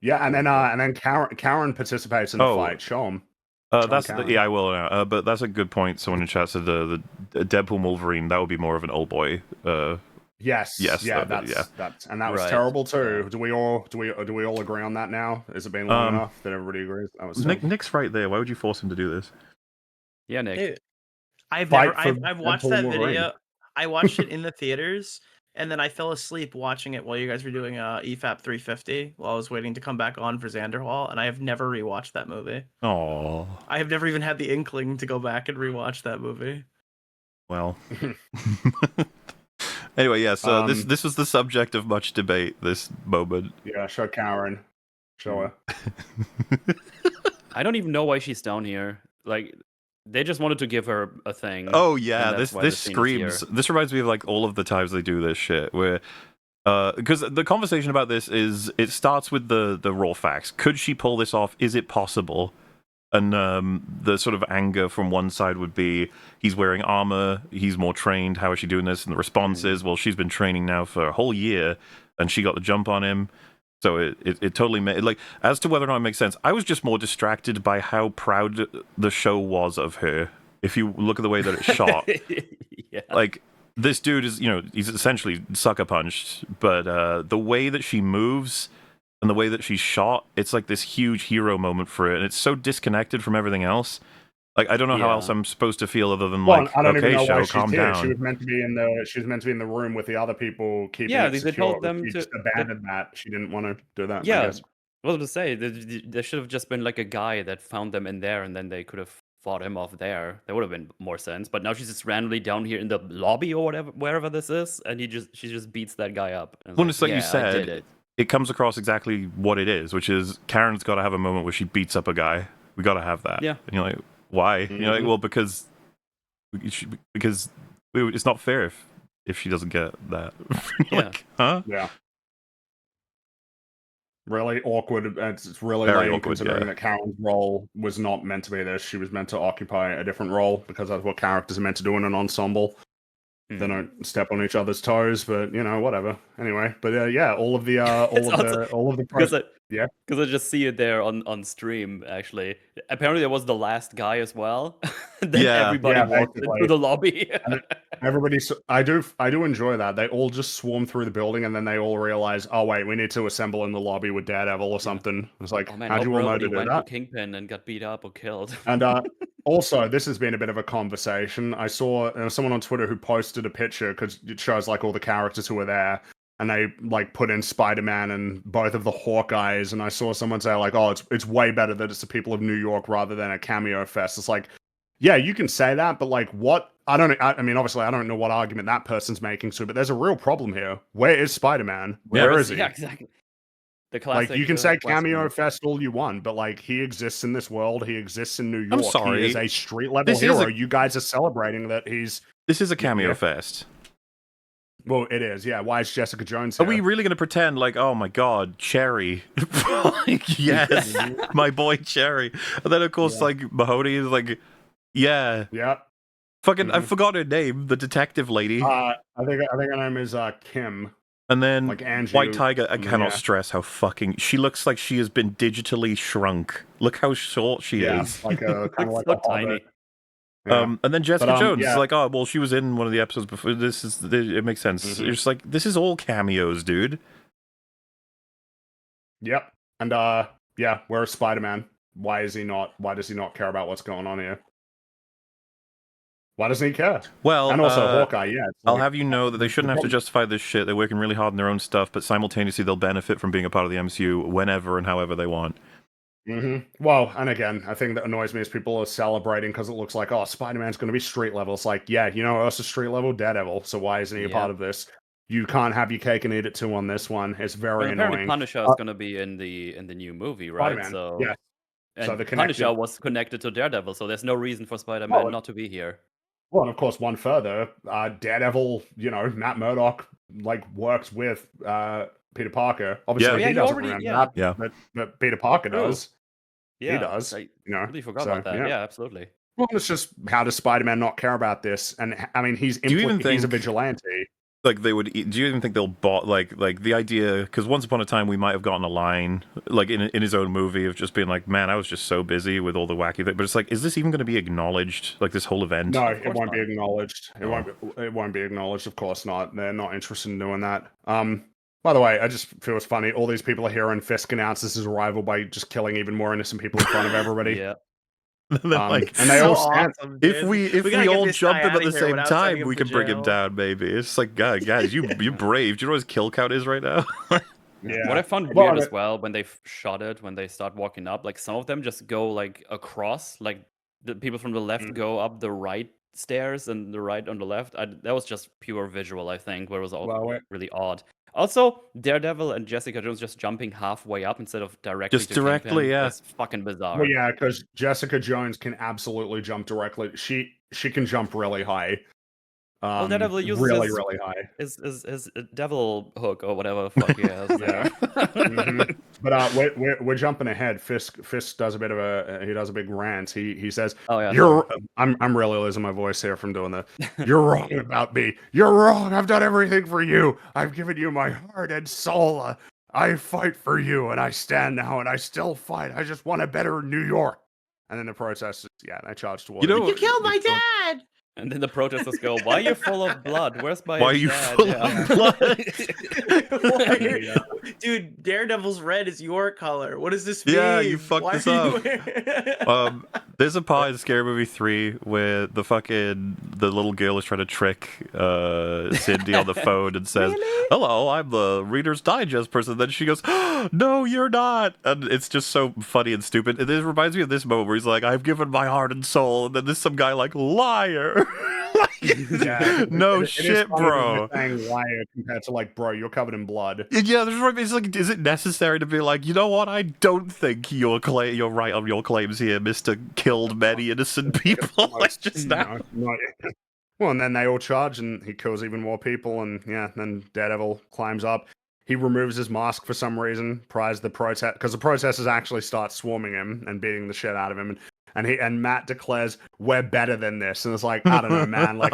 Speaker 1: yeah, and then Karen participates in the
Speaker 2: Oh.
Speaker 1: fight. Show him.
Speaker 2: That's
Speaker 1: Karen.
Speaker 2: yeah, I will now. But that's a good point. Someone in chat said the Deadpool Wolverine, that would be more of an Old Boy.
Speaker 1: Yes.
Speaker 2: Yes,
Speaker 1: Yeah.
Speaker 2: that
Speaker 1: Was
Speaker 3: Right.
Speaker 1: terrible too.
Speaker 3: Yeah.
Speaker 1: Do we all agree on that now? Has it been long enough that everybody agrees? That was
Speaker 2: Nick's right there. Why would you force him to do this?
Speaker 3: Yeah, Nick.
Speaker 4: Dude, I've
Speaker 1: Fight
Speaker 4: never.
Speaker 1: for
Speaker 4: I've watched
Speaker 1: Deadpool
Speaker 4: that
Speaker 1: Wolverine.
Speaker 4: video. I watched it in the theaters, and then I fell asleep watching it while you guys were doing EFAP 350 while I was waiting to come back on for Xanderhall, and I have never rewatched that movie.
Speaker 2: Oh,
Speaker 4: I have never even had the inkling to go back and rewatch that movie.
Speaker 2: well. Anyway, yeah. So this was the subject of much debate. This moment.
Speaker 1: Yeah. Show Karen. Show her.
Speaker 3: I don't even know why she's down here. Like, they just wanted to give her a thing.
Speaker 2: Oh yeah,
Speaker 3: and
Speaker 2: this
Speaker 3: that's why the
Speaker 2: this
Speaker 3: scene is
Speaker 2: screams.
Speaker 3: here.
Speaker 2: This reminds me of like all of the times they do this shit where. Because the conversation about this is, it starts with the raw facts. Could she pull this off? Is it possible? And the sort of anger from one side would be, he's wearing armor, he's more trained, how is she doing this? And the response is, well, she's been training now for a whole year, and she got the jump on him. So it totally made, like, as to whether or not it makes sense, I was just more distracted by how proud the show was of her. If you look at the way that it's shot,
Speaker 3: Yeah.
Speaker 2: like, this dude is, he's essentially sucker punched, but the way that she moves and the way that she's shot, it's like this huge hero moment for it, and it's so disconnected from everything else. Like, I don't know how
Speaker 3: Yeah.
Speaker 2: else I'm supposed to feel other than
Speaker 1: Well,
Speaker 2: like,
Speaker 1: I don't even
Speaker 2: okay,
Speaker 1: know why
Speaker 2: show,
Speaker 1: she's
Speaker 2: calm
Speaker 1: here. She
Speaker 2: down.
Speaker 1: was meant to be in the room with the other people keeping
Speaker 3: Yeah,
Speaker 1: it
Speaker 3: they
Speaker 1: secure.
Speaker 3: told them
Speaker 1: She
Speaker 3: to.
Speaker 1: just abandoned that. She didn't want to do that. I
Speaker 3: Yeah,
Speaker 1: guess.
Speaker 3: what was I to say? There should have just been like a guy that found them in there, and then they could have fought him off there. That would have been more sense. But now she's just randomly down here in the lobby or whatever, wherever this is, and she just beats that guy up. And
Speaker 2: Well, it's like you
Speaker 3: yeah, I did
Speaker 2: said,
Speaker 3: it.
Speaker 2: it comes across exactly what it is, which is Karen's got to have a moment where she beats up a guy. We got to have that.
Speaker 3: Yeah.
Speaker 2: And you're like, why?
Speaker 1: Mm-hmm.
Speaker 2: You're like, well, because it's not fair if she doesn't get that. Like, huh?
Speaker 1: Yeah. Really awkward. It's really
Speaker 2: Very
Speaker 1: lame
Speaker 2: awkward,
Speaker 1: considering
Speaker 2: yeah.
Speaker 1: that Karen's role was not meant to be this. She was meant to occupy a different role because that's what characters are meant to do in an ensemble. They don't step on each other's toes, but whatever. Anyway, but yeah, all of the
Speaker 3: Because I just see it there on stream. Actually, apparently there was the last guy as well. Then
Speaker 2: Yeah.
Speaker 3: everybody walked
Speaker 1: basically.
Speaker 3: into the lobby.
Speaker 1: And everybody, I do enjoy that. They all just swarm through the building, and then they all realize, oh wait, we need to assemble in the lobby with Daredevil or something. It's like,
Speaker 3: Oh man,
Speaker 1: how do you all know to do
Speaker 3: went
Speaker 1: that?
Speaker 3: to Kingpin and got beat up or killed.
Speaker 1: And also, this has been a bit of a conversation. I saw someone on Twitter who posted a picture because it shows like all the characters who are there, and they like put in Spider-Man and both of the Hawkeyes. And I saw someone say like, "Oh, it's way better that it's the people of New York rather than a cameo fest." It's like, yeah, you can say that, but like, what? I mean, obviously, I don't know what argument that person's making to, but there's a real problem here. Where is Spider-Man? Where is he?
Speaker 3: Yeah, exactly. The classic.
Speaker 1: Like, you can say cameo
Speaker 3: question.
Speaker 1: fest all you want, but like, he exists in this world. He exists in New York.
Speaker 2: I'm sorry.
Speaker 1: He is a street level
Speaker 2: This is
Speaker 1: hero. You guys are celebrating that he's.
Speaker 2: This is a cameo
Speaker 1: Yeah.
Speaker 2: fest.
Speaker 1: Well, it is. Yeah. Why is Jessica Jones
Speaker 2: Are
Speaker 1: here?
Speaker 2: we really going to pretend like, oh my god, Cherry? Like, yes, my boy Cherry. And then, of course, like, Mahoney is like, yeah.
Speaker 1: Yeah.
Speaker 2: Fucking, I forgot her name, the detective lady.
Speaker 1: I think her name is Kim.
Speaker 2: And then
Speaker 1: Like Angie.
Speaker 2: White Tiger, I cannot
Speaker 1: Yeah.
Speaker 2: stress how fucking... She looks like she has been digitally shrunk. Look how short she
Speaker 1: Yeah.
Speaker 2: is.
Speaker 1: Like a kind of like
Speaker 3: so
Speaker 1: a
Speaker 3: tiny.
Speaker 1: hobbit. Yeah.
Speaker 2: And then Jessica Jones is
Speaker 1: yeah.
Speaker 2: like, oh, well, she was in one of the episodes before. It makes sense. You're just like, this is all cameos, dude.
Speaker 1: Yep. And yeah, where's Spider-Man? Why does he not care about what's going on here? Why doesn't he care?
Speaker 2: Well,
Speaker 1: And also Hawkeye, yeah. it's
Speaker 2: I'll
Speaker 1: like-
Speaker 2: have you know that they shouldn't have to justify this shit. They're working really hard on their own stuff, but simultaneously they'll benefit from being a part of the MCU whenever and however they want.
Speaker 1: Well, and again, I think that annoys me is people are celebrating because it looks like, oh, Spider-Man's going to be street level. It's like, yeah, us is street level Daredevil, so why isn't he a part of this? You can't have your cake and eat it too on this one. It's very
Speaker 3: Apparently
Speaker 1: annoying.
Speaker 3: Punisher is going to be in the new movie, right?
Speaker 1: Spider-Man,
Speaker 3: So
Speaker 1: yeah.
Speaker 3: and
Speaker 1: So the
Speaker 3: Punisher
Speaker 1: connected-
Speaker 3: was connected to Daredevil, so there's no reason for Spider-Man
Speaker 1: Well,
Speaker 3: not to be here.
Speaker 1: Well, and of course, one further, Daredevil, Matt Murdock, like, works with Peter Parker. Obviously,
Speaker 2: Yeah,
Speaker 1: he
Speaker 3: he
Speaker 1: doesn't
Speaker 3: already-
Speaker 1: remember
Speaker 3: yeah.
Speaker 1: that,
Speaker 2: Yeah.
Speaker 1: but Peter Parker
Speaker 3: True.
Speaker 1: does.
Speaker 3: Yeah,
Speaker 1: He does.
Speaker 3: I
Speaker 1: Really
Speaker 3: forgot about that. Yeah, absolutely.
Speaker 1: Well, it's just, how does Spider-Man not care about this? And I mean, he's
Speaker 2: Do you even
Speaker 1: he's a
Speaker 2: think-
Speaker 1: vigilante.
Speaker 2: Like they would. Do you even think they'll like the idea? Because once upon a time we might have gotten a line like in his own movie of just being like, "Man, I was just so busy with all the wacky things." But it's like, is this even going to be acknowledged? Like this whole event?
Speaker 1: No,
Speaker 3: Of
Speaker 1: it
Speaker 3: course
Speaker 1: won't be
Speaker 3: not.
Speaker 1: acknowledged. It won't be acknowledged. Of course not. They're not interested in doing that. By the way, I just feel it's funny. All these people are here, and Fisk announces his arrival by just killing even more innocent people in front of everybody.
Speaker 3: Yeah.
Speaker 2: They're like,
Speaker 1: and they
Speaker 4: So
Speaker 1: all stand.
Speaker 4: awesome,
Speaker 2: if
Speaker 4: dude.
Speaker 2: we
Speaker 4: gotta get
Speaker 2: all
Speaker 4: this
Speaker 2: jump
Speaker 4: guy
Speaker 2: him at
Speaker 4: outta
Speaker 2: the
Speaker 4: here
Speaker 2: same
Speaker 4: without sending
Speaker 2: time,
Speaker 4: him
Speaker 2: we
Speaker 4: to
Speaker 2: can bring him
Speaker 4: jail.
Speaker 2: down, maybe. It's like, guys, you're brave. Do you know what his kill count is right now?
Speaker 1: Yeah.
Speaker 3: What I found
Speaker 1: Well,
Speaker 3: weird
Speaker 1: I-
Speaker 3: as well when they shot it, when they start walking up, like some of them just go like across, like the people from the left go up the right stairs and the right on the left. That was just pure visual, I think, where it was all
Speaker 1: Well, wait.
Speaker 3: really odd. Also, Daredevil and Jessica Jones just jumping halfway up instead of directly
Speaker 2: Just
Speaker 3: to
Speaker 2: directly,
Speaker 3: Kingpin.
Speaker 2: yeah.
Speaker 3: That's fucking bizarre.
Speaker 1: Well, yeah, because Jessica Jones can absolutely jump directly. She can jump really high.
Speaker 3: Daredevil uses
Speaker 1: really,
Speaker 3: his-
Speaker 1: really high.
Speaker 3: His devil hook or whatever the fuck he has there.
Speaker 1: Mhm. But we're jumping ahead. Fisk does a bit of he does a big rant. He says,
Speaker 3: Oh yeah.
Speaker 1: I'm really losing my voice here from doing that. You're wrong about me. You're wrong. I've done everything for you. I've given you my heart and soul. I fight for you, and I stand now, and I still fight. I just want a better New York. And then the protesters, they charge towards.
Speaker 2: You know-
Speaker 4: You killed my dad.
Speaker 3: And then the protesters go, "Why are you full of blood? Where's my
Speaker 2: Why are you
Speaker 3: dad?"
Speaker 2: full
Speaker 3: Yeah.
Speaker 2: of blood?
Speaker 4: Dude, Daredevil's red is your color. What does this mean?
Speaker 2: Yeah, you fucked
Speaker 4: Why
Speaker 2: this
Speaker 4: are
Speaker 2: up.
Speaker 4: you-
Speaker 2: There's a part in Scary Movie 3 where the little girl is trying to trick Cindy on the phone and says,
Speaker 3: Really?
Speaker 2: "Hello, I'm the Reader's Digest person." Then she goes, "No, you're not." And it's just so funny and stupid. It reminds me of this moment where he's like, "I've given my heart and soul," and then there's some guy like, "Liar."
Speaker 1: Yeah,
Speaker 2: No
Speaker 1: it
Speaker 2: shit,
Speaker 1: is funny
Speaker 2: bro.
Speaker 1: that they're saying liar compared to like, bro, you're covered in blood.
Speaker 2: Yeah, it's like, is it necessary to be like, you know what? I don't think you're right on your claims here, Mister Killed many innocent people. Like just now.
Speaker 1: Well, and then they all charge, and he kills even more people, and yeah, then Daredevil climbs up. He removes his mask for some reason, pries the protest, because the protesters actually start swarming him and beating the shit out of him, and Matt declares, "We're better than this," and it's like, I don't know, man, like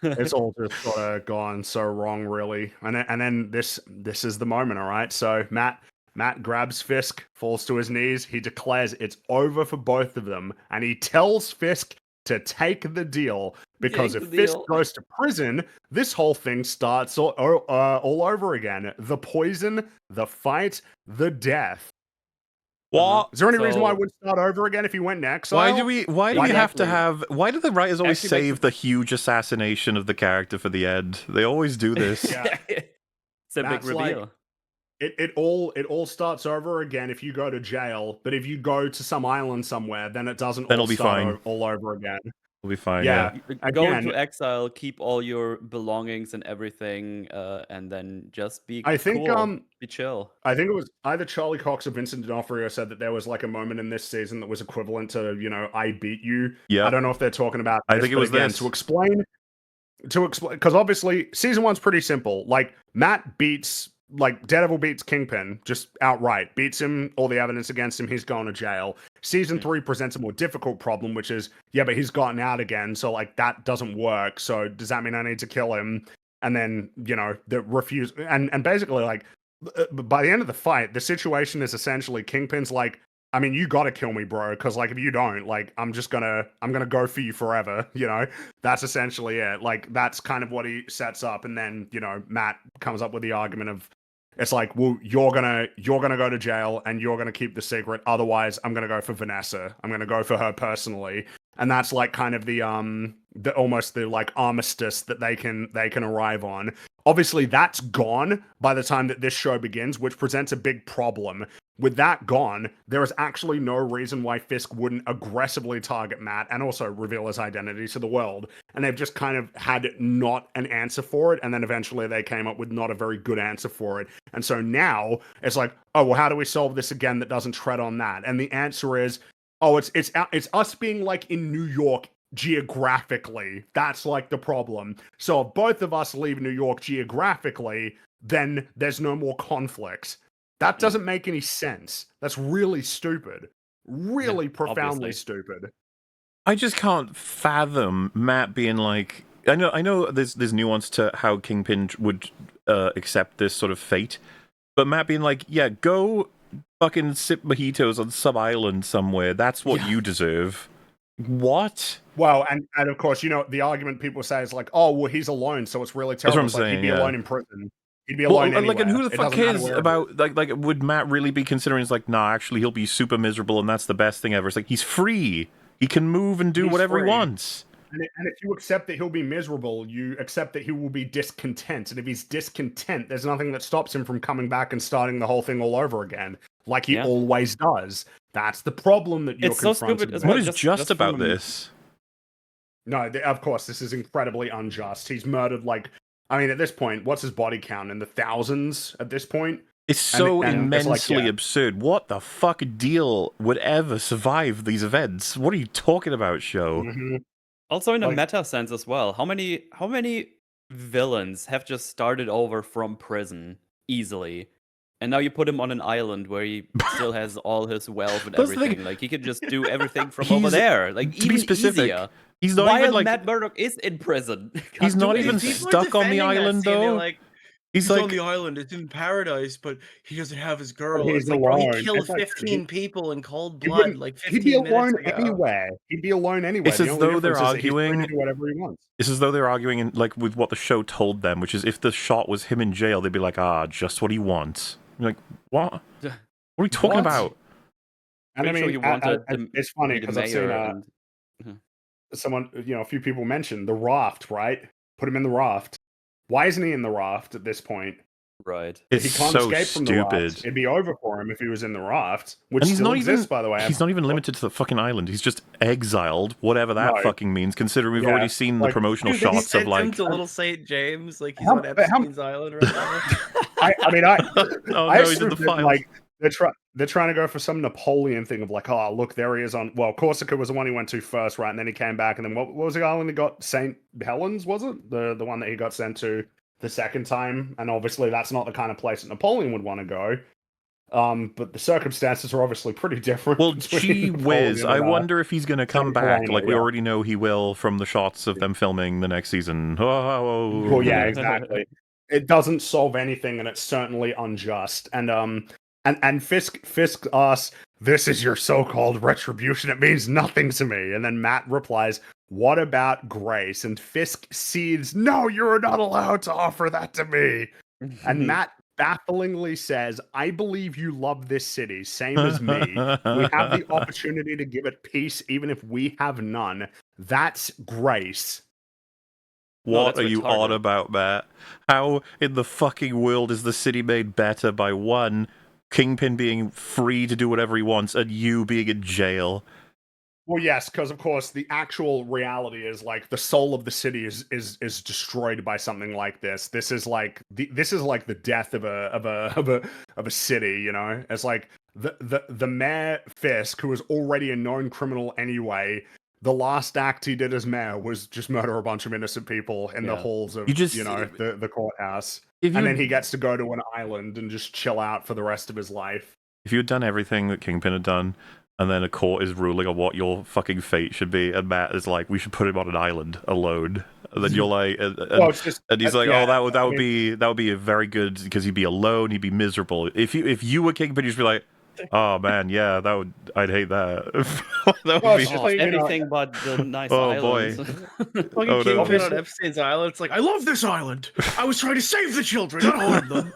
Speaker 1: it's all just sort of gone so wrong, really. And then this is the moment, all right. So Matt grabs Fisk, falls to his knees. He declares it's over for both of them, and he tells Fisk to take the deal, because if Fisk goes to prison, this whole thing starts all over again. The poison, the fight, the death.
Speaker 2: What?
Speaker 1: Is there any reason why it would start over again if he went in exile?
Speaker 2: Why do the writers always save the huge assassination of the character for the end? They always do this.
Speaker 1: Yeah.
Speaker 3: It's a big reveal.
Speaker 1: Like, it all starts over again if you go to jail, but if you go to some island somewhere, then it doesn't all start all over again.
Speaker 2: We'll be fine.
Speaker 1: Yeah.
Speaker 3: Go into exile, keep all your belongings and everything, and then just be cool. Be chill.
Speaker 1: I think it was either Charlie Cox or Vincent D'Onofrio said that there was like a moment in this season that was equivalent to, I beat you.
Speaker 2: Yeah.
Speaker 1: I don't know if they're talking about this,
Speaker 2: I think it was
Speaker 1: again,
Speaker 2: this.
Speaker 1: to explain, because obviously season 1's pretty simple. Like, Daredevil beats Kingpin just outright, beats him, all the evidence against him, he's going to jail. Season 3 presents a more difficult problem, which is, but he's gotten out again, so like that doesn't work. So does that mean I need to kill him? And then, the refuse, and basically like, by the end of the fight, the situation is essentially Kingpin's like, I mean, you gotta kill me, bro, because like if you don't, like I'm gonna go for you forever, That's essentially it. Like that's kind of what he sets up, and then Matt comes up with the argument of, it's like, well, you're gonna go to jail and you're gonna keep the secret, otherwise I'm gonna go for Vanessa. I'm gonna go for her personally, and that's like kind of the almost the like armistice that they can arrive on. Obviously, that's gone by the time that this show begins, which presents a big problem. With that gone, there is actually no reason why Fisk wouldn't aggressively target Matt and also reveal his identity to the world. And they've just kind of had not an answer for it, and then eventually they came up with not a very good answer for it. And so now it's like, oh, well, how do we solve this again that doesn't tread on that? And the answer is, oh, it's us being like in New York geographically. That's like the problem. So if both of us leave New York geographically, then there's no more conflicts. That doesn't make any sense. That's really stupid. Really profoundly stupid.
Speaker 2: I just can't fathom Matt being like, I know there's nuance to how Kingpin would accept this sort of fate, but Matt being like, yeah, go fucking sip mojitos on some island somewhere. That's what you deserve. What?
Speaker 1: Well, and of course, the argument people say is like, oh, well, he's alone, so it's really terrible.
Speaker 2: That's what I'm saying,
Speaker 1: he'd be alone in prison. He'd be alone anywhere.
Speaker 2: Like, and who the fuck cares about, like, would Matt really be considering, it's like, nah, actually, he'll be super miserable, and that's the best thing ever. It's like, he's free. He can move and do whatever he wants.
Speaker 1: And if you accept that he'll be miserable, you accept that he will be discontent. And if he's discontent, there's nothing that stops him from coming back and starting the whole thing all over again, like he always does. That's the problem that you're confronted with.
Speaker 2: What is just about this?
Speaker 1: No, of course, this is incredibly unjust. He's murdered, like, I mean, at this point, what's his body count? In the thousands at this point?
Speaker 2: It's so immensely absurd. What the fuck deal would ever survive these events? What are you talking about, show?
Speaker 1: Mm-hmm.
Speaker 3: Also, in a meta sense as well, how many villains have just started over from prison easily, and now you put him on an island where he still has all his wealth and everything? Like he could just do everything from over there. Like
Speaker 2: to be specific,
Speaker 3: easier.
Speaker 2: He's not even like
Speaker 3: Matt Murdock is in prison.
Speaker 2: He's not even stuck on the island though.
Speaker 4: He's like on the island. It's in paradise, but he doesn't have his girl. He's like, bro, he killed 15 people in cold blood. Like 15
Speaker 1: he'd be alone
Speaker 4: minutes ago.
Speaker 1: anywhere. He'd be alone anywhere.
Speaker 2: It's as though they're arguing.
Speaker 1: Do whatever he wants.
Speaker 2: It's as though they're arguing in, like, with what the show told them, which is if the shot was him in jail, they'd be like, just what he wants. You're like, what? What are you talking about?
Speaker 1: And I
Speaker 3: Pretty sure
Speaker 1: mean,
Speaker 3: he wanted
Speaker 1: it's
Speaker 3: to
Speaker 1: funny
Speaker 3: be the
Speaker 1: because I've seen
Speaker 3: mayor and
Speaker 1: someone, a few people mentioned the raft, right? Put him in the raft. Why isn't he in the raft at this point?
Speaker 3: right.
Speaker 2: It's
Speaker 1: He can't
Speaker 2: so
Speaker 1: escape from the raft.
Speaker 2: stupid.
Speaker 1: It'd be over for him if he was in the raft, which
Speaker 2: And he's
Speaker 1: still
Speaker 2: not
Speaker 1: exists,
Speaker 2: even,
Speaker 1: by the way.
Speaker 2: he's not even limited to the fucking island. He's just exiled, whatever that
Speaker 1: No.
Speaker 2: fucking means, considering we've
Speaker 1: Yeah,
Speaker 2: already seen the
Speaker 1: like,
Speaker 2: promotional
Speaker 1: dude, they
Speaker 2: shots of
Speaker 4: Sent him
Speaker 2: like...
Speaker 4: to Little St. James, like he's
Speaker 1: How-
Speaker 4: on Epstein's Island right now.
Speaker 1: I mean,
Speaker 2: oh
Speaker 1: I
Speaker 2: no, he's in the
Speaker 1: assumed that,
Speaker 2: files.
Speaker 1: like they're trying to go for some Napoleon thing of like, oh look, there he is on. Well, Corsica was the one he went to first, right? And then he came back, and then what was the island he got? St. Helens, was it? The one that he got sent to the second time? And obviously, that's not the kind of place that Napoleon would want to go. But the circumstances are obviously pretty different.
Speaker 2: Well,
Speaker 1: between
Speaker 2: gee whiz,
Speaker 1: Napoleon
Speaker 2: I
Speaker 1: and,
Speaker 2: wonder if he's going to come
Speaker 1: St.
Speaker 2: back,
Speaker 1: Helena,
Speaker 2: like we
Speaker 1: yeah.
Speaker 2: already know he will from the shots of them filming the next season. Oh,
Speaker 1: Well, yeah, exactly. It doesn't solve anything, and it's certainly unjust. And Fisk asks, "This is your so-called retribution. It means nothing to me." And then Matt replies, "What about grace?" And Fisk seethes, "No, you're not allowed to offer that to me." And Matt bafflingly says, "I believe you love this city, same as me. We have the opportunity to give it peace, even if we have none. That's grace."
Speaker 3: No,
Speaker 2: What
Speaker 3: that's
Speaker 2: are you
Speaker 3: retarded.
Speaker 2: on about, Matt? How in the fucking world is the city made better by one, Kingpin being free to do whatever he wants, and you being in jail?
Speaker 1: Well, yes, because of course the actual reality is like the soul of the city is destroyed by something like this. This is like the death of a city. It's like the mayor Fisk, who was already a known criminal anyway. The last act he did as mayor was just murder a bunch of innocent people in the halls of the courthouse, and then he gets to go to an island and just chill out for the rest of his life.
Speaker 2: If you had done everything that Kingpin had done, and then a court is ruling on what your fucking fate should be, and Matt is like, we should put him on an island alone. And then you're like, and he's like,
Speaker 1: yeah,
Speaker 2: oh, that would be a very good, because he'd be alone, he'd be miserable. If you were Kingpin, you'd just be like, oh man, yeah, I'd hate that. That would be
Speaker 1: just like,
Speaker 3: anything but the nice
Speaker 2: Oh,
Speaker 3: islands.
Speaker 4: Fucking
Speaker 2: Oh, no.
Speaker 4: Kingpin on Epstein's Island. It's like, I love this island. I was trying to save the children, not harm them.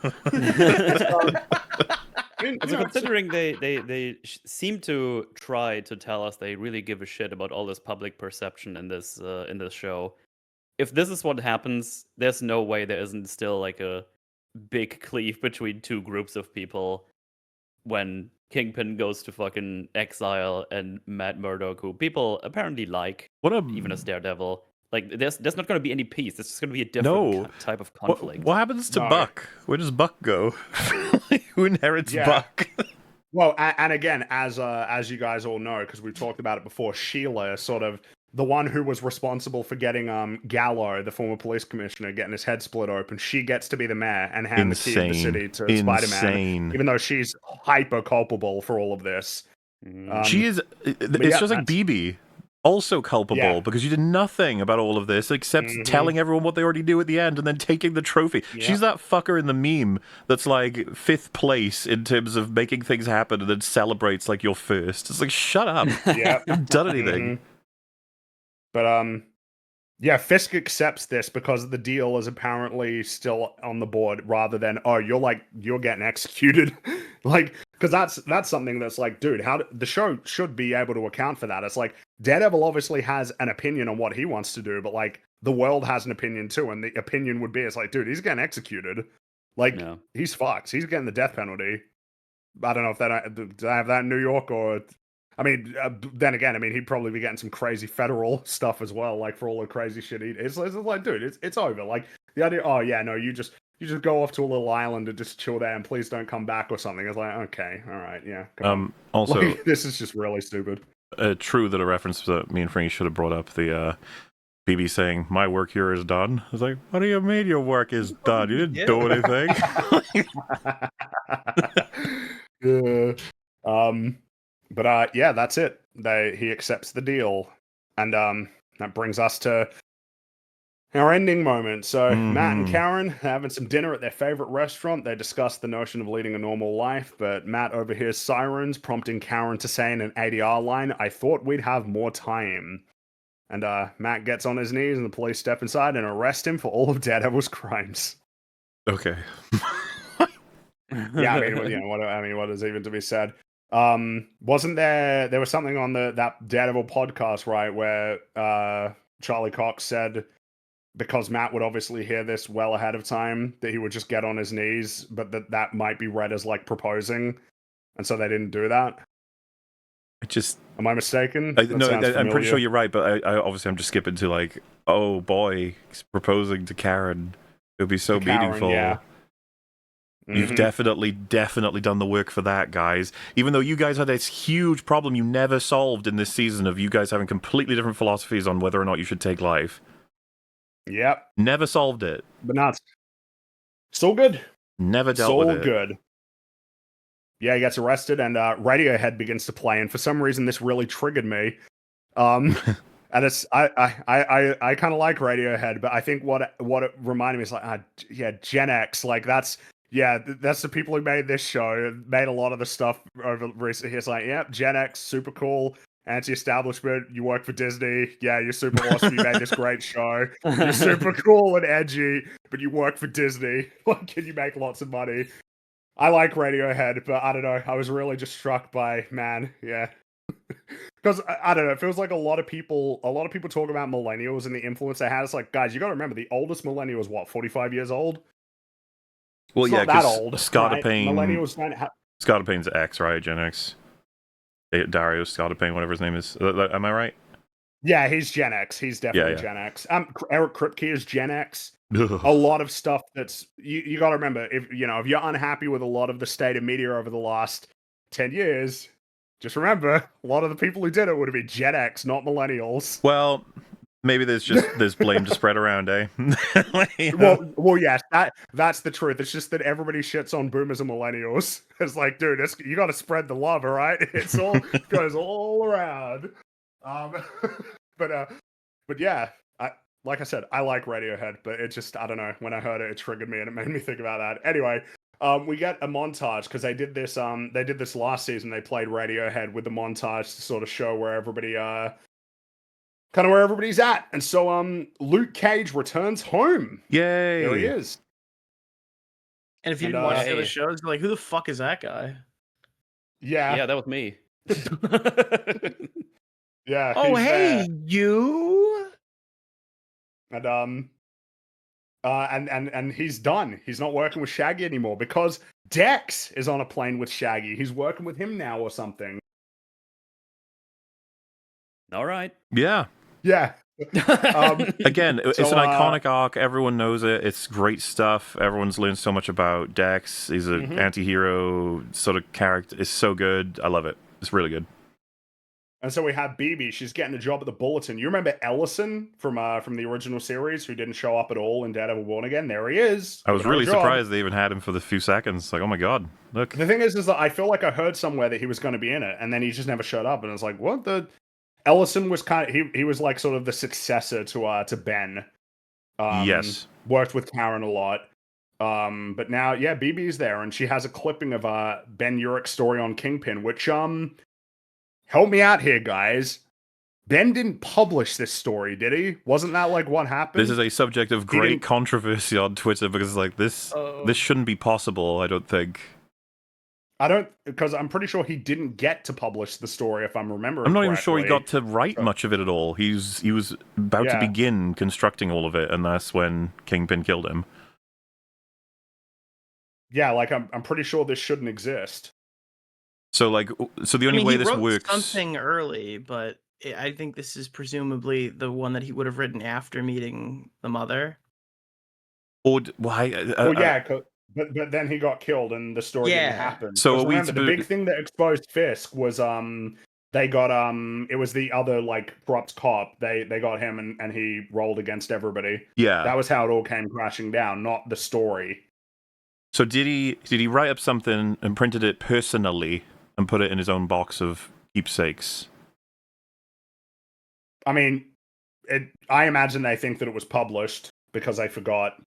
Speaker 3: So considering they seem to try to tell us they really give a shit about all this public perception in this show, if this is what happens, there's no way there isn't still like a big cleave between two groups of people when Kingpin goes to fucking exile and Matt Murdock, who people apparently like, even as Daredevil. Like, there's not going to be any peace. It's just going to be a different type of conflict.
Speaker 2: What happens to Buck? Where does Buck go? Who inherits Buck?
Speaker 1: Well, and again, as you guys all know, because we've talked about it before, Sheila, sort of the one who was responsible for getting Gallo, the former police commissioner, getting his head split open, she gets to be the mayor and hand the key of the city to Spider-Man, even though she's hyper culpable for all of this.
Speaker 2: She is. It's just like BB. Also culpable because you did nothing about all of this except telling everyone what they already knew at the end and then taking the trophy. Yeah. She's that fucker in the meme that's like 5th place in terms of making things happen and then celebrates like you're first. It's like, shut up.
Speaker 1: Yeah.
Speaker 2: You haven't done anything.
Speaker 1: But yeah, Fisk accepts this because the deal is apparently still on the board rather than, oh, you're getting executed. Like, because that's something that's like, dude, the show should be able to account for that. It's like Daredevil obviously has an opinion on what he wants to do, but like the world has an opinion too, and the opinion would be, it's like, dude, he's getting executed. Like, he's fucked. He's getting the death penalty. I don't know if do I have that in New York or... I mean, then again, I mean, he'd probably be getting some crazy federal stuff as well, like for all the crazy shit it's like, dude, it's over. Like the idea, oh yeah, no, you just go off to a little island and just chill there and please don't come back or something. It's like, okay, all right, yeah.
Speaker 2: Also,
Speaker 1: like, this is just really stupid.
Speaker 2: True that a reference that me and Frank should have brought up, the BB saying, my work here is done. I was like, what do you mean your work is done? You didn't do anything.
Speaker 1: But yeah, that's it. He accepts the deal, and that brings us to our ending moment. So Matt and Karen having some dinner at their favorite restaurant. They discuss the notion of leading a normal life, but Matt overhears sirens, prompting Karen to say in an ADR line, "I thought we'd have more time." And Matt gets on his knees, and the police step inside and arrest him for all of Daredevil's crimes.
Speaker 2: Okay.
Speaker 1: Yeah, I mean, what is even to be said? Wasn't there was something on that Daredevil podcast, right, where Charlie Cox said, because Matt would obviously hear this well ahead of time, that he would just get on his knees, but that might be read as like proposing, and so they didn't do that. Am I mistaken?
Speaker 2: I'm pretty sure you're right, but I obviously I'm just skipping to like, oh boy, he's proposing to Karen. It would be so meaningful.
Speaker 1: Yeah.
Speaker 2: You've definitely done the work for that, guys. Even though you guys had this huge problem you never solved in this season of you guys having completely different philosophies on whether or not you should take life.
Speaker 1: Yep.
Speaker 2: Never solved it.
Speaker 1: But not. Still good.
Speaker 2: Never dealt with it.
Speaker 1: Still good. Yeah, he gets arrested, and Radiohead begins to play, and for some reason this really triggered me. And it's I kind of like Radiohead, but I think what it reminded me is like, Gen X, like that's the people who made this show, made a lot of the stuff over recently. It's like, Gen X, super cool, anti-establishment, you work for Disney, you're super awesome, you made this great show, you're super cool and edgy, but you work for Disney, like, can you make lots of money? I like Radiohead, but I don't know, I was really just struck by, because I don't know, it feels like a lot of people talk about millennials and the influence they had. It's like, guys, you gotta remember, the oldest millennial is what, 45 years old?
Speaker 2: Well,
Speaker 1: it's not that old.
Speaker 2: Millennials don't have... Scottapane's X, right? Gen X. Dario Scottapane, whatever his name is. Am I right?
Speaker 1: Yeah, he's Gen X. He's definitely Gen X. Eric Kripke is Gen X. A lot of stuff that's... You gotta remember, if you're unhappy with a lot of the state of media over the last 10 years, just remember, a lot of the people who did it would have been Gen X, not millennials.
Speaker 2: Well... Maybe there's blame to spread around, eh?
Speaker 1: Well, yes, that's the truth. It's just that everybody shits on boomers and millennials. It's like, dude, you got to spread the love, all right? It's all goes all around. But yeah, like I said, I like Radiohead, but it just, I don't know. When I heard it, it triggered me, and it made me think about that. Anyway, we get a montage because they did this. They did this last season. They played Radiohead with the montage to sort of show where everybody kind of where everybody's at. And so Luke Cage returns home.
Speaker 2: Yay!
Speaker 1: There he is.
Speaker 4: And if you didn't watch the other shows, you're like, who the fuck is that guy?
Speaker 3: Yeah, that was me.
Speaker 1: Yeah.
Speaker 4: Oh, hey, you.
Speaker 1: And he's done. He's not working with Shaggy anymore because Dex is on a plane with Shaggy. He's working with him now or something.
Speaker 3: All right.
Speaker 2: Yeah.
Speaker 1: Yeah.
Speaker 2: Again, it's an iconic arc. Everyone knows it. It's great stuff. Everyone's learned so much about Dex. He's an anti-hero sort of character. It's so good. I love it. It's really good.
Speaker 1: And so we have BB. She's getting a job at the Bulletin. You remember Ellison from the original series, who didn't show up at all in Daredevil Born Again? There he is.
Speaker 2: I was really surprised they even had him for the few seconds. Like, oh my god, look.
Speaker 1: The thing is that I feel like I heard somewhere that he was going to be in it, and then he just never showed up. And I was like, what the... Ellison was he was like sort of the successor to Ben.
Speaker 2: Yes.
Speaker 1: Worked with Karen a lot. But now, BB's there, and she has a clipping of Ben Urich's story on Kingpin, which help me out here, guys. Ben didn't publish this story, did he? Wasn't that like what happened?
Speaker 2: This is a subject of great controversy on Twitter because like this shouldn't be possible, I don't think.
Speaker 1: Because I'm pretty sure he didn't get to publish the story, if I'm remembering.
Speaker 2: I'm not even sure he got to write much of it at all. He was about to begin constructing all of it, and that's when Kingpin killed him.
Speaker 1: Yeah, like I'm pretty sure this shouldn't exist.
Speaker 2: So the only way this works.
Speaker 4: Something early, but I think this is presumably the one that he would have written after meeting the mother.
Speaker 2: Or why?
Speaker 1: But then he got killed, and the story didn't happen.
Speaker 2: So
Speaker 1: remember, the big thing that exposed Fisk was they got it was the other like corrupt cop. They got him, and he rolled against everybody.
Speaker 2: Yeah,
Speaker 1: that was how it all came crashing down, not the story.
Speaker 2: So did he write up something and printed it personally and put it in his own box of keepsakes?
Speaker 1: I mean, I imagine they think that it was published because they forgot.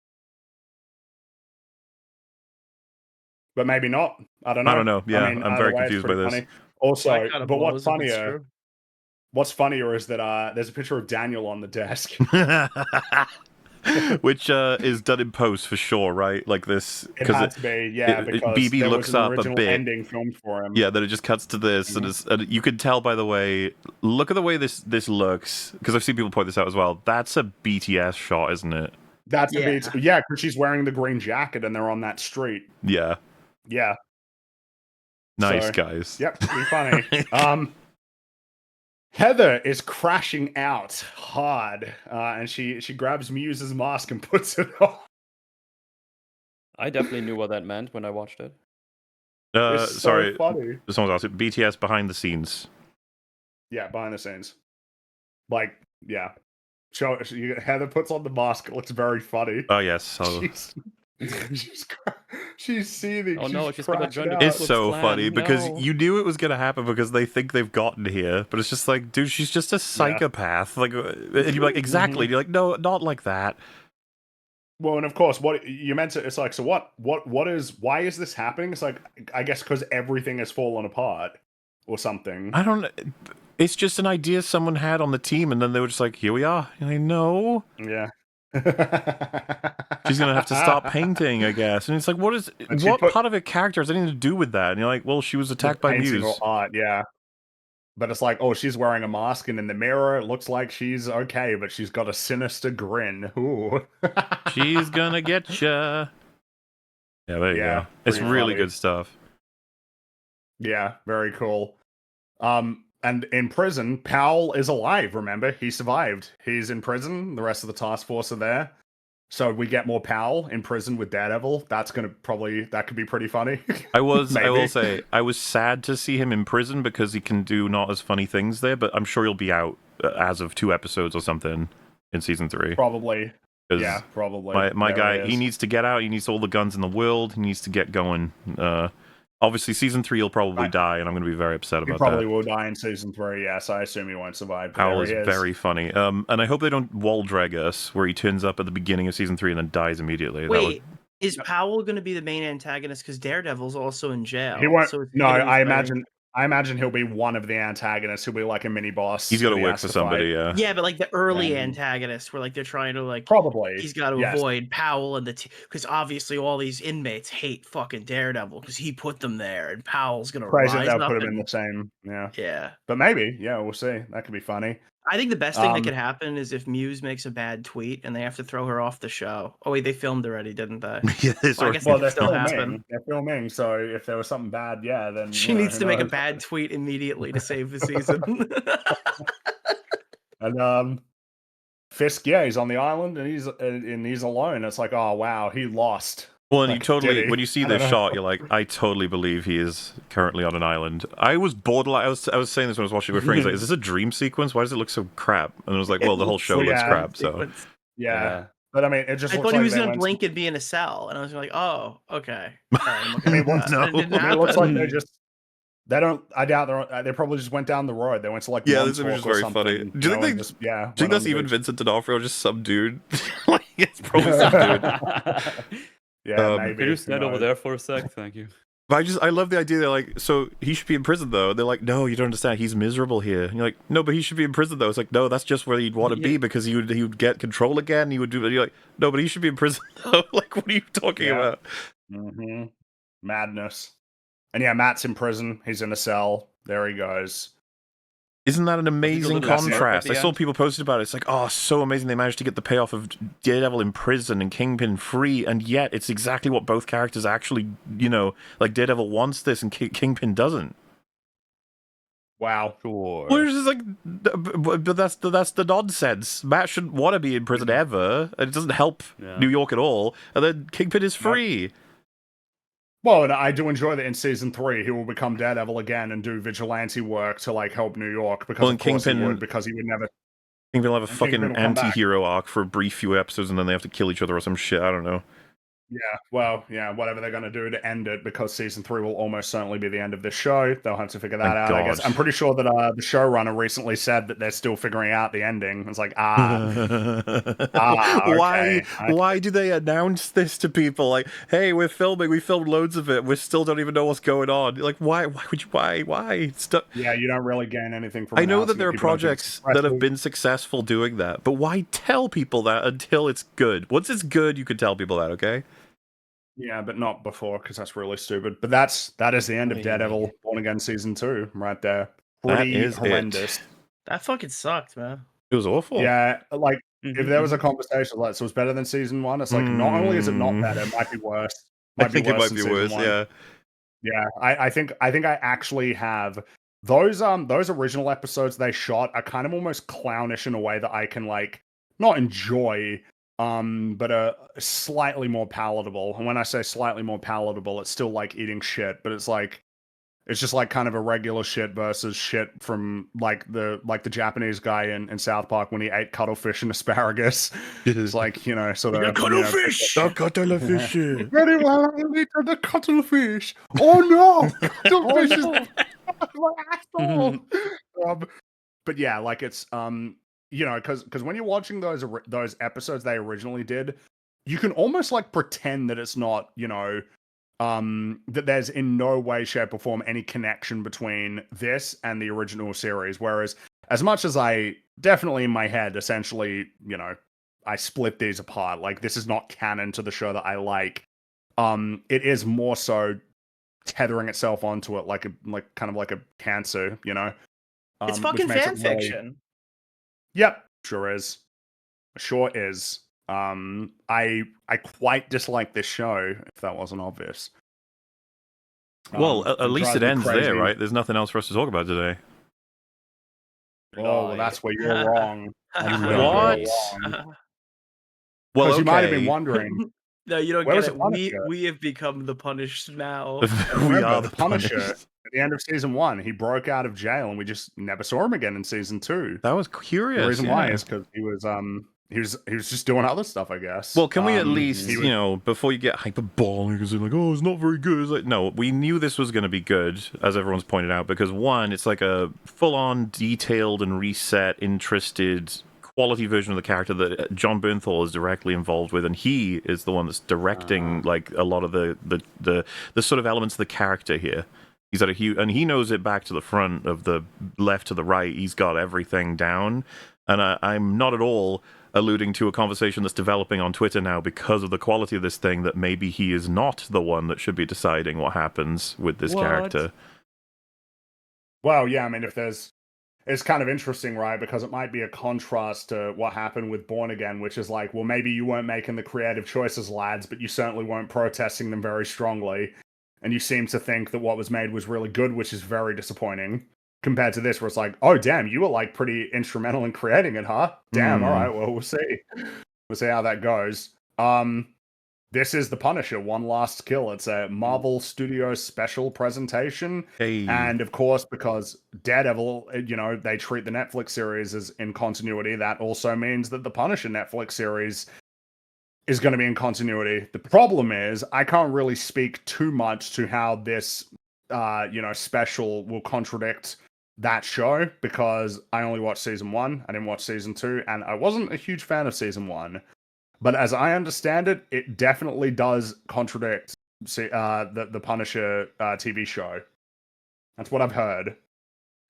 Speaker 1: But maybe not. I don't know.
Speaker 2: Yeah,
Speaker 1: I mean,
Speaker 2: I'm very confused by this.
Speaker 1: Funny. Also, but what's funnier is that there's a picture of Daniel on the desk.
Speaker 2: Which is done in post for sure, right? Like this,
Speaker 1: It had to be, yeah, because
Speaker 2: BB
Speaker 1: there
Speaker 2: looks
Speaker 1: was an
Speaker 2: up a
Speaker 1: original
Speaker 2: bit.
Speaker 1: ending filmed for him.
Speaker 2: Yeah, then it just cuts to this, and you can tell by the way. Look at the way this looks, because I've seen people point this out as well. That's a BTS shot, isn't it?
Speaker 1: That's yeah, because she's wearing the green jacket and they're on that street.
Speaker 2: Yeah.
Speaker 1: Yeah.
Speaker 2: Nice, guys.
Speaker 1: Yep, pretty funny. Heather is crashing out hard, and she grabs Muse's mask and puts it on.
Speaker 3: I definitely knew what that meant when I watched it.
Speaker 1: It's so funny.
Speaker 2: Someone's asked BTS behind the scenes.
Speaker 1: Yeah, behind the scenes. Like, yeah. Heather puts on the mask. It looks very funny.
Speaker 2: Oh yes.
Speaker 1: She's seething.
Speaker 3: Oh no, she's gonna join the
Speaker 2: It's so funny because you knew it was gonna happen because they think they've gotten here, but it's just like, dude, she's just a psychopath. Like, and you're like, exactly. And you're like, no, not like that.
Speaker 1: Well, and of course, what you meant to, it's like, so why is this happening? It's like, I guess because everything has fallen apart or something.
Speaker 2: I don't know. It's just an idea someone had on the team, and then they were just like, here we are. And I know.
Speaker 1: Yeah.
Speaker 2: She's gonna have to stop painting, I guess. And it's like, what part of her character has anything to do with that? And you're like, well, she was attacked by Muse.
Speaker 1: Art, yeah. But it's like, oh, she's wearing a mask, and in the mirror, it looks like she's okay, but she's got a sinister grin. Ooh.
Speaker 2: She's gonna get ya. Yeah, there you go. It's really good stuff.
Speaker 1: Yeah, very cool. And in prison, Powell is alive, remember? He survived. He's in prison. The rest of the task force are there. So we get more Powell in prison with Daredevil. That could be pretty funny.
Speaker 2: I will say, I was sad to see him in prison because he can do not as funny things there, but I'm sure he'll be out as of 2 episodes or something in season 3.
Speaker 1: Probably. Yeah, probably.
Speaker 2: My guy, he needs to get out. He needs all the guns in the world. He needs to get going. Obviously, season 3 he'll probably die, and I'm going to be very upset about that.
Speaker 1: He probably will die in season 3, yes. I assume he won't survive.
Speaker 2: Powell is very funny. And I hope they don't wall drag us, where he turns up at the beginning of season 3 and then dies immediately.
Speaker 4: Wait, is Powell going to be the main antagonist? Because Daredevil's also in jail.
Speaker 1: He won't. So no, I imagine he'll be one of the antagonists. He'll be like a mini boss.
Speaker 2: He's got to work for somebody, yeah.
Speaker 4: Yeah, but like the early antagonists, where like they're trying to like
Speaker 1: probably
Speaker 4: he's got to avoid Powell and because obviously all these inmates hate fucking Daredevil because he put them there, and Powell's gonna rise up.
Speaker 1: They'll put him in the same,
Speaker 4: yeah.
Speaker 1: But maybe, we'll see. That could be funny.
Speaker 4: I think the best thing that could happen is if Muse makes a bad tweet and they have to throw her off the show. Oh wait, they filmed already, didn't they?
Speaker 2: Yeah,
Speaker 1: they're filming. So if there was something bad, then
Speaker 4: she needs to make a bad tweet immediately to save the season.
Speaker 1: And Fisk, he's on the island and he's alone. It's like, oh wow, he lost.
Speaker 2: Well, and when you see this shot, you're like, I totally believe he is currently on an island. I was borderline. I was saying this when I was watching with friends. Like, is this a dream sequence? Why does it look so crap? And I was like, well, the whole show looks crap. So
Speaker 1: yeah. But I mean, it just.
Speaker 4: I thought he was gonna blink and be in a cell, and I was like, oh, okay. It
Speaker 1: looks like they just. They don't. I doubt they probably just went down the road. They went to like
Speaker 2: this image is very funny. Do you think do you think that's even Vincent D'Onofrio, just some dude? Like, it's probably some dude.
Speaker 1: Yeah, maybe.
Speaker 3: Can you stand over there for a sec? Thank you.
Speaker 2: But I love the idea. They're like, so he should be in prison though. They're like, no, you don't understand. He's miserable here. And you're like, no, but he should be in prison though. It's like, no, that's just where he'd want to be because he would get control again. He would do. You're like, no, but he should be in prison though. Like, what are you talking about?
Speaker 1: Mm-hmm. Madness. And Matt's in prison. He's in a cell. There he goes.
Speaker 2: Isn't that an amazing contrast? I saw people posted about it. It's like, oh, so amazing. They managed to get the payoff of Daredevil in prison and Kingpin free, and yet it's exactly what both characters actually, like Daredevil wants this and Kingpin doesn't.
Speaker 1: Wow.
Speaker 3: Sure.
Speaker 2: Well, it's just like, but that's the nonsense. Matt shouldn't want to be in prison ever. It doesn't help New York at all. And then Kingpin is free.
Speaker 1: Well, and I do enjoy that in season 3 he will become Daredevil again and do vigilante work to like help New York because of course he would, because he would never.
Speaker 2: Kingpin will have a fucking anti-hero arc for a brief few episodes and then they have to kill each other or some shit. I don't know.
Speaker 1: Whatever they're going to do to end it, because season 3 will almost certainly be the end of this show. They'll have to figure that
Speaker 2: Thank
Speaker 1: out, I guess.
Speaker 2: God.
Speaker 1: I'm pretty sure that the showrunner recently said that they're still figuring out the ending. It's like, okay.
Speaker 2: Why do they announce this to people? Like, hey, we're filming. We filmed loads of it. We still don't even know what's going on. Like, why would you? Why?
Speaker 1: Yeah, you don't really gain anything from.
Speaker 2: I know that there are
Speaker 1: People don't think
Speaker 2: projects
Speaker 1: it's
Speaker 2: that have
Speaker 1: impressive.
Speaker 2: been successful doing that, but why tell people that until it's good? Once it's good, you can tell people that, okay?
Speaker 1: Yeah, but not before, because that's really stupid. But that is the end of Daredevil Born Again season 2 right there. Pretty
Speaker 2: is
Speaker 1: horrendous.
Speaker 4: That fucking sucked, man.
Speaker 2: It was awful.
Speaker 1: Yeah, like if there was a conversation like, so it's better than season 1. It's like not only is it not better, it might be worse.
Speaker 2: I think it might be worse.
Speaker 1: 1.
Speaker 2: Yeah.
Speaker 1: Yeah, I think I actually have those original episodes they shot are kind of almost clownish in a way that I can like not enjoy, but slightly more palatable. And when I say slightly more palatable, it's still like eating shit, but it's just like kind of a regular shit versus shit from like the Japanese guy in South Park when he ate cuttlefish and asparagus. It's like, you know, sort of
Speaker 4: cuttlefish.
Speaker 2: The cuttlefish.
Speaker 1: Very well, I eaten the cuttlefish. Oh no, cuttlefish is my asshole. But yeah, like it's you know, because when you're watching those episodes they originally did, you can almost like pretend that it's not, you know, that there's in no way, shape, or form any connection between this and the original series. Whereas, as much as I definitely in my head, essentially, you know, I split these apart. Like this is not canon to the show that I like. It is more so tethering itself onto it, like kind of like a cancer, you know.
Speaker 4: It's fucking fan fiction.
Speaker 1: Really... Yep, sure is. Sure is. I quite dislike this show, if that wasn't obvious.
Speaker 2: Well, at least it ends there, right? There's nothing else for us to talk about today.
Speaker 1: Oh, well, that's where you're wrong.
Speaker 2: What?
Speaker 1: Well, okay. You might have been wondering.
Speaker 4: No, you don't get it. We have become the Punished now.
Speaker 2: We are the
Speaker 1: Punisher.
Speaker 2: Punished.
Speaker 1: At the end of season 1, he broke out of jail, and we just never saw him again in season 2.
Speaker 2: That was curious.
Speaker 1: The reason why is because he was just doing other stuff, I guess.
Speaker 2: Well, can we at least, you know, before you get hyperbolic and say like, oh, it's not very good. It's like, no, we knew this was going to be good, as everyone's pointed out, because one, it's like a full-on, detailed and reset, interested, quality version of the character that John Bernthal is directly involved with, and he is the one that's directing like a lot of the sort of elements of the character here. He's at a huge, and he knows it back to the front, of the left to the right. He's got everything down, and I'm not at all alluding to a conversation that's developing on Twitter now because of the quality of this thing, that maybe he is not the one that should be deciding what happens with this character.
Speaker 1: Well, yeah, I mean, it's kind of interesting, right? Because it might be a contrast to what happened with Born Again, which is like, well, maybe you weren't making the creative choices, lads, but you certainly weren't protesting them very strongly. And you seem to think that what was made was really good, which is very disappointing. Compared to this, where it's like, oh, damn, you were like pretty instrumental in creating it, huh? Damn, all right, well, we'll see. We'll see how that goes. This is The Punisher, One Last Kill. It's a Marvel Studios special presentation.
Speaker 2: Hey.
Speaker 1: And of course, because Daredevil, you know, they treat the Netflix series as in continuity, that also means that the Punisher Netflix series is going to be in continuity. The problem is, I can't really speak too much to how this, you know, special will contradict that show, because I only watched season 1. I didn't watch season 2, and I wasn't a huge fan of season 1. But as I understand it, it definitely does contradict the Punisher TV show. That's what I've heard.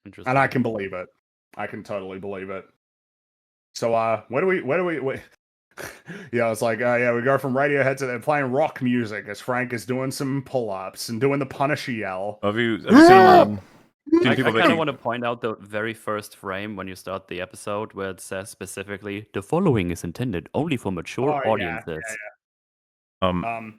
Speaker 3: Interesting.
Speaker 1: And I can believe it. I can totally believe it. So, where do we yeah, it's like, yeah, we go from Radiohead to they're playing rock music as Frank is doing some pull-ups and doing the Punisher yell.
Speaker 2: Have you seen
Speaker 3: I kind of want to point out the very first frame when you start the episode, where it says specifically, "The following is intended only for mature audiences."
Speaker 2: I've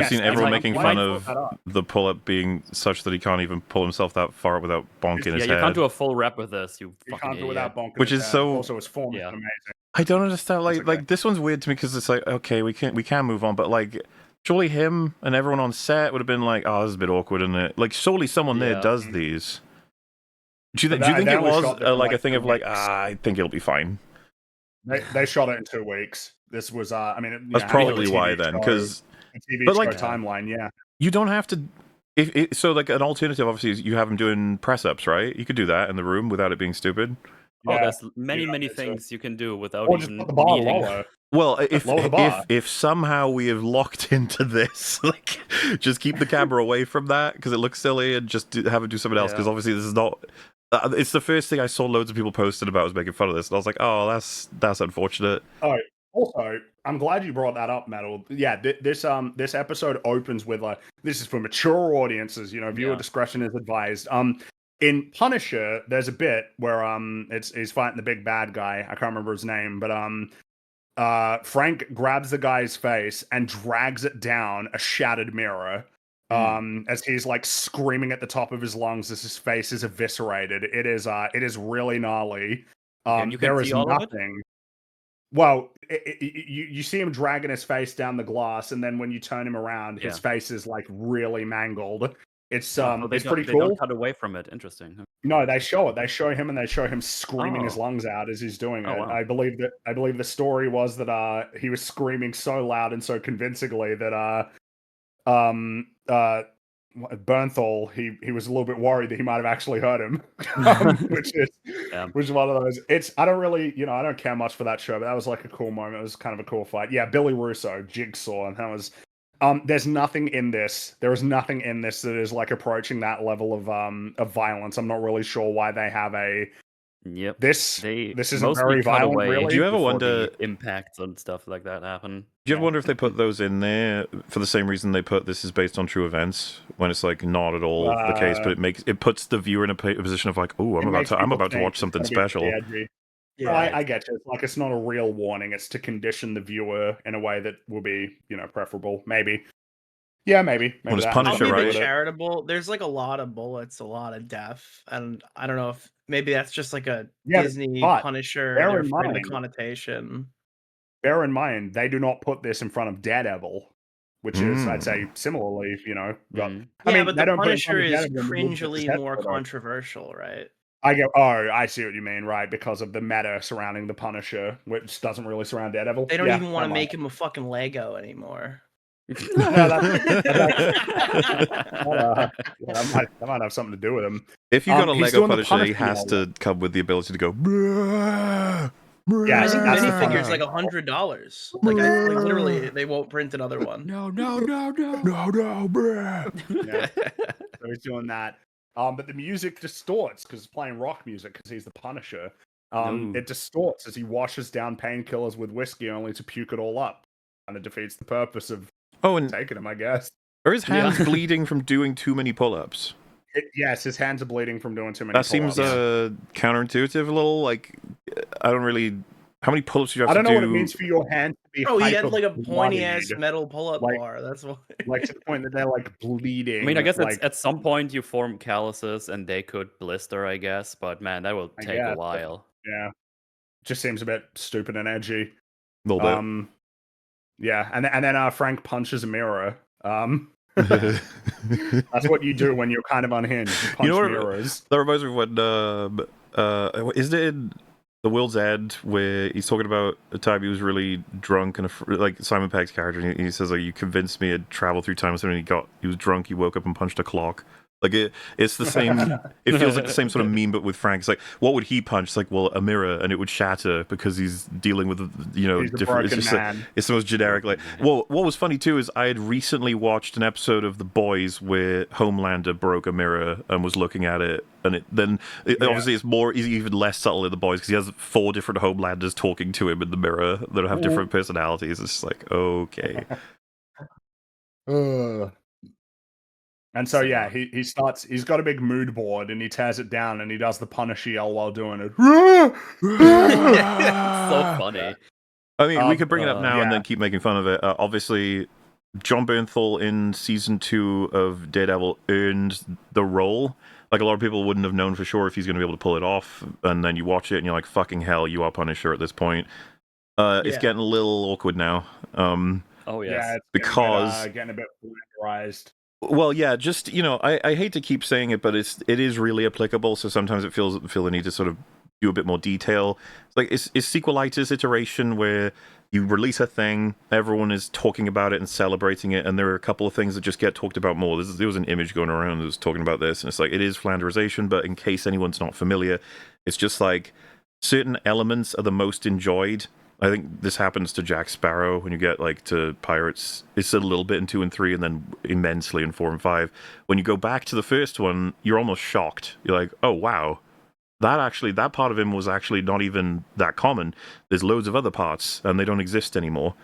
Speaker 2: seen everyone making fun of the pull-up being such that he can't even pull himself that far without bonking his head.
Speaker 3: Yeah, you can't do a full rep with this. You
Speaker 1: can't do it without bonking.
Speaker 2: Which is so.
Speaker 1: Also, his form is amazing.
Speaker 2: I don't understand. Like this one's weird to me because it's like, okay, we can move on, but like, surely him and everyone on set would have been like, oh, this is a bit awkward, isn't it? Like, surely someone there does these. Do you think it was like a thing of like, I think it'll be fine?
Speaker 1: They shot it in 2 weeks. This was, I mean,
Speaker 2: that's probably why then, because
Speaker 1: the TV
Speaker 2: But,
Speaker 1: show
Speaker 2: like,
Speaker 1: timeline, yeah.
Speaker 2: You don't have to. So, like, an alternative, obviously, is you have him doing press ups, right? You could do that in the room without it being stupid.
Speaker 3: Oh,
Speaker 1: Yeah,
Speaker 3: there's
Speaker 1: you
Speaker 3: many
Speaker 1: don't
Speaker 3: many
Speaker 1: need to.
Speaker 3: things you can do without
Speaker 1: Or just
Speaker 3: even
Speaker 1: put the bar
Speaker 3: needing.
Speaker 1: lower.
Speaker 2: Well,
Speaker 1: Lower the bar.
Speaker 2: if somehow we have locked into this, like, just keep the camera away from that because it looks silly, and just have it do something else. Because obviously, this is not. It's the first thing I saw loads of people posted about was making fun of this, and I was like, oh, that's unfortunate.
Speaker 1: Oh, also, I'm glad you brought that up, Metal. Yeah, this episode opens with this is for mature audiences. You know, viewer discretion is advised. In Punisher, there's a bit where he's fighting the big bad guy. I can't remember his name, but Frank grabs the guy's face and drags it down a shattered mirror. As he's like screaming at the top of his lungs as his face is eviscerated. It is really gnarly.
Speaker 3: And you can
Speaker 1: There
Speaker 3: see
Speaker 1: is
Speaker 3: all of it?
Speaker 1: nothing. Well, you see him dragging his face down the glass, and then when you turn him around, his face is like really mangled. It's it's pretty
Speaker 3: They
Speaker 1: cool.
Speaker 3: don't cut away from it. Interesting.
Speaker 1: No, they show it. They show him, and they show him screaming his
Speaker 3: Oh.
Speaker 1: lungs out as he's doing it.
Speaker 3: Oh, wow.
Speaker 1: I believe the story was that he was screaming so loud and so convincingly that Bernthal, he was a little bit worried that he might have actually hurt him, which is one of those. I don't really, I don't care much for that show, but that was like a cool moment. It was kind of a cool fight. Yeah, Billy Russo, Jigsaw, and that was. There's nothing in this. There is nothing in this that is like approaching that level of violence. I'm not really sure why they have a.
Speaker 3: Yep.
Speaker 1: This isn't
Speaker 3: mostly
Speaker 1: very
Speaker 3: cut
Speaker 1: violent,
Speaker 3: away
Speaker 1: really.
Speaker 2: Do you ever
Speaker 3: before
Speaker 2: wonder
Speaker 3: the impacts and stuff like that happen?
Speaker 2: Do you ever wonder if they put those in there for the same reason they put this is based on true events, when it's like not at all the case, but it puts the viewer in a position of like, oh, I'm about to watch something special.
Speaker 1: Yeah, I get you. It's like it's not a real warning. It's to condition the viewer in a way that will be, preferable. Maybe. Yeah, maybe.
Speaker 2: Well, it's
Speaker 1: that-
Speaker 2: Punisher,
Speaker 4: I'll be a
Speaker 2: right?
Speaker 4: bit charitable. There's like a lot of bullets, a lot of death, and I don't know if maybe that's just like a Disney
Speaker 1: but
Speaker 4: Punisher.
Speaker 1: bear
Speaker 4: They're
Speaker 1: in
Speaker 4: afraid of the
Speaker 1: mind-
Speaker 4: connotation.
Speaker 1: Bear in mind, they do not put this in front of Daredevil, which is, I'd say, similarly,
Speaker 4: But
Speaker 1: they
Speaker 4: the
Speaker 1: don't put it in
Speaker 4: Punisher
Speaker 1: front of
Speaker 4: is
Speaker 1: Daredevil, they will put his
Speaker 4: cringily
Speaker 1: head
Speaker 4: more
Speaker 1: photo.
Speaker 4: controversial, right?
Speaker 1: I see what you mean, right? Because of the meta surrounding the Punisher, which doesn't really surround Daredevil.
Speaker 4: They don't
Speaker 1: Yeah,
Speaker 4: even want
Speaker 1: that
Speaker 4: to
Speaker 1: might-
Speaker 4: make him a fucking Lego anymore.
Speaker 1: that might have something to do with him.
Speaker 2: If you got a
Speaker 1: he's
Speaker 2: Lego
Speaker 1: doing the
Speaker 2: Punisher, he
Speaker 1: Punisher
Speaker 2: has to come with the ability to go.
Speaker 1: Yeah,
Speaker 4: I think
Speaker 1: that's the
Speaker 4: minifigure's
Speaker 1: fun.
Speaker 4: like $100. Like literally, they won't print another one.
Speaker 3: No.
Speaker 2: bruh.
Speaker 1: Yeah. So he's doing that. But the music distorts because it's playing rock music because he's the Punisher. It distorts as he washes down painkillers with whiskey only to puke it all up. And it defeats the purpose of
Speaker 2: And
Speaker 1: taking him, I guess.
Speaker 2: are his hands bleeding from doing too many pull-ups?
Speaker 1: Yes, his hands are bleeding from doing too many
Speaker 2: That seems
Speaker 1: pull-ups.
Speaker 2: counterintuitive a little. Like, I don't really. How many pull-ups do you have to do?
Speaker 1: I don't know what it means for your hands to be.
Speaker 4: Oh, he had like a pointy-ass
Speaker 1: hyper-bloodied,
Speaker 4: metal pull-up
Speaker 1: like-
Speaker 4: bar. That's why.
Speaker 1: like to the point that they're like bleeding.
Speaker 3: I mean, I guess
Speaker 1: like,
Speaker 3: at some point you form calluses and they could blister, I guess. But man, that will take a while.
Speaker 1: Yeah, just seems a bit stupid and edgy.
Speaker 2: A little bit.
Speaker 1: Yeah, and then Frank punches a mirror. That's what you do when you're kind of unhinged. You punch mirrors.
Speaker 2: That reminds me of when is it in The World's End where he's talking about the time he was really drunk and like Simon Pegg's character, and he says like, you convinced me to travel through time, so when he was drunk, he woke up and punched a clock. Like it's the same. It feels like the same sort of meme, but with Frank. It's like, what would he punch? It's like, well, a mirror, and it would shatter because he's dealing with
Speaker 1: He's
Speaker 2: different.
Speaker 1: It's just
Speaker 2: it's the most generic. Like, well, what was funny too is I had recently watched an episode of The Boys where Homelander broke a mirror and was looking at it, and obviously it's even less subtle in The Boys because he has 4 different Homelanders talking to him in the mirror that have different personalities. It's just like, okay.
Speaker 1: And so yeah, he's got a big mood board and he tears it down and he does the Punisher yell while doing it.
Speaker 3: So funny.
Speaker 2: I mean, we could bring it up now and then keep making fun of it. Obviously, John Bernthal in season 2 of Daredevil earned the role. Like, a lot of people wouldn't have known for sure if he's going to be able to pull it off. And then you watch it and you're like, fucking hell, you are Punisher at this point. It's getting a little awkward now.
Speaker 3: Oh yes.
Speaker 1: Yeah, it's
Speaker 2: because
Speaker 1: getting a bit polarized.
Speaker 2: Well, yeah, just, I hate to keep saying it, but it is really applicable, so sometimes I feel the need to sort of do a bit more detail. It's like it's sequelitis iteration where you release a thing, everyone is talking about it and celebrating it, and there are a couple of things that just get talked about more. There was an image going around that was talking about this, and it's like, it is Flanderization, but in case anyone's not familiar, it's just like certain elements are the most enjoyed. I think this happens to Jack Sparrow when you get like to Pirates. It's a little bit in 2 and 3, and then immensely in 4 and 5. When you go back to the first one, you're almost shocked. You're like, oh wow, that part of him was actually not even that common. There's loads of other parts, and they don't exist anymore.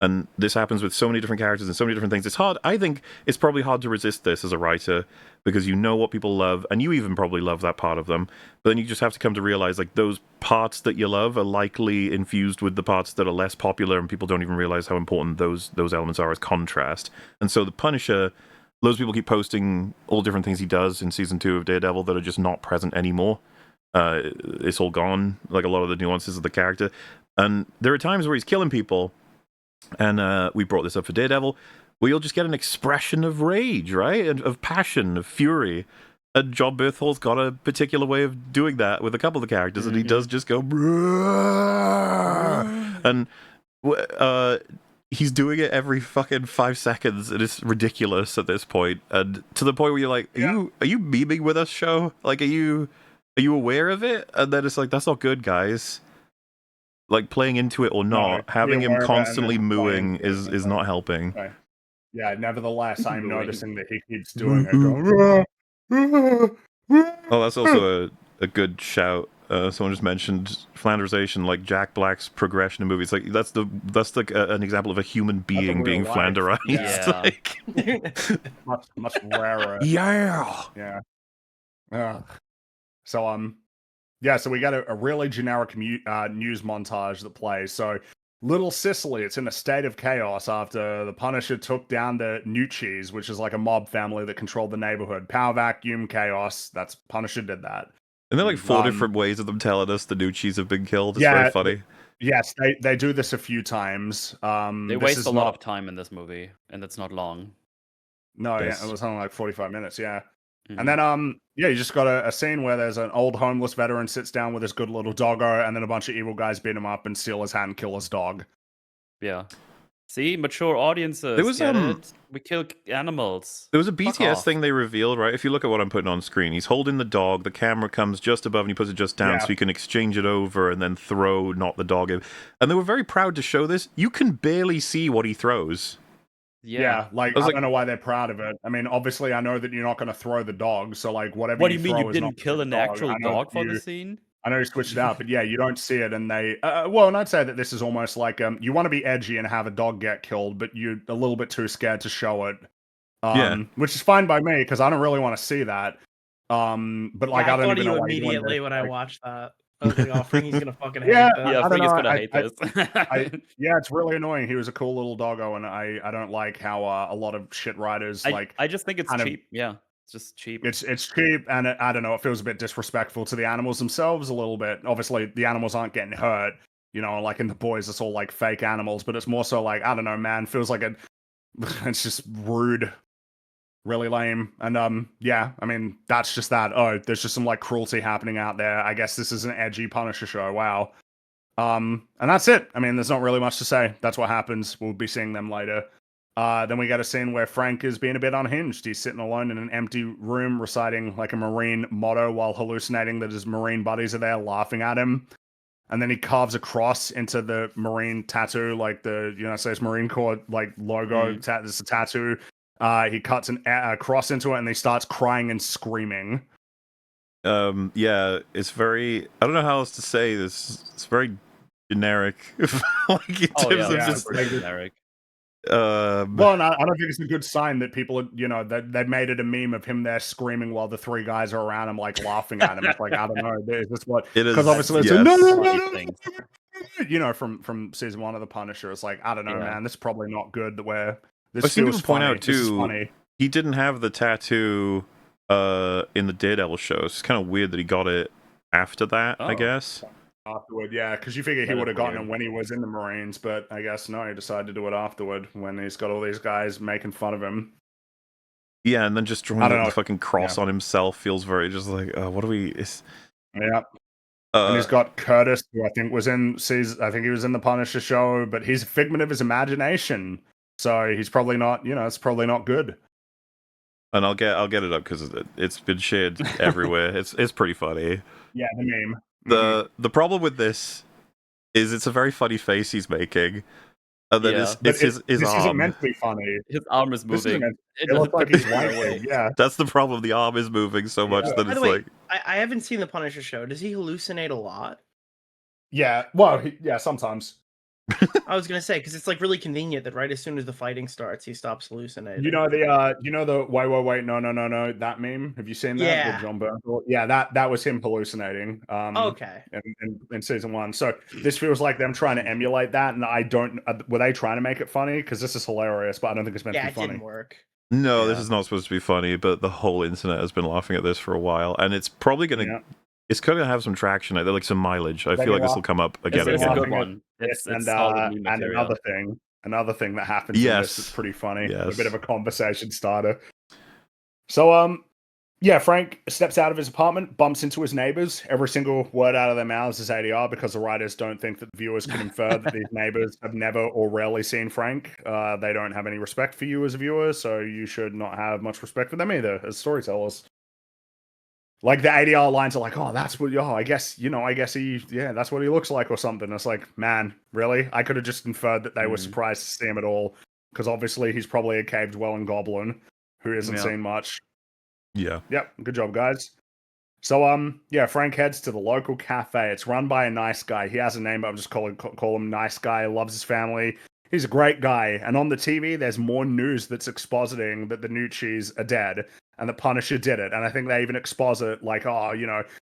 Speaker 2: And this happens with so many different characters and so many different things. It's hard. I think it's probably hard to resist this as a writer, because you know what people love, and you even probably love that part of them. But then you just have to come to realize, like, those parts that you love are likely infused with the parts that are less popular, and people don't even realize how important those elements are as contrast. And so the Punisher, loads of people keep posting all different things he does in season 2 of Daredevil that are just not present anymore. It's all gone, like a lot of the nuances of the character. And there are times where he's killing people, and we brought this up for Daredevil, where you'll just get an expression of rage, right? And of passion, of fury. And John Berthold's got a particular way of doing that with a couple of the characters, and he does just go, and he's doing it every fucking 5 seconds, and it's ridiculous at this point. And to the point where you're like, are you memeing with us, show? Like, are you aware of it? And then it's like, that's not good, guys. Like, playing into it or not, having him constantly mooing is not helping.
Speaker 1: Okay. Yeah, nevertheless, I'm noticing that he keeps doing it.
Speaker 2: Oh, that's also a good shout. Someone just mentioned Flanderization, like Jack Black's progression in movies. Like that's an example of a human being being Flanderized.
Speaker 3: Yeah.
Speaker 1: Like, much rarer.
Speaker 2: Yeah.
Speaker 1: So so we got a really generic news montage that plays. So Little Sicily, it's in a state of chaos after the Punisher took down the Nucci's, which is like a mob family that controlled the neighborhood. Power vacuum, chaos. That's Punisher did that.
Speaker 2: And there are like 4 different ways of them telling us the Nucci's have been killed. It's very funny.
Speaker 1: Yes, they do this a few times.
Speaker 3: They waste a lot of time in this movie, and it's not long.
Speaker 1: No, it was only like 45 minutes, yeah. And then, you just got a scene where there's an old homeless veteran sits down with his good little doggo, and then a bunch of evil guys beat him up and steal his hat and kill his dog.
Speaker 3: Yeah. See, mature audiences.
Speaker 2: There was
Speaker 3: we kill animals.
Speaker 2: There was a BTS thing they revealed, right? If you look at what I'm putting on screen, he's holding the dog. The camera comes just above, and he puts it just down, so he can exchange it over and then not the dog in. And they were very proud to show this. You can barely see what he throws.
Speaker 1: Yeah, like, I don't know why they're proud of it. I mean, obviously, I know that you're not going to throw the dog, so like whatever.
Speaker 3: What do you mean you didn't kill an actual dog for the scene?
Speaker 1: I know you switched it out, but yeah, you don't see it, and they. Well, and I'd say that this is almost like you want to be edgy and have a dog get killed, but you're a little bit too scared to show it. Which is fine by me because I don't really want to see that. But like, I don't even know why
Speaker 4: immediately when I watched that. I was like, oh, Fringy's gonna fucking hate
Speaker 3: that.
Speaker 4: Yeah,
Speaker 3: Fringy's gonna hate this.
Speaker 1: Yeah, it's really annoying. He was a cool little doggo, and I don't like how a lot of shit writers
Speaker 3: I just think it's cheap. Yeah, it's just cheap.
Speaker 1: It's cheap, and I don't know. It feels a bit disrespectful to the animals themselves a little bit. Obviously, the animals aren't getting hurt. You know, like in The Boys, it's all like fake animals, but it's more so like, I don't know, man. Feels like it's just rude. Really lame. And I mean, that's just that. Oh, there's just some like cruelty happening out there. I guess this is an edgy Punisher show. Wow. And that's it. I mean, there's not really much to say. That's what happens. We'll be seeing them later. Then we get a scene where Frank is being a bit unhinged. He's sitting alone in an empty room reciting like a Marine motto while hallucinating that his Marine buddies are there laughing at him. And then he carves a cross into the Marine tattoo, like the United States Marine Corps like logo. It's a tattoo. He cuts a cross into it, and he starts crying and screaming.
Speaker 2: Yeah, it's very. I don't know how else to say this. It's very generic. Like in terms of just
Speaker 3: pretty generic.
Speaker 1: Well, and I don't think it's a good sign that people, they made it a meme of him there screaming while the 3 guys are around him, like laughing at him. It's like, I don't know, is this what? Because obviously it's no. From season 1 of The Punisher, it's like, I don't know, man. This is probably not good. That we're.
Speaker 2: I see people point out too. He didn't have the tattoo in the Daredevil show. It's kind of weird that he got it after that. I guess.
Speaker 1: Afterward, yeah, because you figure he would have gotten it when he was in the Marines, but I guess no, he decided to do it afterward when he's got all these guys making fun of him.
Speaker 2: Yeah, and then just drawing the fucking cross on himself feels very just like, what do we?
Speaker 1: Yeah. And he's got Curtis, who I think was in season. I think he was in the Punisher show, but he's a figment of his imagination. So he's probably not. It's probably not good.
Speaker 2: And I'll get it up because it's been shared everywhere. It's pretty funny.
Speaker 1: Yeah, the meme.
Speaker 2: The problem with this is it's a very funny face he's making. And then
Speaker 3: Yeah.
Speaker 2: it's his
Speaker 1: This
Speaker 2: arm.
Speaker 1: isn't meant to be funny.
Speaker 3: His arm is moving.
Speaker 1: It looks like he's wiping. Yeah.
Speaker 2: That's the problem. The arm is moving so much that
Speaker 4: By
Speaker 2: it's
Speaker 4: the way,
Speaker 2: like.
Speaker 4: I haven't seen the Punisher show. Does he hallucinate a lot?
Speaker 1: Yeah. Well, yeah, sometimes.
Speaker 4: I was gonna say because it's like really convenient that right as soon as the fighting starts, he stops hallucinating.
Speaker 1: You know the wait, no, that meme? Have you seen that?
Speaker 4: Yeah.
Speaker 1: With John Bernthal? Yeah, that was him hallucinating.
Speaker 4: Okay.
Speaker 1: In season 1. So this feels like them trying to emulate that, and I don't. Were they trying to make it funny? Because this is hilarious, but I don't think it's meant to be
Speaker 4: Yeah, it
Speaker 1: funny.
Speaker 4: didn't work.
Speaker 2: No, this is not supposed to be funny, but the whole internet has been laughing at this for a while, and it's probably gonna.
Speaker 1: Yeah.
Speaker 2: It's going to have some traction, like some mileage. I feel like this will come up again
Speaker 3: It's
Speaker 2: and
Speaker 3: a
Speaker 2: again.
Speaker 3: good one. It's
Speaker 1: and
Speaker 3: solid meme
Speaker 1: and
Speaker 3: material.
Speaker 1: another thing that happens in this is pretty funny.
Speaker 2: Yes.
Speaker 1: A bit of a conversation starter. So yeah, Frank steps out of his apartment, bumps into his neighbors. Every single word out of their mouths is ADR because the writers don't think that the viewers can infer that these neighbors have never or rarely seen Frank. They don't have any respect for you as a viewer, so you should not have much respect for them either as storytellers. Like the ADR lines are like, oh, that's what, I guess that's what he looks like or something. It's like, man, really? I could have just inferred that they were surprised to see him at all. Because obviously he's probably a cave-dwelling goblin who hasn't seen much.
Speaker 2: Yeah.
Speaker 1: Yep, good job, guys. So, yeah, Frank heads to the local cafe. It's run by a nice guy. He has a name, but I'm just call him Nice Guy. Loves his family. He's a great guy. And on the TV, there's more news that's expositing that the Nucci's are dead. And the Punisher did it. And I think they even exposit, like,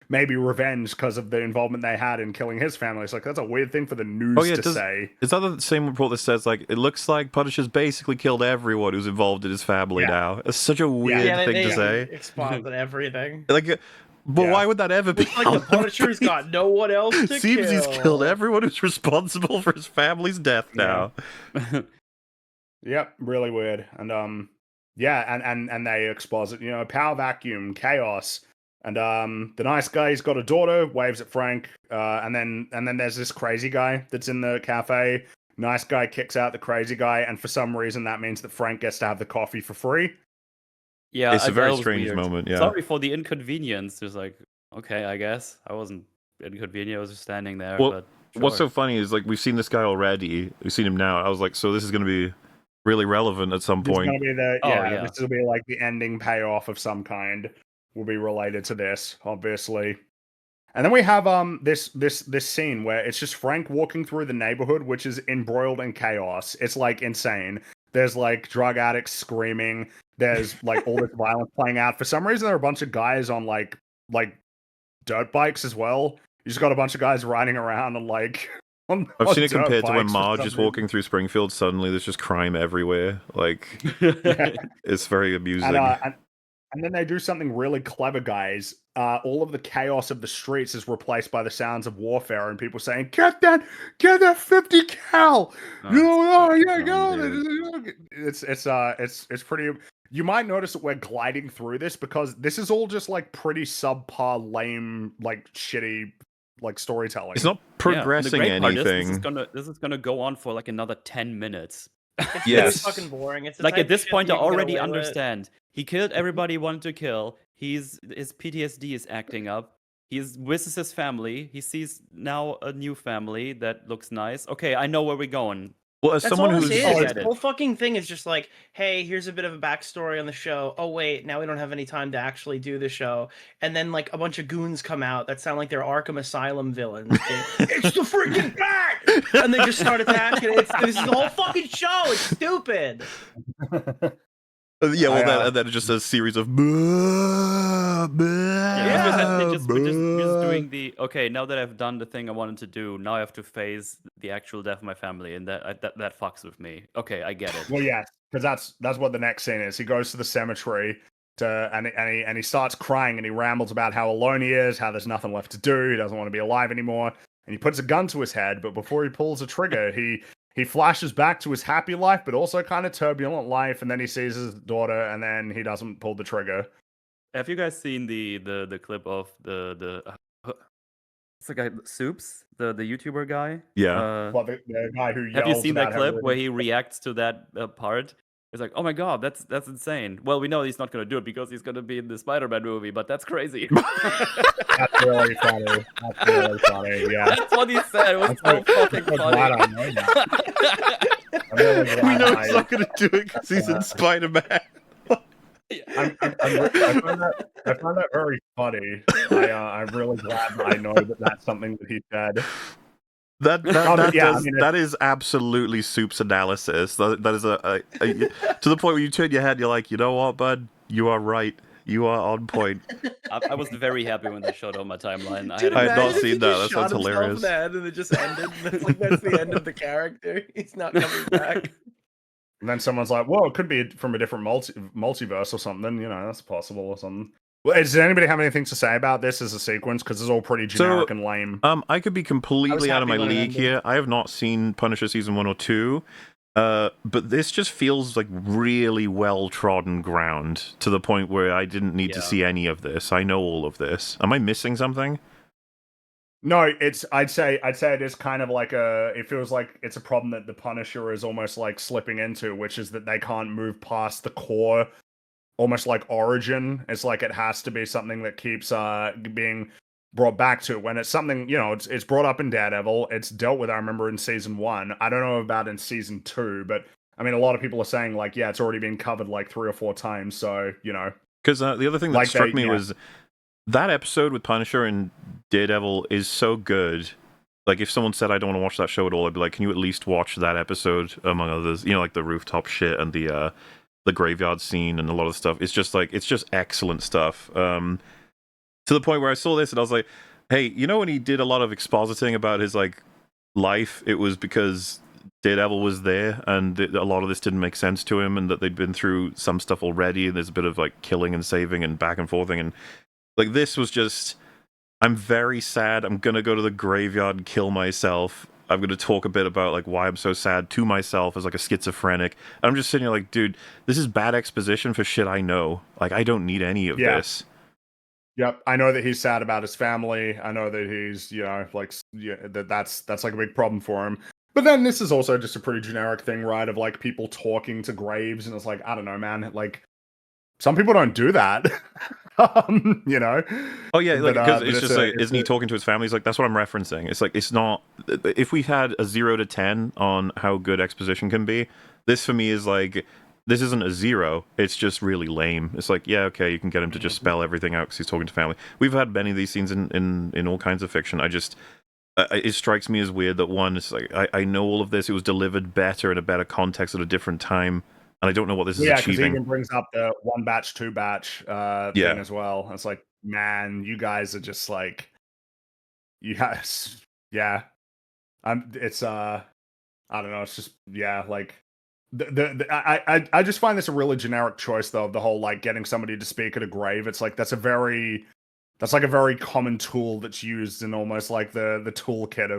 Speaker 1: maybe revenge because of the involvement they had in killing his family. It's like, that's a weird thing for the news to say.
Speaker 2: Is that the same report that says, like, it looks like Punisher's basically killed everyone who's involved in his family now? It's such a weird thing to say.
Speaker 4: Exposit everything.
Speaker 2: Like, but why would that ever be?
Speaker 4: It's like the Punisher's got no one else to kill.
Speaker 2: Seems he's killed everyone who's responsible for his family's death now.
Speaker 1: Yep, really weird. And yeah, and they exposit, power vacuum, chaos. And the nice guy, he's got a daughter, waves at Frank, and then there's this crazy guy that's in the cafe. Nice guy kicks out the crazy guy, and for some reason that means that Frank gets to have the coffee for free.
Speaker 3: Yeah,
Speaker 2: it's a very strange moment. Yeah,
Speaker 3: sorry for the inconvenience. Just like, okay, I guess I wasn't inconvenient. I was just standing there.
Speaker 2: Well,
Speaker 3: but sure.
Speaker 2: What's so funny is, like, we've seen this guy already. We've seen him now. I was like, so this is going to be really relevant at some point.
Speaker 1: This is gonna be this will be like the ending payoff of some kind. Will be related to this, obviously. And then we have this scene where it's just Frank walking through the neighborhood, which is embroiled in chaos. It's like insane. There's like drug addicts screaming. There's like all this violence playing out. For some reason, there are a bunch of guys on like dirt bikes as well. You just got a bunch of guys riding around and like.
Speaker 2: I've seen it compared to when Marge is walking through Springfield. Suddenly, there's just crime everywhere. Like, it's very amusing.
Speaker 1: And then they do something really clever, guys. All of the chaos of the streets is replaced by the sounds of warfare and people saying, "Get that 50 cal!" It's pretty. You might notice that we're gliding through this because this is all just like pretty subpar, lame, like shitty, like storytelling.
Speaker 2: It's not progressing anything.
Speaker 3: This is gonna go on for like another 10 minutes.
Speaker 4: It's
Speaker 2: yes.
Speaker 4: fucking boring. It's
Speaker 3: like at this point, I already understand. He killed everybody he wanted to kill. His PTSD is acting up. He's with his family. He sees now a new family that looks nice. Okay, I know where we're going.
Speaker 2: Well, as someone who's
Speaker 4: the whole fucking thing is just like, hey, here's a bit of a backstory on the show. Oh wait, now we don't have any time to actually do the show. And then like a bunch of goons come out that sound like they're Arkham Asylum villains. It's the freaking bat! And they just start attacking. This is the whole fucking show. It's stupid.
Speaker 2: Yeah, well, and then just a series of.
Speaker 3: We're just doing the okay. Now that I've done the thing I wanted to do, now I have to face the actual death of my family, and that fucks with me. Okay, I get it.
Speaker 1: Well, yes, because that's what the next scene is. He goes to the cemetery and he starts crying and he rambles about how alone he is, how there's nothing left to do. He doesn't want to be alive anymore, and he puts a gun to his head. But before he pulls the trigger, he flashes back to his happy life, but also kind of turbulent life, and then he sees his daughter, and then he doesn't pull the trigger.
Speaker 3: Have you guys seen the clip of the It's the guy Soups, the YouTuber guy.
Speaker 2: Yeah.
Speaker 1: Well, the guy who
Speaker 3: Have you
Speaker 1: yells
Speaker 3: seen that
Speaker 1: about how
Speaker 3: clip
Speaker 1: really-
Speaker 3: where he reacts to that part? It's like, oh my god, that's insane. Well, we know he's not gonna do it because he's gonna be in the Spider-Man movie, but that's crazy.
Speaker 1: That's really funny. That's really funny. Yeah.
Speaker 3: That's what he said. It was so fucking
Speaker 1: I'm glad I
Speaker 3: funny.
Speaker 1: know that. I'm really glad
Speaker 2: We know
Speaker 1: I-
Speaker 2: he's not going to do it because he's in Spider-Man.
Speaker 1: I find that very funny. I'm really glad that I know that that's something that he said.
Speaker 2: That is absolutely Soup's analysis. That is to the point where you turn your head, you're like, you know what, bud, you are right. You are on point.
Speaker 3: I was very happy when they showed on my timeline.
Speaker 4: Dude,
Speaker 2: I had not
Speaker 4: imagine if
Speaker 2: seen
Speaker 4: he
Speaker 2: that.
Speaker 4: just
Speaker 2: That sounds
Speaker 4: shot himself in
Speaker 2: hilarious.
Speaker 4: the head and it just ended. That's the end of the character. He's not coming back.
Speaker 1: And then someone's like, "Well, it could be from a different multiverse or something." You know, that's possible or something. Well, does anybody have anything to say about this as a sequence? Because it's all pretty generic and lame.
Speaker 2: I could be completely out of my league here. I have not seen Punisher season 1 or 2. But this just feels like really well trodden ground to the point where I didn't need to see any of this. I know all of this. Am I missing something?
Speaker 1: No, I'd say it is kind of like it feels like it's a problem that the Punisher is almost like slipping into, which is that they can't move past the core, almost like origin. It's like it has to be something that keeps being brought back to when it's something, you know, it's brought up in Daredevil. It's dealt with, I remember, in season 1. I don't know about in season 2, but I mean, a lot of people are saying like, yeah, it's already been covered like 3 or 4 times. So, you know,
Speaker 2: because the other thing that struck me was that episode with Punisher and Daredevil is so good. Like, if someone said I don't want to watch that show at all, I'd be like, can you at least watch that episode, among others? You know, like the rooftop shit and the graveyard scene and a lot of stuff. It's just excellent stuff. To the point where I saw this and I was like, hey, you know when he did a lot of expositing about his like life, it was because Daredevil was there and a lot of this didn't make sense to him and that they'd been through some stuff already and there's a bit of like killing and saving and back and forthing, and like this was just, I'm very sad. I'm gonna go to the graveyard and kill myself. I'm gonna talk a bit about like why I'm so sad to myself as like a schizophrenic. I'm just sitting here like, dude, this is bad exposition for shit I know. Like, I don't need any of this.
Speaker 1: Yep, I know that he's sad about his family. I know that he's, you know, like, that's like a big problem for him. But then this is also just a pretty generic thing, right? Of like people talking to graves, and it's like, I don't know, man. Like, some people don't do that. You know?
Speaker 2: Oh yeah, like, because it's just like, isn't he talking to his family? He's like, that's what I'm referencing. It's like, it's not. If we had a 0 to 10 on how good exposition can be, this for me is like, this isn't a 0. It's just really lame. It's like, yeah, okay, you can get him to just spell everything out because he's talking to family. We've had many of these scenes in all kinds of fiction. It strikes me as weird that one, it's like, I know all of this. It was delivered better in a better context at a different time. And I don't know what this is achieving. Yeah, because he even
Speaker 1: brings up the 1 batch, 2 batch thing as well. It's like, man, you guys are just like, yes, yeah. It's I don't know. It's just like I just find this a really generic choice though. The whole like getting somebody to speak at a grave. It's like that's like a very common tool that's used in almost like the toolkit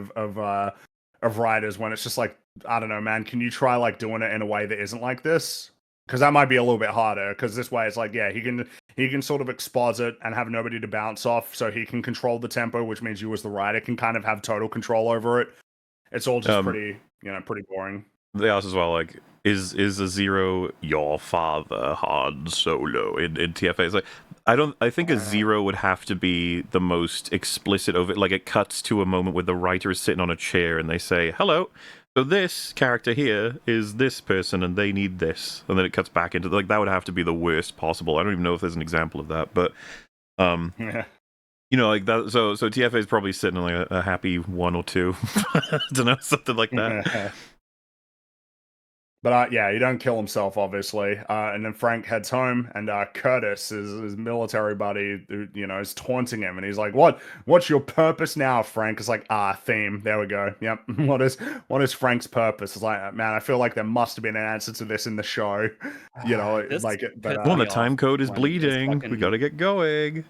Speaker 1: of writers when it's just like, I don't know, man, can you try like doing it in a way that isn't like this? Because that might be a little bit harder. Because this way, it's like, yeah, he can sort of exposit and have nobody to bounce off, so he can control the tempo, which means you as the writer can kind of have total control over it. It's all just pretty boring.
Speaker 2: They asked as well, like, is a 0 your father Han Solo in TFA? It's like, I think a 0 would have to be the most explicit of it. Like, it cuts to a moment where the writer is sitting on a chair and they say, hello, so this character here is this person and they need this. And then it cuts back into, like, that would have to be the worst possible. I don't even know if there's an example of that, but, you know, like that. So TFA is probably sitting on like a happy 1 or 2. I don't know, something like that.
Speaker 1: But yeah, he don't kill himself, obviously. And then Frank heads home, and Curtis, his military buddy, who, you know, is taunting him, and he's like, "What's your purpose now, Frank?" It's like, theme. There we go. Yep. What is Frank's purpose? It's like, man, I feel like there must have been an answer to this in the show. You know, like, but
Speaker 2: the time code is bleeding. We gotta get going.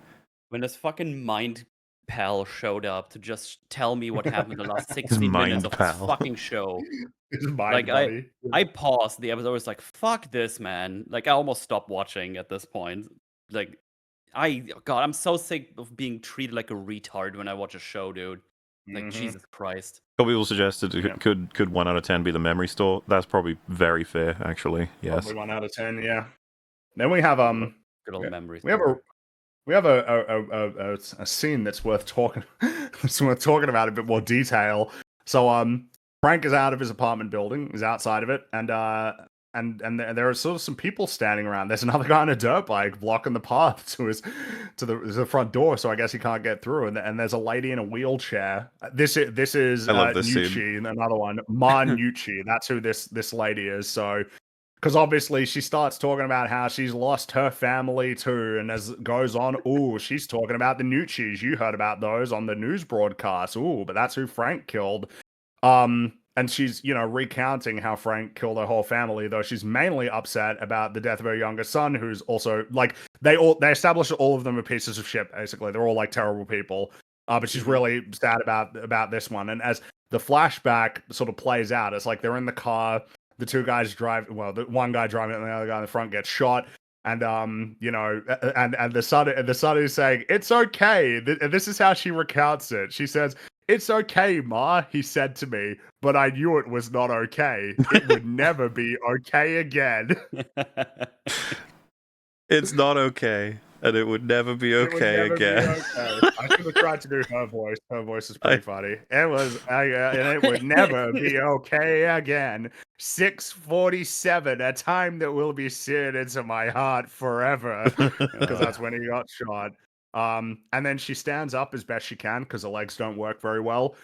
Speaker 3: When this fucking mind pal showed up to just tell me what happened in the last 60 minutes of this fucking show. Like, I paused the episode. I was like, fuck this, man. Like, I almost stopped watching at this point. Like, God, I'm so sick of being treated like a retard when I watch a show, dude. Like Jesus Christ.
Speaker 2: A couple people suggested could 1 out of 10 be the memory store. That's probably very fair, actually. Yes.
Speaker 1: Probably 1 out of 10. Yeah. Then we have
Speaker 3: Good old memories.
Speaker 1: We have a scene that's worth talking about in a bit more detail. So Frank is out of his apartment building, he's outside of it, and there are sort of some people standing around. There's another guy on a dirt bike blocking the path to the front door, so I guess he can't get through. And there's a lady in a wheelchair. This is
Speaker 2: I love this
Speaker 1: Nucci,
Speaker 2: scene.
Speaker 1: another one, Ma Nucci. That's who this lady is. So. Because obviously she starts talking about how she's lost her family too, and as it goes on, she's talking about the Nucci's. You heard about those on the news broadcast. But that's who Frank killed. And she's, recounting how Frank killed her whole family, though she's mainly upset about the death of her younger son, who's also like they establish all of them are pieces of shit. Basically, they're all like terrible people. But she's really sad about this one. And as the flashback sort of plays out, it's like they're in the car. The two guys drive. Well, the one guy driving and the other guy in the front gets shot, and and the son is saying it's okay. This is how she recounts it. She says, "It's okay, Ma," he said to me, "but I knew it was not okay. It would never be okay again."
Speaker 2: It's not okay, and it would never be okay again.
Speaker 1: Okay. I should have tried to do her voice. Her voice is pretty funny. It was, and it would never be okay again. 6:47, a time that will be seared into my heart forever, because that's when he got shot. And then she stands up as best she can because her legs don't work very well.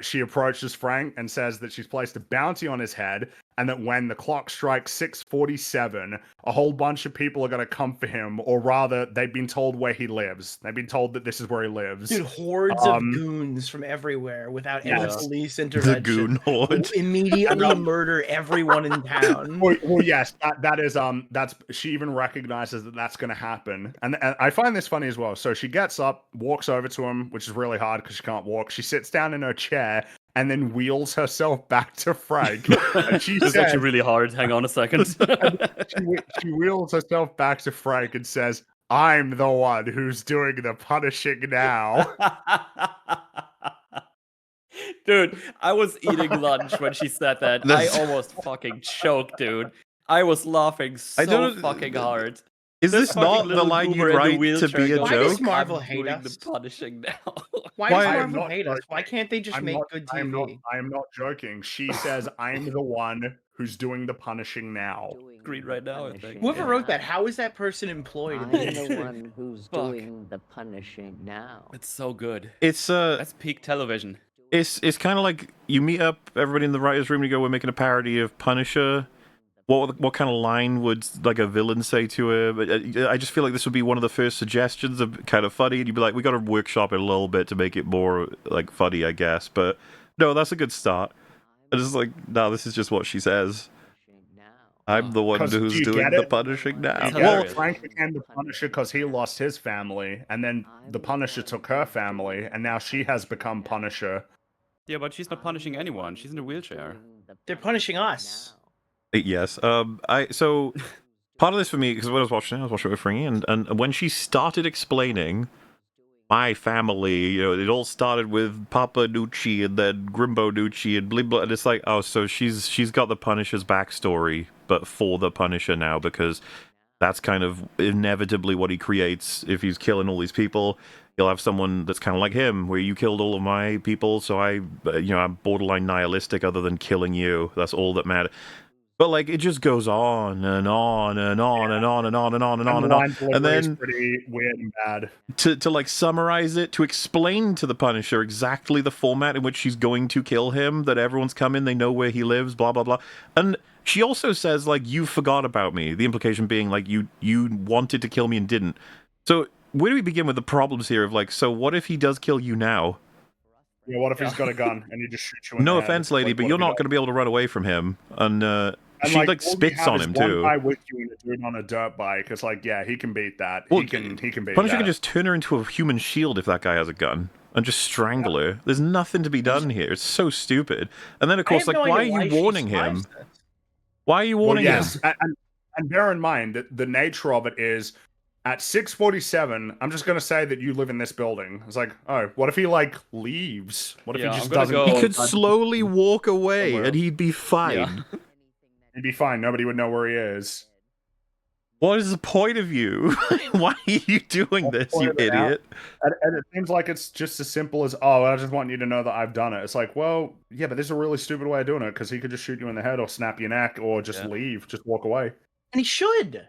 Speaker 1: She approaches Frank and says that she's placed a bounty on his head, and that when the clock strikes 6:47, a whole bunch of people are going to come for him, or rather, they've been told where he lives. They've been told that this is where he lives.
Speaker 4: Dude, hordes of goons from everywhere without any police intervention.
Speaker 2: The goon horde.
Speaker 4: Will immediately murder everyone in town.
Speaker 1: Well, yes, that is she even recognizes that that's going to happen, and I find this funny as well. So she gets up, walks over to him, which is really hard because she can't walk. She sits down in her chair and then wheels herself back to Frank. And she
Speaker 3: This is actually really hard. Hang on a second.
Speaker 1: she wheels herself back to Frank and says, "I'm the one who's doing the punishing now."
Speaker 3: Dude, I was eating lunch when she said that. I almost fucking choked, dude. I was laughing so fucking hard.
Speaker 2: Is this not the line you write to be a
Speaker 4: Why
Speaker 2: joke?
Speaker 4: does Marvel hate us?
Speaker 3: The punishing now.
Speaker 4: Why does Marvel hate us? Why can't they just make good TV?
Speaker 1: I'm not joking. She says, "I'm the one who's doing the punishing now."
Speaker 3: Green right now, I think.
Speaker 4: Whoever wrote that, how is that person employed?
Speaker 7: I'm the one who's doing the punishing now.
Speaker 3: It's so good.
Speaker 2: It's
Speaker 3: That's peak television.
Speaker 2: It's kind of like you meet up everybody in the writers' room and you go, "We're making a parody of Punisher." What kind of line would like a villain say to her? I just feel like this would be one of the first suggestions of kind of funny, and you'd be like, "We got to workshop it a little bit to make it more like funny, I guess." But no, that's a good start. And it's like, no, this is just what she says. I'm the one who's doing the punishing now.
Speaker 1: Well, Frank became the Punisher because he lost his family, and then the Punisher took her family, and now she has become Punisher.
Speaker 3: Yeah, but she's not punishing anyone. She's in a wheelchair.
Speaker 4: They're punishing us.
Speaker 2: Yes. So part of this for me, because when I was watching it with Fringy, and when she started explaining my family, it all started with Papa Nucci and then Grimbo Nucci and blah blah, and it's like, oh, so she's got the Punisher's backstory, but for the Punisher now, because that's kind of inevitably what he creates. If he's killing all these people, he'll have someone that's kind of like him, where you killed all of my people, so I'm borderline nihilistic. Other than killing you, that's all that matters. But like it just goes on and on and on and on and on and on and on and on. And then
Speaker 1: pretty weird and bad.
Speaker 2: To like summarize it, to explain to the Punisher exactly the format in which she's going to kill him, that everyone's come in, they know where he lives, blah blah blah. And she also says like, "You forgot about me." The implication being like you wanted to kill me and didn't. So where do we begin with the problems here of like, so what if he does kill you now?
Speaker 1: Yeah, what if he's got a gun and he just shoots you in
Speaker 2: no
Speaker 1: the
Speaker 2: offense,
Speaker 1: head?
Speaker 2: lady, but you're not going to be able to run away from him. And she like spits on him too.
Speaker 1: One guy with you and a dude on a dirt bike. It's like, yeah, he can beat that.
Speaker 2: Well,
Speaker 1: he can beat
Speaker 2: Punisher
Speaker 1: that.
Speaker 2: can just turn her into a human shield if that guy has a gun and just strangle her. There's nothing to be done here. It's so stupid. And then of course, like, why are you warning him? Why are you warning him?
Speaker 1: And bear in mind that the nature of it is, At 6:47, I'm just gonna say that you live in this building. It's like, oh, what if he like leaves? What if
Speaker 3: Yeah,
Speaker 1: he
Speaker 3: I'm
Speaker 1: just
Speaker 3: gonna
Speaker 1: doesn't?
Speaker 3: go-
Speaker 2: He
Speaker 3: Oh,
Speaker 2: could slowly walk away
Speaker 3: somewhere
Speaker 2: and he'd be fine.
Speaker 3: Yeah.
Speaker 1: He'd be fine. Nobody would know where he is.
Speaker 2: What is the point of you? Why are you doing this, you idiot?
Speaker 1: And it seems like it's just as simple as, oh, I just want you to know that I've done it. It's like, well, yeah, but this is a really stupid way of doing it because he could just shoot you in the head or snap your neck or just leave, just walk away.
Speaker 4: And he should.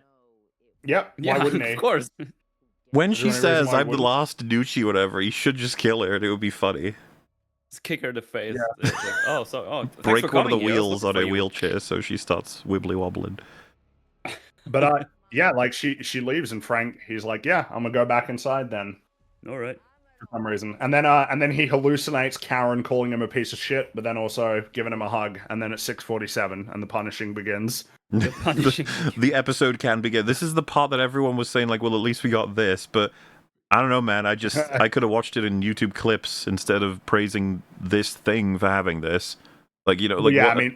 Speaker 1: Yep.
Speaker 3: Yeah,
Speaker 1: Why wouldn't he?
Speaker 3: of course.
Speaker 2: When
Speaker 1: Is there
Speaker 2: she
Speaker 1: any reason
Speaker 2: says,
Speaker 1: why I
Speaker 2: I'm the
Speaker 1: wouldn't?
Speaker 2: last Nucci, whatever, he should just kill her and it would be funny.
Speaker 3: Just kick her in the face.
Speaker 1: Yeah.
Speaker 3: It's like, oh, thanks
Speaker 2: Break
Speaker 3: for
Speaker 2: one of the
Speaker 3: coming here. I was
Speaker 2: wheels
Speaker 3: looking
Speaker 2: on
Speaker 3: for
Speaker 2: a
Speaker 3: you.
Speaker 2: wheelchair so she starts wibbly wobbling.
Speaker 1: But yeah, like she leaves and Frank, he's like, yeah, I'm gonna go back inside then.
Speaker 3: All right.
Speaker 1: For some reason. And then he hallucinates Karen calling him a piece of shit, but then also giving him a hug. And then at 6:47, and the punishing begins.
Speaker 2: The episode can begin. This is the part that everyone was saying, like, well, at least we got this. But I don't know, man. I could have watched it in YouTube clips instead of praising this thing for having this. Like, you know, like,
Speaker 1: yeah, I mean,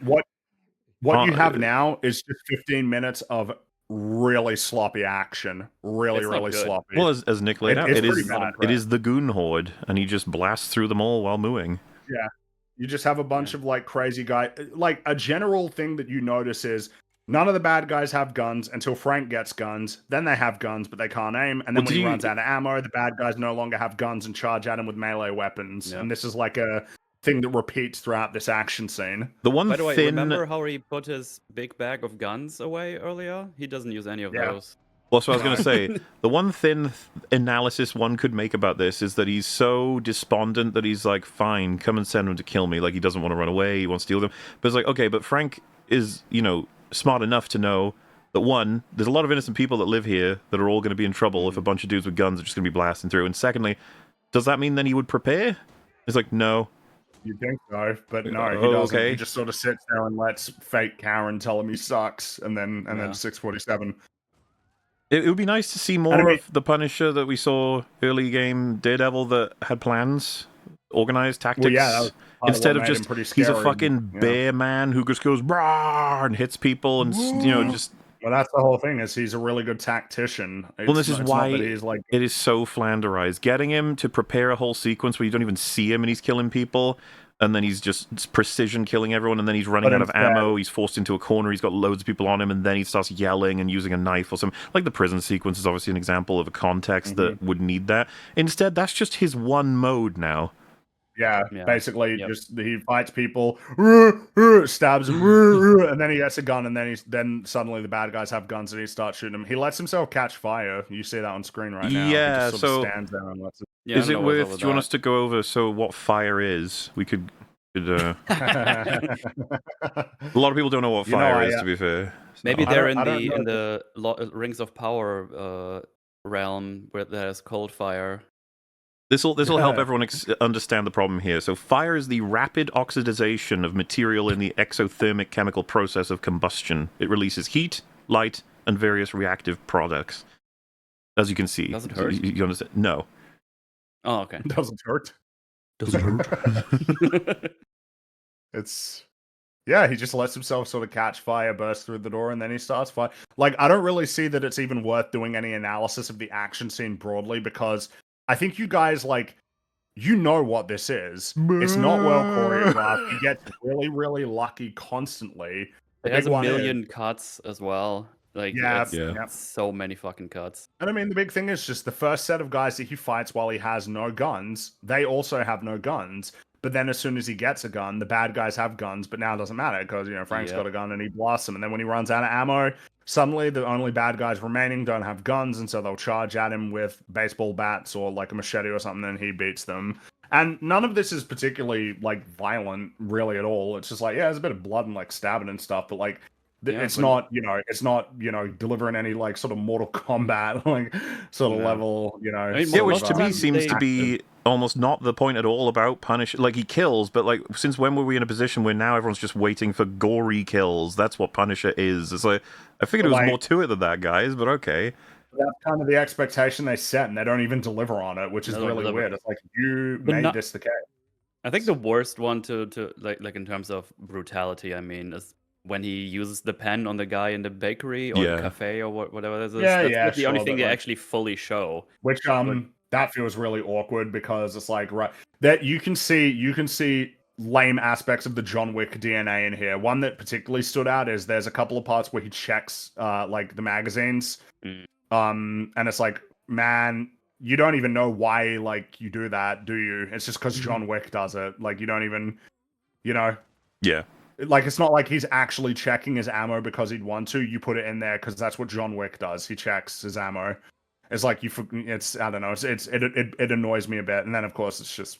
Speaker 1: what you have now is just 15 minutes of really sloppy action. Really,
Speaker 3: It's not
Speaker 1: really
Speaker 3: good.
Speaker 1: sloppy.
Speaker 2: well, as Nick laid out,
Speaker 1: it's
Speaker 2: it
Speaker 1: pretty
Speaker 2: is
Speaker 1: bad.
Speaker 2: it is the goon horde, and he just blasts through them all while mooing.
Speaker 1: Yeah. You just have a bunch of like crazy guy. Like a general thing that you notice is none of the bad guys have guns until Frank gets guns. Then they have guns, but they can't aim. And then
Speaker 2: Well,
Speaker 1: when he runs out of ammo, the bad guys no longer have guns and charge at him with melee weapons.
Speaker 3: Yeah.
Speaker 1: And this is like a thing that repeats throughout this action scene.
Speaker 2: The one
Speaker 3: By the way,
Speaker 2: thin
Speaker 3: remember how he put his big bag of guns away earlier? He doesn't use any of
Speaker 1: Yeah.
Speaker 3: those.
Speaker 2: Well, so I was going to say, the one thin analysis one could make about this is that he's so despondent that he's like, fine, come and send him to kill me. Like, he doesn't want to run away, he wants to deal with them. But it's like, okay, but Frank is, you know, smart enough to know that, one, there's a lot of innocent people that live here that are all going to be in trouble if a bunch of dudes with guns are just going to be blasting through. And secondly, does that mean then he would prepare? It's like, no.
Speaker 1: You'd think so, but no, he
Speaker 2: Oh,
Speaker 1: doesn't.
Speaker 2: okay.
Speaker 1: He just sort of sits there and lets fake Karen tell him he sucks, and then 6:47.
Speaker 2: It would be nice to see more of the Punisher that we saw early game Daredevil that had plans, organized tactics.
Speaker 1: Well, yeah, that was part of
Speaker 2: instead
Speaker 1: what
Speaker 2: of
Speaker 1: made him
Speaker 2: just
Speaker 1: pretty
Speaker 2: he's a
Speaker 1: scary,
Speaker 2: fucking
Speaker 1: yeah.
Speaker 2: bear man who just goes rah and hits people and you know just.
Speaker 1: Well, that's the whole thing. Is he's a really good tactician.
Speaker 2: Well, this is
Speaker 1: it's
Speaker 2: why
Speaker 1: not that he's like.
Speaker 2: it is so flanderized. Getting him to prepare a whole sequence where you don't even see him and he's killing people, and then he's just precision killing everyone, and then he's running
Speaker 1: But
Speaker 2: out of
Speaker 1: instead-
Speaker 2: ammo, he's forced into a corner, he's got loads of people on him, and then he starts yelling and using a knife or something. Like the prison sequence is obviously an example of a context that would need that. Instead, that's just his one mode now.
Speaker 1: Yeah,
Speaker 3: Yeah.
Speaker 1: basically,
Speaker 3: Yep.
Speaker 1: just he fights people, stabs them, and then he gets a gun, and then suddenly the bad guys have guns, and he starts shooting them. He lets himself catch fire. You see that on screen right now.
Speaker 2: Yeah,
Speaker 1: he just sort of
Speaker 2: so-
Speaker 1: stands there and lets it.
Speaker 3: Yeah,
Speaker 2: Is
Speaker 3: I
Speaker 2: it
Speaker 3: don't know what's up
Speaker 2: worth?
Speaker 3: with
Speaker 2: Do you want
Speaker 3: that.
Speaker 2: us to go over what fire is? We could. A lot of people don't know what
Speaker 1: You know,
Speaker 2: fire
Speaker 1: I,
Speaker 2: is. To be fair,
Speaker 3: Maybe
Speaker 2: So-
Speaker 3: they're
Speaker 1: I don't
Speaker 3: in
Speaker 1: know
Speaker 3: the Rings of Power realm where there's cold fire.
Speaker 2: This will help everyone understand the problem here. So fire is the rapid oxidization of material in the exothermic chemical process of combustion. It releases heat, light, and various reactive products. As you can see.
Speaker 3: Does it hurt?
Speaker 2: You understand? No.
Speaker 3: Oh, okay.
Speaker 1: Doesn't hurt.
Speaker 2: Does it hurt?
Speaker 1: It's yeah, he just lets himself sort of catch fire, burst through the door, and then he starts fire. Like, I don't really see that it's even worth doing any analysis of the action scene broadly, because I think you guys, like, you know what this is. It's not well choreographed. He gets really, really lucky constantly. The
Speaker 3: It has
Speaker 1: big
Speaker 3: a
Speaker 1: one is-
Speaker 3: million cuts as well. Like,
Speaker 1: Yeah,
Speaker 3: it's,
Speaker 2: yeah.
Speaker 3: it's so many fucking cuts.
Speaker 1: And I mean, the big thing is just the first set of guys that he fights while he has no guns, they also have no guns. But then as soon as he gets a gun, the bad guys have guns, but now it doesn't matter because, you know, Frank's
Speaker 3: Yep.
Speaker 1: got a gun and he blasts them. And then when he runs out of ammo, suddenly the only bad guys remaining don't have guns, and so they'll charge at him with baseball bats or like a machete or something, and he beats them. And none of this is particularly, like, violent, really, at all. It's just like, yeah, there's a bit of blood and, like, stabbing and stuff, but, like,
Speaker 3: Yeah,
Speaker 1: it's
Speaker 3: but-
Speaker 1: not, delivering any, like, sort of Mortal Kombat, like, sort of
Speaker 3: No.
Speaker 1: level, you know.
Speaker 3: I mean,
Speaker 1: sort
Speaker 2: Yeah,
Speaker 1: of,
Speaker 2: which to me
Speaker 3: Sometimes
Speaker 2: seems
Speaker 3: they-
Speaker 2: to be almost not the point at all about Punisher. Like, he kills, but, like, since when were we in a position where now everyone's just waiting for gory kills? That's what Punisher is. It's like, I figured there was
Speaker 1: Like-
Speaker 2: more to it than that, guys, but okay.
Speaker 1: That's kind of the expectation they set, and they don't even deliver on it, which is
Speaker 3: They don't
Speaker 1: really
Speaker 3: deliver.
Speaker 1: weird. It's like, you
Speaker 3: But
Speaker 1: made
Speaker 3: not-
Speaker 1: this the case.
Speaker 3: I think the worst one to like in terms of brutality, I mean, is when he uses the pen on the guy in the bakery or the cafe or whatever this is.
Speaker 1: Yeah,
Speaker 3: That's
Speaker 1: yeah,
Speaker 3: like the only
Speaker 1: sure,
Speaker 3: thing
Speaker 1: but,
Speaker 3: they
Speaker 1: like-
Speaker 3: actually fully show.
Speaker 1: Which that feels really awkward because it's like that you can see lame aspects of the John Wick DNA in here. One that particularly stood out is there's a couple of parts where he checks like the magazines. And it's like, man, you don't even know why like you do that, do you? It's just because John Wick does it. Like you don't even, you know.
Speaker 2: Yeah.
Speaker 1: Like it's not like he's actually checking his ammo because he'd want to. You put it in there because that's what John Wick does. He checks his ammo. It's like it's I don't know. It annoys me a bit. And then of course it's just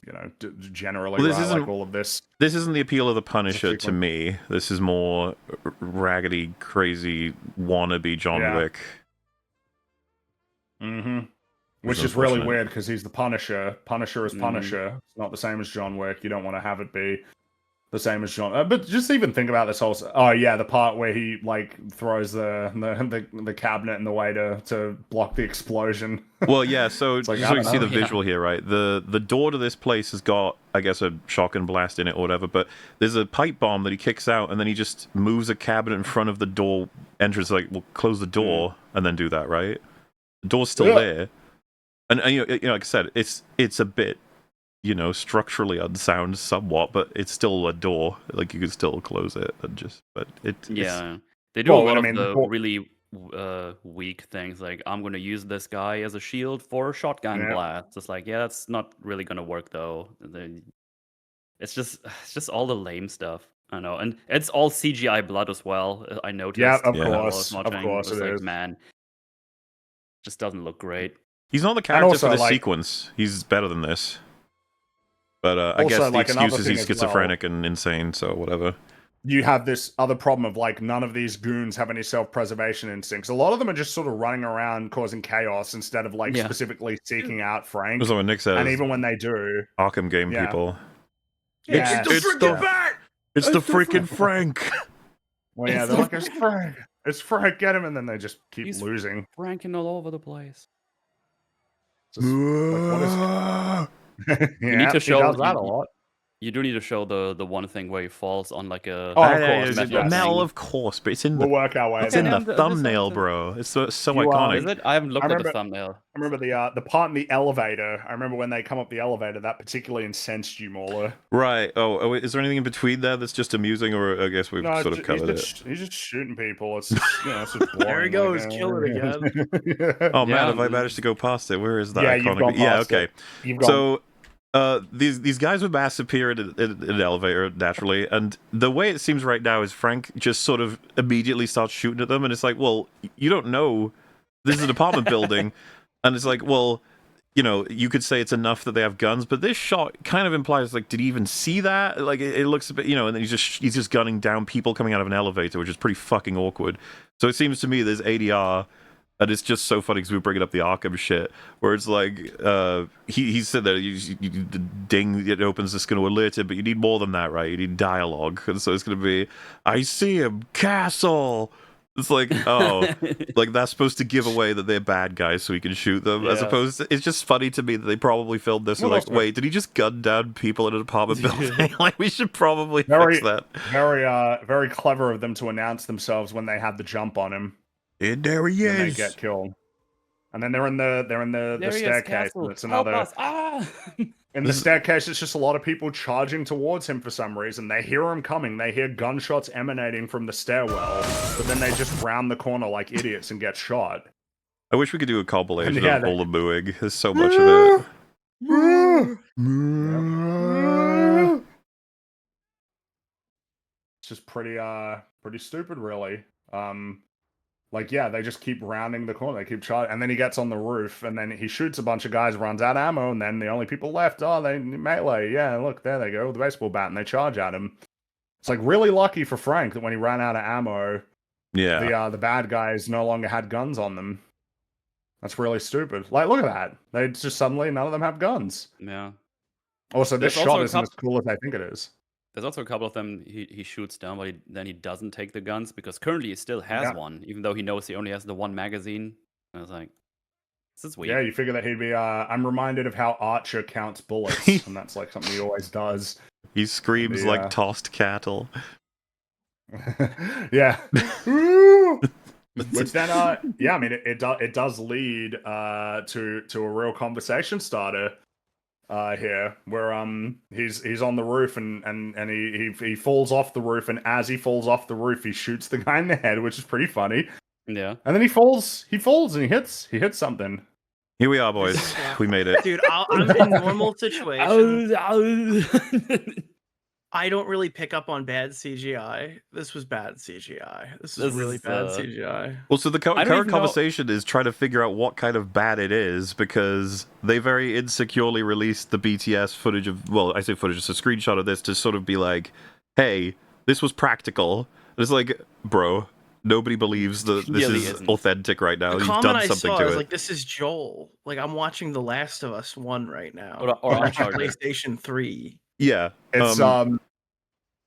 Speaker 1: generally
Speaker 2: Well,
Speaker 1: like all of this.
Speaker 2: This isn't the appeal of the Punisher to me. This is more raggedy, crazy wannabe John Wick.
Speaker 1: Which is really weird because he's the Punisher. Punisher is Punisher. It's not the same as John Wick. You don't want to have it be the same as John. But just even think about this whole. Oh yeah, the part where he like throws the cabinet in the way to block the explosion.
Speaker 2: Well, yeah. So
Speaker 1: like,
Speaker 2: just so you can see the visual here, right? The door to this place has got, I guess, a shotgun blast in it or whatever. But there's a pipe bomb that he kicks out, and then he just moves a cabinet in front of the door entrance. Like, we'll close the door and then do that, right? The door's still there, and you know, like I said, it's a bit, structurally unsound somewhat, but it's still a door. Like you could still close it and just, but it.
Speaker 3: Yeah, they do a lot of the really weak things. Like, I'm gonna use this guy as a shield for a shotgun blast. It's like, yeah, that's not really gonna work though. It's just all the lame stuff. I know, and it's all CGI blood as well. I noticed.
Speaker 1: Yeah, of
Speaker 3: It's
Speaker 1: course it
Speaker 3: like,
Speaker 1: is.
Speaker 3: man, just doesn't look great.
Speaker 2: He's not the character
Speaker 1: also,
Speaker 2: for this
Speaker 1: like-
Speaker 2: sequence. He's better than this. But I
Speaker 1: Also,
Speaker 2: guess the
Speaker 1: like, another
Speaker 2: excuse is
Speaker 1: thing
Speaker 2: he's
Speaker 1: as well-
Speaker 2: schizophrenic and insane, so whatever.
Speaker 1: You have this other problem of like none of these goons have any self-preservation instincts. A lot of them are just sort of running around causing chaos instead of like specifically seeking out Frank.
Speaker 2: That's what Nick says.
Speaker 1: And even when they do,
Speaker 2: Arkham game people.
Speaker 1: yeah,
Speaker 2: It's the freaking Frank.
Speaker 1: well, yeah, they're like, it's Frank, get him, and then they just keep losing.
Speaker 3: Franking all over the place.
Speaker 1: Just, like, what is...
Speaker 3: You need to show
Speaker 1: he does that a lot.
Speaker 3: You do need to show the one thing where he falls on like a.
Speaker 1: Oh, of course,
Speaker 2: Metal, of course, but it's in
Speaker 1: We'll
Speaker 2: the
Speaker 1: work our way.
Speaker 2: it's in
Speaker 1: there.
Speaker 2: the thumbnail, bro. It's so iconic.
Speaker 3: Is it? I haven't looked at the thumbnail.
Speaker 1: I remember the part in the elevator. I remember when they come up the elevator. That particularly incensed you, Mauler.
Speaker 2: Right. Oh, wait, is there anything in between there that's just amusing, or I guess we've sort of covered it?
Speaker 1: He's just shooting people. It's just, it's just boring.
Speaker 4: There he goes, kill it again.
Speaker 2: Oh man, have I managed to go past it? Where is that?
Speaker 1: Yeah,
Speaker 2: iconic?
Speaker 1: you've gone past
Speaker 2: okay.
Speaker 1: You've
Speaker 2: So these guys with mass appear in an elevator naturally, and the way it seems right now is Frank just sort of immediately starts shooting at them, and it's like, well, you don't know, this is an apartment building, and it's like, well, you could say it's enough that they have guns, but this shot kind of implies, like, did he even see that? Like, it looks a bit, and then he's just gunning down people coming out of an elevator, which is pretty fucking awkward. So it seems to me there's ADR. And it's just so funny because we bring it up the Arkham shit, where it's like, he said that the ding it opens is going to alert it, but you need more than that, right? You need dialogue. And so it's going to be, I see him, castle. It's like, oh, like that's supposed to give away that they're bad guys so he can shoot them, as opposed to, it's just funny to me that they probably filmed this and like, wait, did he just gun down people in an apartment building? Like, we should probably fix that.
Speaker 1: Very clever of them to announce themselves when they had the jump on him.
Speaker 2: And there he is.
Speaker 1: And they get killed. And then they're in the staircase. And it's another. In the staircase, it's just a lot of people charging towards him for some reason. They hear him coming. They hear gunshots emanating from the stairwell, but then they just round the corner like idiots and get shot.
Speaker 2: I wish we could do a compilation of all the mooing. There's so much of it.
Speaker 1: It's just pretty stupid, really. Like, yeah, they just keep rounding the corner. They keep charging. And then he gets on the roof, and then he shoots a bunch of guys, runs out of ammo, and then the only people left, they melee. Yeah, look, there they go, with the baseball bat, and they charge at him. It's, like, really lucky for Frank that when he ran out of ammo, the bad guys no longer had guns on them. That's really stupid. Like, look at that. They just suddenly, none of them have guns.
Speaker 3: Yeah.
Speaker 1: Also, this shot isn't as cool as I think it is.
Speaker 3: There's also a couple of them he shoots down, but then he doesn't take the guns because currently he still has one, even though he knows he only has the one magazine. I was like, this is weird.
Speaker 1: Yeah, you figure that he'd be. I'm reminded of how Archer counts bullets, and that's like something he always does.
Speaker 2: He screams like tossed cattle.
Speaker 1: Yeah. Which then, yeah, I mean, it does lead to a real conversation starter here, where he's on the roof and he falls off the roof, and as he falls off the roof, he shoots the guy in the head, which is pretty funny.
Speaker 3: Yeah.
Speaker 1: And then he falls and he hits something.
Speaker 2: Here we are, boys. We made it.
Speaker 4: Dude, I'm in normal situations. I don't really pick up on bad CGI. This was bad CGI. This is really bad CGI.
Speaker 2: Well, so the
Speaker 3: I don't
Speaker 2: current
Speaker 3: even know-
Speaker 2: conversation is trying to figure out what kind of bad it is, because they very insecurely released the BTS footage of, well, I say footage, it's a screenshot of this to sort of be like, hey, this was practical. And it's like, bro, nobody believes that this
Speaker 3: Really
Speaker 2: is
Speaker 3: isn't.
Speaker 2: authentic right now.
Speaker 4: The
Speaker 2: You've
Speaker 4: comment
Speaker 2: done
Speaker 4: I
Speaker 2: something
Speaker 4: saw
Speaker 2: to
Speaker 4: is
Speaker 2: it.
Speaker 4: like, this is Joel. Like, I'm watching The Last of Us 1 right now.
Speaker 3: Or
Speaker 4: on
Speaker 3: Uncharted.
Speaker 4: PlayStation 3.
Speaker 2: Yeah.
Speaker 1: It's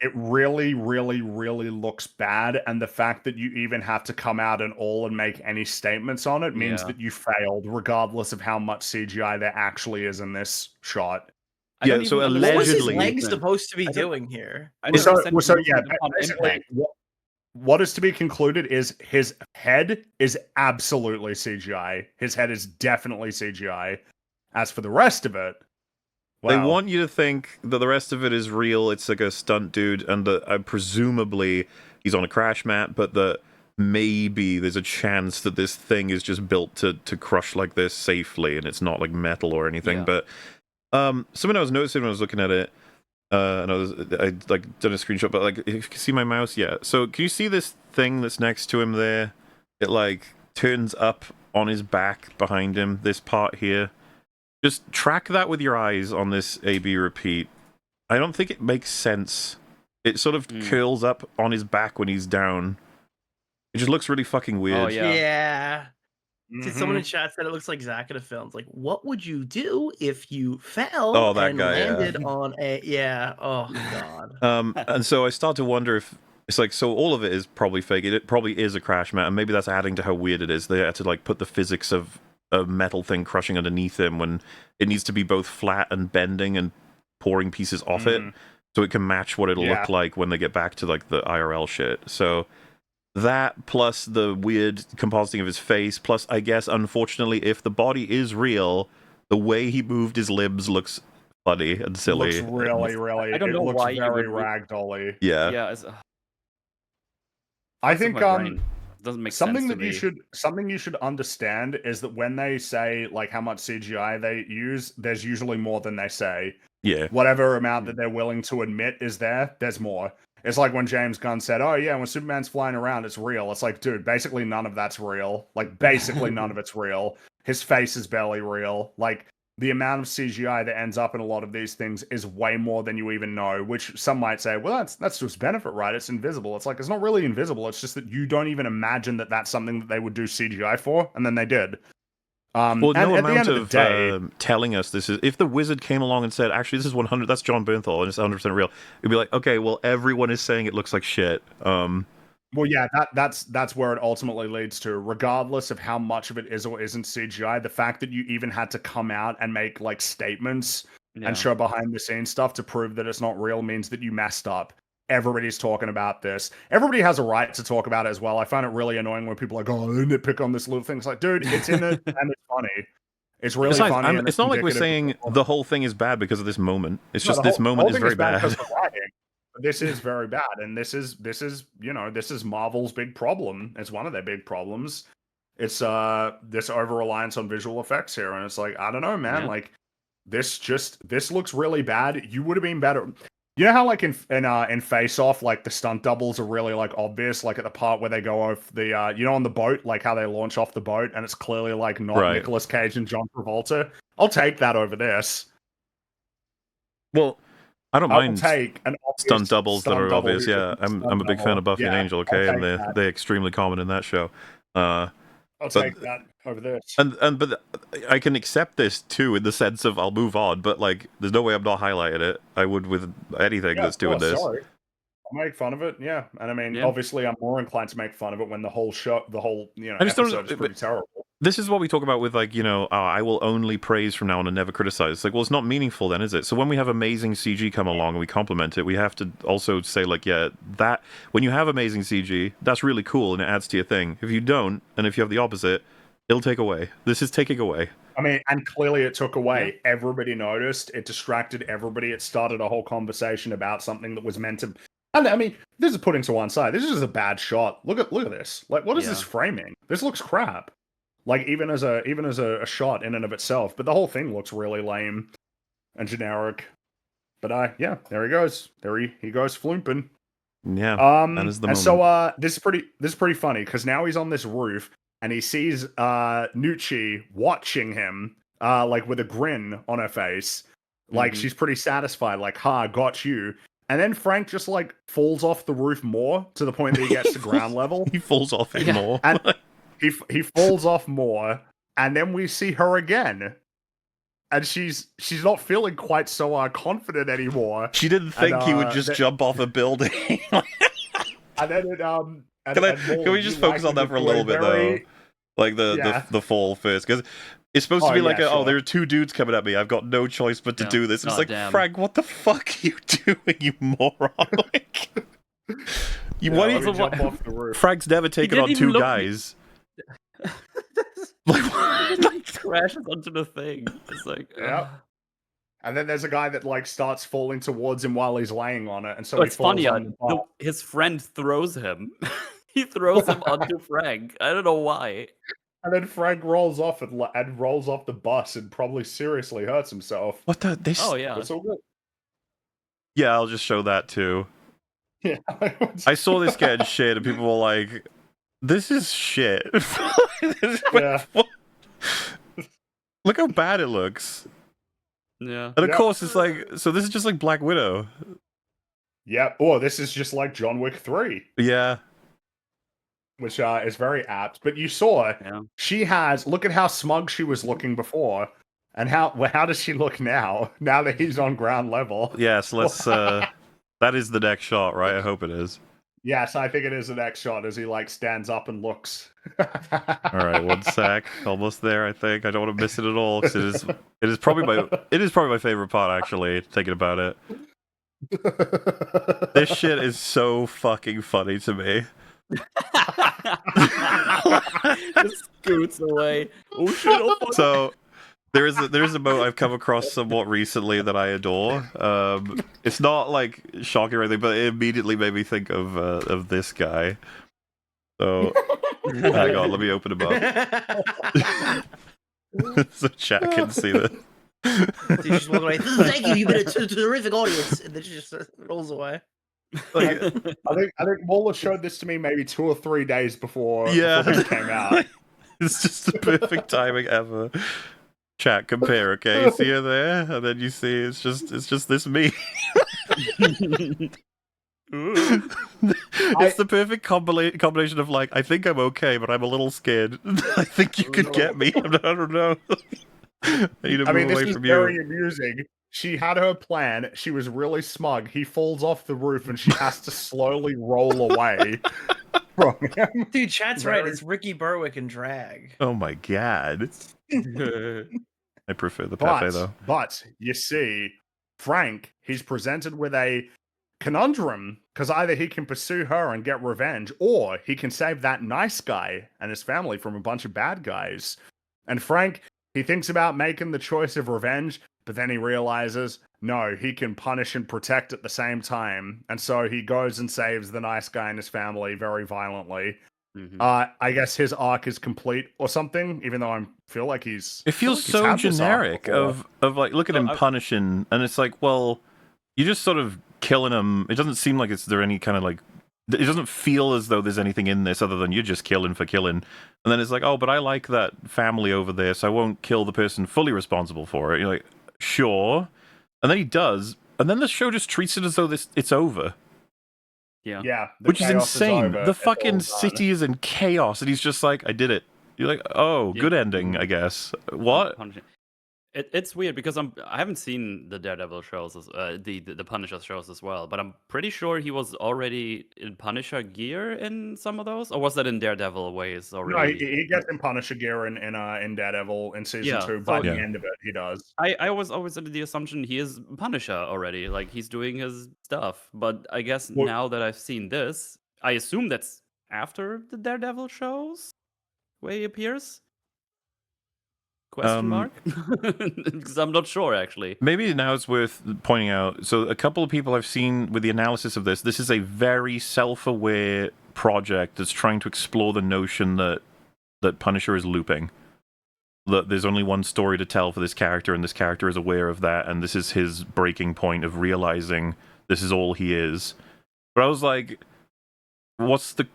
Speaker 1: it really, really, really looks bad, and the fact that you even have to come out and make any statements on it means
Speaker 3: Yeah.
Speaker 1: that you failed, regardless of how much CGI there actually is in this shot.
Speaker 3: I don't
Speaker 2: Yeah, so
Speaker 3: even understand
Speaker 4: What was his
Speaker 2: allegedly-
Speaker 4: leg
Speaker 3: the
Speaker 4: supposed to be
Speaker 3: I don't-
Speaker 4: doing here?
Speaker 3: I
Speaker 1: Well,
Speaker 3: don't
Speaker 1: so
Speaker 3: understand the
Speaker 1: yeah,
Speaker 3: movement upon
Speaker 1: basically,
Speaker 3: impact.
Speaker 1: what is to be concluded is his head is absolutely CGI. His head is definitely CGI. As for the rest of it,
Speaker 2: They
Speaker 1: well,
Speaker 2: want you to think that the rest of it is real. It's like a stunt dude, and that presumably he's on a crash mat, but that maybe there's a chance that this thing is just built to crush like this safely, and it's not like metal or anything.
Speaker 3: Yeah.
Speaker 2: But something I was noticing when I was looking at it, and I like done a screenshot, but like, if you can see my mouse, yeah. So can you see this thing that's next to him there? It like turns up on his back behind him. This part here. Just track that with your eyes on this A/B repeat. I don't think it makes sense. It sort of curls up on his back when he's down. It just looks really fucking weird.
Speaker 3: Oh, yeah.
Speaker 4: Yeah. See, someone in
Speaker 1: mhm.
Speaker 4: chat said it looks like Zach in a film. It's like, what would you do if you fell
Speaker 2: Oh, that
Speaker 4: and
Speaker 2: guy, yeah.
Speaker 4: landed on a... Yeah. Oh, God.
Speaker 2: And so I start to wonder if it's like, so all of it is probably fake. It probably is a crash mat, and maybe that's adding to how weird it is. They had to like put the physics of a metal thing crushing underneath him when it needs to be both flat and bending and pouring pieces off it, so it can match what it'll look like when they get back to like the IRL shit. So that, plus the weird compositing of his face, plus I guess unfortunately, if the body is real, the way he moved his limbs looks funny and silly.
Speaker 1: Looks really.
Speaker 3: I don't know
Speaker 1: it looks
Speaker 3: why you
Speaker 1: very
Speaker 3: would-
Speaker 1: ragdolly.
Speaker 2: Yeah.
Speaker 3: Yeah, it's,
Speaker 1: I think
Speaker 3: doesn't make
Speaker 1: something
Speaker 3: sense
Speaker 1: that
Speaker 3: to me.
Speaker 1: something you should understand is that when they say like how much CGI they use, there's usually more than they say.
Speaker 2: Yeah.
Speaker 1: Whatever amount that they're willing to admit is there's more. It's like when James Gunn said, "Oh yeah, when Superman's flying around, it's real." It's like, dude, basically none of that's real. Like basically none of it's real. His face is barely real. Like the amount of CGI that ends up in a lot of these things is way more than you even know, which some might say, well, that's just benefit, right? It's invisible. It's like, it's not really invisible. It's just that you don't even imagine that that's something that they would do CGI for, and then they did.
Speaker 2: Well,
Speaker 1: and
Speaker 2: no
Speaker 1: at the
Speaker 2: amount
Speaker 1: end
Speaker 2: of
Speaker 1: the day,
Speaker 2: telling us this is... If the wizard came along and said, actually, this is 100... That's John Bernthal, and it's 100% real, it'd be like, okay, well, everyone is saying it looks like shit.
Speaker 1: Well, yeah, that's where it ultimately leads to. Regardless of how much of it is or isn't CGI, the fact that you even had to come out and make like statements and show behind the scenes stuff to prove that it's not real means that you messed up. Everybody's talking about this. Everybody has a right to talk about it as well. I find it really annoying when people are like, oh, they nitpick on this little thing. It's like, dude, it's in it and it's funny. It's really funny.
Speaker 2: It's not like we're saying the whole thing is bad because of this moment. It's just this
Speaker 1: whole
Speaker 2: moment is
Speaker 1: thing
Speaker 2: very bad.
Speaker 1: because of the writing. This is very bad, and this is this is Marvel's big problem. It's one of their big problems. It's this over reliance on visual effects here, and it's like, I don't know, man.
Speaker 3: Yeah.
Speaker 1: Like this looks really bad. You would have been better. You know how like in Face Off, like the stunt doubles are really like obvious, like at the part where they go off the on the boat, like how they launch off the boat, and it's clearly like not
Speaker 2: Right.
Speaker 1: Nicolas Cage and John Travolta. I'll take that over this.
Speaker 2: Well, I don't
Speaker 1: I'll
Speaker 2: mind
Speaker 1: take an obvious
Speaker 2: stunt doubles that
Speaker 1: stunt
Speaker 2: are
Speaker 1: double
Speaker 2: obvious.
Speaker 1: who
Speaker 2: Yeah,
Speaker 1: can
Speaker 2: I'm a big fan of Buffy and
Speaker 1: Yeah,
Speaker 2: Angel.
Speaker 1: I'll
Speaker 2: Okay, and
Speaker 1: take that.
Speaker 2: they're extremely common in that show.
Speaker 1: I'll take that over this.
Speaker 2: But I can accept this too in the sense of I'll move on, but like there's no way I'm not highlighting it. I would with anything that's doing this.
Speaker 1: Sorry. I'll make fun of it, yeah. And I mean,
Speaker 3: Yeah.
Speaker 1: obviously, I'm more inclined to make fun of it when the whole
Speaker 2: I just don't-
Speaker 1: episode is pretty terrible.
Speaker 2: This is what we talk about with, like, I will only praise from now on and never criticize. It's like, well, it's not meaningful then, is it? So when we have amazing CG come along and we compliment it, we have to also say, like, yeah, that when you have amazing CG, that's really cool and it adds to your thing. If you don't, and if you have the opposite, it'll take away. This is taking away.
Speaker 1: I mean, and clearly it took away. Yeah. Everybody noticed. It distracted everybody. It started a whole conversation about something that was meant to... And I mean, this is putting to one side. This is just a bad shot. Look at this. Like, what is this framing? This looks crap. Like, even as a shot in and of itself. But the whole thing looks really lame and generic. But yeah, there he goes. There he goes flooping.
Speaker 2: Yeah. That is the
Speaker 1: and
Speaker 2: moment.
Speaker 1: So this is pretty funny because now he's on this roof and he sees Nucci watching him like with a grin on her face. Like she's pretty satisfied, like, ha, got you. And then Frank just like falls off the roof more to the point that he gets to ground level.
Speaker 2: He falls off it more.
Speaker 1: And he falls off more, and then we see her again. And she's not feeling quite so confident anymore.
Speaker 2: She didn't think he would just jump off a building.
Speaker 1: And then it
Speaker 2: can we just focus on that for a little bit though? Like the fall first, because it's supposed to be like,
Speaker 1: sure.
Speaker 2: there are two dudes coming at me. I've got no choice but to do this. It's like, damn. Frank, what the fuck are you doing, you moron? Like, Frank's never taken on two guys.
Speaker 3: Like crashes onto the thing. It's like,
Speaker 1: and then there's a guy that like starts falling towards him while he's laying on it, and so
Speaker 3: it's funny. His friend throws him. He throws him onto Frank. I don't know why.
Speaker 1: And then Frank rolls off and rolls off the bus and probably seriously hurts himself.
Speaker 2: What the?
Speaker 3: Oh yeah,
Speaker 1: it's all good.
Speaker 2: Yeah, I'll just show that too.
Speaker 1: Yeah,
Speaker 2: I saw this get shit, and people were like, "This is shit." Look how bad it looks.
Speaker 3: Yeah.
Speaker 2: And of course, it's like, so this is just like Black Widow.
Speaker 1: Yeah. Or this is just like John Wick 3.
Speaker 2: Yeah.
Speaker 1: Which is very apt. But you saw she has, look at how smug she was looking before. And how does she look now? Now that he's on ground level.
Speaker 2: Yes, let's that is the next shot, right? I hope it is.
Speaker 1: Yes, I think it is the next shot as he like stands up and looks.
Speaker 2: All right, 1 sec. Almost there, I think. I don't want to miss it at all because it is probably my favorite part, actually, thinking about it. This shit is so fucking funny to me.
Speaker 3: Just scoots away. Oh shit! Oh, fuck.
Speaker 2: So there is a boat I've come across somewhat recently that I adore. It's not like shocking or anything, but it immediately made me think of this guy. So hang on, let me open him up so chat can see this.
Speaker 4: She just walks away. Thank you. You've been a terrific audience, and then she just rolls away.
Speaker 1: Like, I think Waller showed this to me maybe 2 or 3 days before it came out.
Speaker 2: It's just the perfect timing ever. Chat, compare, okay? You see her there, and then you see it's just this me. It's the perfect combination of like, I think I'm okay, but I'm a little scared. I think you could get me. I don't know. I need to move away from you.
Speaker 1: Very amusing. She had her plan. She was really smug. He falls off the roof, and she has to slowly roll away from him.
Speaker 4: Dude, chat's right. It's Ricky Berwick in drag.
Speaker 2: Oh my god. I prefer the Pepe though.
Speaker 1: But you see, Frank, he's presented with a conundrum because either he can pursue her and get revenge, or he can save that nice guy and his family from a bunch of bad guys. And Frank, he thinks about making the choice of revenge, but then he realizes, no, he can punish and protect at the same time. And so he goes and saves the nice guy and his family very violently. Mm-hmm. I guess his arc is complete or something, even though I feel like he's...
Speaker 2: It feels so generic of like, look at him punishing, and it's like, well, you're just sort of killing him. It doesn't seem like there any kind of like... It doesn't feel as though there's anything in this other than you're just killing for killing. And then it's like, oh, but I like that family over there, so I won't kill the person fully responsible for it. You're like, sure. And then he does, and then the show just treats it as though it's over.
Speaker 1: Yeah.
Speaker 2: Which is insane. The fucking city is in chaos, and he's just like, I did it. You're like, oh, good ending, I guess. What?
Speaker 3: It's weird because I haven't seen the Daredevil shows, the Punisher shows as well, but I'm pretty sure he was already in Punisher gear in some of those, or was that in Daredevil ways
Speaker 1: No,
Speaker 3: already?
Speaker 1: he gets in Punisher gear in Daredevil in season
Speaker 3: Yeah,
Speaker 1: 2. By
Speaker 3: so
Speaker 1: the end of it, he does.
Speaker 3: I was always under the assumption he is Punisher already, like he's doing his stuff. But I guess
Speaker 1: Well-
Speaker 3: now that I've seen this, I assume that's after the Daredevil shows where he appears. Question mark? Because I'm not sure actually.
Speaker 2: Maybe now it's worth pointing out. So, a couple of people I've seen with the analysis of this. This is a very self-aware project that's trying to explore the notion that Punisher is looping. That there's only one story to tell for this character, and this character is aware of that, and this is his breaking point of realizing this is all he is. But I was like, what's the...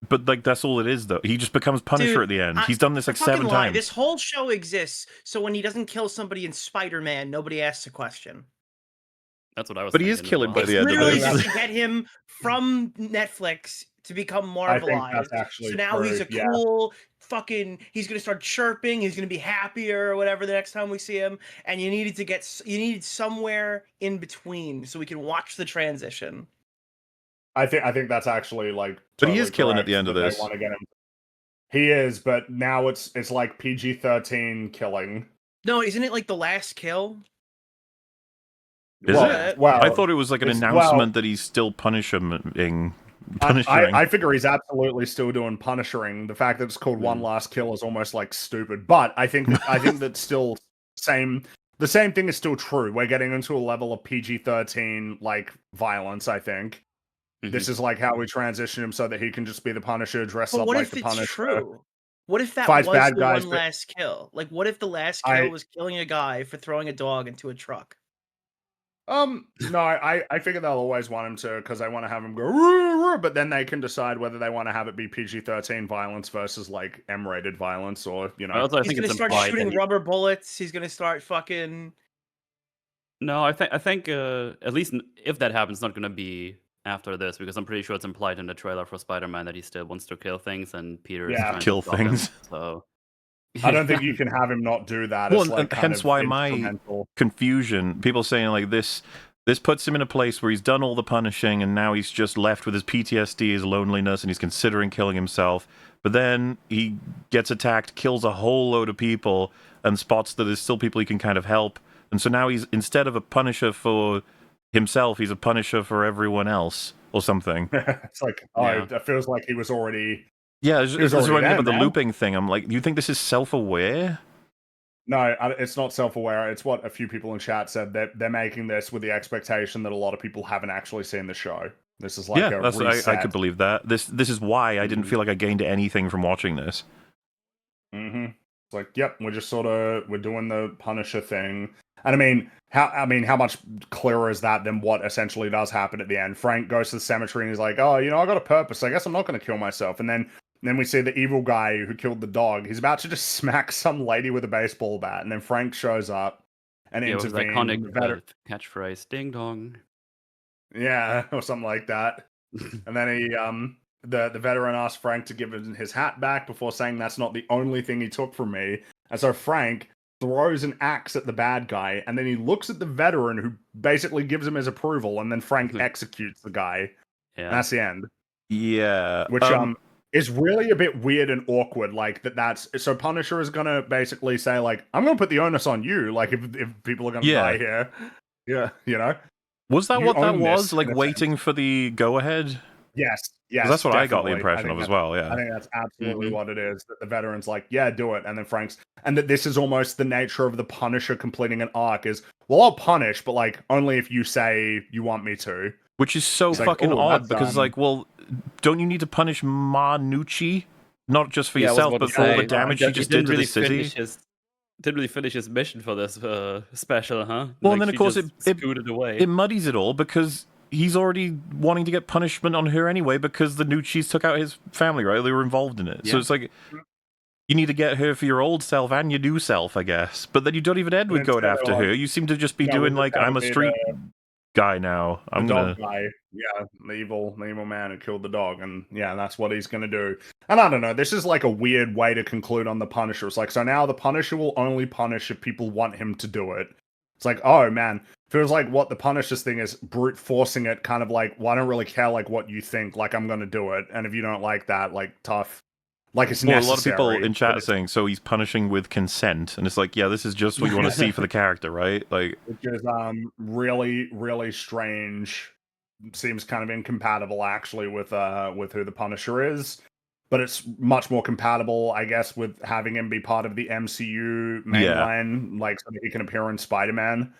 Speaker 2: But, like, that's all it is, though. He just becomes Punisher
Speaker 4: Dude,
Speaker 2: at the end. He's done this, like, 7 times.
Speaker 4: This whole show exists, so when he doesn't kill somebody in Spider-Man, nobody asks a question.
Speaker 3: That's what I was
Speaker 2: But he is
Speaker 3: thinking as
Speaker 2: killing
Speaker 3: well.
Speaker 2: by the end of
Speaker 4: Literally
Speaker 2: this.
Speaker 4: just to get him from Netflix to become
Speaker 1: I think
Speaker 4: Marvelized.
Speaker 1: that's actually
Speaker 4: So now he's a
Speaker 1: true, yeah.
Speaker 4: cool fucking. He's gonna start chirping. He's gonna be happier or whatever the next time we see him. And you needed somewhere in between so we can watch the transition.
Speaker 1: I think that's actually like.
Speaker 2: But he is
Speaker 1: totally
Speaker 2: killing at the
Speaker 1: correct
Speaker 2: end of
Speaker 1: that they
Speaker 2: this.
Speaker 1: wanna get him. He is, but now it's like PG-13 killing.
Speaker 4: No, isn't it like the last kill?
Speaker 2: Is it?
Speaker 1: Well,
Speaker 2: I thought it was like an
Speaker 1: it's-
Speaker 2: announcement that he's still punishing.
Speaker 1: I figure he's absolutely still doing punishing. The fact that it's called One Last Kill is almost like stupid. But I think that's still the same thing is still true. We're getting into a level of PG-13 like violence, I think. This is like how we transition him so that he can just be the Punisher, dress
Speaker 4: But
Speaker 1: up
Speaker 4: what
Speaker 1: like
Speaker 4: if
Speaker 1: the
Speaker 4: it's
Speaker 1: Punisher.
Speaker 4: true? What if that
Speaker 1: Fights
Speaker 4: was
Speaker 1: bad
Speaker 4: the
Speaker 1: guys,
Speaker 4: one
Speaker 1: but-
Speaker 4: last kill? Like, what if the last kill was killing a guy for throwing a dog into a truck?
Speaker 1: No, I figure they'll always want him to because they want to have him go, "Roo, roo," but then they can decide whether they want to have it be PG-13 violence versus like M-rated violence, or you know.
Speaker 3: Also, I
Speaker 4: He's
Speaker 3: think
Speaker 4: gonna
Speaker 3: it's
Speaker 4: start
Speaker 3: implied that
Speaker 4: shooting
Speaker 3: he-
Speaker 4: rubber bullets. He's gonna start fucking.
Speaker 3: No, I think at least if that happens, it's not gonna be after this because I'm pretty sure it's implied in the trailer for Spider-Man that he still wants to kill things and Peter is
Speaker 1: Yeah.
Speaker 3: trying
Speaker 2: Kill
Speaker 3: to stop him,
Speaker 2: things.
Speaker 3: so
Speaker 1: I don't think you can have him not do that.
Speaker 2: Well,
Speaker 1: It's like
Speaker 2: and
Speaker 1: kind
Speaker 2: hence
Speaker 1: of
Speaker 2: why my
Speaker 1: instrumental.
Speaker 2: confusion. People saying like this puts him in a place where he's done all the punishing, and now he's just left with his PTSD, his loneliness, and he's considering killing himself. But then he gets attacked, kills a whole load of people, and spots that there's still people he can kind of help. And so now he's, instead of a punisher for himself, he's a punisher for everyone else or something.
Speaker 1: It's like, it feels like he was already.
Speaker 2: Yeah,
Speaker 1: was
Speaker 2: this is what I
Speaker 1: already
Speaker 2: mean
Speaker 1: there,
Speaker 2: about the
Speaker 1: man.
Speaker 2: looping thing. I'm like, do you think this is self-aware?
Speaker 1: No, it's not self-aware. It's what a few people in chat said. They're making this with the expectation that a lot of people haven't actually seen the show. This is like
Speaker 2: Yeah,
Speaker 1: a
Speaker 2: that's
Speaker 1: reset.
Speaker 2: I could believe that. This is why I didn't feel like I gained anything from watching this.
Speaker 1: It's like, yep, we're doing the Punisher thing. And I mean, how much clearer is that than what essentially does happen at the end? Frank goes to the cemetery and he's like, oh, I got a purpose. I guess I'm not going to kill myself. And then we see the evil guy who killed the dog. He's about to just smack some lady with a baseball bat. And then Frank shows up and
Speaker 3: yeah, it was
Speaker 1: intervenes.
Speaker 3: iconic catchphrase, ding dong.
Speaker 1: Yeah, or something like that. And then he, the veteran asks Frank to give him his hat back before saying that's not the only thing he took from me. And so Frank throws an axe at the bad guy, and then he looks at the veteran who basically gives him his approval, and then Frank executes the guy.
Speaker 3: Yeah.
Speaker 1: And that's the end.
Speaker 2: Yeah.
Speaker 1: Which is really a bit weird and awkward. Like that's so Punisher is gonna basically say like, I'm gonna put the onus on you. Like if people are gonna die here, yeah, you know.
Speaker 2: Was that
Speaker 1: You
Speaker 2: what that
Speaker 1: own this,
Speaker 2: was? Like
Speaker 1: in a
Speaker 2: waiting for the go-ahead?
Speaker 1: Yes.
Speaker 2: 'Cause that's what I got the
Speaker 1: definitely.
Speaker 2: impression of as well, yeah.
Speaker 1: I think that's absolutely what it is. That the veteran's like, yeah, do it. And then Frank's, and that this is almost the nature of the Punisher completing an arc is, well, I'll punish, but like only if you say you want me to.
Speaker 2: Which is so
Speaker 1: It's like,
Speaker 2: fucking
Speaker 1: oh,
Speaker 2: odd
Speaker 1: that's,
Speaker 2: because, like, well, don't you need to punish Manucci? Not just for
Speaker 3: Yeah, I was
Speaker 2: yourself,
Speaker 3: about
Speaker 2: but
Speaker 3: to
Speaker 2: for all
Speaker 3: say,
Speaker 2: the damage
Speaker 3: he
Speaker 2: he just
Speaker 3: didn't
Speaker 2: did to
Speaker 3: really
Speaker 2: the city?
Speaker 3: Didn't really finish his mission for this special, huh?
Speaker 2: Well,
Speaker 3: Like,
Speaker 2: and then, of
Speaker 3: she
Speaker 2: course,
Speaker 3: just scooted away.
Speaker 2: it muddies it all because he's already wanting to get punishment on her anyway because the Nucci's took out his family, right? They were involved in it. So
Speaker 3: Yeah.
Speaker 2: it's like, you need to get her for your old self and your new self, I guess. But then you don't even end with going
Speaker 1: instead of,
Speaker 2: after
Speaker 1: like,
Speaker 2: her. You seem to just be
Speaker 1: no,
Speaker 2: doing,
Speaker 1: that
Speaker 2: like,
Speaker 1: would
Speaker 2: I'm a
Speaker 1: be
Speaker 2: street guy now. I'm
Speaker 1: the
Speaker 2: gonna.
Speaker 1: dog guy, yeah, the evil man who killed the dog, and yeah, that's what he's gonna do. And I don't know, this is like a weird way to conclude on the Punisher. It's like, so now the Punisher will only punish if people want him to do it. It's like, oh man, feels like what the Punisher's thing is, brute forcing it, kind of like, well, I don't really care like what you think, like I'm gonna do it, and if you don't like that, like tough. Like it's
Speaker 2: well,
Speaker 1: necessary.
Speaker 2: a lot of people in chat saying, so he's punishing with consent, and it's like, yeah, this is just what you want to see for the character, right? Like,
Speaker 1: which is really, really strange. Seems kind of incompatible actually with who the Punisher is. But it's much more compatible, I guess, with having him be part of the MCU mainline, like so that he can appear in Spider-Man.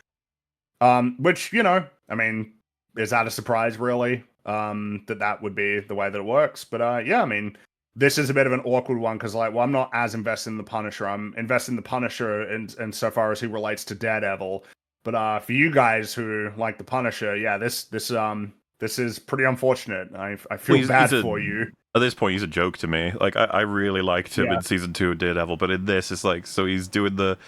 Speaker 1: Which, you know, I mean, is that a surprise really? That would be the way that it works. But yeah, I mean, this is a bit of an awkward one because, like, well, I'm not as invested in the Punisher. I'm invested in the Punisher in so far as he relates to Daredevil. But for you guys who like the Punisher, yeah, this is pretty unfortunate. I feel bad for you.
Speaker 2: At this point, he's a joke to me. Like, I really liked him in season 2 of Daredevil, but in this, it's like, so he's doing the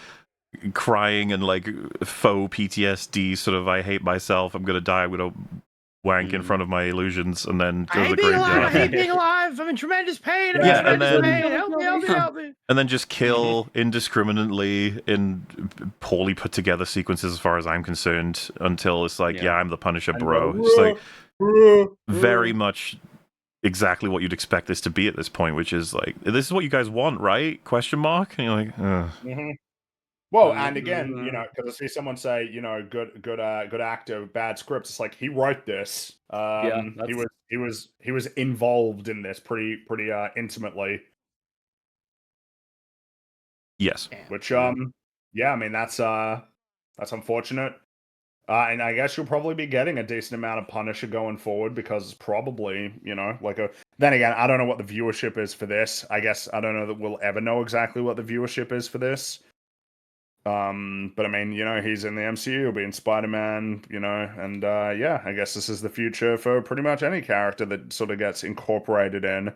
Speaker 2: crying and like faux PTSD sort of, I hate myself, I'm gonna die with a wank in front of my illusions, and then
Speaker 4: I hate being alive. I hate being alive. I'm in tremendous pain. I'm in tremendous pain. Help me.
Speaker 2: And then just kill indiscriminately in poorly put together sequences, as far as I'm concerned, until it's like, yeah, I'm the Punisher, bro. It's like very much exactly what you'd expect this to be at this point, which is like, this is what you guys want, right? Question mark. And you're like, ugh.
Speaker 1: Well, and again, you know, because I see someone say, you know, good actor, bad scripts. It's like he wrote this. He was involved in this pretty intimately.
Speaker 2: Yes.
Speaker 1: Which yeah, I mean that's unfortunate. And I guess you'll probably be getting a decent amount of Punisher going forward because it's probably, you know, like a. Then again, I don't know what the viewership is for this. I guess I don't know that we'll ever know exactly what the viewership is for this. But I mean, you know, he's in the MCU, he'll be in Spider-Man, you know, and yeah, I guess this is the future for pretty much any character that sort of gets incorporated in.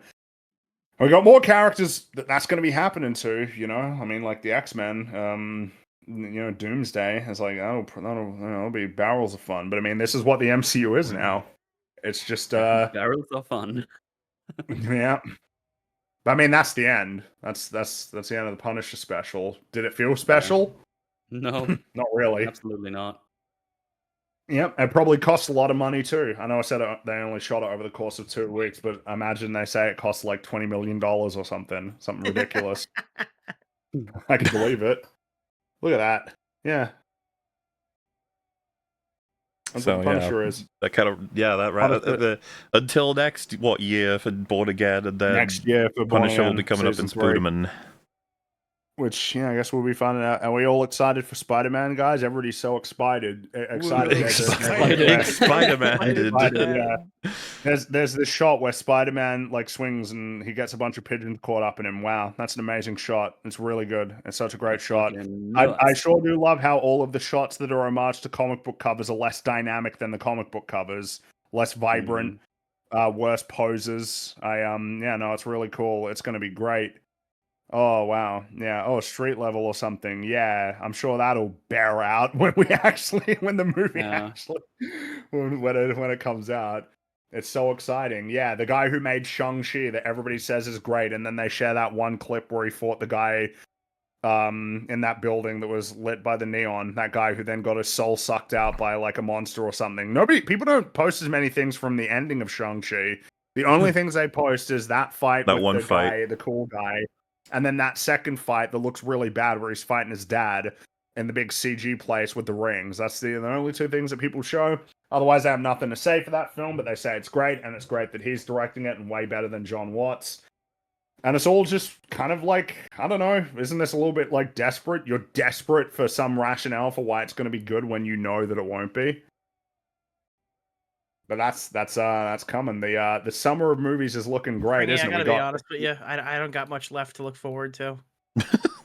Speaker 1: We got more characters that's going to be happening to, you know. I mean, like the X-Men, you know, Doomsday is like, that'll be barrels of fun. But I mean, this is what the MCU is now. It's just
Speaker 3: barrels of fun.
Speaker 1: Yeah. I mean, that's the end. That's the end of the Punisher special. Did it feel special?
Speaker 3: No,
Speaker 1: not really.
Speaker 3: Absolutely not.
Speaker 1: Yep, it probably cost a lot of money too. I know I said they only shot it over the course of 2 weeks, but imagine they say it cost like $20 million or something ridiculous. I can believe it. Look at that. Yeah. That's what the Punisher is.
Speaker 2: That kind of that right. Until next year for Born Again, and then
Speaker 1: next year for
Speaker 2: Punisher will be coming up in Spider-Man.
Speaker 1: Which, yeah, I guess we'll be finding out. Are we all excited for Spider-Man, guys? Everybody's so excited.
Speaker 2: Spider-Man.
Speaker 1: Yeah. There's this shot where Spider-Man like swings and he gets a bunch of pigeons caught up in him. Wow, that's an amazing shot. It's really good. It's such a great shot. I sure do love how all of the shots that are homage to comic book covers are less dynamic than the comic book covers, less vibrant, worse poses. It's really cool. It's going to be great. Oh, wow. Yeah. Oh, street level or something. Yeah. I'm sure that'll bear out when the movie actually, when it comes out. It's so exciting. Yeah. The guy who made Shang-Chi that everybody says is great. And then they share that one clip where he fought the guy in that building that was lit by the neon. That guy who then got his soul sucked out by like a monster or something. People don't post as many things from the ending of Shang-Chi. The only things they post is that fight with the guy, the cool guy. And then that second fight that looks really bad where he's fighting his dad in the big CG place with the rings. That's the only two things that people show. Otherwise, they have nothing to say for that film, but they say it's great, and it's great that he's directing it and way better than John Watts. And it's all just kind of like, I don't know, isn't this a little bit like desperate? You're desperate for some rationale for why it's going to be good when you know that it won't be. But that's coming. The summer of movies is looking great, isn't it?
Speaker 4: I gotta be honest with you. I don't got much left to look forward to.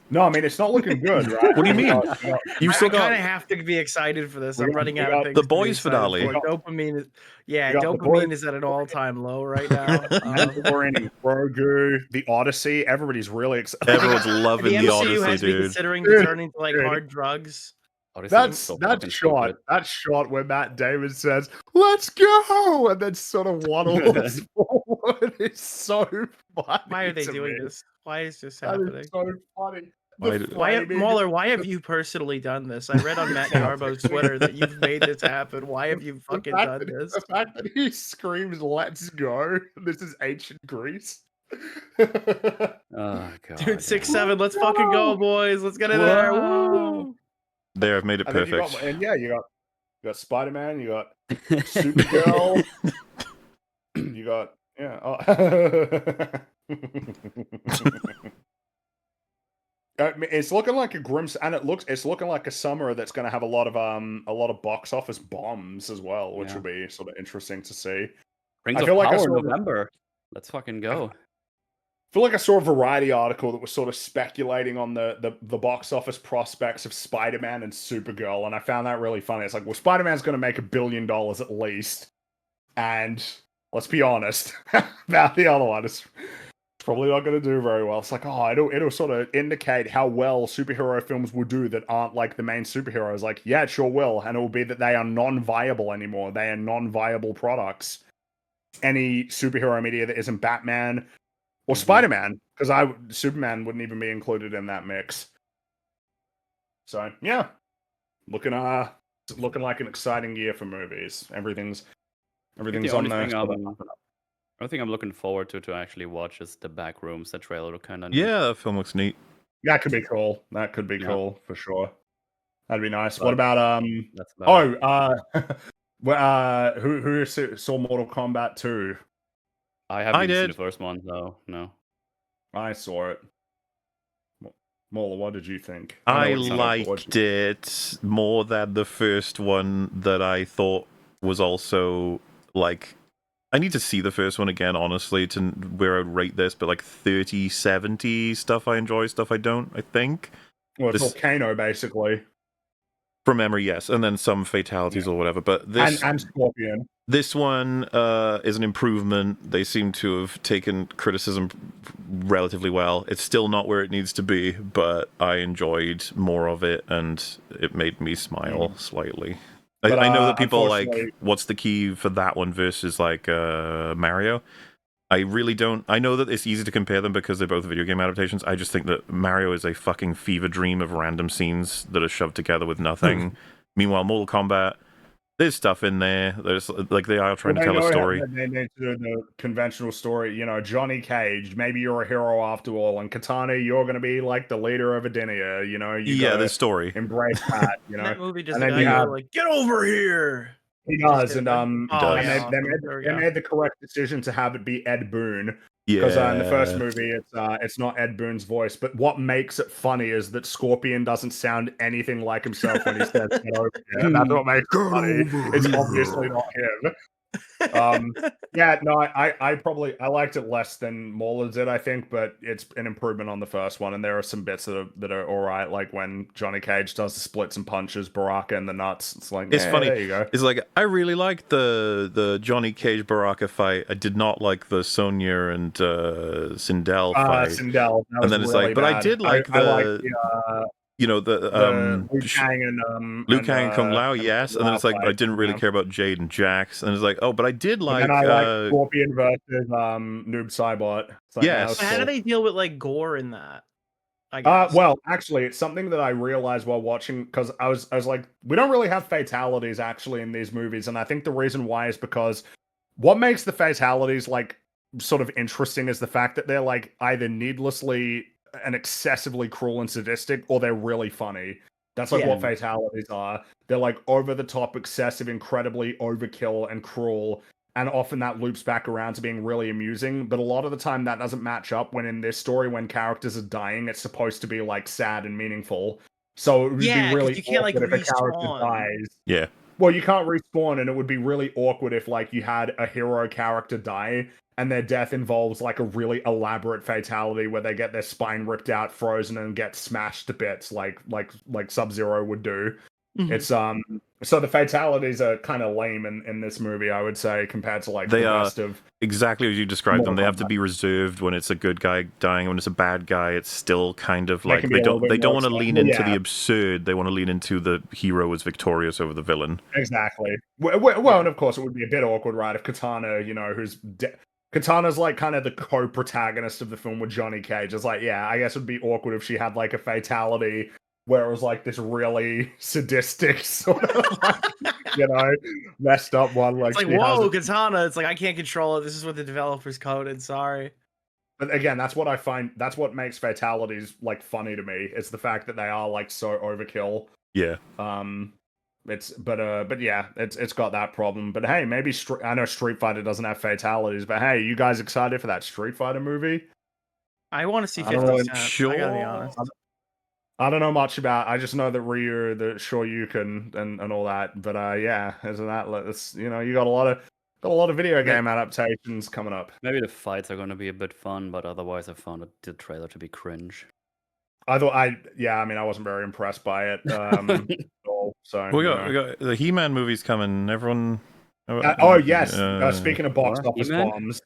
Speaker 1: No, I mean it's not looking good, right?
Speaker 2: What do you mean?
Speaker 4: You still kind of have to be excited for this. I'm running out of things.
Speaker 2: The Boys finale.
Speaker 4: Dopamine is at an all-time low right now.
Speaker 1: We're in Grogu, the Odyssey. Everybody's really excited.
Speaker 2: Everyone's loving the Odyssey,
Speaker 4: has
Speaker 2: dude.
Speaker 4: Considering turning to like hard drugs.
Speaker 3: Oh, this
Speaker 1: That's
Speaker 3: is so
Speaker 1: that
Speaker 3: fucking
Speaker 1: shot.
Speaker 3: stupid.
Speaker 1: That shot where Matt Damon says, "Let's go," and then sort of waddles forward is so funny.
Speaker 4: Why are they
Speaker 1: to
Speaker 4: doing
Speaker 1: me.
Speaker 4: this? Why is this
Speaker 1: That is
Speaker 4: happening?
Speaker 1: so funny.
Speaker 2: Why
Speaker 1: The
Speaker 2: do-
Speaker 4: Why,
Speaker 1: framing,
Speaker 4: Mauler? Why have you personally done this? I read on Matt Garbo's Twitter that you've made this happen. Why have you fucking done this?
Speaker 1: the fact that he screams, "Let's go!" This is ancient Greece.
Speaker 3: Oh god.
Speaker 4: Dude, 6'7",
Speaker 3: yeah.
Speaker 4: let's fucking go, boys. Let's get in there.
Speaker 1: Whoa.
Speaker 4: Woo!
Speaker 2: There, I've made it
Speaker 1: And then
Speaker 2: perfect.
Speaker 1: you got Spider-Man, you got Supergirl, you got it's looking like a grim, and it's looking like a summer that's going to have a lot of box office bombs as well, which
Speaker 3: Yeah.
Speaker 1: will be sort of interesting to see.
Speaker 3: Rings
Speaker 1: I
Speaker 3: of
Speaker 1: feel like I
Speaker 3: Power
Speaker 1: saw-
Speaker 3: November. Let's fucking go.
Speaker 1: I feel like I saw a Variety article that was sort of speculating on the box office prospects of Spider-Man and Supergirl, and I found that really funny. It's like, well, Spider-Man's going to make $1 billion at least, and let's be honest about the other one. It's probably not going to do very well. It's like, oh, it'll sort of indicate how well superhero films will do that aren't like the main superheroes. Like, yeah, it sure will, and it will be that they are non-viable anymore. They are non-viable products. Any superhero media that isn't Batman or Spider-Man, because Superman wouldn't even be included in that mix. So yeah, looking like an exciting year for movies. Everything's
Speaker 3: The
Speaker 1: on
Speaker 3: only
Speaker 1: there.
Speaker 3: thing I think I'm looking forward to actually watch is the Back Rooms. The trailer looked kind of
Speaker 2: Yeah, that film looks neat.
Speaker 1: That could be cool. That could be
Speaker 3: Yeah.
Speaker 1: cool for sure. That'd be nice.
Speaker 3: But
Speaker 1: what about
Speaker 3: That's about it.
Speaker 1: who saw Mortal Kombat 2?
Speaker 3: I haven't even seen
Speaker 2: did.
Speaker 3: the first one, so no.
Speaker 1: I saw it. Mola, what did you think?
Speaker 2: I
Speaker 1: know it's not up, but what
Speaker 2: liked it more than the first one that I thought was also like. I need to see the first one again, honestly, to where I'd rate this, but like 30, 70 stuff I enjoy, stuff I don't, I think.
Speaker 1: Well, it's
Speaker 2: This-
Speaker 1: Volcano, basically.
Speaker 2: From memory, yes, and then some fatalities or whatever. But this
Speaker 1: And Scorpion.
Speaker 2: this one is an improvement. They seem to have taken criticism relatively well. It's still not where it needs to be, but I enjoyed more of it, and it made me smile slightly.
Speaker 1: But,
Speaker 2: I know that people are like,
Speaker 1: unfortunately-
Speaker 2: what's the key for that one versus like Mario? I really don't. I know that it's easy to compare them because they're both video game adaptations. I just think that Mario is a fucking fever dream of random scenes that are shoved together with nothing. Meanwhile, Mortal Kombat, there's stuff in there. There's like they are trying to tell a story.
Speaker 1: They need to do the conventional story. You know, Johnny Cage, maybe you're a hero after all, and Katana, you're going to be like the leader of Edenia. You know,
Speaker 2: There's story.
Speaker 1: embrace that. You know,
Speaker 4: That movie just
Speaker 1: And then
Speaker 4: got
Speaker 1: you
Speaker 4: you
Speaker 1: have-
Speaker 4: like, get over here.
Speaker 1: he does,
Speaker 4: Just
Speaker 1: and
Speaker 4: did that.
Speaker 2: does.
Speaker 1: and
Speaker 4: yeah,
Speaker 1: they
Speaker 4: there we
Speaker 1: they
Speaker 4: go.
Speaker 1: made the correct decision to have it be Ed Boon.
Speaker 2: Yeah.
Speaker 1: Because in the first movie, it's not Ed Boon's voice, but what makes it funny is that Scorpion doesn't sound anything like himself when he says "Get over here." That's what makes it funny. It's obviously not him. Yeah, no, I liked it less than Mola did, I think, but it's an improvement on the first one, and there are some bits that are all right, like when Johnny Cage does the splits and punches Baraka in the nuts. It's like,
Speaker 2: It's funny.
Speaker 1: There you go.
Speaker 2: It's like I really liked the Johnny Cage Baraka fight. I did not like the Sonya and Sindel fight.
Speaker 1: Sindel, that
Speaker 2: And
Speaker 1: was
Speaker 2: then it's
Speaker 1: really
Speaker 2: like, but I
Speaker 1: bad.
Speaker 2: did like
Speaker 1: I liked
Speaker 2: the
Speaker 1: Liu Kang and
Speaker 2: Liu Kang and Kung Lao,
Speaker 1: and
Speaker 2: yes. And then it's like, but I
Speaker 1: fight,
Speaker 2: didn't really
Speaker 1: yeah.
Speaker 2: care about Jade and Jax. And it's like, oh, but I did like.
Speaker 1: And then I like Scorpion versus Noob Saibot. It's like,
Speaker 2: Yes.
Speaker 1: that was
Speaker 4: So how do
Speaker 1: cool.
Speaker 4: they deal with like gore in that? I guess.
Speaker 1: Well, actually, it's something that I realized while watching, because I was like, we don't really have fatalities actually in these movies, and I think the reason why is because what makes the fatalities like sort of interesting is the fact that they're like either needlessly and excessively cruel and sadistic, or they're really funny. That's like what fatalities are. They're like over the top, excessive, incredibly overkill and cruel. And often that loops back around to being really amusing. But a lot of the time that doesn't match up when in this story, when characters are dying, it's supposed to be like sad and meaningful. So it would be
Speaker 4: 'cause
Speaker 1: really
Speaker 4: you can't like
Speaker 1: awkward if a character
Speaker 4: respawn.
Speaker 1: dies.
Speaker 2: Yeah.
Speaker 1: Well, you can't respawn, and it would be really awkward if like you had a hero character die and their death involves like a really elaborate fatality where they get their spine ripped out, frozen, and get smashed to bits like Sub-Zero would do. It's so the fatalities are kind of lame in this movie, I would say, compared to like
Speaker 2: They
Speaker 1: the
Speaker 2: are
Speaker 1: rest of
Speaker 2: exactly as you described them.
Speaker 1: Mortal
Speaker 2: They have to
Speaker 1: Kombat.
Speaker 2: be reserved when it's a good guy dying. When it's a bad guy, it's still kind of
Speaker 1: They
Speaker 2: like
Speaker 1: can be a little bit
Speaker 2: they don't
Speaker 1: more
Speaker 2: want to lean
Speaker 1: acceptable,
Speaker 2: into the
Speaker 1: yeah.
Speaker 2: absurd. They want to lean into the hero is victorious over the villain.
Speaker 1: Exactly. Well, and of course it would be a bit awkward, right? If Katana, Katana's like kind of the co-protagonist of the film with Johnny Cage. It's like, yeah, I guess it would be awkward if she had like a fatality where it was like this really sadistic sort of like, messed up one. Like,
Speaker 4: It's like,
Speaker 1: she has
Speaker 4: whoa,
Speaker 1: it.
Speaker 4: Katana. It's like, I can't control it. This is what the developers coded. Sorry.
Speaker 1: But again, that's what I find. That's what makes fatalities like funny to me. It's the fact that they are like so overkill.
Speaker 2: Yeah.
Speaker 1: But yeah, it's got that problem. But hey, maybe I know Street Fighter doesn't have fatalities, but hey, you guys excited for that Street Fighter movie?
Speaker 4: I want to see
Speaker 1: I don't
Speaker 4: 50
Speaker 1: really-
Speaker 4: Cent.
Speaker 2: Sure.
Speaker 4: I gotta be honest.
Speaker 1: I don't know much about. I just know that Ryu, the Shoryuken, and all that. But yeah, isn't that? It's, you got a lot of video game adaptations coming up.
Speaker 3: Maybe the fights are going to be a bit fun, but otherwise I found the trailer to be cringe.
Speaker 1: I wasn't very impressed by it. At all, so
Speaker 2: We got the He-Man movies coming. Everyone.
Speaker 1: Yes. Speaking of box office
Speaker 3: He-Man?
Speaker 1: bombs,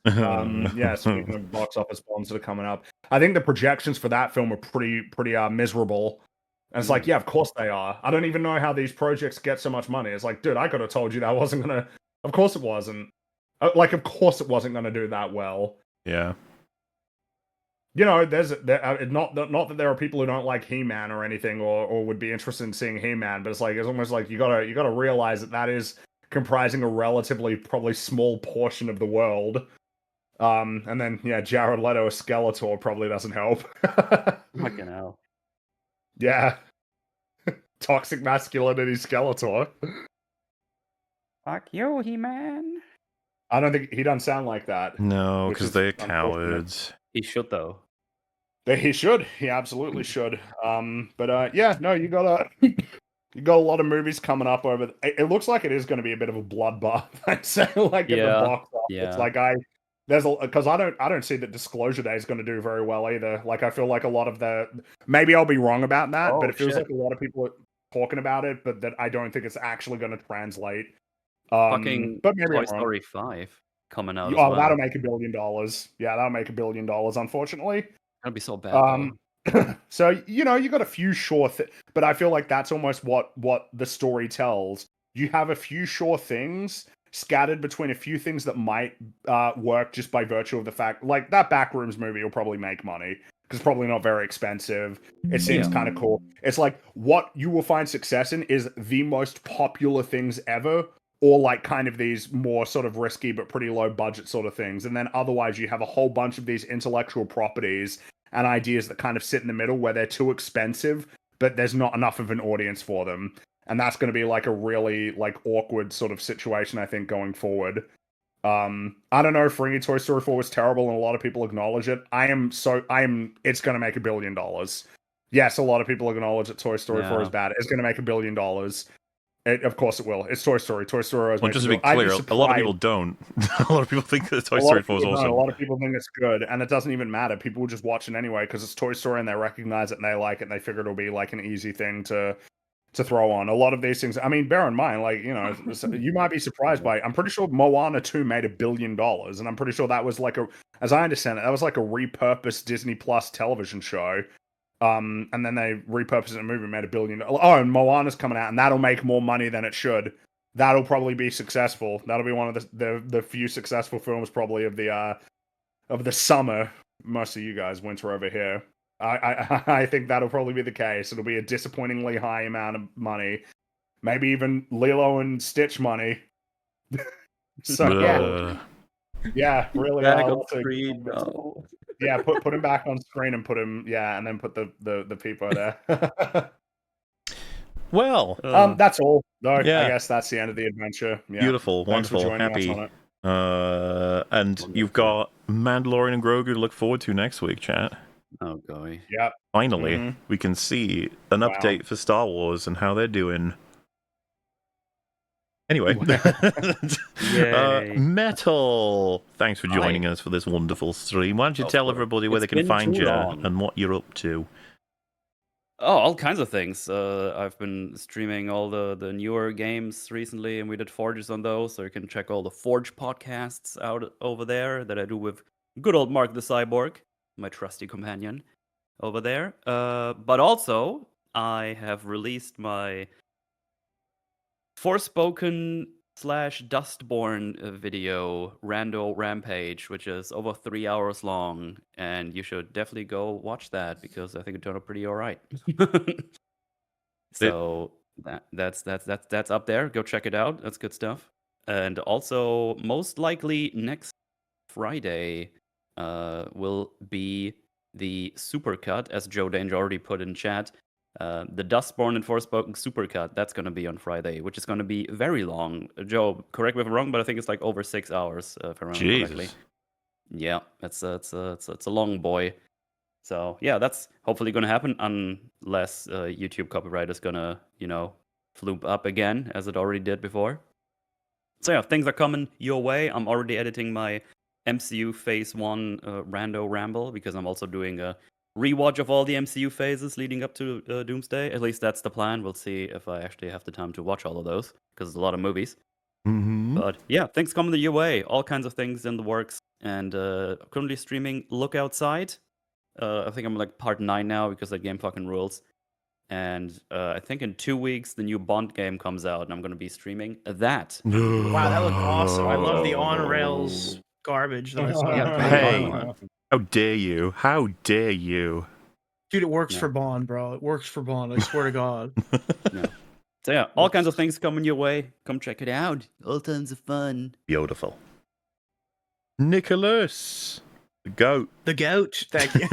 Speaker 1: speaking of box office bombs that are coming up, I think the projections for that film are pretty miserable. And it's like, yeah, of course they are. I don't even know how these projects get so much money. It's like, dude, I could have told you that wasn't gonna. Of course it wasn't. Of course it wasn't gonna do that well.
Speaker 2: Yeah.
Speaker 1: There's not that there are people who don't like He-Man or anything, or would be interested in seeing He-Man, but it's almost like you gotta realize that is comprising a relatively probably small portion of the world. And then Jared Leto as Skeletor probably doesn't help.
Speaker 3: Fucking hell.
Speaker 1: Yeah. Toxic masculinity Skeletor.
Speaker 3: Fuck you, He-Man.
Speaker 1: I don't think he doesn't sound like that.
Speaker 2: No,
Speaker 1: which
Speaker 2: because
Speaker 1: is
Speaker 2: they're
Speaker 1: unfortunate.
Speaker 2: cowards.
Speaker 3: He should though.
Speaker 1: He should. He absolutely should. But you got a lot of movies coming up over. It looks like it is going to be a bit of a bloodbath. I'd say, at the box office.
Speaker 3: Yeah.
Speaker 1: Because I don't see that Disclosure Day is going to do very well either. Like, I feel like a lot of maybe I'll be wrong about that, but it feels like a lot of people are talking about it, but that I don't think it's actually going to translate.
Speaker 3: Fucking
Speaker 1: but maybe
Speaker 3: Toy Story 5 coming out.
Speaker 1: Oh, that'll make $1 billion. Yeah, that'll make $1 billion. Unfortunately,
Speaker 3: that'd be so bad.
Speaker 1: So you got a few sure but I feel like that's almost what the story tells. You have a few sure things scattered between a few things that might work just by virtue of the fact, like that Backrooms movie will probably make money because it's probably not very expensive. It seems kind of cool. It's like what you will find success in is the most popular things ever, or like kind of these more sort of risky but pretty low budget sort of things. And then otherwise you have a whole bunch of these intellectual properties and ideas that kind of sit in the middle where they're too expensive, but there's not enough of an audience for them. And that's going to be like a really like awkward sort of situation, I think, going forward. I don't know if Toy Story 4 was terrible and a lot of people acknowledge it. It's going to make $1 billion. Yes, a lot of people acknowledge that Toy Story 4 is bad. It's going to make $1 billion. Of course it will. It's Toy Story. Toy Story.
Speaker 2: Well, just to be clear, a lot of people don't. A lot of people think that Toy Story 4 is awesome.
Speaker 1: A lot of people think it's good, and it doesn't even matter. People will just watch it anyway because it's Toy Story and they recognize it and they like it and they figure it'll be like an easy thing to throw on. A lot of these things, I mean, bear in mind, like, you might be surprised by it. I'm pretty sure Moana 2 made $1 billion, and I'm pretty sure that was like as I understand it, that was like a repurposed Disney Plus television show. And then they repurposed it in a movie and made $1 billion. Oh, and Moana's coming out, and that'll make more money than it should. That'll probably be successful. That'll be one of the few successful films probably of the summer. Most of you guys, winter over here. I think that'll probably be the case. It'll be a disappointingly high amount of money, maybe even Lilo and Stitch money. So yeah, really.
Speaker 3: Back on screen, no.
Speaker 1: Yeah, put him back on screen and put him, and then put the people there.
Speaker 2: Well,
Speaker 1: that's all. No,
Speaker 2: yeah.
Speaker 1: I guess that's the end of the adventure. Yeah.
Speaker 2: Beautiful,
Speaker 1: Thanks for
Speaker 2: wonderful,
Speaker 1: joining
Speaker 2: happy.
Speaker 1: us on it.
Speaker 2: And you've got Mandalorian and Grogu to look forward to next week, chat.
Speaker 3: Oh, golly.
Speaker 1: Yeah.
Speaker 2: Finally, we can see an update for Star Wars and how they're doing. Anyway, Metal, thanks for joining us for this wonderful stream. Why don't you tell everybody where they can find you and what you're up to?
Speaker 3: Oh, all kinds of things. I've been streaming all the newer games recently, and we did Forges on those, so you can check all the Forge podcasts out over there that I do with good old Mark the Cyborg, my trusty companion over there. But also, I have released my Forspoken / Dustborn video Rando Rampage, which is over 3 hours long, and you should definitely go watch that because I think it turned out pretty alright. So that's up there. Go check it out. That's good stuff. And also, most likely next Friday will be the supercut, as Joe Danger already put in chat. The Dustborn and Forspoken supercut, that's going to be on Friday, which is going to be very long. Joe, correct me if I'm wrong, but I think it's like over 6 hours, if I remember correctly.
Speaker 2: Jesus.
Speaker 3: Yeah, it's a long boy. So yeah, that's hopefully going to happen unless YouTube copyright is going to, floop up again as it already did before. So yeah, things are coming your way. I'm already editing my MCU Phase 1 Rando Ramble because I'm also doing a rewatch of all the MCU phases leading up to Doomsday. At least that's the plan. We'll see if I actually have the time to watch all of those because it's a lot of movies.
Speaker 2: Mm-hmm.
Speaker 3: But yeah, things coming your way. All kinds of things in the works. And currently streaming Look Outside. I think I'm like part 9 now because that game fucking rules. And I think in 2 weeks the new Bond game comes out, and I'm going to be streaming that.
Speaker 4: Wow, that looked awesome. I love the on rails garbage that I saw.
Speaker 3: Yeah,
Speaker 2: Hey.
Speaker 3: violent.
Speaker 2: How dare you? How dare you?
Speaker 4: Dude, it works
Speaker 3: Yeah.
Speaker 4: for Bond, bro. It works for Bond. I swear to God.
Speaker 3: Yeah. So yeah, all kinds of things coming your way. Come check it out. All tons of fun.
Speaker 2: Beautiful. Nicholas, the goat.
Speaker 4: The goat. Thank you.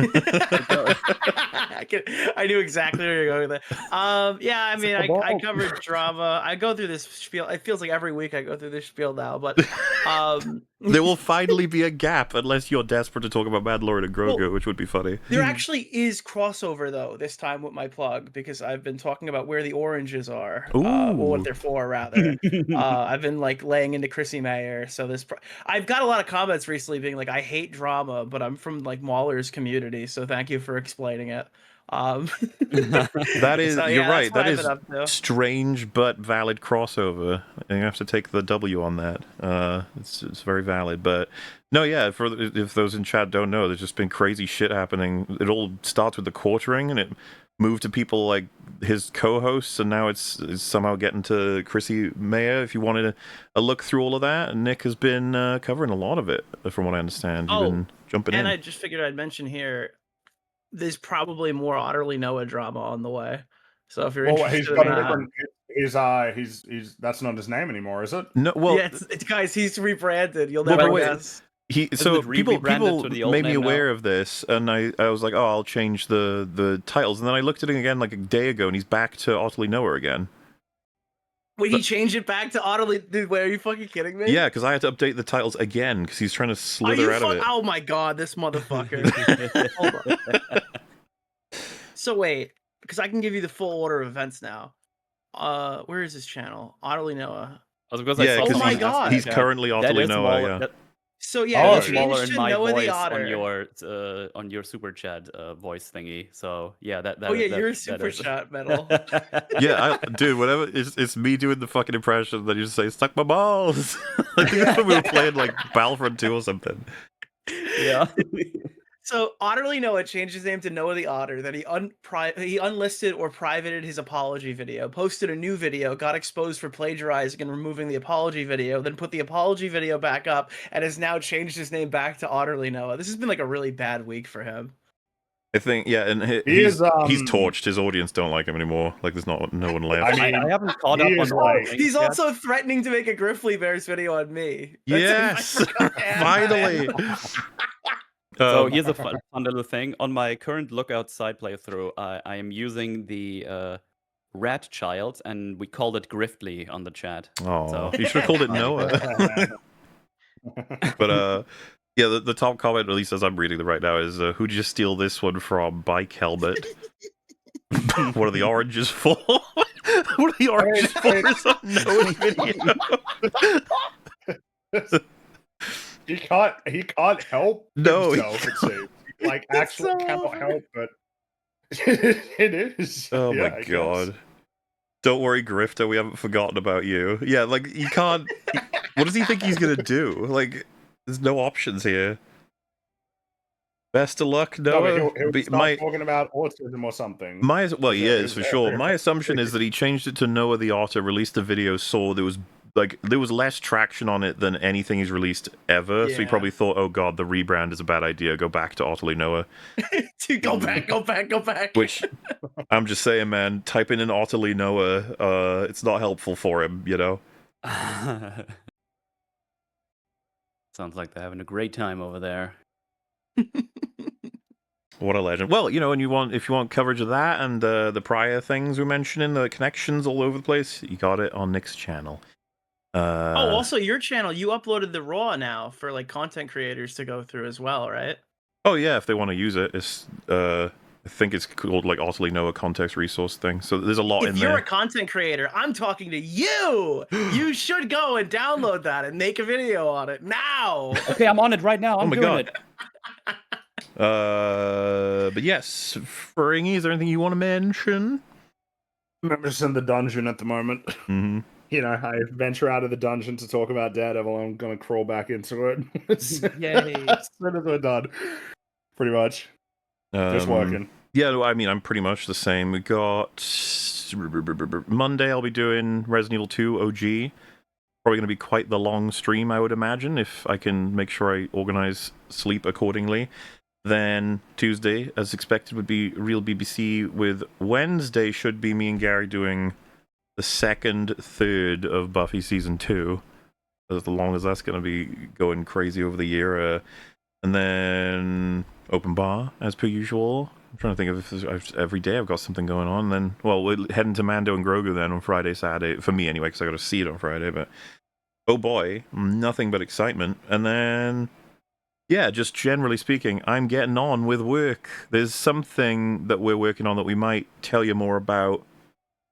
Speaker 4: I knew exactly where you're going with that. Yeah, I mean, I covered drama. I go through this spiel. It feels like every week I go through this spiel now, but
Speaker 2: there will finally be a gap unless you're desperate to talk about Mandalorian and Grogu, which would be funny.
Speaker 4: there actually is crossover though this time with my plug because I've been talking about where the oranges are, or what they're for rather. I've been like laying into Chrissy Mayer, so I've got a lot of comments recently being like, I hate drama, but I'm from like Mahler's community, so thank you for explaining it.
Speaker 2: That is,
Speaker 4: so,
Speaker 2: you're
Speaker 4: yeah,
Speaker 2: right. That
Speaker 4: that's
Speaker 2: is
Speaker 4: what I've been up to.
Speaker 2: strange but valid crossover. And you have to take the W on that. It's very valid. But no, yeah. If those in chat don't know, there's just been crazy shit happening. It all starts with the quartering, and it moved to people like his co-hosts, and now it's somehow getting to Chrissy Mayer. If you wanted a look through all of that, Nick has been covering a lot of it, from what I understand. You've been jumping in.
Speaker 4: And I just figured I'd mention here, there's probably more Otterly Noah drama on the way. So if you're interested
Speaker 1: he's
Speaker 4: in
Speaker 1: got a
Speaker 4: that,
Speaker 1: different. He's that's not his name anymore, is it?
Speaker 2: No, well,
Speaker 4: yeah, it's guys, he's rebranded. You'll
Speaker 2: Well,
Speaker 4: never
Speaker 2: but wait.
Speaker 4: guess.
Speaker 2: So
Speaker 3: it
Speaker 2: people
Speaker 3: rebranded to the old
Speaker 2: made me
Speaker 3: name
Speaker 2: aware
Speaker 3: now?
Speaker 2: of this, and I was like, oh, I'll change the titles, and then I looked at it again like a day ago, and he's back to Otterly Noah again.
Speaker 4: Wait, he changed it back to Otterly. Dude, wait, are you fucking kidding me?
Speaker 2: Yeah, because I had to update the titles again because he's trying to slither out of it.
Speaker 4: Oh my god, this motherfucker. Hold on. So wait, because I can give you the full order of events now. Where is his channel? Otterly Noah.
Speaker 3: Because
Speaker 2: Yeah,
Speaker 3: I saw
Speaker 2: 'cause
Speaker 3: someone
Speaker 4: he's-
Speaker 3: asking
Speaker 2: he's
Speaker 3: that.
Speaker 2: currently
Speaker 3: That
Speaker 2: Otterly
Speaker 3: is
Speaker 2: Noah,
Speaker 3: smaller-
Speaker 2: yeah.
Speaker 3: that-
Speaker 4: So yeah,
Speaker 3: that
Speaker 4: he
Speaker 3: is smaller
Speaker 4: changed
Speaker 3: in
Speaker 4: to
Speaker 3: my
Speaker 4: Noah the
Speaker 3: voice
Speaker 4: Otter.
Speaker 3: on your super chat voice thingy. So yeah, that.
Speaker 4: Oh yeah,
Speaker 3: that-
Speaker 4: you're a
Speaker 3: that
Speaker 4: super
Speaker 3: is-
Speaker 4: chat metal.
Speaker 2: Yeah, dude, whatever. It's me doing the fucking impression that you just say, "Suck my balls." I think that's when we were playing like Battlefront 2 or something.
Speaker 3: Yeah.
Speaker 4: So Otterly Noah changed his name to Noah the Otter. Then he unlisted or privated his apology video, posted a new video, got exposed for plagiarizing and removing the apology video, then put the apology video back up, and has now changed his name back to Otterly Noah. This has been like a really bad week for him.
Speaker 2: I think, yeah, and he's torched. His audience don't like him anymore. Like, there's no one left.
Speaker 1: I mean,
Speaker 3: I haven't caught up
Speaker 1: he
Speaker 3: on
Speaker 1: is
Speaker 3: all the
Speaker 1: like-
Speaker 3: things
Speaker 4: He's
Speaker 3: yet.
Speaker 4: also threatening to make a Griffly Bears video on me.
Speaker 2: Yes, finally.
Speaker 3: So here's a fun little thing. On my current Look Outside playthrough, I am using the Rat Child, and we called it Griftly on the chat.
Speaker 2: Oh,
Speaker 3: So-
Speaker 2: you should have called it Noah. But yeah, the top comment, at least as I'm reading it right now, is who'd you steal this one from? Bike helmet. What are the oranges for? What are the oranges for? It's a Noah video.
Speaker 1: He can't help
Speaker 2: No,
Speaker 1: himself, it seems. He, like, actually
Speaker 4: so
Speaker 1: cannot
Speaker 4: awful.
Speaker 1: help but It is.
Speaker 2: Oh
Speaker 1: yeah,
Speaker 2: my
Speaker 1: I guess.
Speaker 2: god. Don't worry, Grifter, we haven't forgotten about you. Yeah, like, you can't... What does he think he's gonna do? Like, there's no options here. Best of luck,
Speaker 1: No, but
Speaker 2: Noah.
Speaker 1: he'll start talking about autism or something.
Speaker 2: Well, he is, for sure. My assumption is that he changed it to Noah the Otter, released the video, saw there was less traction on it than anything he's released ever, so he probably thought, oh god, the rebrand is a bad idea, go back to Otterly Noah.
Speaker 4: Dude, go back.
Speaker 2: Which, I'm just saying, man, typing in Otterly Noah, it's not helpful for him, you know?
Speaker 3: Sounds like they're having a great time over there.
Speaker 2: What a legend. Well, you know, and if you want coverage of that and the prior things we're mentioning, the connections all over the place, you got it on Nick's channel.
Speaker 4: Also your channel, you uploaded the raw now for like content creators to go through as well, right?
Speaker 2: Oh yeah, if they want to use it, it's I think it's called like Otterly Noah context resource thing. So there's a lot in there.
Speaker 4: If you're a content creator, I'm talking to you. You should go and download that and make a video on it now.
Speaker 3: Okay, I'm on it right now. I'm doing it.
Speaker 2: But yes, Fringy, is there anything you want to mention?
Speaker 1: I'm just in the dungeon at the moment.
Speaker 2: Mm-hmm.
Speaker 1: You know, I venture out of the dungeon to talk about Daredevil. I'm gonna crawl back into it.
Speaker 3: Yay!
Speaker 1: As soon as we're done, pretty much. Just working.
Speaker 2: Yeah, I mean, I'm pretty much the same. We got Monday. I'll be doing Resident Evil 2 OG. Probably going to be quite the long stream, I would imagine, if I can make sure I organize sleep accordingly. Then Tuesday, as expected, would be Real BBC. With Wednesday, should be me and Gary doing the second third of Buffy Season 2. As long as that's going to be going crazy over the year. And then Open Bar, as per usual. I'm trying to think of if every day I've got something going on. Then, well, we're heading to Mando and Grogu then on Friday, Saturday. For me, anyway, because I got to see it on Friday. But, oh boy, nothing but excitement. And then, yeah, just generally speaking, I'm getting on with work. There's something that we're working on that we might tell you more about.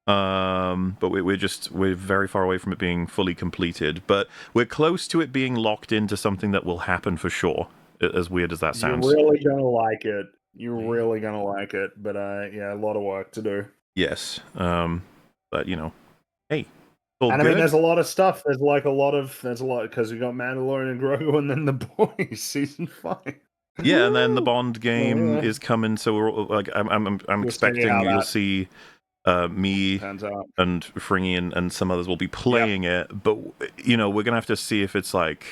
Speaker 2: But we're very far away from it being fully completed. But we're close to it being locked into something that will happen for sure. As weird as that sounds.
Speaker 1: You're really gonna like it. You're really gonna like it. But yeah, a lot of work to do.
Speaker 2: Yes. But you know, hey. And
Speaker 1: I mean, there's a lot of stuff. There's a lot because we got Mandalorian and Grogu, and then the Boys season 5.
Speaker 2: Yeah, and then the Bond game is coming. So we're like, I'm expecting you'll see me and Fringy and some others will be playing it. But you know, we're gonna have to see if it's like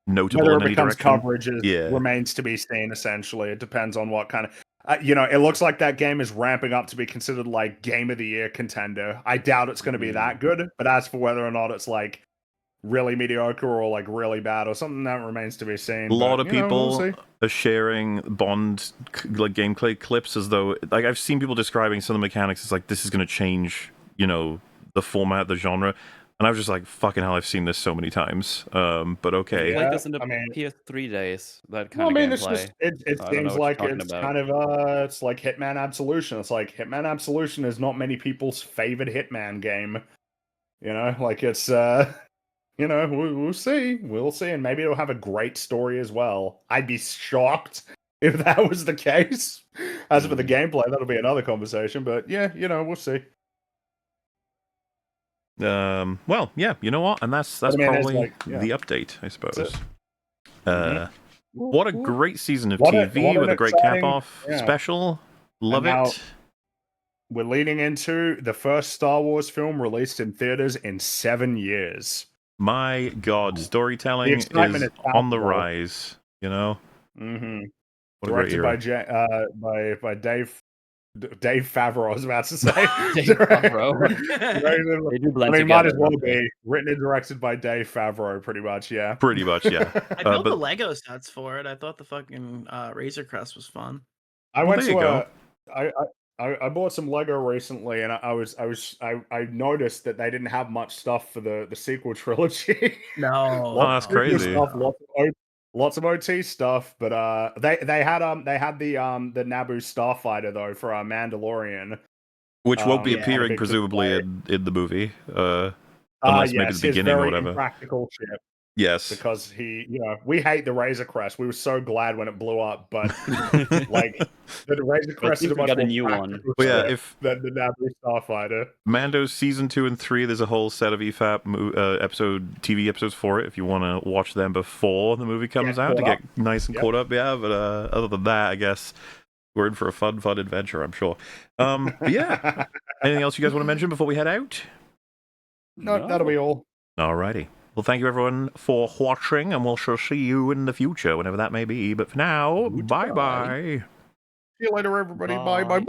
Speaker 2: notable
Speaker 1: whether
Speaker 2: in
Speaker 1: it
Speaker 2: any
Speaker 1: becomes
Speaker 2: direction.
Speaker 1: coverage remains to be seen. Essentially, it depends on what kind of. You know, it looks like that game is ramping up to be considered like Game of the Year contender. I doubt it's going to be that good, but as for whether or not it's like really mediocre or like really bad or something, that remains to be seen.
Speaker 2: A lot of people are sharing Bond like gameplay clips as though, like, I've seen people describing some of the mechanics as like this is going to change, you know, the format, the genre. And I was just like, fucking hell, I've seen this so many times. But okay.
Speaker 3: I played this in the PS3 days. That kind of
Speaker 1: gameplay.
Speaker 3: It's just,
Speaker 1: it seems like it's kind of it's like Hitman Absolution. It's like Hitman Absolution is not many people's favorite Hitman game. You know, like it's you know, we'll see, and maybe it'll have a great story as well. I'd be shocked if that was the case. As for the gameplay, that'll be another conversation. But yeah, you know, we'll see.
Speaker 2: Well, yeah, you know what? And that's probably the update, I suppose. What a great season of TV with a great cap-off special. Love it.
Speaker 1: We're leading into the first Star Wars film released in theaters in 7 years.
Speaker 2: My God, storytelling is on the rise, you know?
Speaker 1: Mm-hmm.
Speaker 2: Directed
Speaker 1: by Dave Favreau, I was about to say.
Speaker 3: Dave Favreau.
Speaker 1: They do blend together. Might as well be. Written and directed by Dave Favreau, pretty much, yeah.
Speaker 2: Pretty much, yeah.
Speaker 4: I built the Lego sets for it. I thought the fucking Razor Crest was fun.
Speaker 1: I went to I bought some Lego recently, and I noticed that they didn't have much stuff for the sequel trilogy.
Speaker 4: No,
Speaker 2: that's crazy.
Speaker 1: Stuff, lots of OT stuff, but they had the Naboo Starfighter though for our Mandalorian,
Speaker 2: which won't be appearing presumably in the movie, unless maybe the beginning or whatever.
Speaker 1: Practical ship.
Speaker 2: Yes.
Speaker 1: Because we hate the Razor Crest. We were so glad when it blew up, but like the Razor Crest is a
Speaker 3: we
Speaker 1: much
Speaker 3: got a
Speaker 1: more
Speaker 3: new one.
Speaker 1: practical
Speaker 2: Well, yeah,
Speaker 1: ship than the Naboo Starfighter.
Speaker 2: Mando's season 2 and 3, there's a whole set of EFAP TV episodes for it if you want to watch them before the movie comes out to get nice and caught up. Yeah, but other than that, I guess we're in for a fun adventure, I'm sure. But yeah, anything else you guys want to mention before we head out?
Speaker 1: No, that'll be all.
Speaker 2: Alrighty. Well, thank you everyone for watching, and we'll sure see you in the future, whenever that may be. But for now, bye-bye.
Speaker 1: See you later, everybody. Bye-bye.